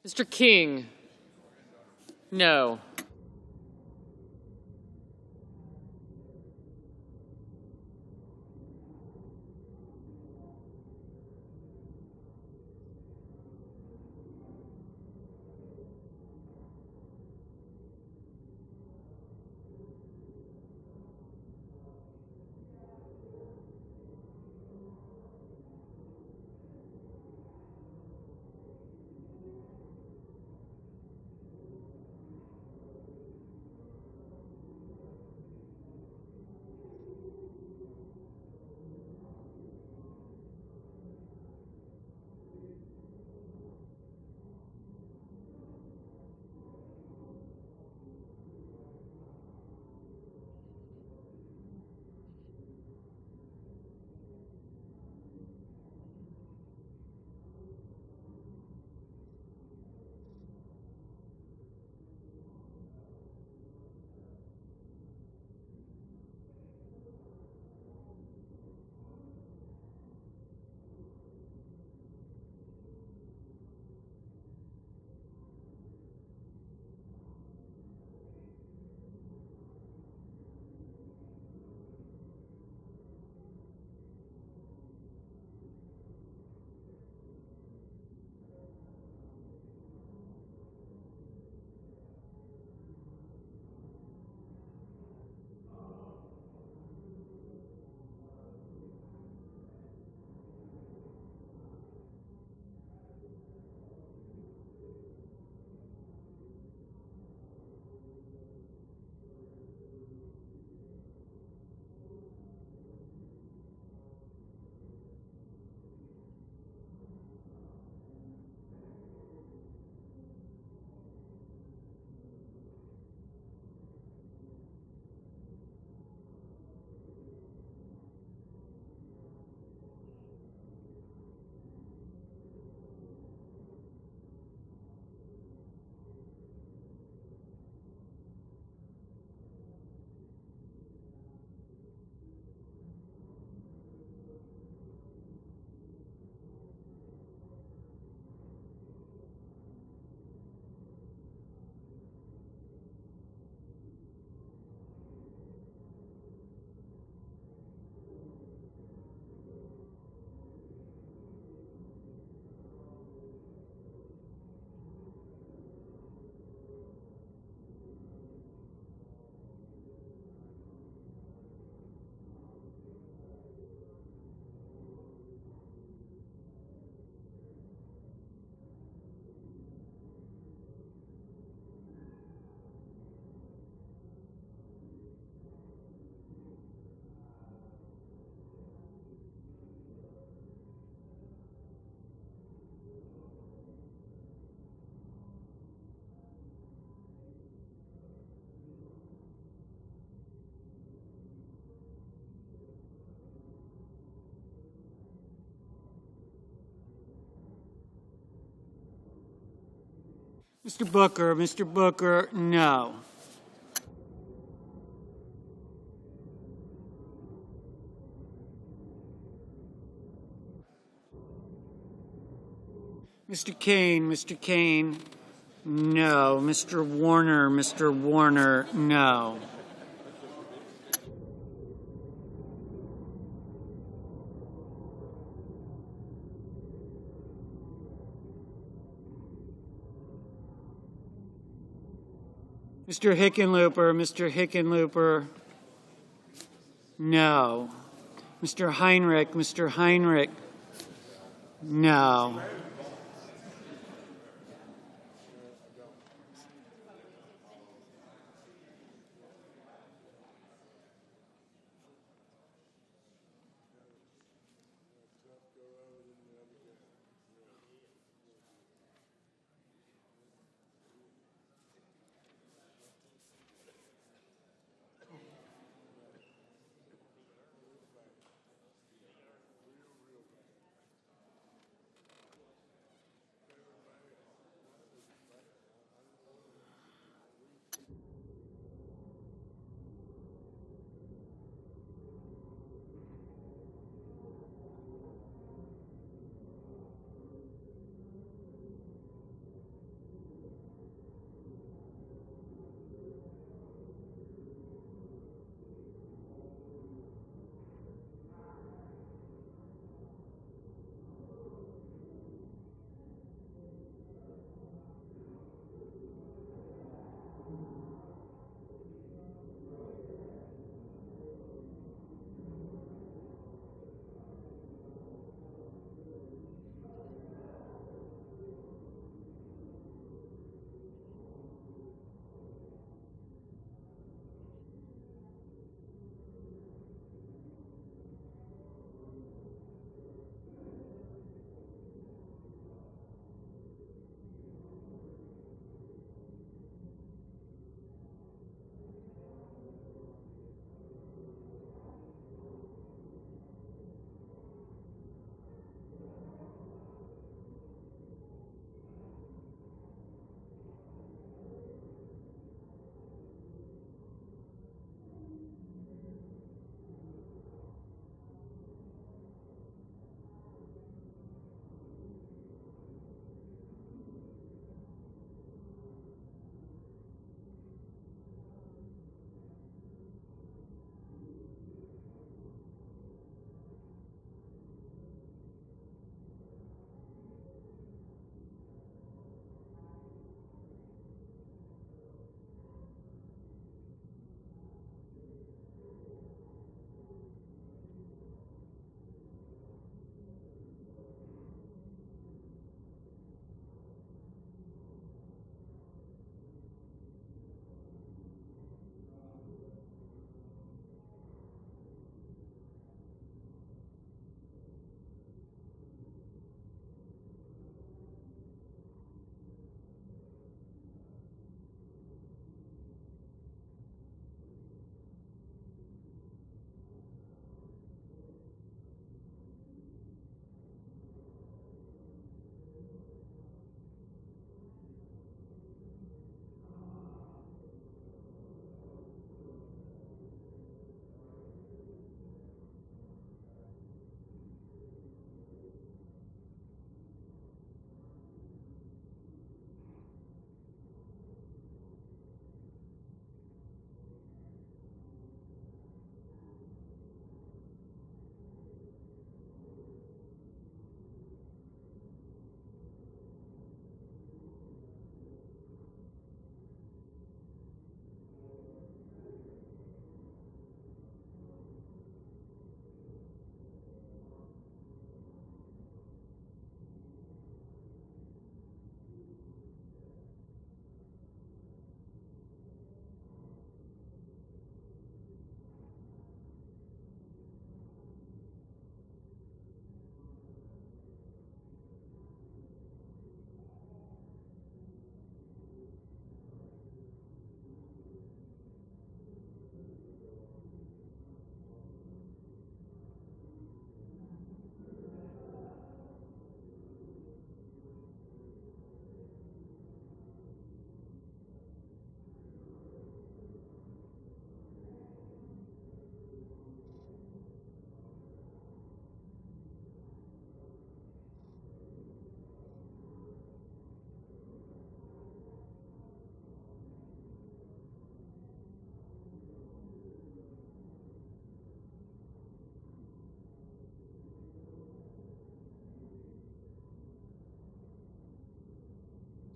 [SPEAKER 5] Mr. King, no.
[SPEAKER 8] Mr. Booker, no. Mr. Kane, no. Mr. Warner, no. Mr. Hickenlooper, no. Mr. Heinrich, no.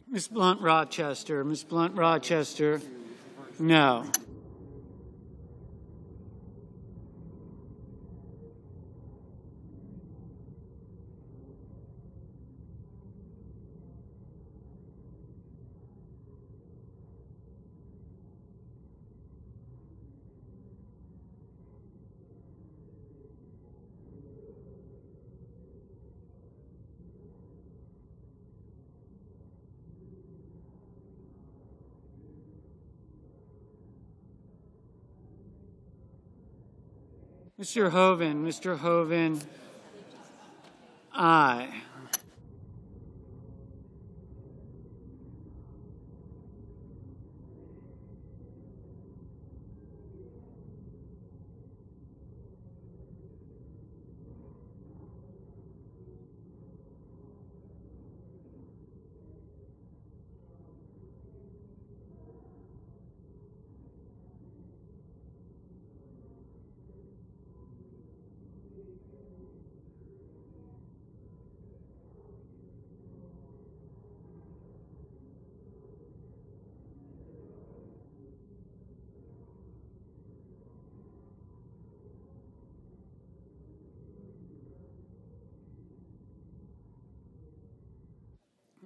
[SPEAKER 8] Ms. Blunt Rochester. Ms. Blunt Rochester, no. Mr. Hoven, aye.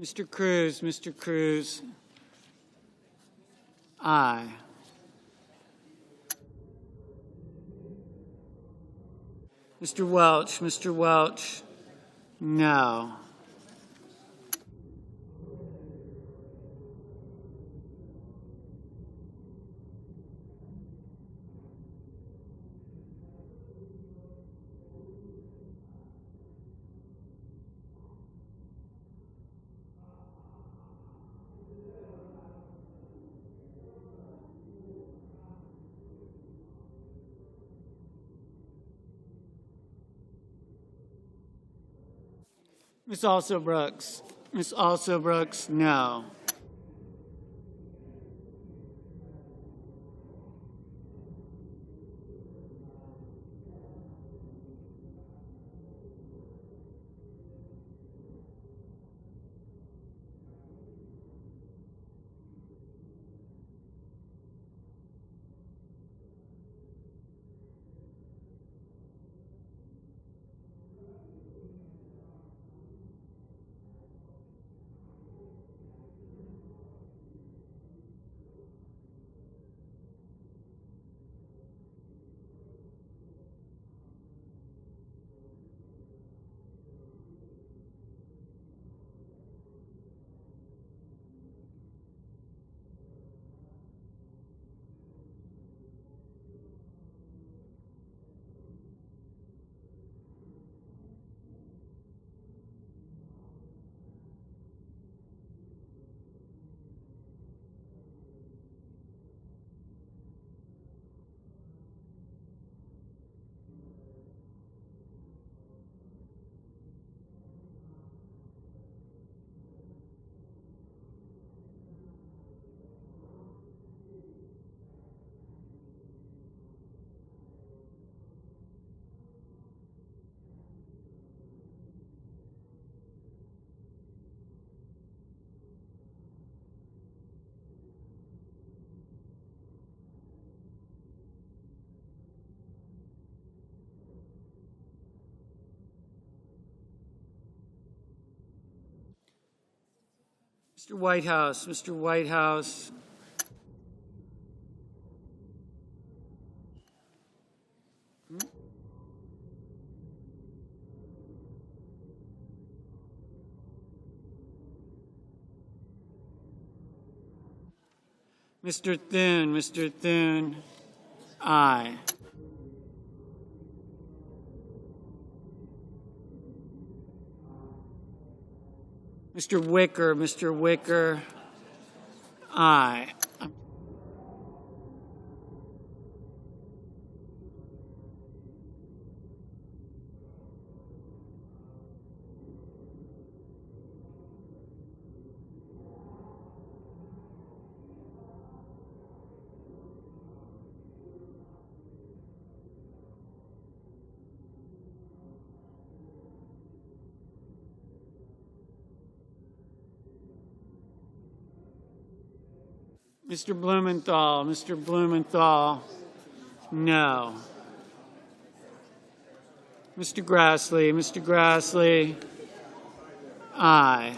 [SPEAKER 8] Mr. Cruz, aye. Mr. Welch, no. Ms. Alsobrooks, no. Mr. Whitehouse. Mr. Thune, aye. Mr. Wicker, aye. Mr. Blumenthal, Mr. Blumenthal, no. Mr. Grassley, aye.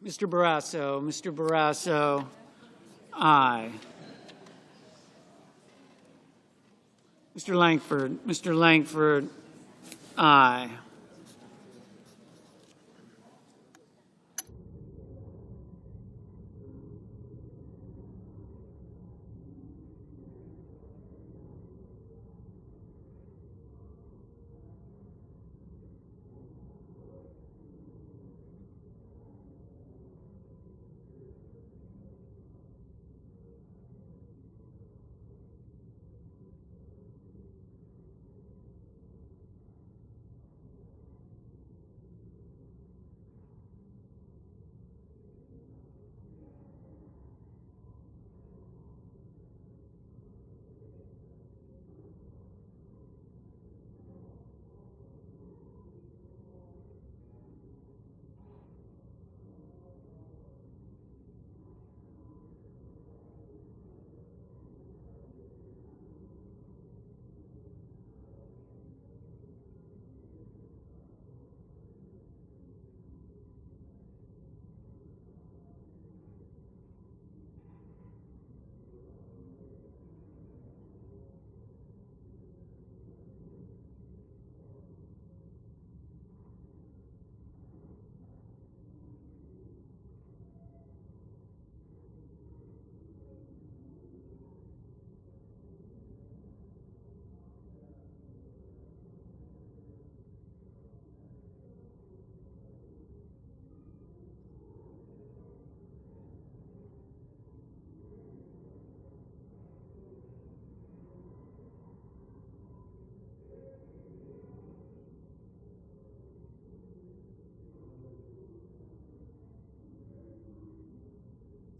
[SPEAKER 8] Mr. Barrasso, aye. Mr. Langford, aye.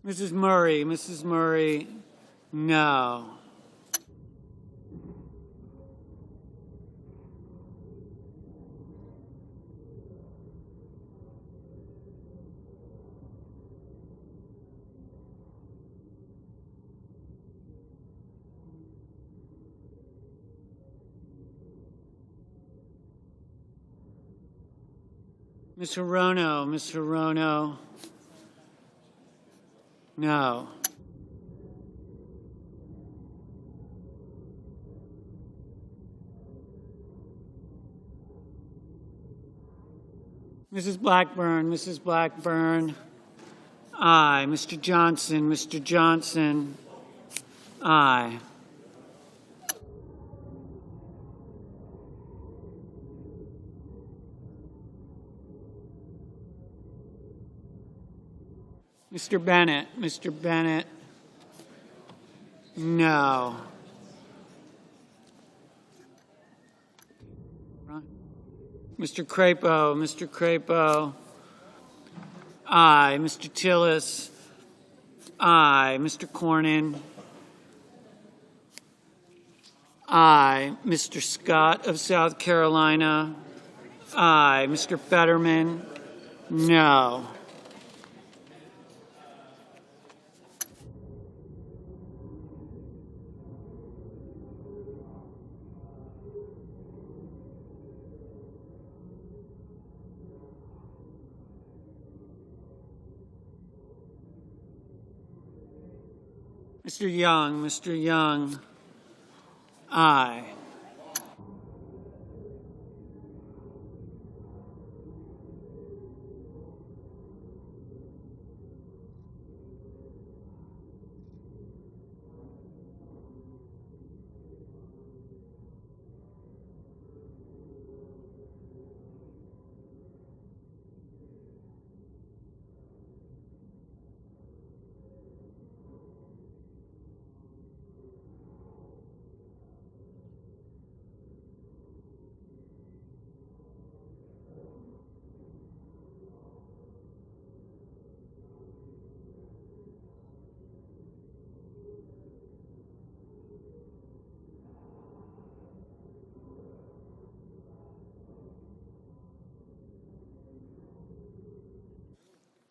[SPEAKER 8] Mrs. Murray, no. Ms. Hirono, no. Mrs. Blackburn, aye. Mr. Johnson, aye. Mr. Bennett, no. Mr. Crapo, aye. Mr. Tillis, aye. Mr. Cornyn, aye. Mr. Scott of South Carolina, aye. Mr. Fetterman, no. Mr. Young, aye.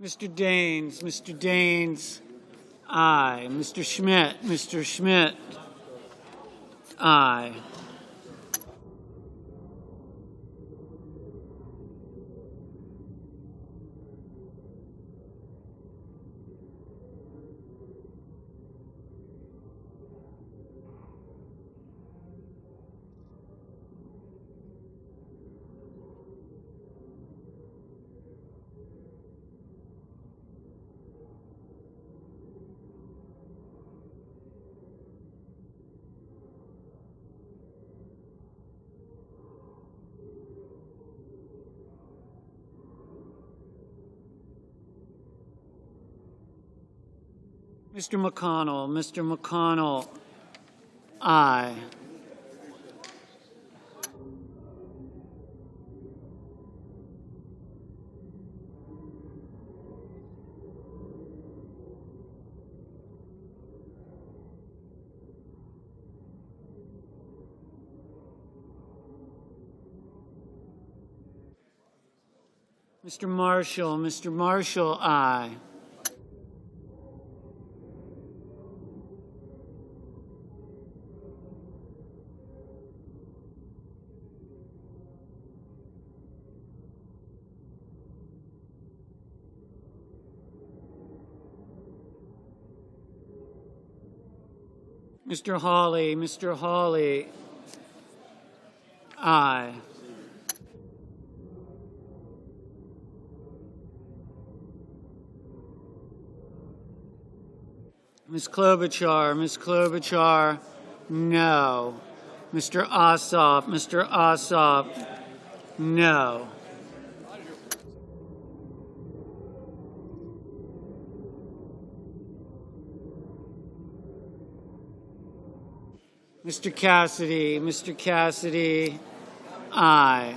[SPEAKER 8] Mr. Daines, aye. Mr. Schmidt, aye. Mr. McConnell, aye. Mr. Marshall, aye. Mr. Hawley, aye. Ms. Klobuchar, no. Mr. Ossoff, no. Mr. Cassidy, aye.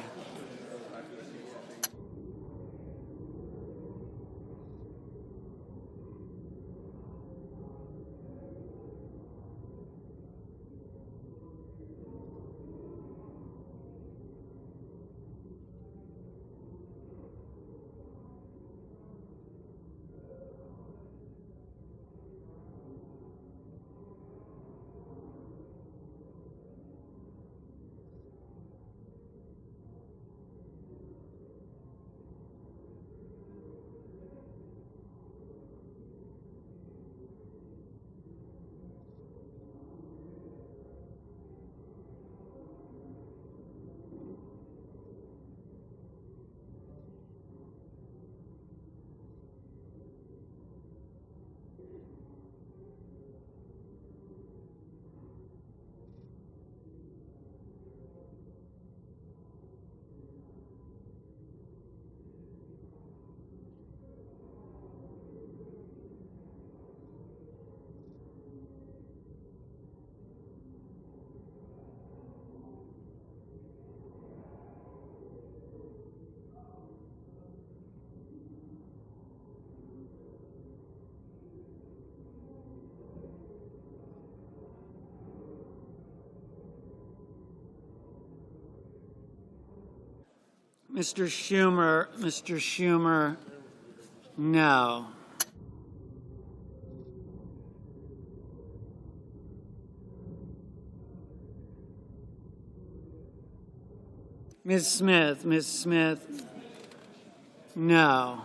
[SPEAKER 8] Mr. Schumer, no. Ms. Smith, no.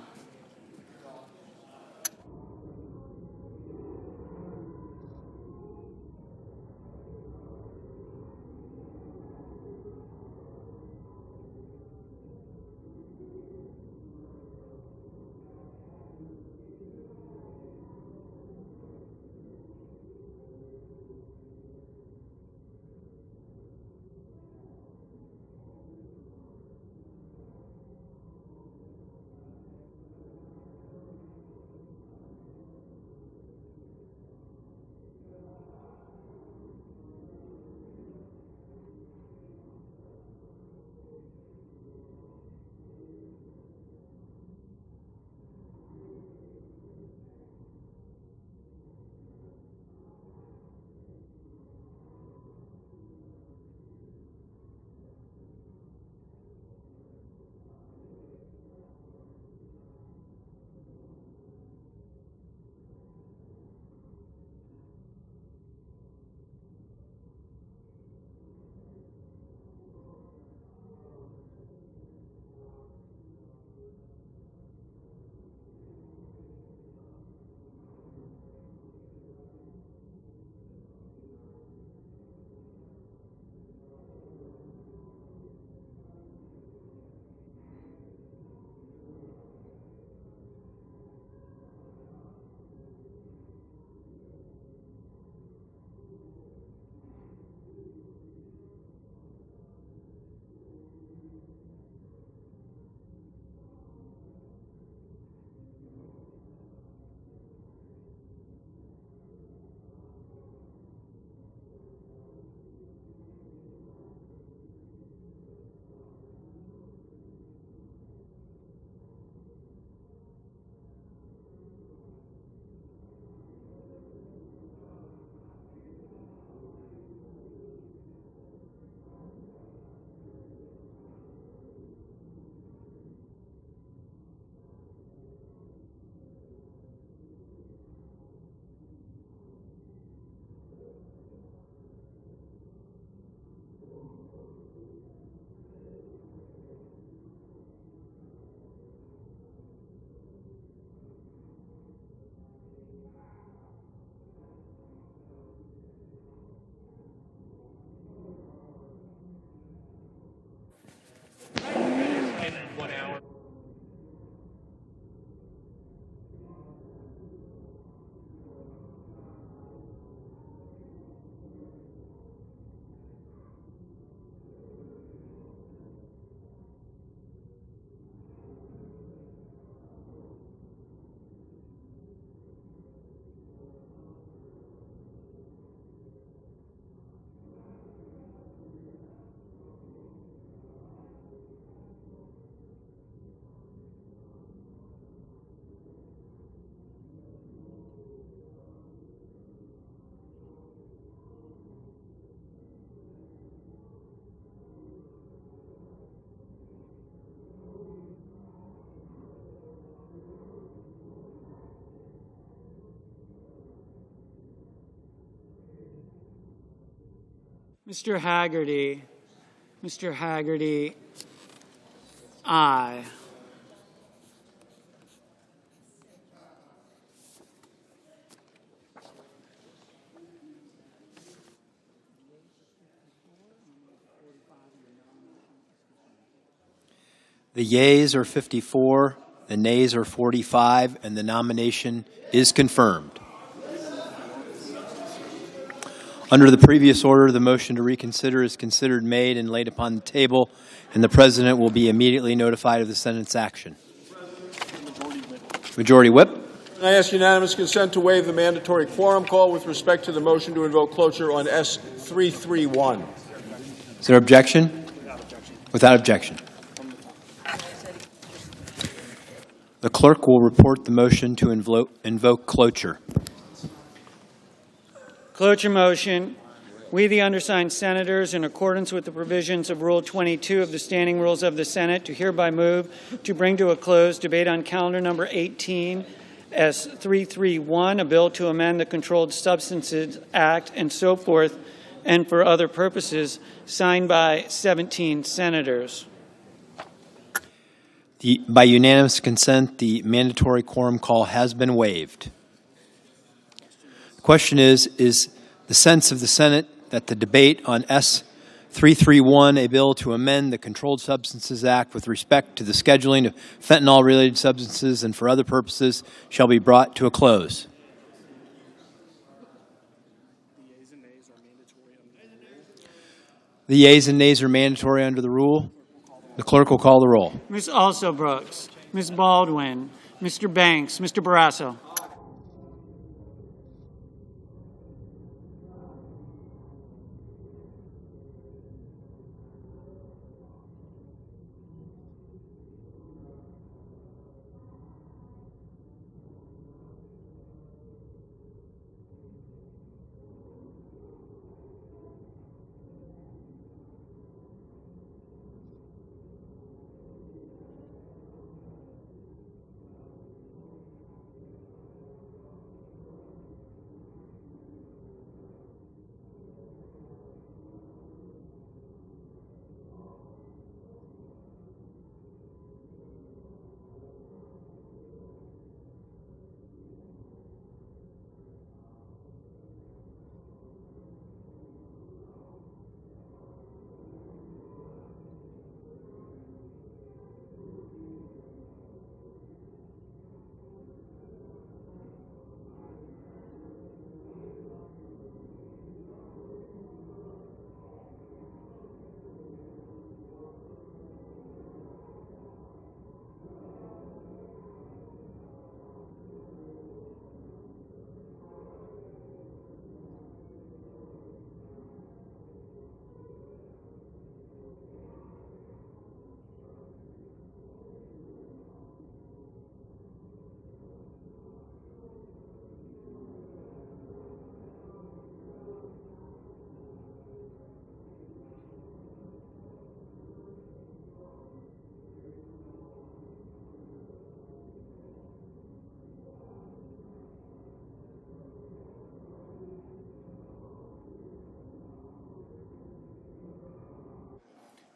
[SPEAKER 8] Mr. Haggerty. Mr. Haggerty, aye.
[SPEAKER 22] The yeas are 54, the nays are 45, and the nomination is confirmed. Under the previous order, the motion to reconsider is considered made and laid upon the table, and the President will be immediately notified of the Senate's action. Majority Whip.
[SPEAKER 16] I ask unanimous consent to waive the mandatory quorum call with respect to the motion to invoke cloture on S331.
[SPEAKER 22] Is there objection? Without objection. The clerk will report the motion to invoke cloture.
[SPEAKER 8] Cloture motion. We, the undersigned senators, in accordance with the provisions of Rule 22 of the Standing Rules of the Senate, do hereby move to bring to a close debate on calendar number 18, S331, a bill to amend the Controlled Substances Act and so forth, and for other purposes, signed by 17 senators.
[SPEAKER 22] By unanimous consent, the mandatory quorum call has been waived. The question is the sense of the Senate that the debate on S331, a bill to amend the Controlled Substances Act with respect to the scheduling of fentanyl-related substances and for other purposes, shall be brought to a close. The yeas and nays are mandatory under the rule. The clerk will call the roll.
[SPEAKER 8] Ms. Also-Brooks, Ms. Baldwin, Mr. Banks, Mr. Barrasso.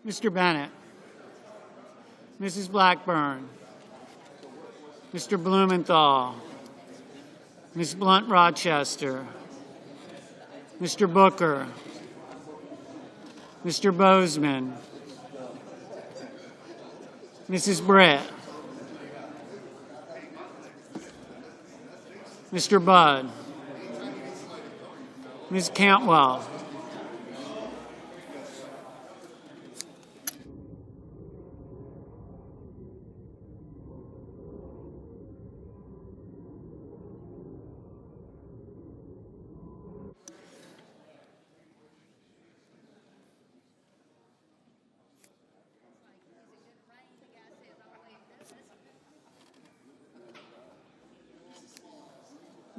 [SPEAKER 8] Mr. Bennett, Mrs. Blackburn, Mr. Blumenthal, Ms. Blunt Rochester, Mr. Booker, Mr. Bozeman, Mrs. Brett, Mr. Budd, Ms. Cantwell,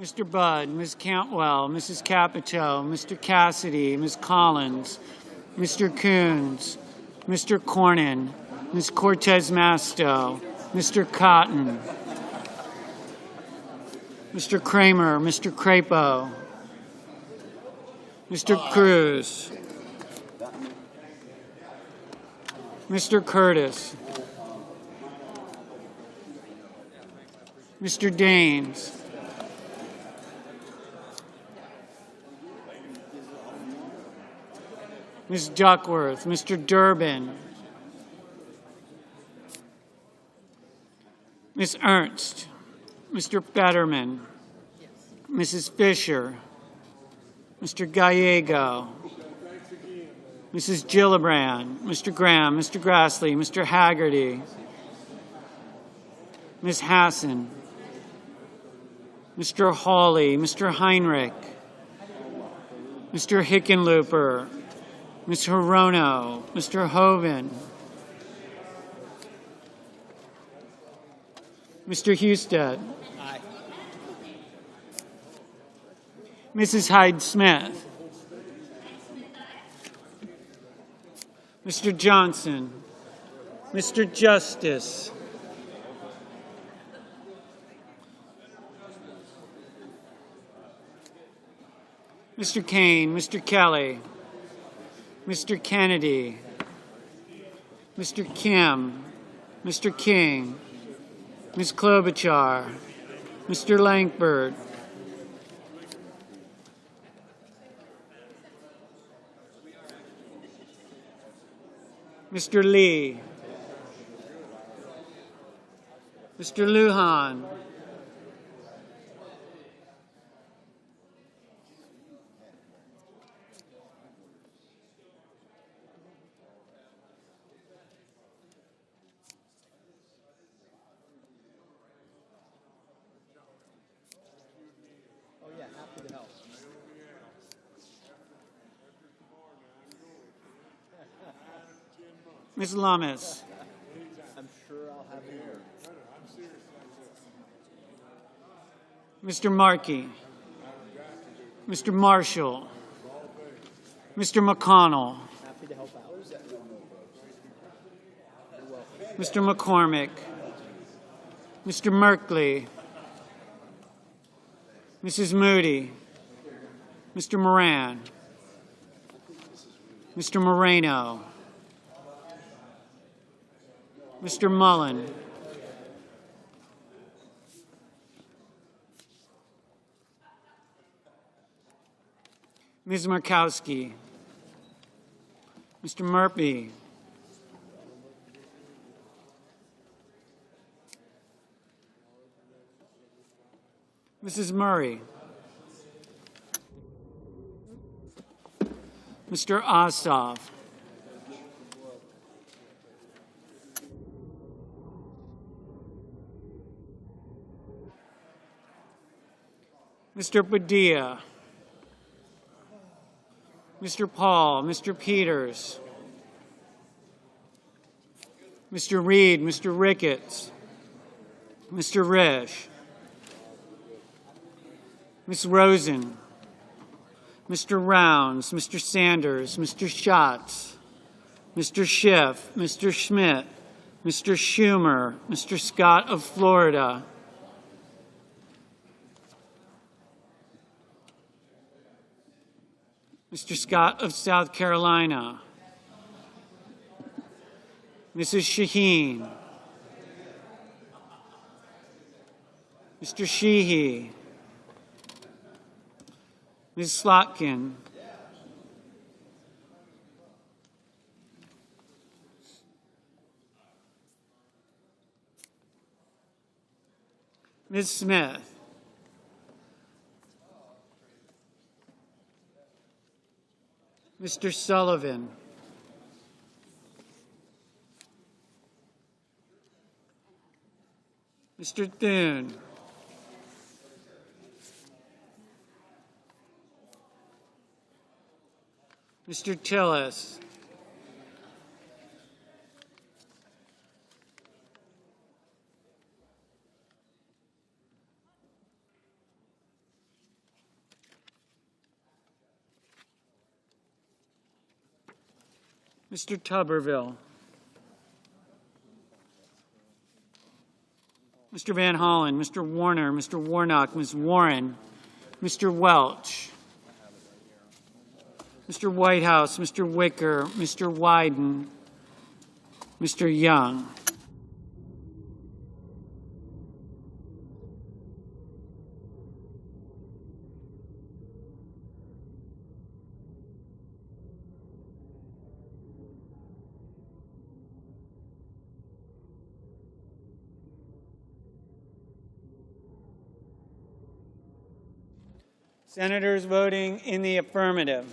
[SPEAKER 8] Mr. Budd, Ms. Cantwell, Mrs. Capito, Mr. Cassidy, Ms. Collins, Mr. Coons, Mr. Cornyn, Ms. Cortez Masto, Mr. Cotton, Mr. Kramer, Mr. Crapo, Mr. Cruz, Mr. Curtis, Mr. Daines, Ms. Duckworth, Mr. Durbin, Ms. Ernst, Mr. Fetterman, Mrs. Fisher, Mr. Gallego, Mrs. Gillibrand, Mr. Graham, Mr. Grassley, Mr. Haggerty, Ms. Hassan, Mr. Hawley, Mr. Heinrich, Mr. Hickenlooper, Ms. Hirono, Mr. Hoven, Mr. Husted, Mrs. Hyde-Smith, Mr. Johnson, Mr. Justice, Mr. Kane, Mr. Kelly, Mr. Kennedy, Mr. Kim, Mr. King, Ms. Klobuchar, Mr. Lankford, Mr. Lee, Mr. Lujan, Ms. Lummis,
[SPEAKER 6] I'm sure I'll have you.
[SPEAKER 8] Mr. Markey, Mr. Marshall, Mr. McConnell,
[SPEAKER 6] Happy to help out.
[SPEAKER 8] Mr. McCormick, Mr. Merkley, Mrs. Moody, Mr. Moran, Mr. Moreno, Mr. Mullen, Ms. Murkowski, Mr. Murphy, Mrs. Murray, Mr. Ossoff, Mr. Padilla, Mr. Paul, Mr. Peters, Mr. Reed, Mr. Ricketts, Mr. Risch, Ms. Rosen, Mr. Rounds, Mr. Sanders, Mr. Schatz, Mr. Schiff, Mr. Schmidt, Mr. Schumer, Mr. Scott of Florida, Mr. Scott of South Carolina, Mrs. Shaheen, Mr. Sheehy, Ms. Slotkin, Ms. Smith, Mr. Sullivan, Mr. Thune, Mr. Tillis, Mr. Tuberville, Mr. Van Hollen, Mr. Warner, Mr. Warnock, Ms. Warren, Mr. Welch, Mr. Whitehouse, Mr. Wicker, Mr. Wyden, Mr. Young. Senators voting in the affirmative: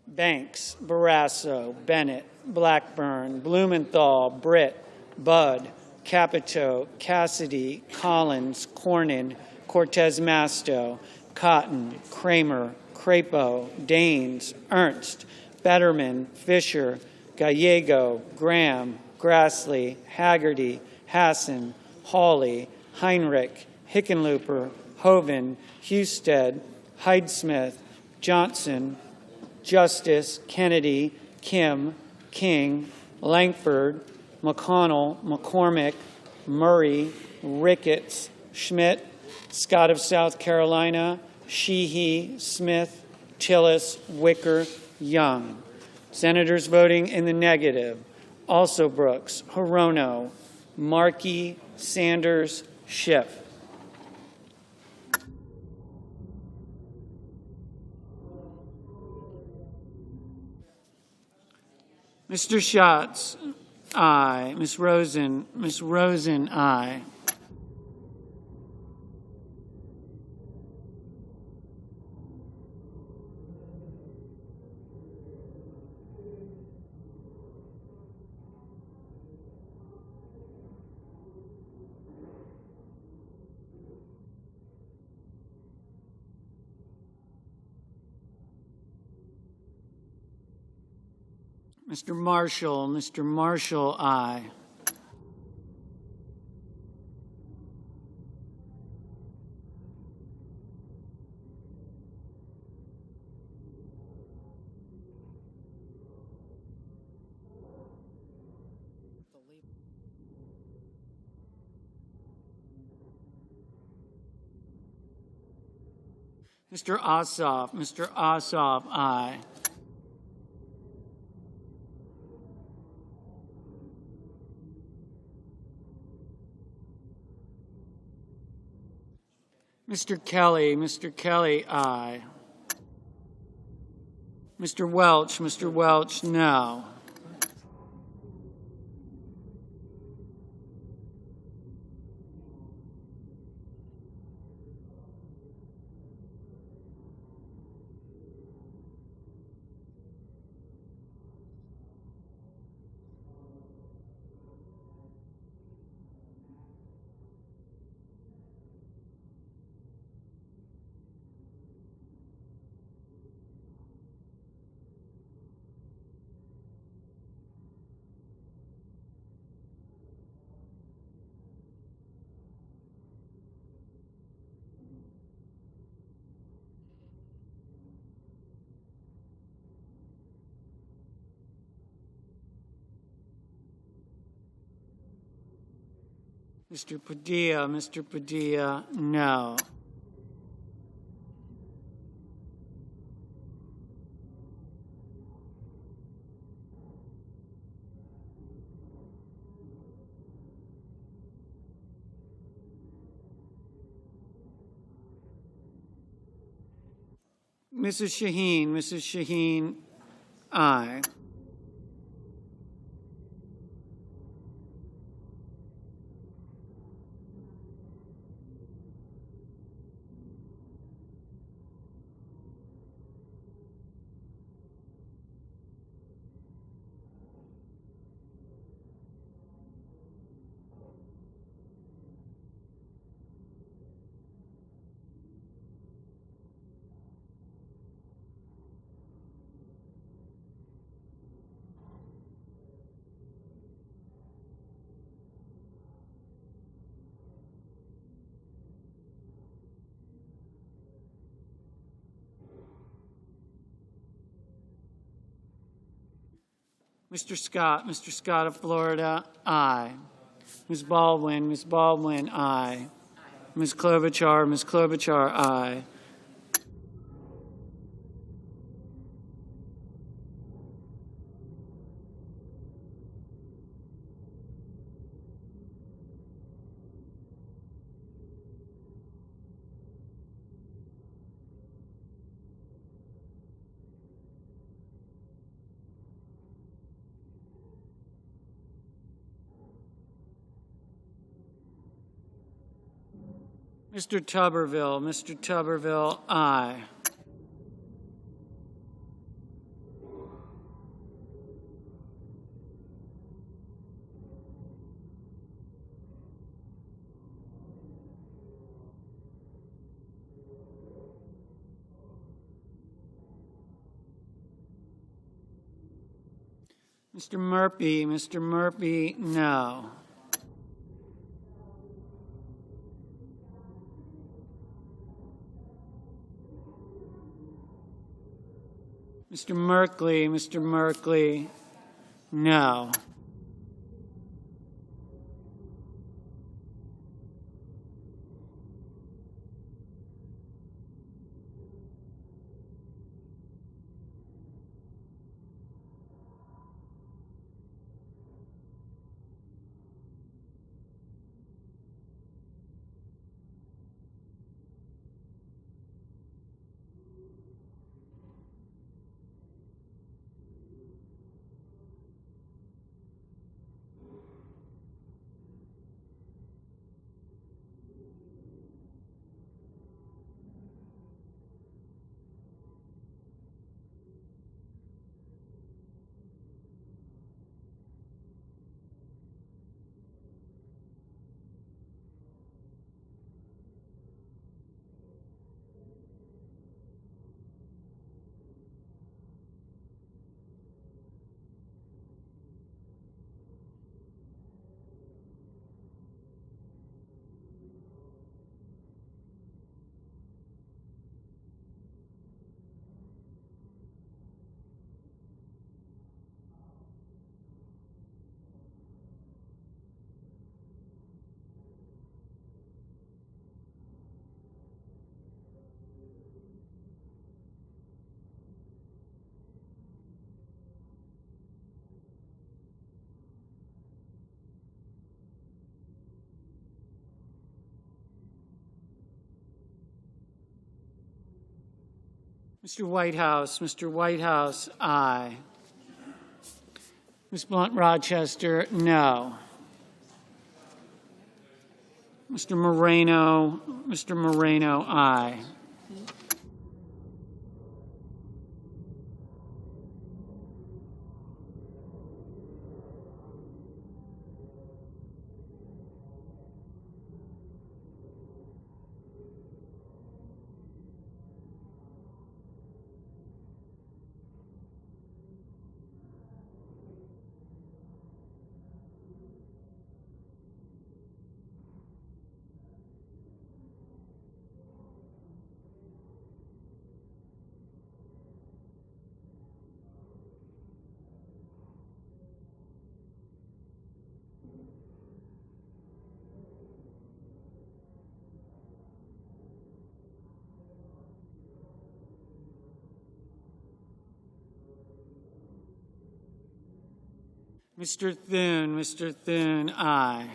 [SPEAKER 8] Banks, Barrasso, Bennett, Blackburn, Blumenthal, Britt, Budd, Capito, Cassidy, Collins, Cornyn, Cortez Masto, Cotton, Kramer, Crapo, Daines, Ernst, Betterman, Fisher, Gallego, Graham, Grassley, Haggerty, Hassan, Hawley, Heinrich, Hickenlooper, Hoven, Husted, Hyde-Smith, Johnson, Justice, Kennedy, Kim, King, Langford, McConnell, McCormick, Murray, Ricketts, Schmidt, Scott of South Carolina, Sheehy, Smith, Tillis, Wicker, Young. Senators voting in the negative: also Brooks, Hirono, Markey, Sanders, Schiff. Mr. Schatz, aye. Ms. Rosen, aye. Mr. Marshall, aye. Mr. Ossoff, aye. Mr. Kelly, aye. Mr. Welch, no. Mr. Padilla, no. Mrs. Shaheen, aye. Mr. Scott of Florida, aye. Ms. Baldwin, aye. Ms. Klobuchar, aye. Mr. Tuberville, aye. Mr. Murphy, no. Mr. Merkley, no. Mr. Whitehouse, aye. Ms. Blunt Rochester, no. Mr. Moreno, aye. Mr. Thune, aye.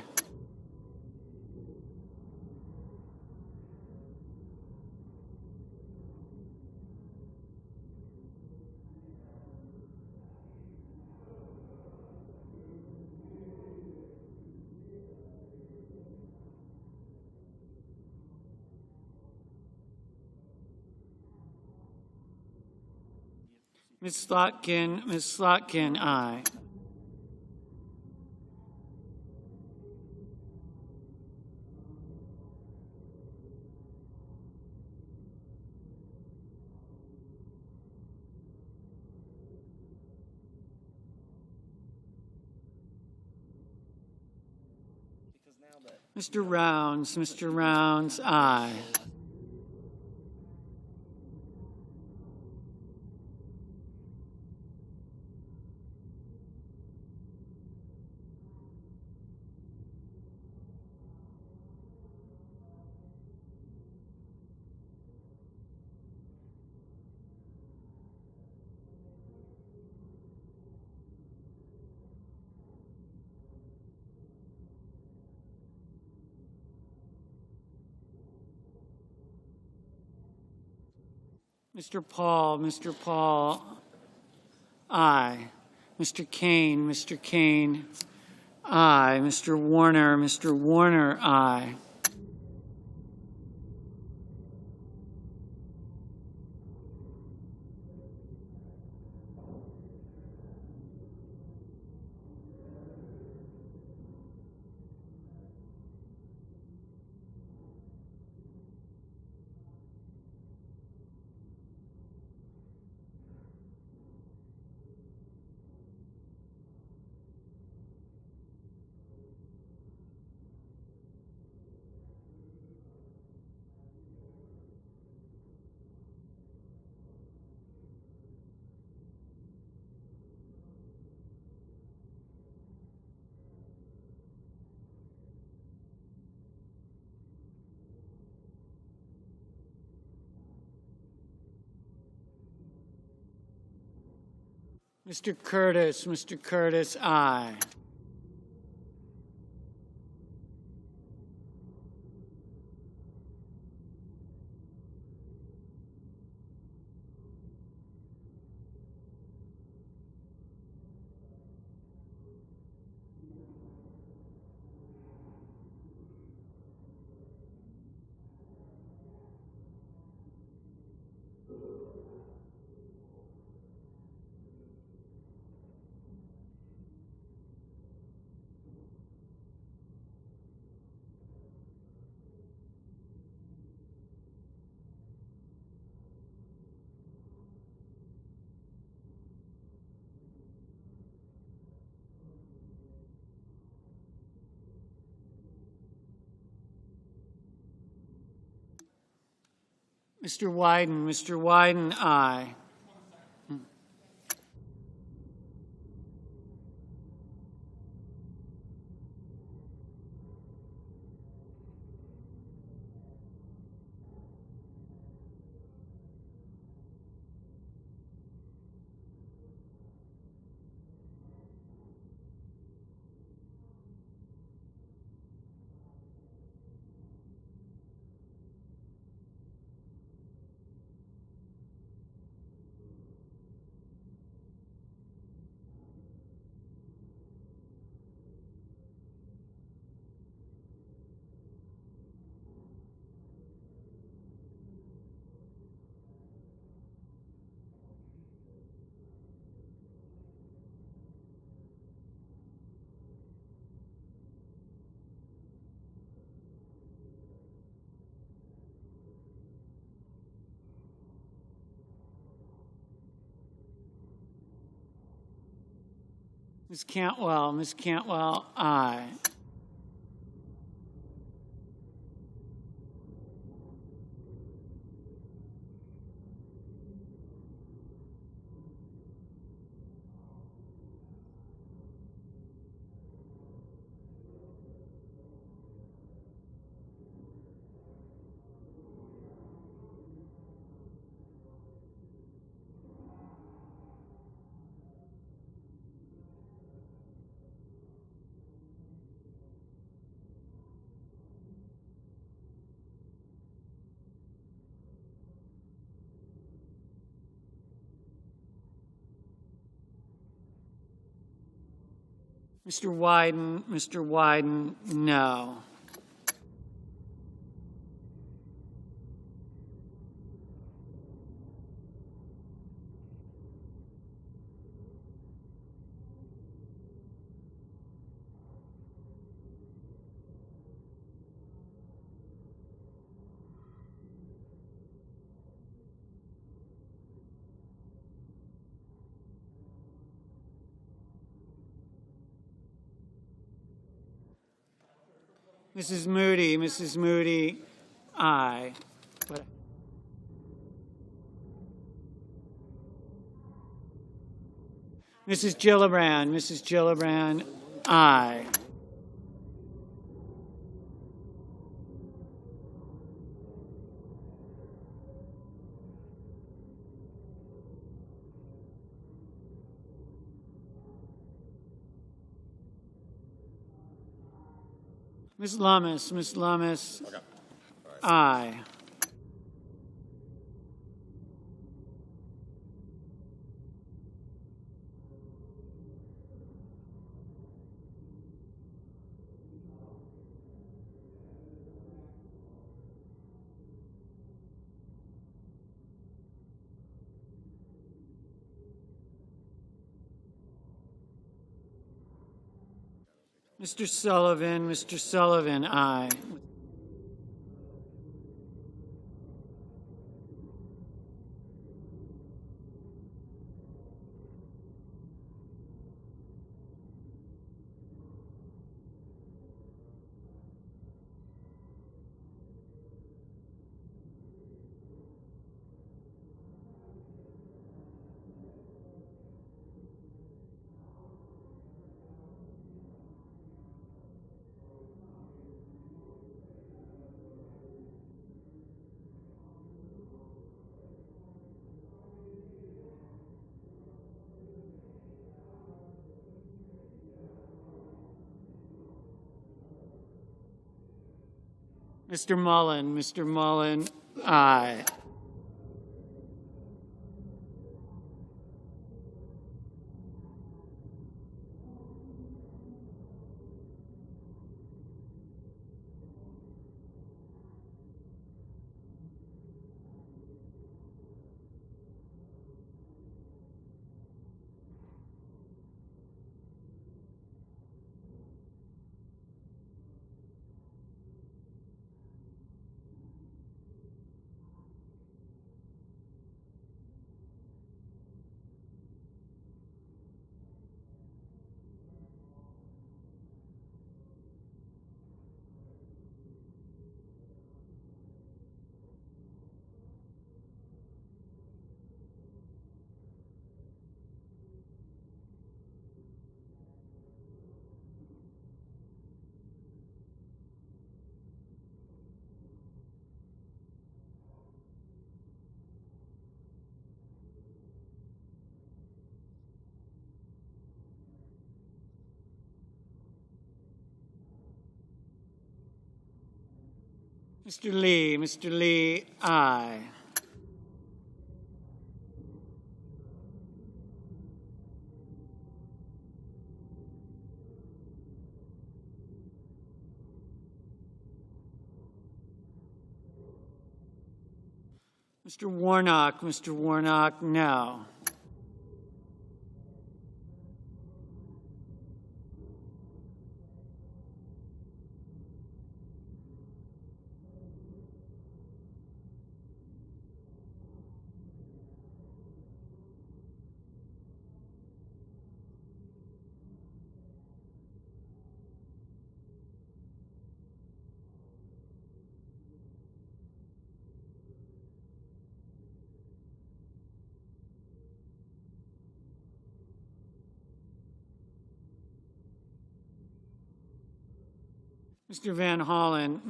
[SPEAKER 8] Ms. Slotkin, aye. Mr. Rounds, aye. Mr. Paul, aye. Mr. Kane, aye. Mr. Warner, aye. Mr. Curtis, aye. Mr. Wyden, aye. Ms. Cantwell, aye. Mr. Wyden, no. Mrs. Moody, aye. Mrs. Gillibrand, aye. Ms. Lummis, aye. Mr. Sullivan, aye. Mr. Mullen, aye. Mr. Lee, aye. Mr. Warnock, no.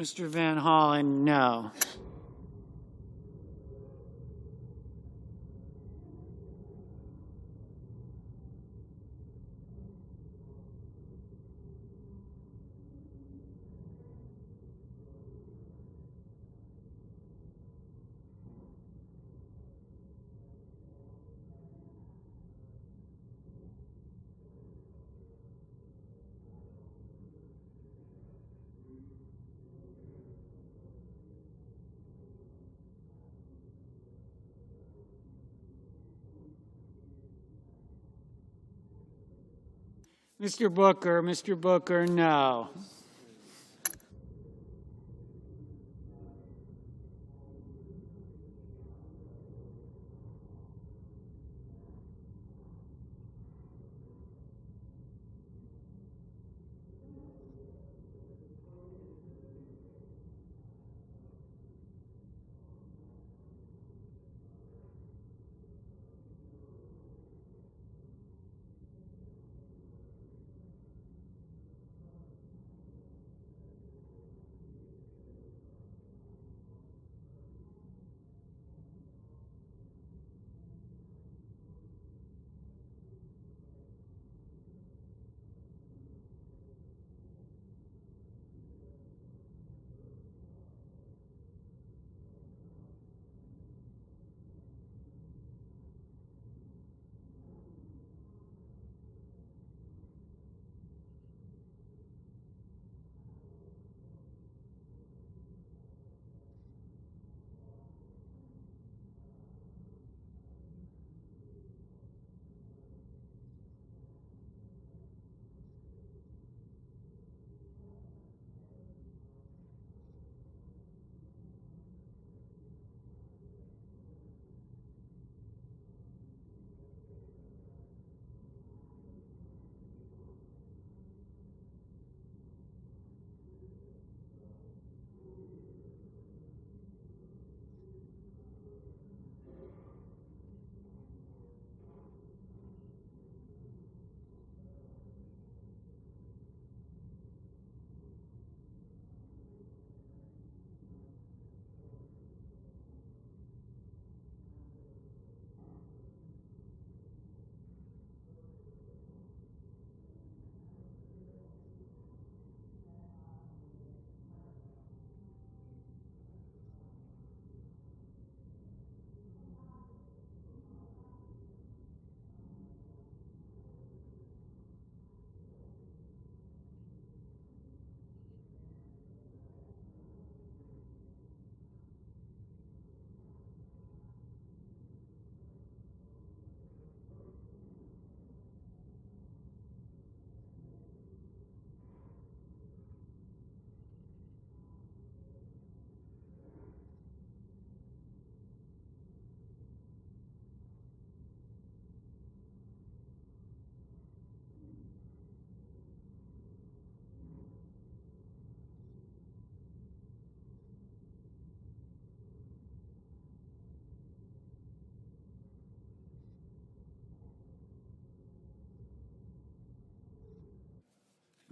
[SPEAKER 8] Mr. Van Hollen, no. Mr. Booker, no.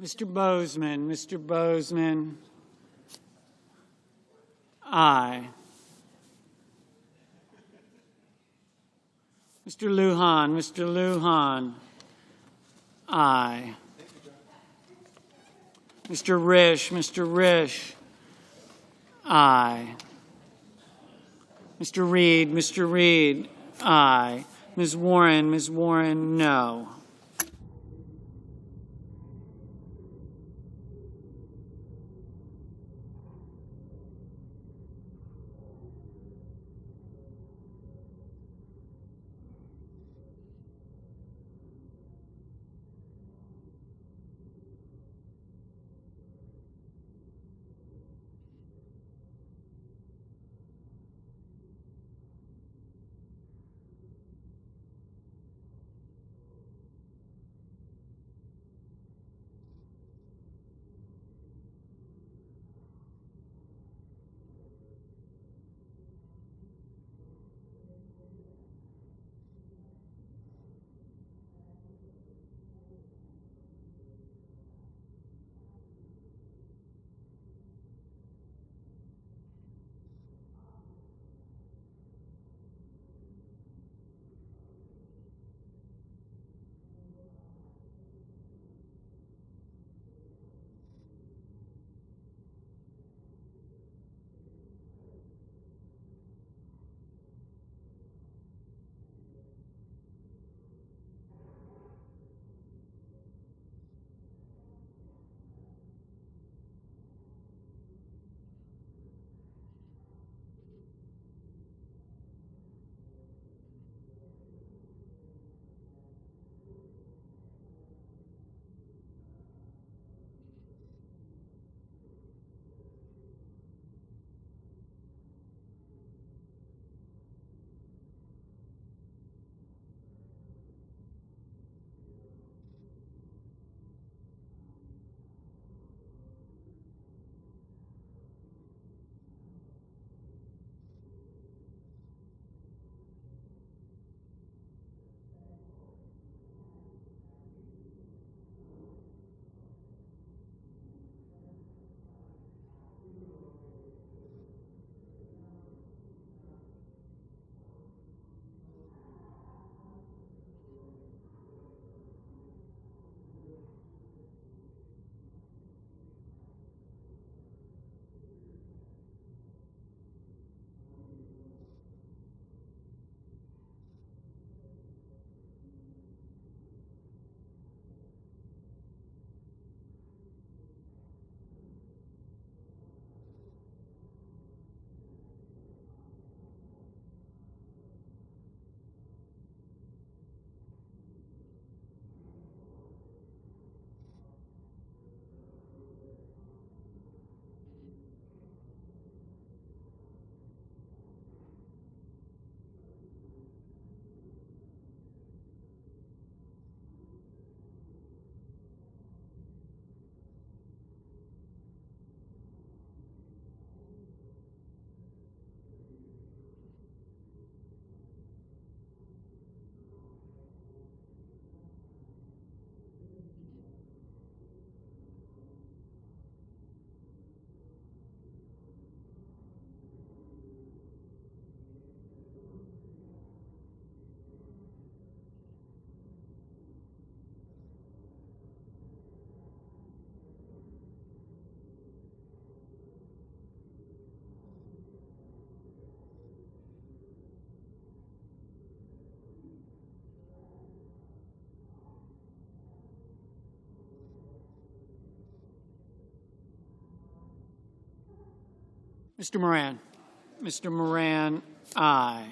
[SPEAKER 8] Mr. Bozeman. Mr. Bozeman. Aye. Mr. Lujan. Mr. Lujan. Aye. Mr. Risch. Mr. Risch. Aye. Mr. Reed. Mr. Reed. Aye. Ms. Warren. Ms. Warren, no. Mr. Moran. Mr. Moran, aye.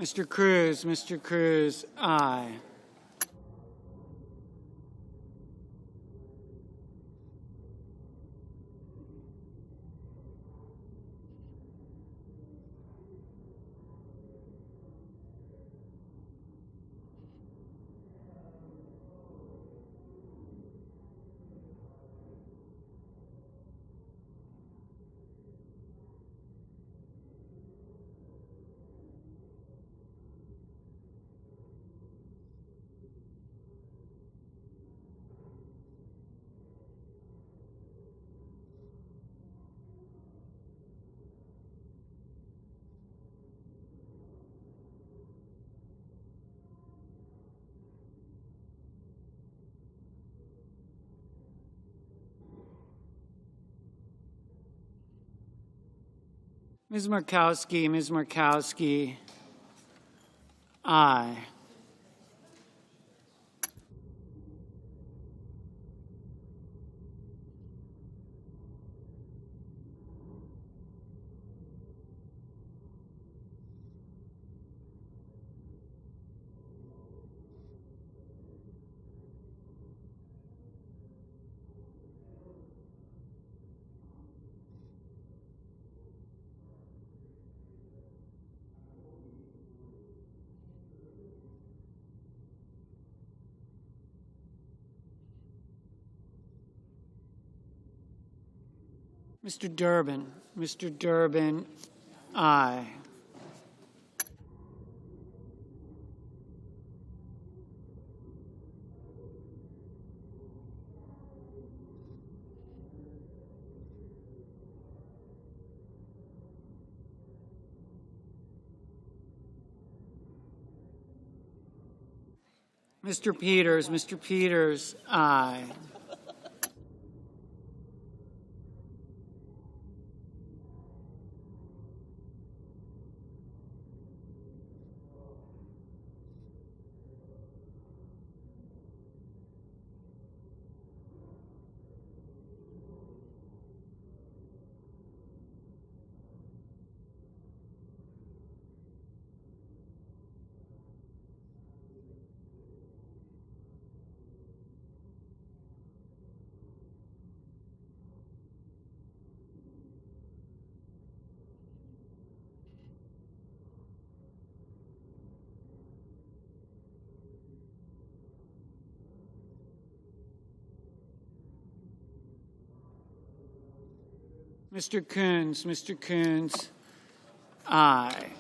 [SPEAKER 8] Mr. Cruz, aye. Ms. Markowski, aye. Mr. Durbin, aye. Mr. Peters, aye. Mr. Coons, aye.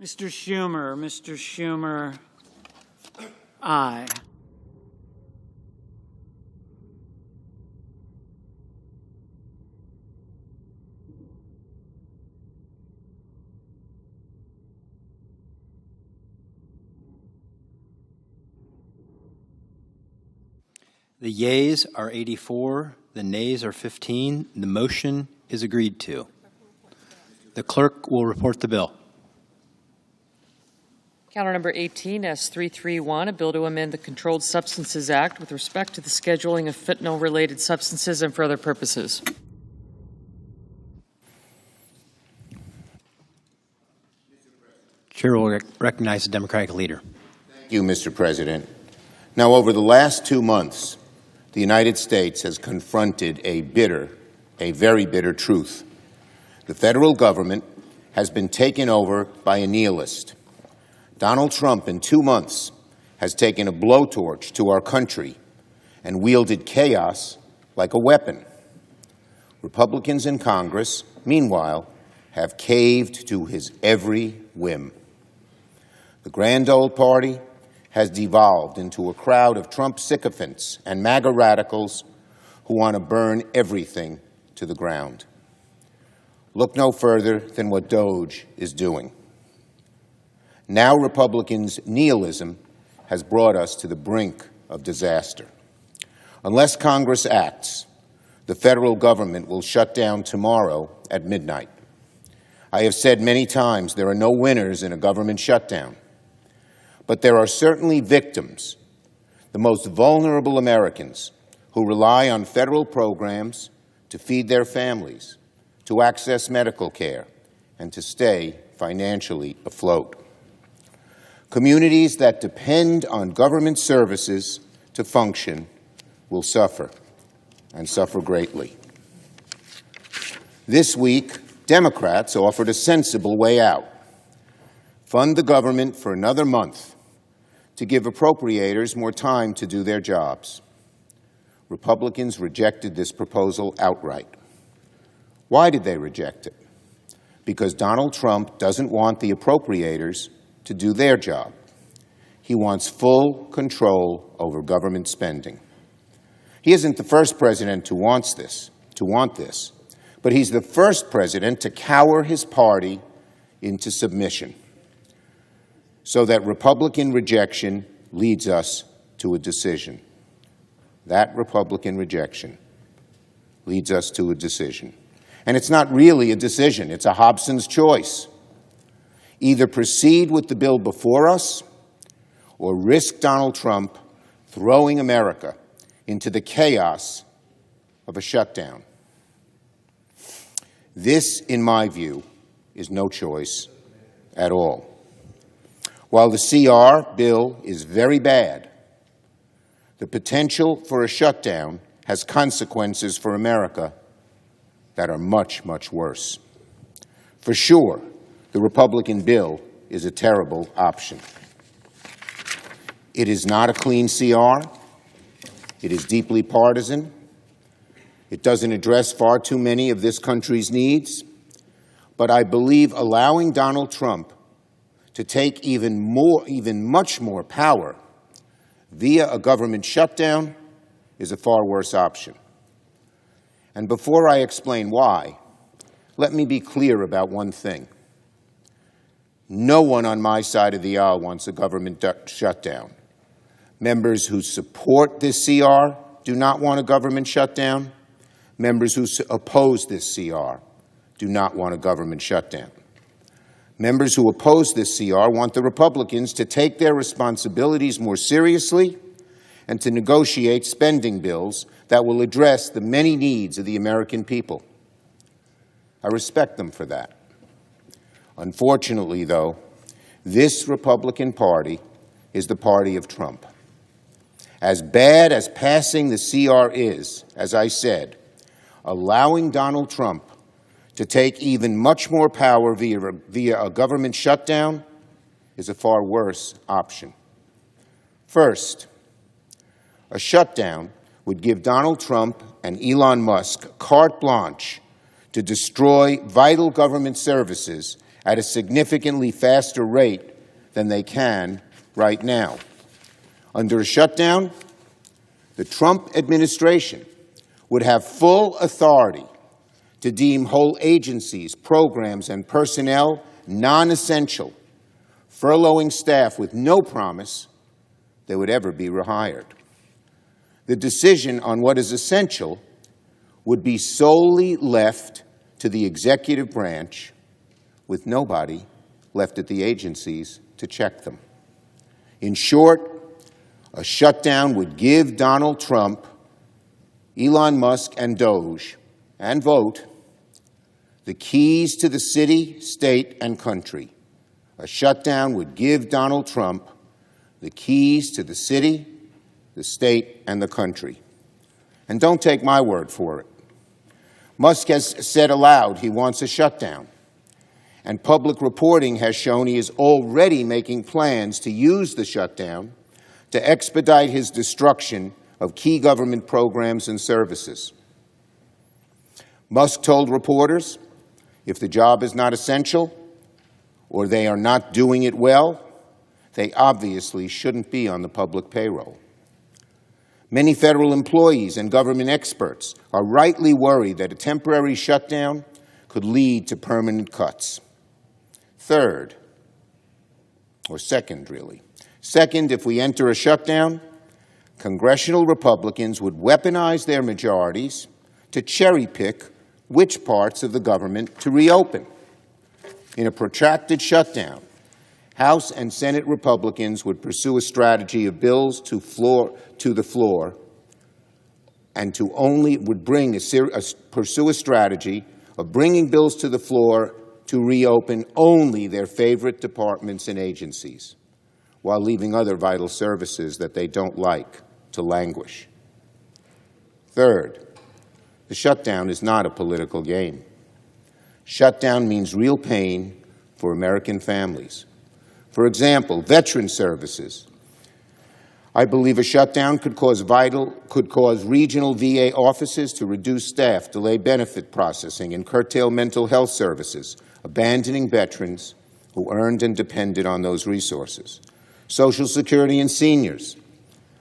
[SPEAKER 8] Mr. Schumer, aye.
[SPEAKER 22] The yeas are 84, the nays are 15. The motion is agreed to. The clerk will report the bill.
[SPEAKER 5] Counter number 18, S331, a bill to amend the Controlled Substances Act with respect to the scheduling of fentanyl-related substances and for other purposes.
[SPEAKER 22] Chair will recognize the Democratic leader.
[SPEAKER 7] Thank you, Mr. President. Now, over the last 2 months, the United States has confronted a very bitter truth. The federal government has been taken over by a nihilist. Donald Trump, in 2 months, has taken a blowtorch to our country and wielded chaos like a weapon. Republicans in Congress, meanwhile, have caved to his every whim. The grand old party has devolved into a crowd of Trump sycophants and MAGA radicals who want to burn everything to the ground. Look no further than what DOJ is doing. Now Republicans' nihilism has brought us to the brink of disaster. Unless Congress acts, the federal government will shut down tomorrow at midnight. I have said many times there are no winners in a government shutdown. But there are certainly victims, the most vulnerable Americans, who rely on federal programs to feed their families, to access medical care, and to stay financially afloat. Communities that depend on government services to function will suffer, and suffer greatly. This week, Democrats offered a sensible way out. Fund the government for another month to give appropriators more time to do their jobs. Republicans rejected this proposal outright. Why did they reject it? Because Donald Trump doesn't want the appropriators to do their job. He wants full control over government spending. He isn't the first president to want this, but he's the first president to cower his party into submission, so that Republican rejection leads us to a decision. That Republican rejection leads us to a decision. And it's not really a decision, it's a Hobson's choice. Either proceed with the bill before us or risk Donald Trump throwing America into the chaos of a shutdown. This, in my view, is no choice at all. While the CR bill is very bad, the potential for a shutdown has consequences for America that are much, much worse. For sure, the Republican bill is a terrible option. It is not a clean CR. It is deeply partisan. It doesn't address far too many of this country's needs. But I believe allowing Donald Trump to take even much more power via a government shutdown is a far worse option. And before I explain why, let me be clear about one thing. No one on my side of the aisle wants a government shutdown. Members who support this CR do not want a government shutdown. Members who oppose this CR do not want a government shutdown. Members who oppose this CR want the Republicans to take their responsibilities more seriously and to negotiate spending bills that will address the many needs of the American people. I respect them for that. Unfortunately, though, this Republican Party is the party of Trump. As bad as passing the CR is, as I said, allowing Donald Trump to take even much more power via a government shutdown is a far worse option. First, a shutdown would give Donald Trump and Elon Musk carte blanche to destroy vital government services at a significantly faster rate than they can right now. Under a shutdown, the Trump administration would have full authority to deem whole agencies, programs, and personnel non-essential, furloughing staff with no promise they would ever be rehired. The decision on what is essential would be solely left to the executive branch, with nobody left at the agencies to check them. In short, a shutdown would give Donald Trump, Elon Musk, and Doge, and Vote, the keys to the city, state, and country. A shutdown would give Donald Trump the keys to the city, the state, and the country. And don't take my word for it. Musk has said aloud he wants a shutdown, and public reporting has shown he is already making plans to use the shutdown to expedite his destruction of key government programs and services. Musk told reporters, if the job is not essential or they are not doing it well, they obviously shouldn't be on the public payroll. Many federal employees and government experts are rightly worried that a temporary shutdown could lead to permanent cuts. Second, if we enter a shutdown, congressional Republicans would weaponize their majorities to cherry-pick which parts of the government to reopen. In a protracted shutdown, House and Senate Republicans would pursue a strategy of bills to the floor and pursue a strategy of bringing bills to the floor to reopen only their favorite departments and agencies, while leaving other vital services that they don't like to languish. Third, the shutdown is not a political game. Shutdown means real pain for American families. For example, veteran services. I believe a shutdown could cause regional VA offices to reduce staff, delay benefit processing, and curtail mental health services, abandoning veterans who earned and depended on those resources. Social Security and seniors.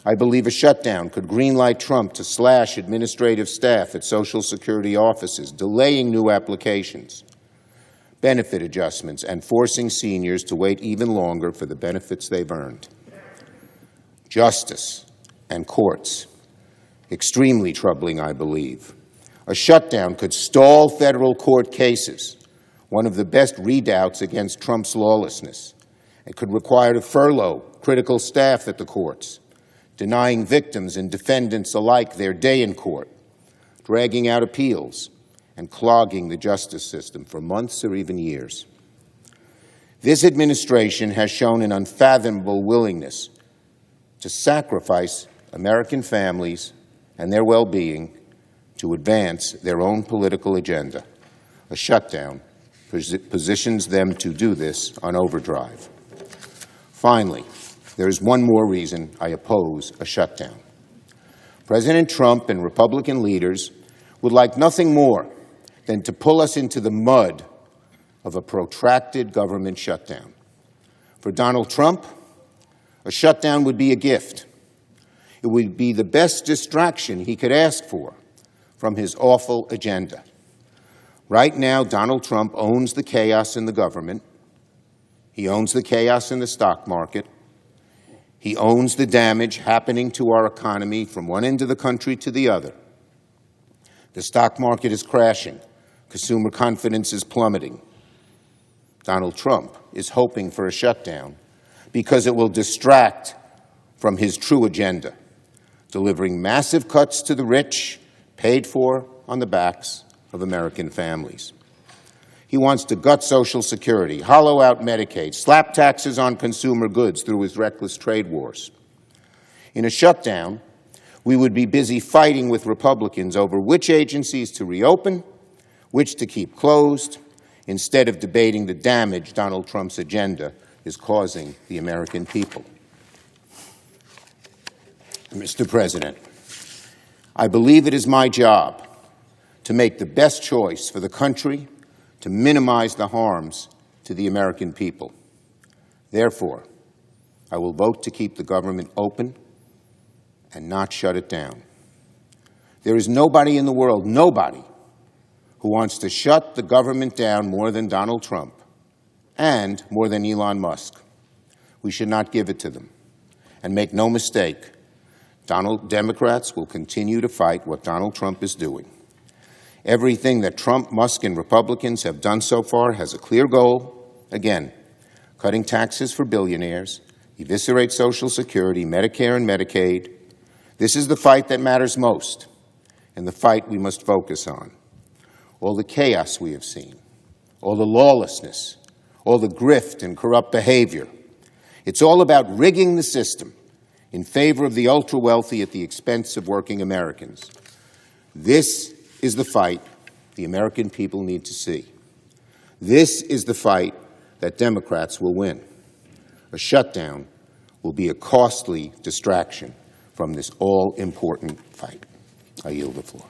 [SPEAKER 7] I believe a shutdown could greenlight Trump to slash administrative staff at Social Security offices, delaying new applications, benefit adjustments, and forcing seniors to wait even longer for the benefits they've earned. Justice and courts. Extremely troubling, I believe. A shutdown could stall federal court cases, one of the best redoubts against Trump's lawlessness. It could require to furlough critical staff at the courts, denying victims and defendants alike their day in court, dragging out appeals, and clogging the justice system for months or even years. This administration has shown an unfathomable willingness to sacrifice American families and their well-being to advance their own political agenda. A shutdown positions them to do this on overdrive. Finally, there is one more reason I oppose a shutdown. President Trump and Republican leaders would like nothing more than to pull us into the mud of a protracted government shutdown. For Donald Trump, a shutdown would be a gift. It would be the best distraction he could ask for from his awful agenda. Right now, Donald Trump owns the chaos in the government. He owns the chaos in the stock market. He owns the damage happening to our economy from one end of the country to the other. The stock market is crashing. Consumer confidence is plummeting. Donald Trump is hoping for a shutdown because it will distract from his true agenda, delivering massive cuts to the rich, paid for on the backs of American families. He wants to gut Social Security, hollow out Medicaid, slap taxes on consumer goods through his reckless trade wars. In a shutdown, we would be busy fighting with Republicans over which agencies to reopen, which to keep closed, instead of debating the damage Donald Trump's agenda is causing the American people. Mr. President, I believe it is my job to make the best choice for the country to minimize the harms to to the American people. Therefore, I will vote to keep the government open and not shut it down. There is nobody in the world, nobody, who wants to shut the government down more than Donald Trump and more than Elon Musk. We should not give it to them. And make no mistake, Democrats will continue to fight what Donald Trump is doing. Everything that Trump, Musk, and Republicans have done so far has a clear goal. Again, cutting taxes for billionaires, eviscerate Social Security, Medicare, and Medicaid. This is the fight that matters most, and the fight we must focus on. All the chaos we have seen, all the lawlessness, all the grift and corrupt behavior. It's all about rigging the system in favor of the ultra-wealthy at the expense of working Americans. This is the fight the American people need to see. This is the fight that Democrats will win. A shutdown will be a costly distraction from this all-important fight. I yield the floor.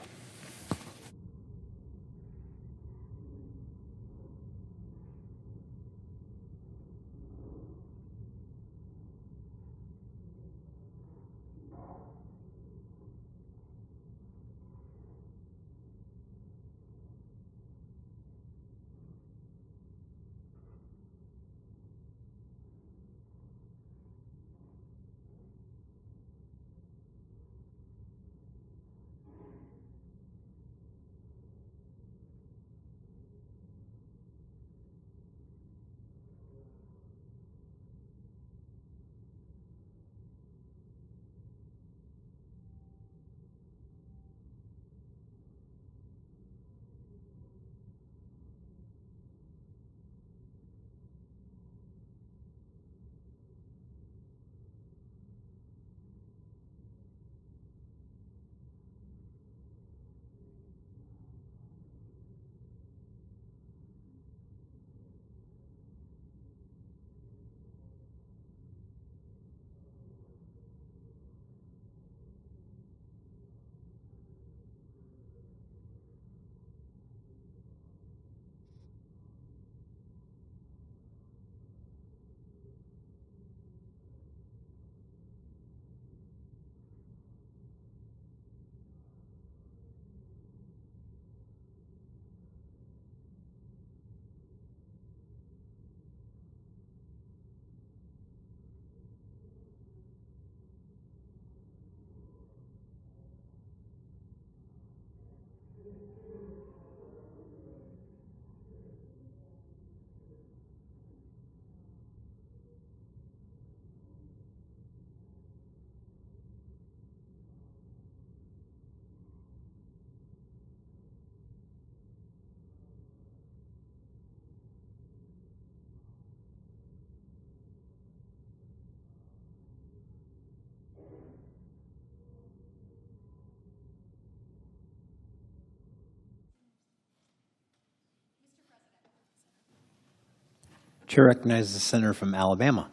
[SPEAKER 22] Chair recognizes the senator from Alabama.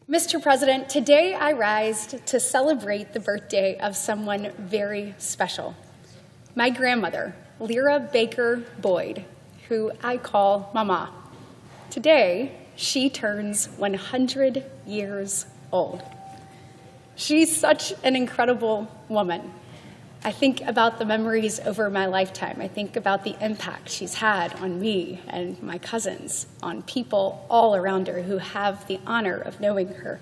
[SPEAKER 10] Mr. President, today I rise to celebrate the birthday of someone very special. My grandmother, Lyra Baker Boyd, who I call Mama. Today, she turns 100 years old. She's such an incredible woman. I think about the memories over my lifetime. I think about the impact she's had on me and my cousins, on people all around her who have the honor of knowing her.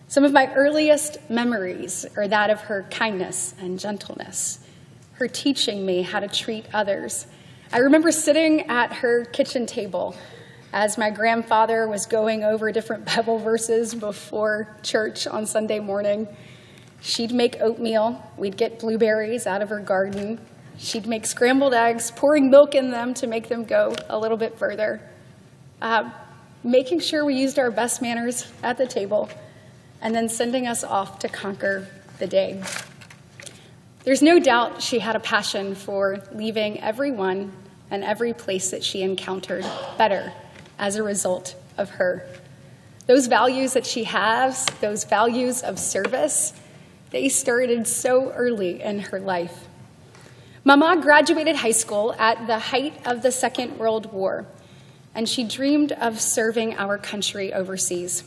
[SPEAKER 10] Some of my earliest memories are that of her kindness and gentleness, her teaching me how to treat others. I remember sitting at her kitchen table as my grandfather was going over different Bible verses before church on Sunday morning. She'd make oatmeal. We'd get blueberries out of her garden. She'd make scrambled eggs, pouring milk in them to make them go a little bit further. Making sure we used our best manners at the table, and then sending us off to conquer the day. There's no doubt she had a passion for leaving everyone and every place that she encountered better as a result of her. Those values that she has, those values of service, they started so early in her life. Mama graduated high school at the height of the Second World War. and she dreamed of serving our country overseas.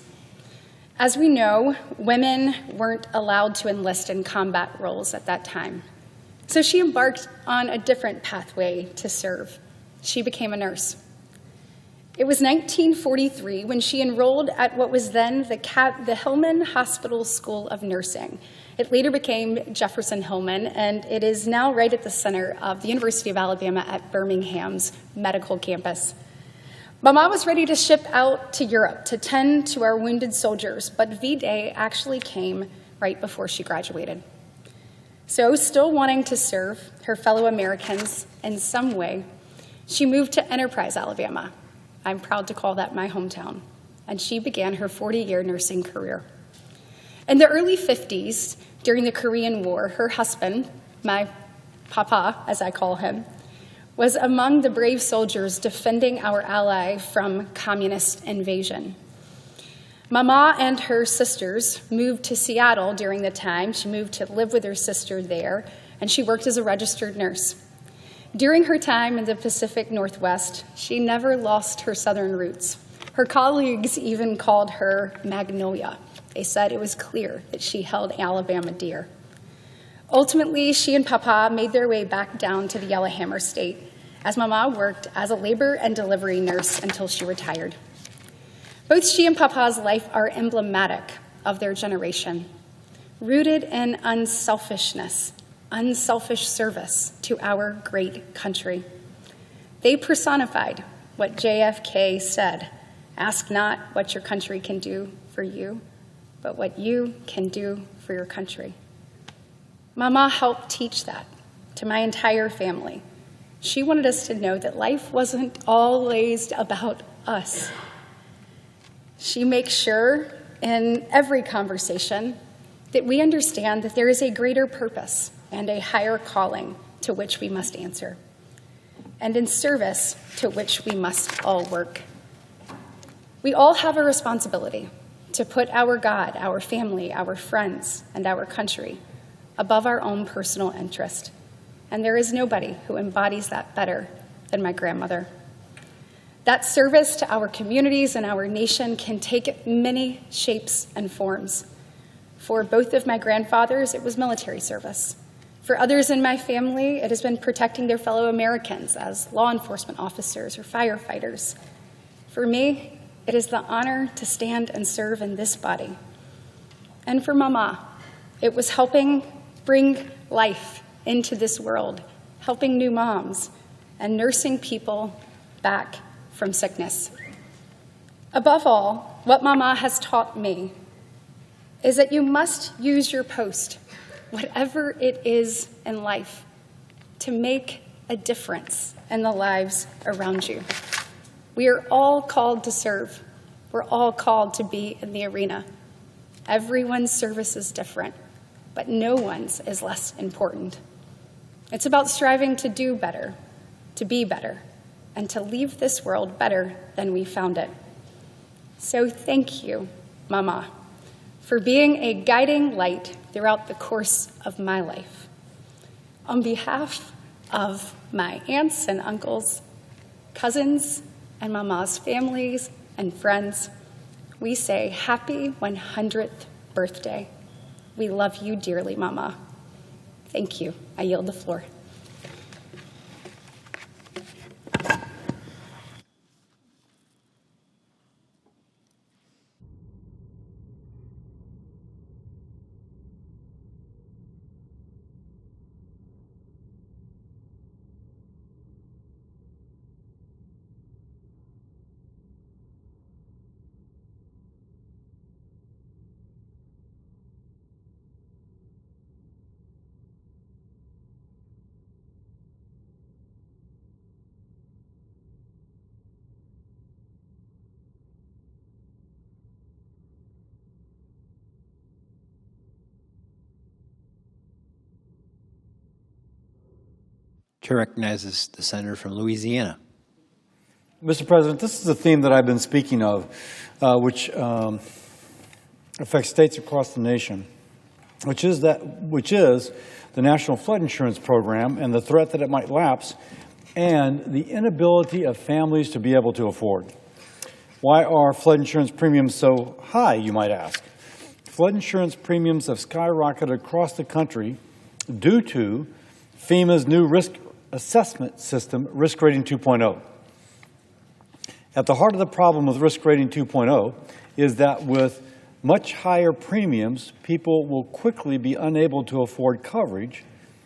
[SPEAKER 10] As we know, women weren't allowed to enlist in combat roles at that time. So she embarked on a different pathway to serve. She became a nurse. It was 1943 when she enrolled at what was then the Hillman Hospital School of Nursing. It later became Jefferson Hillman, and it is now right at the center of the University of Alabama at Birmingham's medical campus. Mama was ready to ship out to Europe to tend to our wounded soldiers, but V-Day actually came right before she graduated. So, still wanting to serve her fellow Americans in some way, she moved to Enterprise, Alabama. I'm proud to call that my hometown. And she began her 40-year nursing career. In the early 50s, during the Korean War, her husband, my papa, as I call him, was among the brave soldiers defending our ally from communist invasion. Mama and her sisters moved to Seattle during the time. She moved to live with her sister there, and she worked as a registered nurse. During her time in the Pacific Northwest, she never lost her southern roots. Her colleagues even called her Magnolia. They said it was clear that she held Alabama dear. Ultimately, she and Papa made their way back down to the Yellowhammer State as Mama worked as a labor and delivery nurse until she retired. Both she and Papa's life are emblematic of their generation, rooted in unselfishness, unselfish service to our great country. They personified what JFK said, "Ask not what your country can do for you, but what you can do for your country." Mama helped teach that to my entire family. She wanted us to know that life wasn't always about us. She makes sure in every conversation that we understand that there is a greater purpose and a higher calling to which we must answer, and in service to which we must all work. We all have a responsibility to put our God, our family, our friends, and our country above our own personal interest. And there is nobody who embodies that better than my grandmother. That service to our communities and our nation can take many shapes and forms. For both of my grandfathers, it was military service. For others in my family, it has been protecting their fellow Americans as law enforcement officers or firefighters. For me, it is the honor to stand and serve in this body. And for Mama, it was helping bring life into this world, helping new moms, and nursing people back from sickness. Above all, what Mama has taught me is that you must use your post, whatever it is in life, to make a difference in the lives around you. We are all called to serve. We're all called to be in the arena. Everyone's service is different, but no one's is less important. It's about striving to do better, to be better, and to leave this world better than we found it. So thank you, Mama, for being a guiding light throughout the course of my life. On behalf of my aunts and uncles, cousins, and Mama's families and friends, we say happy 100th birthday. We love you dearly, Mama. Thank you. I yield the floor.
[SPEAKER 22] Chair recognizes the senator from Louisiana.
[SPEAKER 9] Mr. President, this is a theme that I've been speaking of, which affects states across the nation, which is the National Flood Insurance Program and the threat that it might lapse and the inability of families to be able to afford. Why are flood insurance premiums so high, you might ask? Flood insurance premiums have skyrocketed across the country due to FEMA's new risk assessment system, Risk Rating 2.0. At the heart of the problem with Risk Rating 2.0 is that with much higher premiums, people will quickly be unable to afford coverage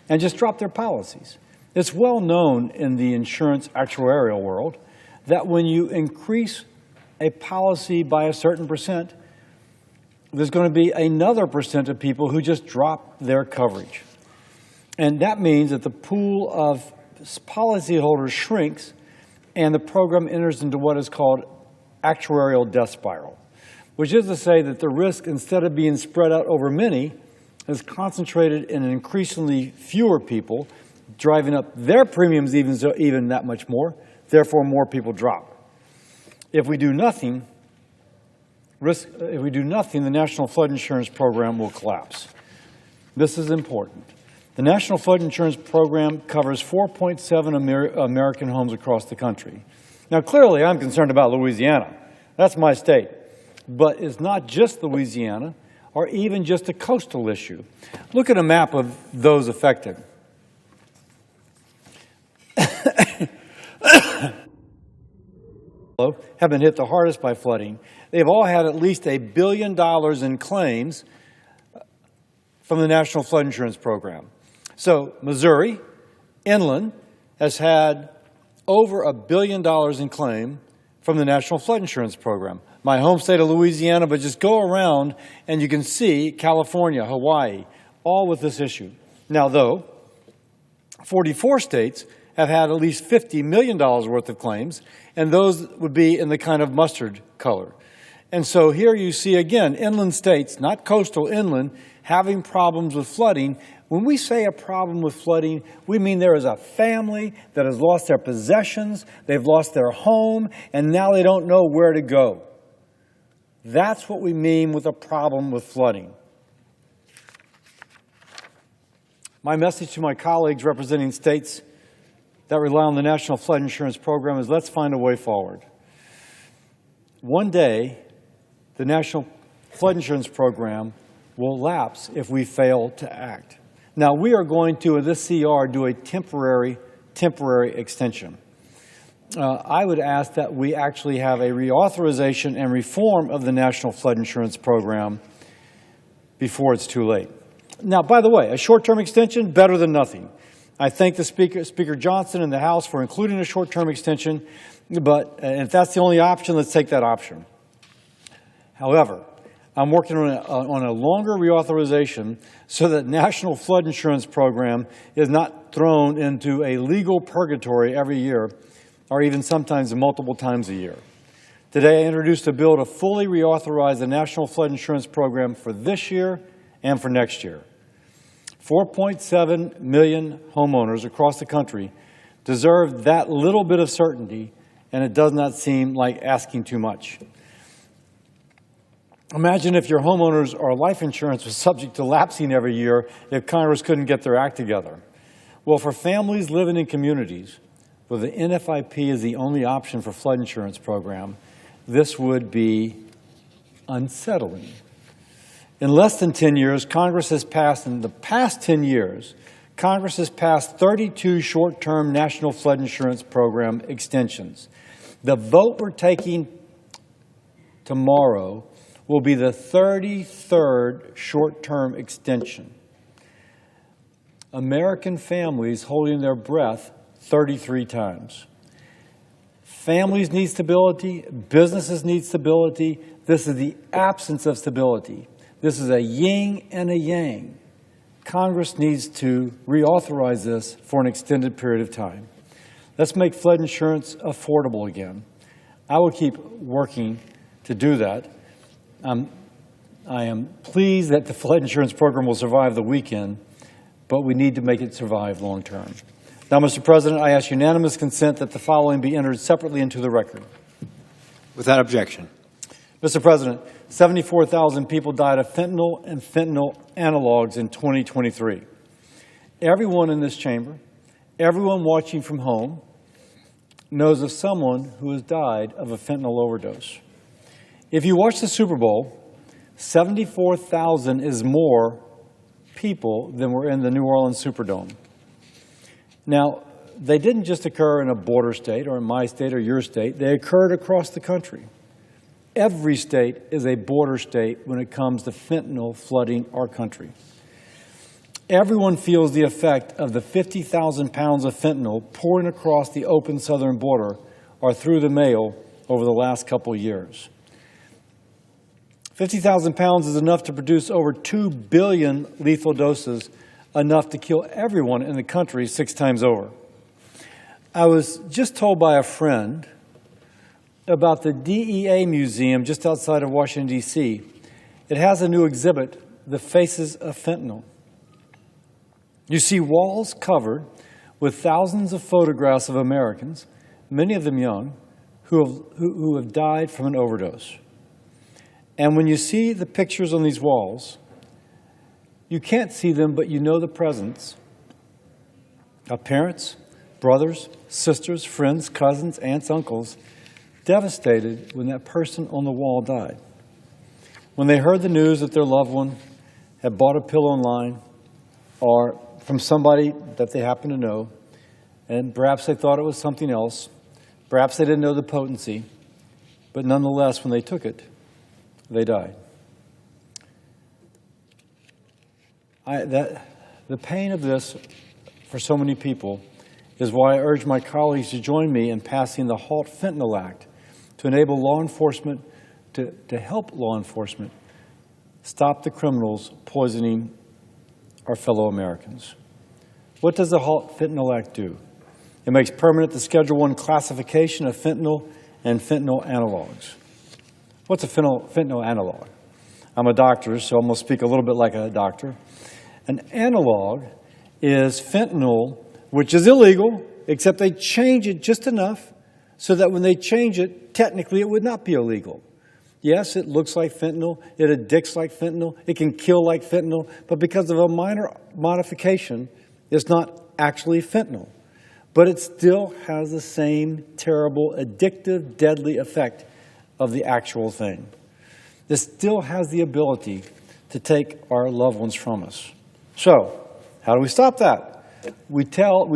[SPEAKER 9] and just drop their policies. It's well known in the insurance actuarial world that when you increase a policy by a certain percent, there's going to be another percent of people who just drop their coverage. And that means that the pool of policyholders shrinks and the program enters into what is called actuarial death spiral, which is to say that the risk, instead of being spread out over many, is concentrated in increasingly fewer people, driving up their premiums even that much more, therefore more people drop. If we do nothing, the National Flood Insurance Program will collapse. This is important. The National Flood Insurance Program covers 4.7 American homes across the country. Now, clearly, I'm concerned about Louisiana. That's my state. But it's not just Louisiana or even just a coastal issue. Look at a map of those affected. Have been hit the hardest by flooding. They've all had at least $1 billion in claims from the National Flood Insurance Program. So Missouri, inland, has had over $1 billion in claim from the National Flood Insurance Program. My home state of Louisiana, but just go around and you can see California, Hawaii, all with this issue. Now, though, 44 states have had at least $50 million worth of claims, and those would be in the kind of mustard color. And so here you see, again, inland states, not coastal, inland, having problems with flooding. When we say a problem with flooding, we mean there is a family that has lost their possessions, they've lost their home, and now they don't know where to go. That's what we mean with a problem with flooding. My message to my colleagues representing states that rely on the National Flood Insurance Program is let's find a way forward. One day, the National Flood Insurance Program will lapse if we fail to act. Now, we are going to, in this CR, do a temporary extension. I would ask that we actually have a reauthorization and reform of the National Flood Insurance Program before it's too late. Now, by the way, a short-term extension, better than nothing. I thank the Speaker Johnson and the House for including a short-term extension, but if that's the only option, let's take that option. However, I'm working on a longer reauthorization so that National Flood Insurance Program is not thrown into a legal purgatory every year, or even sometimes multiple times a year. Today, I introduced a bill to fully reauthorize the National Flood Insurance Program for this year and for next year. 4.7 million homeowners across the country deserve that little bit of certainty, and it does not seem like asking too much. Imagine if your homeowners or life insurance was subject to lapsing every year if Congress couldn't get their act together. Well, for families living in communities where the NFIP is the only option for flood insurance program, this would be unsettling. In less than 10 years, Congress has passed 32 short-term National Flood Insurance Program extensions. The vote we're taking tomorrow will be the 33rd short-term extension. American families holding their breath 33 times. Families need stability. Businesses need stability. This is the absence of stability. This is a yin and a yang. Congress needs to reauthorize this for an extended period of time. Let's make flood insurance affordable again. I will keep working to do that. I am pleased that the flood insurance program will survive the weekend, but we need to make it survive long term. Now, Mr. President, I ask unanimous consent that the following be entered separately into the record.
[SPEAKER 22] Without objection.
[SPEAKER 9] Mr. President, 74,000 people died of fentanyl and fentanyl analogs in 2023. Everyone in this chamber, everyone watching from home, knows of someone who has died of a fentanyl overdose. If you watch the Super Bowl, 74,000 is more people than were in the New Orleans Superdome. Now, they didn't just occur in a border state or in my state or your state. They occurred across the country. Every state is a border state when it comes to fentanyl flooding our country. Everyone feels the effect of the 50,000 pounds of fentanyl pouring across the open southern border or through the mail over the last couple of years. 50,000 pounds is enough to produce over 2 billion lethal doses, enough to kill everyone in the country 6 times over. I was just told by a friend about the DEA Museum just outside of Washington, D.C. It has a new exhibit, The Faces of Fentanyl. You see walls covered with thousands of photographs of Americans, many of them young, who have died from an overdose. And when you see the pictures on these walls, you can't see them, but you know the presence of parents, brothers, sisters, friends, cousins, aunts, uncles, devastated when that person on the wall died. When they heard the news that their loved one had bought a pill online or from somebody that they happened to know, and perhaps they thought it was something else, perhaps they didn't know the potency, but nonetheless, when they took it, they died. The pain of this for so many people is why I urge my colleagues to join me in passing the HALT Fentanyl Act to enable law enforcement, to help law enforcement stop the criminals poisoning our fellow Americans. What does the HALT Fentanyl Act do? It makes permanent the Schedule I classification of fentanyl and fentanyl analogs. What's a fentanyl analog? I'm a doctor, so I'm going to speak a little bit like a doctor. An analog is fentanyl, which is illegal, except they change it just enough so that when they change it, technically it would not be illegal. Yes, it looks like fentanyl, it addicts like fentanyl, it can kill like fentanyl, but because of a minor modification, it's not actually fentanyl. But it still has the same terrible, addictive, deadly effect of the actual thing. This still has the ability to take our loved ones from us. So, how do we stop that? We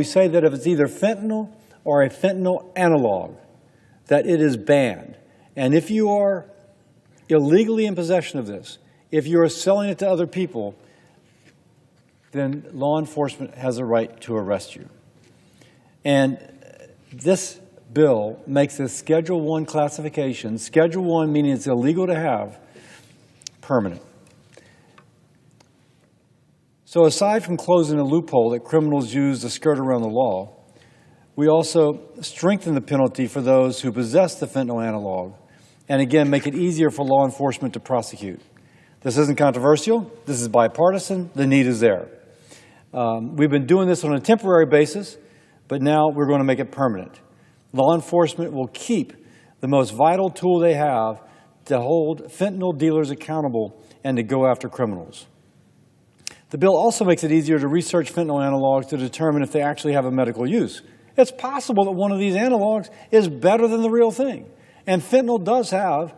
[SPEAKER 9] say that if it's either fentanyl or a fentanyl analog, that it is banned. And if you are illegally in possession of this, if you are selling it to other people, then law enforcement has a right to arrest you. And this bill makes a Schedule I classification, Schedule I meaning it's illegal to have, permanent. So aside from closing a loophole that criminals use to skirt around the law, we also strengthen the penalty for those who possess the fentanyl analog, and again, make it easier for law enforcement to prosecute. This isn't controversial. This is bipartisan. The need is there. We've been doing this on a temporary basis, but now we're going to make it permanent. Law enforcement will keep the most vital tool they have to hold fentanyl dealers accountable and to go after criminals. The bill also makes it easier to research fentanyl analogs to determine if they actually have a medical use. It's possible that one of these analogs is better than the real thing. And fentanyl does have,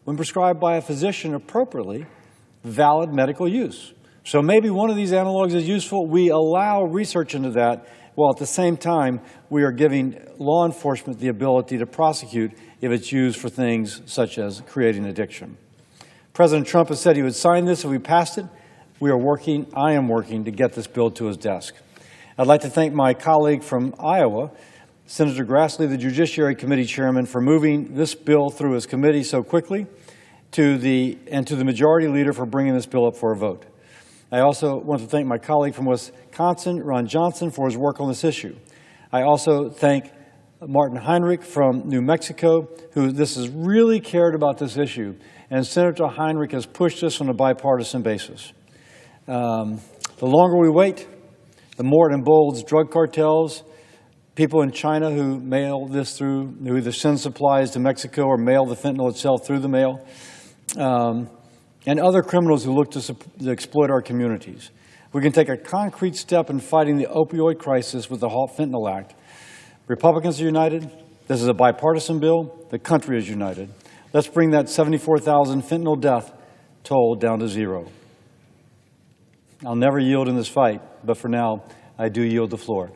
[SPEAKER 9] when prescribed by a physician appropriately, valid medical use. So maybe one of these analogs is useful. We allow research into that, while at the same time we are giving law enforcement the ability to prosecute if it's used for things such as creating addiction. President Trump has said he would sign this if we passed it. I am working to get this bill to his desk. I'd like to thank my colleague from Iowa, Senator Grassley, the Judiciary Committee Chairman, for moving this bill through his committee so quickly, and to the Majority Leader for bringing this bill up for a vote. I also want to thank my colleague from Wisconsin, Ron Johnson, for his work on this issue. I also thank Martin Heinrich from New Mexico, who this has really cared about this issue, and Senator Heinrich has pushed this on a bipartisan basis. The longer we wait, the more it emboldens drug cartels, people in China who mail this through, who either send supplies to Mexico or mail the fentanyl itself through the mail, and other criminals who look to exploit our communities. We can take a concrete step in fighting the opioid crisis with the HALT Fentanyl Act. Republicans are united, This is a bipartisan bill. The country is united. Let's bring that 74,000 fentanyl death toll down to zero. I'll never yield in this fight, but for now, I do yield the floor.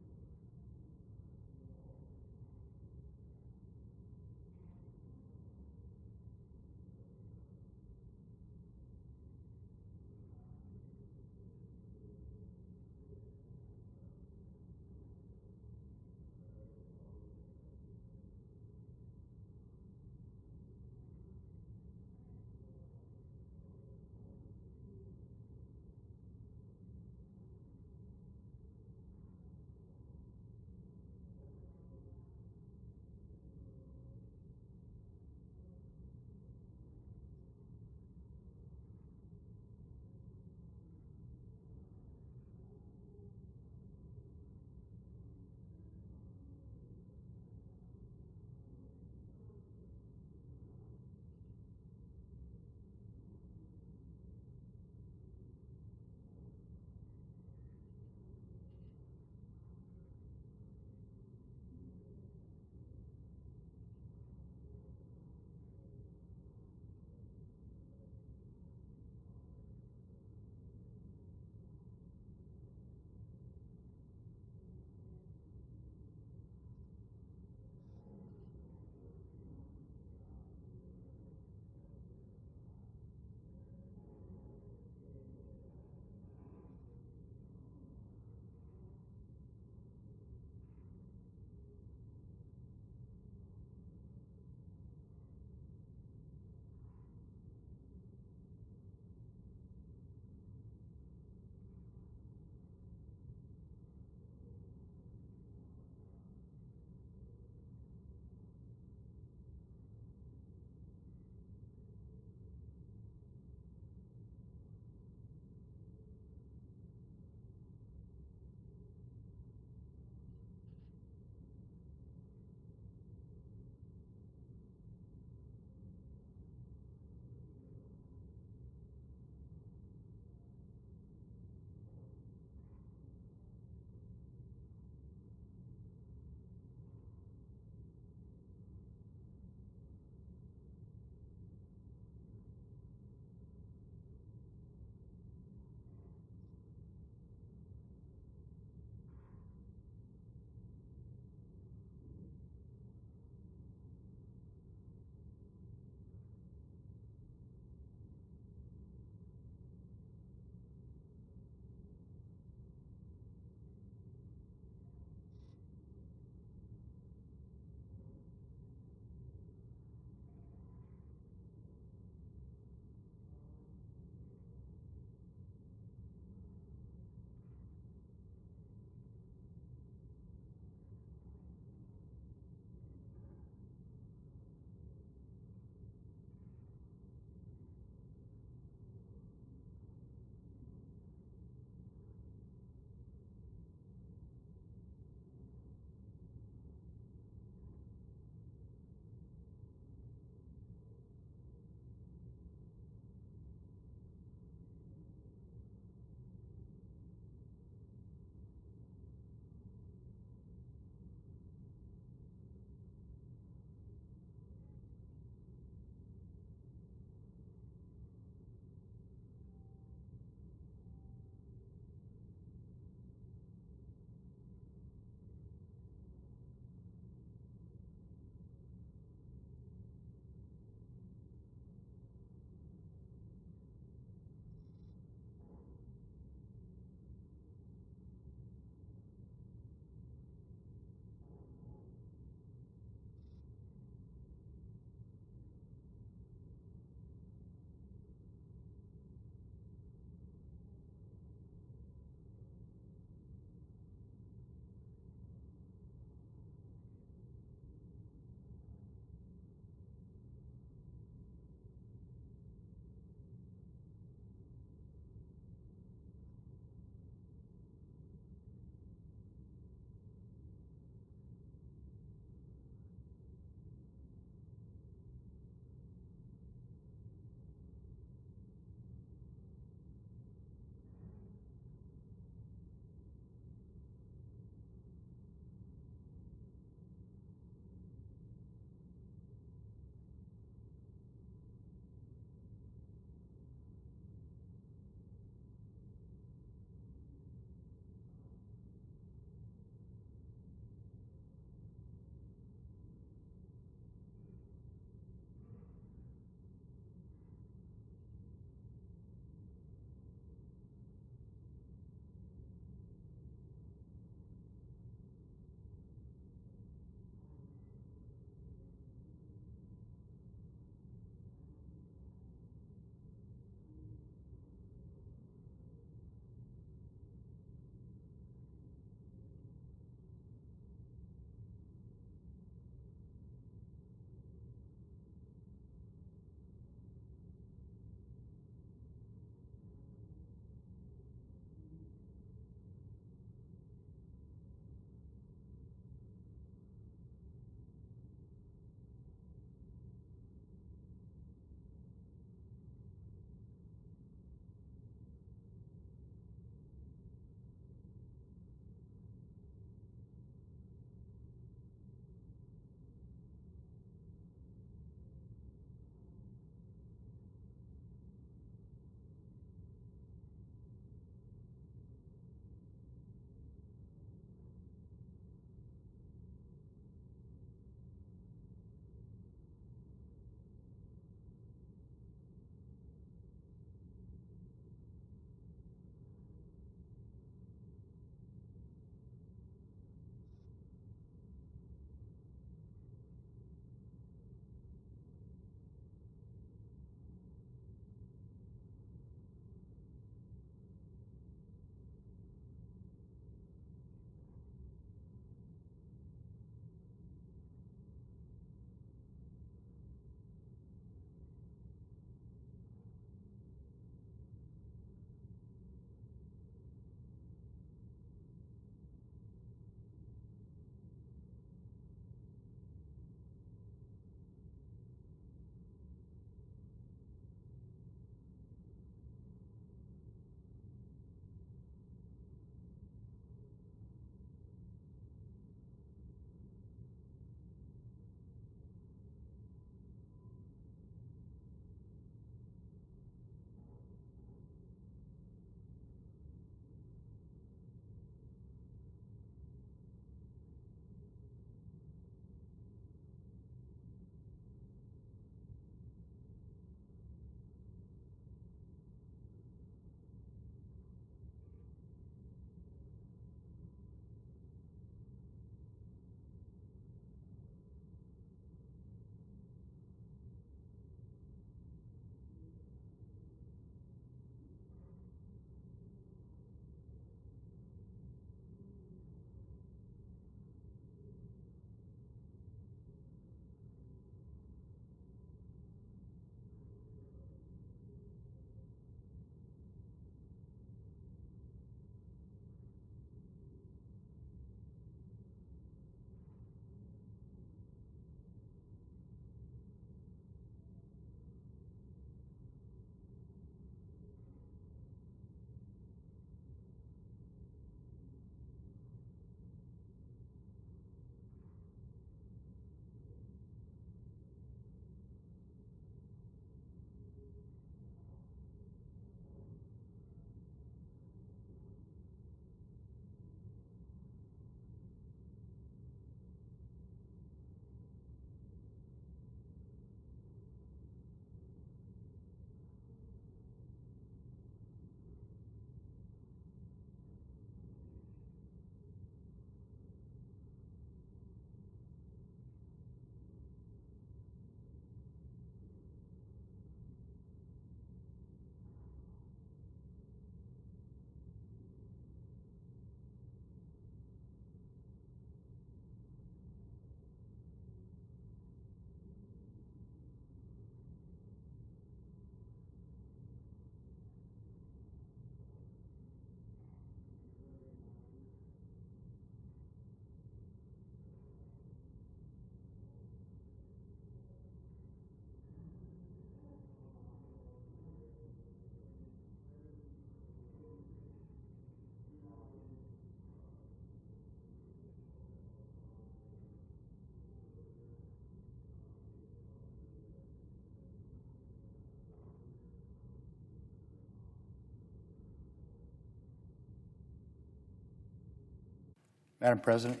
[SPEAKER 4] Madam President.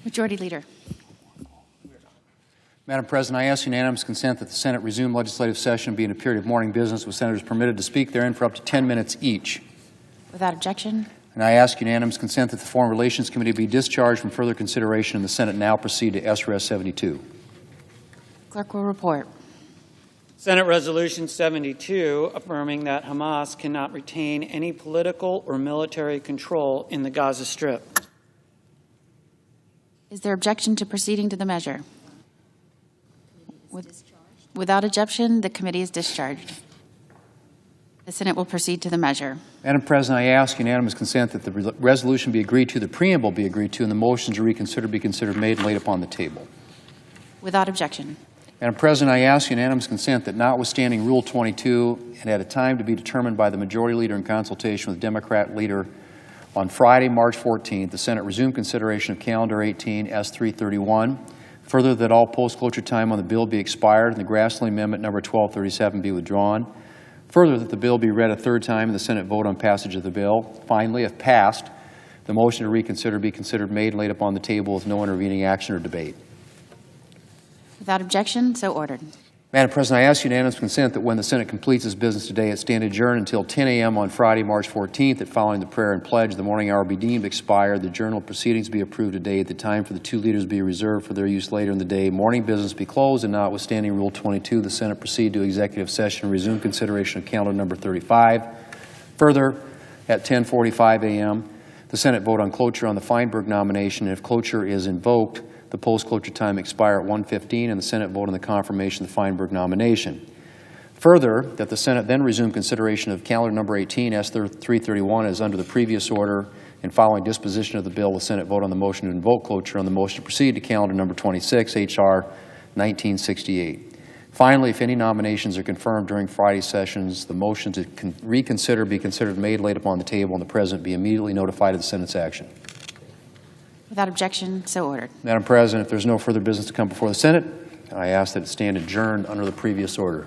[SPEAKER 12] Majority Leader.
[SPEAKER 4] Madam President, I ask unanimous consent that the Senate resume legislative session and be in a period of morning business with senators permitted to speak therein for up to 10 minutes each.
[SPEAKER 12] Without objection.
[SPEAKER 4] And I ask unanimous consent that the Foreign Relations Committee be discharged from further consideration and the Senate now proceed to SRES 72.
[SPEAKER 12] Clerk will report.
[SPEAKER 8] Senate Resolution 72, affirming that Hamas cannot retain any political or military control in the Gaza Strip.
[SPEAKER 12] Is there objection to proceeding to the measure? Without objection, the committee is discharged. The Senate will proceed to the measure.
[SPEAKER 4] Madam President, I ask unanimous consent that the resolution be agreed to, the preamble be agreed to, and the motions to reconsider be considered made and laid upon the table.
[SPEAKER 12] Without objection.
[SPEAKER 4] Madam President, I ask unanimous consent that notwithstanding Rule 22 and at a time to be determined by the Majority Leader in consultation with Democrat Leader on Friday, March 14th, the Senate resume consideration of Calendar 18, S331. Further, that all post-cloture time on the bill be expired and the Grassley Amendment number 1237 be withdrawn. Further, that the bill be read a third time and the Senate vote on passage of the bill. Finally, if passed, the motion to reconsider be considered made and laid upon the table with no intervening action or debate.
[SPEAKER 12] Without objection, so ordered.
[SPEAKER 4] Madam President, I ask unanimous consent that when the Senate completes its business today, it stand adjourned until 10 a.m. on Friday, March 14th, that following the prayer and pledge, the morning hour be deemed expired, the journal of proceedings be approved today, at the time for the two leaders be reserved for their use later in the day, morning business be closed, and notwithstanding Rule 22, the Senate proceed to executive session and resume consideration of calendar number 35. Further, at 10:45 a.m., the Senate vote on cloture on the Feinberg nomination, and if cloture is invoked, the post-cloture time expire at 1:15, and the Senate vote on the confirmation of the Feinberg nomination. Further, that the Senate then resume consideration of calendar number 18, S331, as under the previous order, and following disposition of the bill, the Senate vote on the motion to invoke cloture on the motion to proceed to calendar number 26, H.R. 1968. Finally, if any nominations are confirmed during Friday's sessions, the motion to reconsider be considered made, laid upon the table, and the President be immediately notified of the Senate's action.
[SPEAKER 12] Without objection, so ordered.
[SPEAKER 4] Madam President, if there's no further business to come before the Senate, I ask that it stand adjourned under the previous order.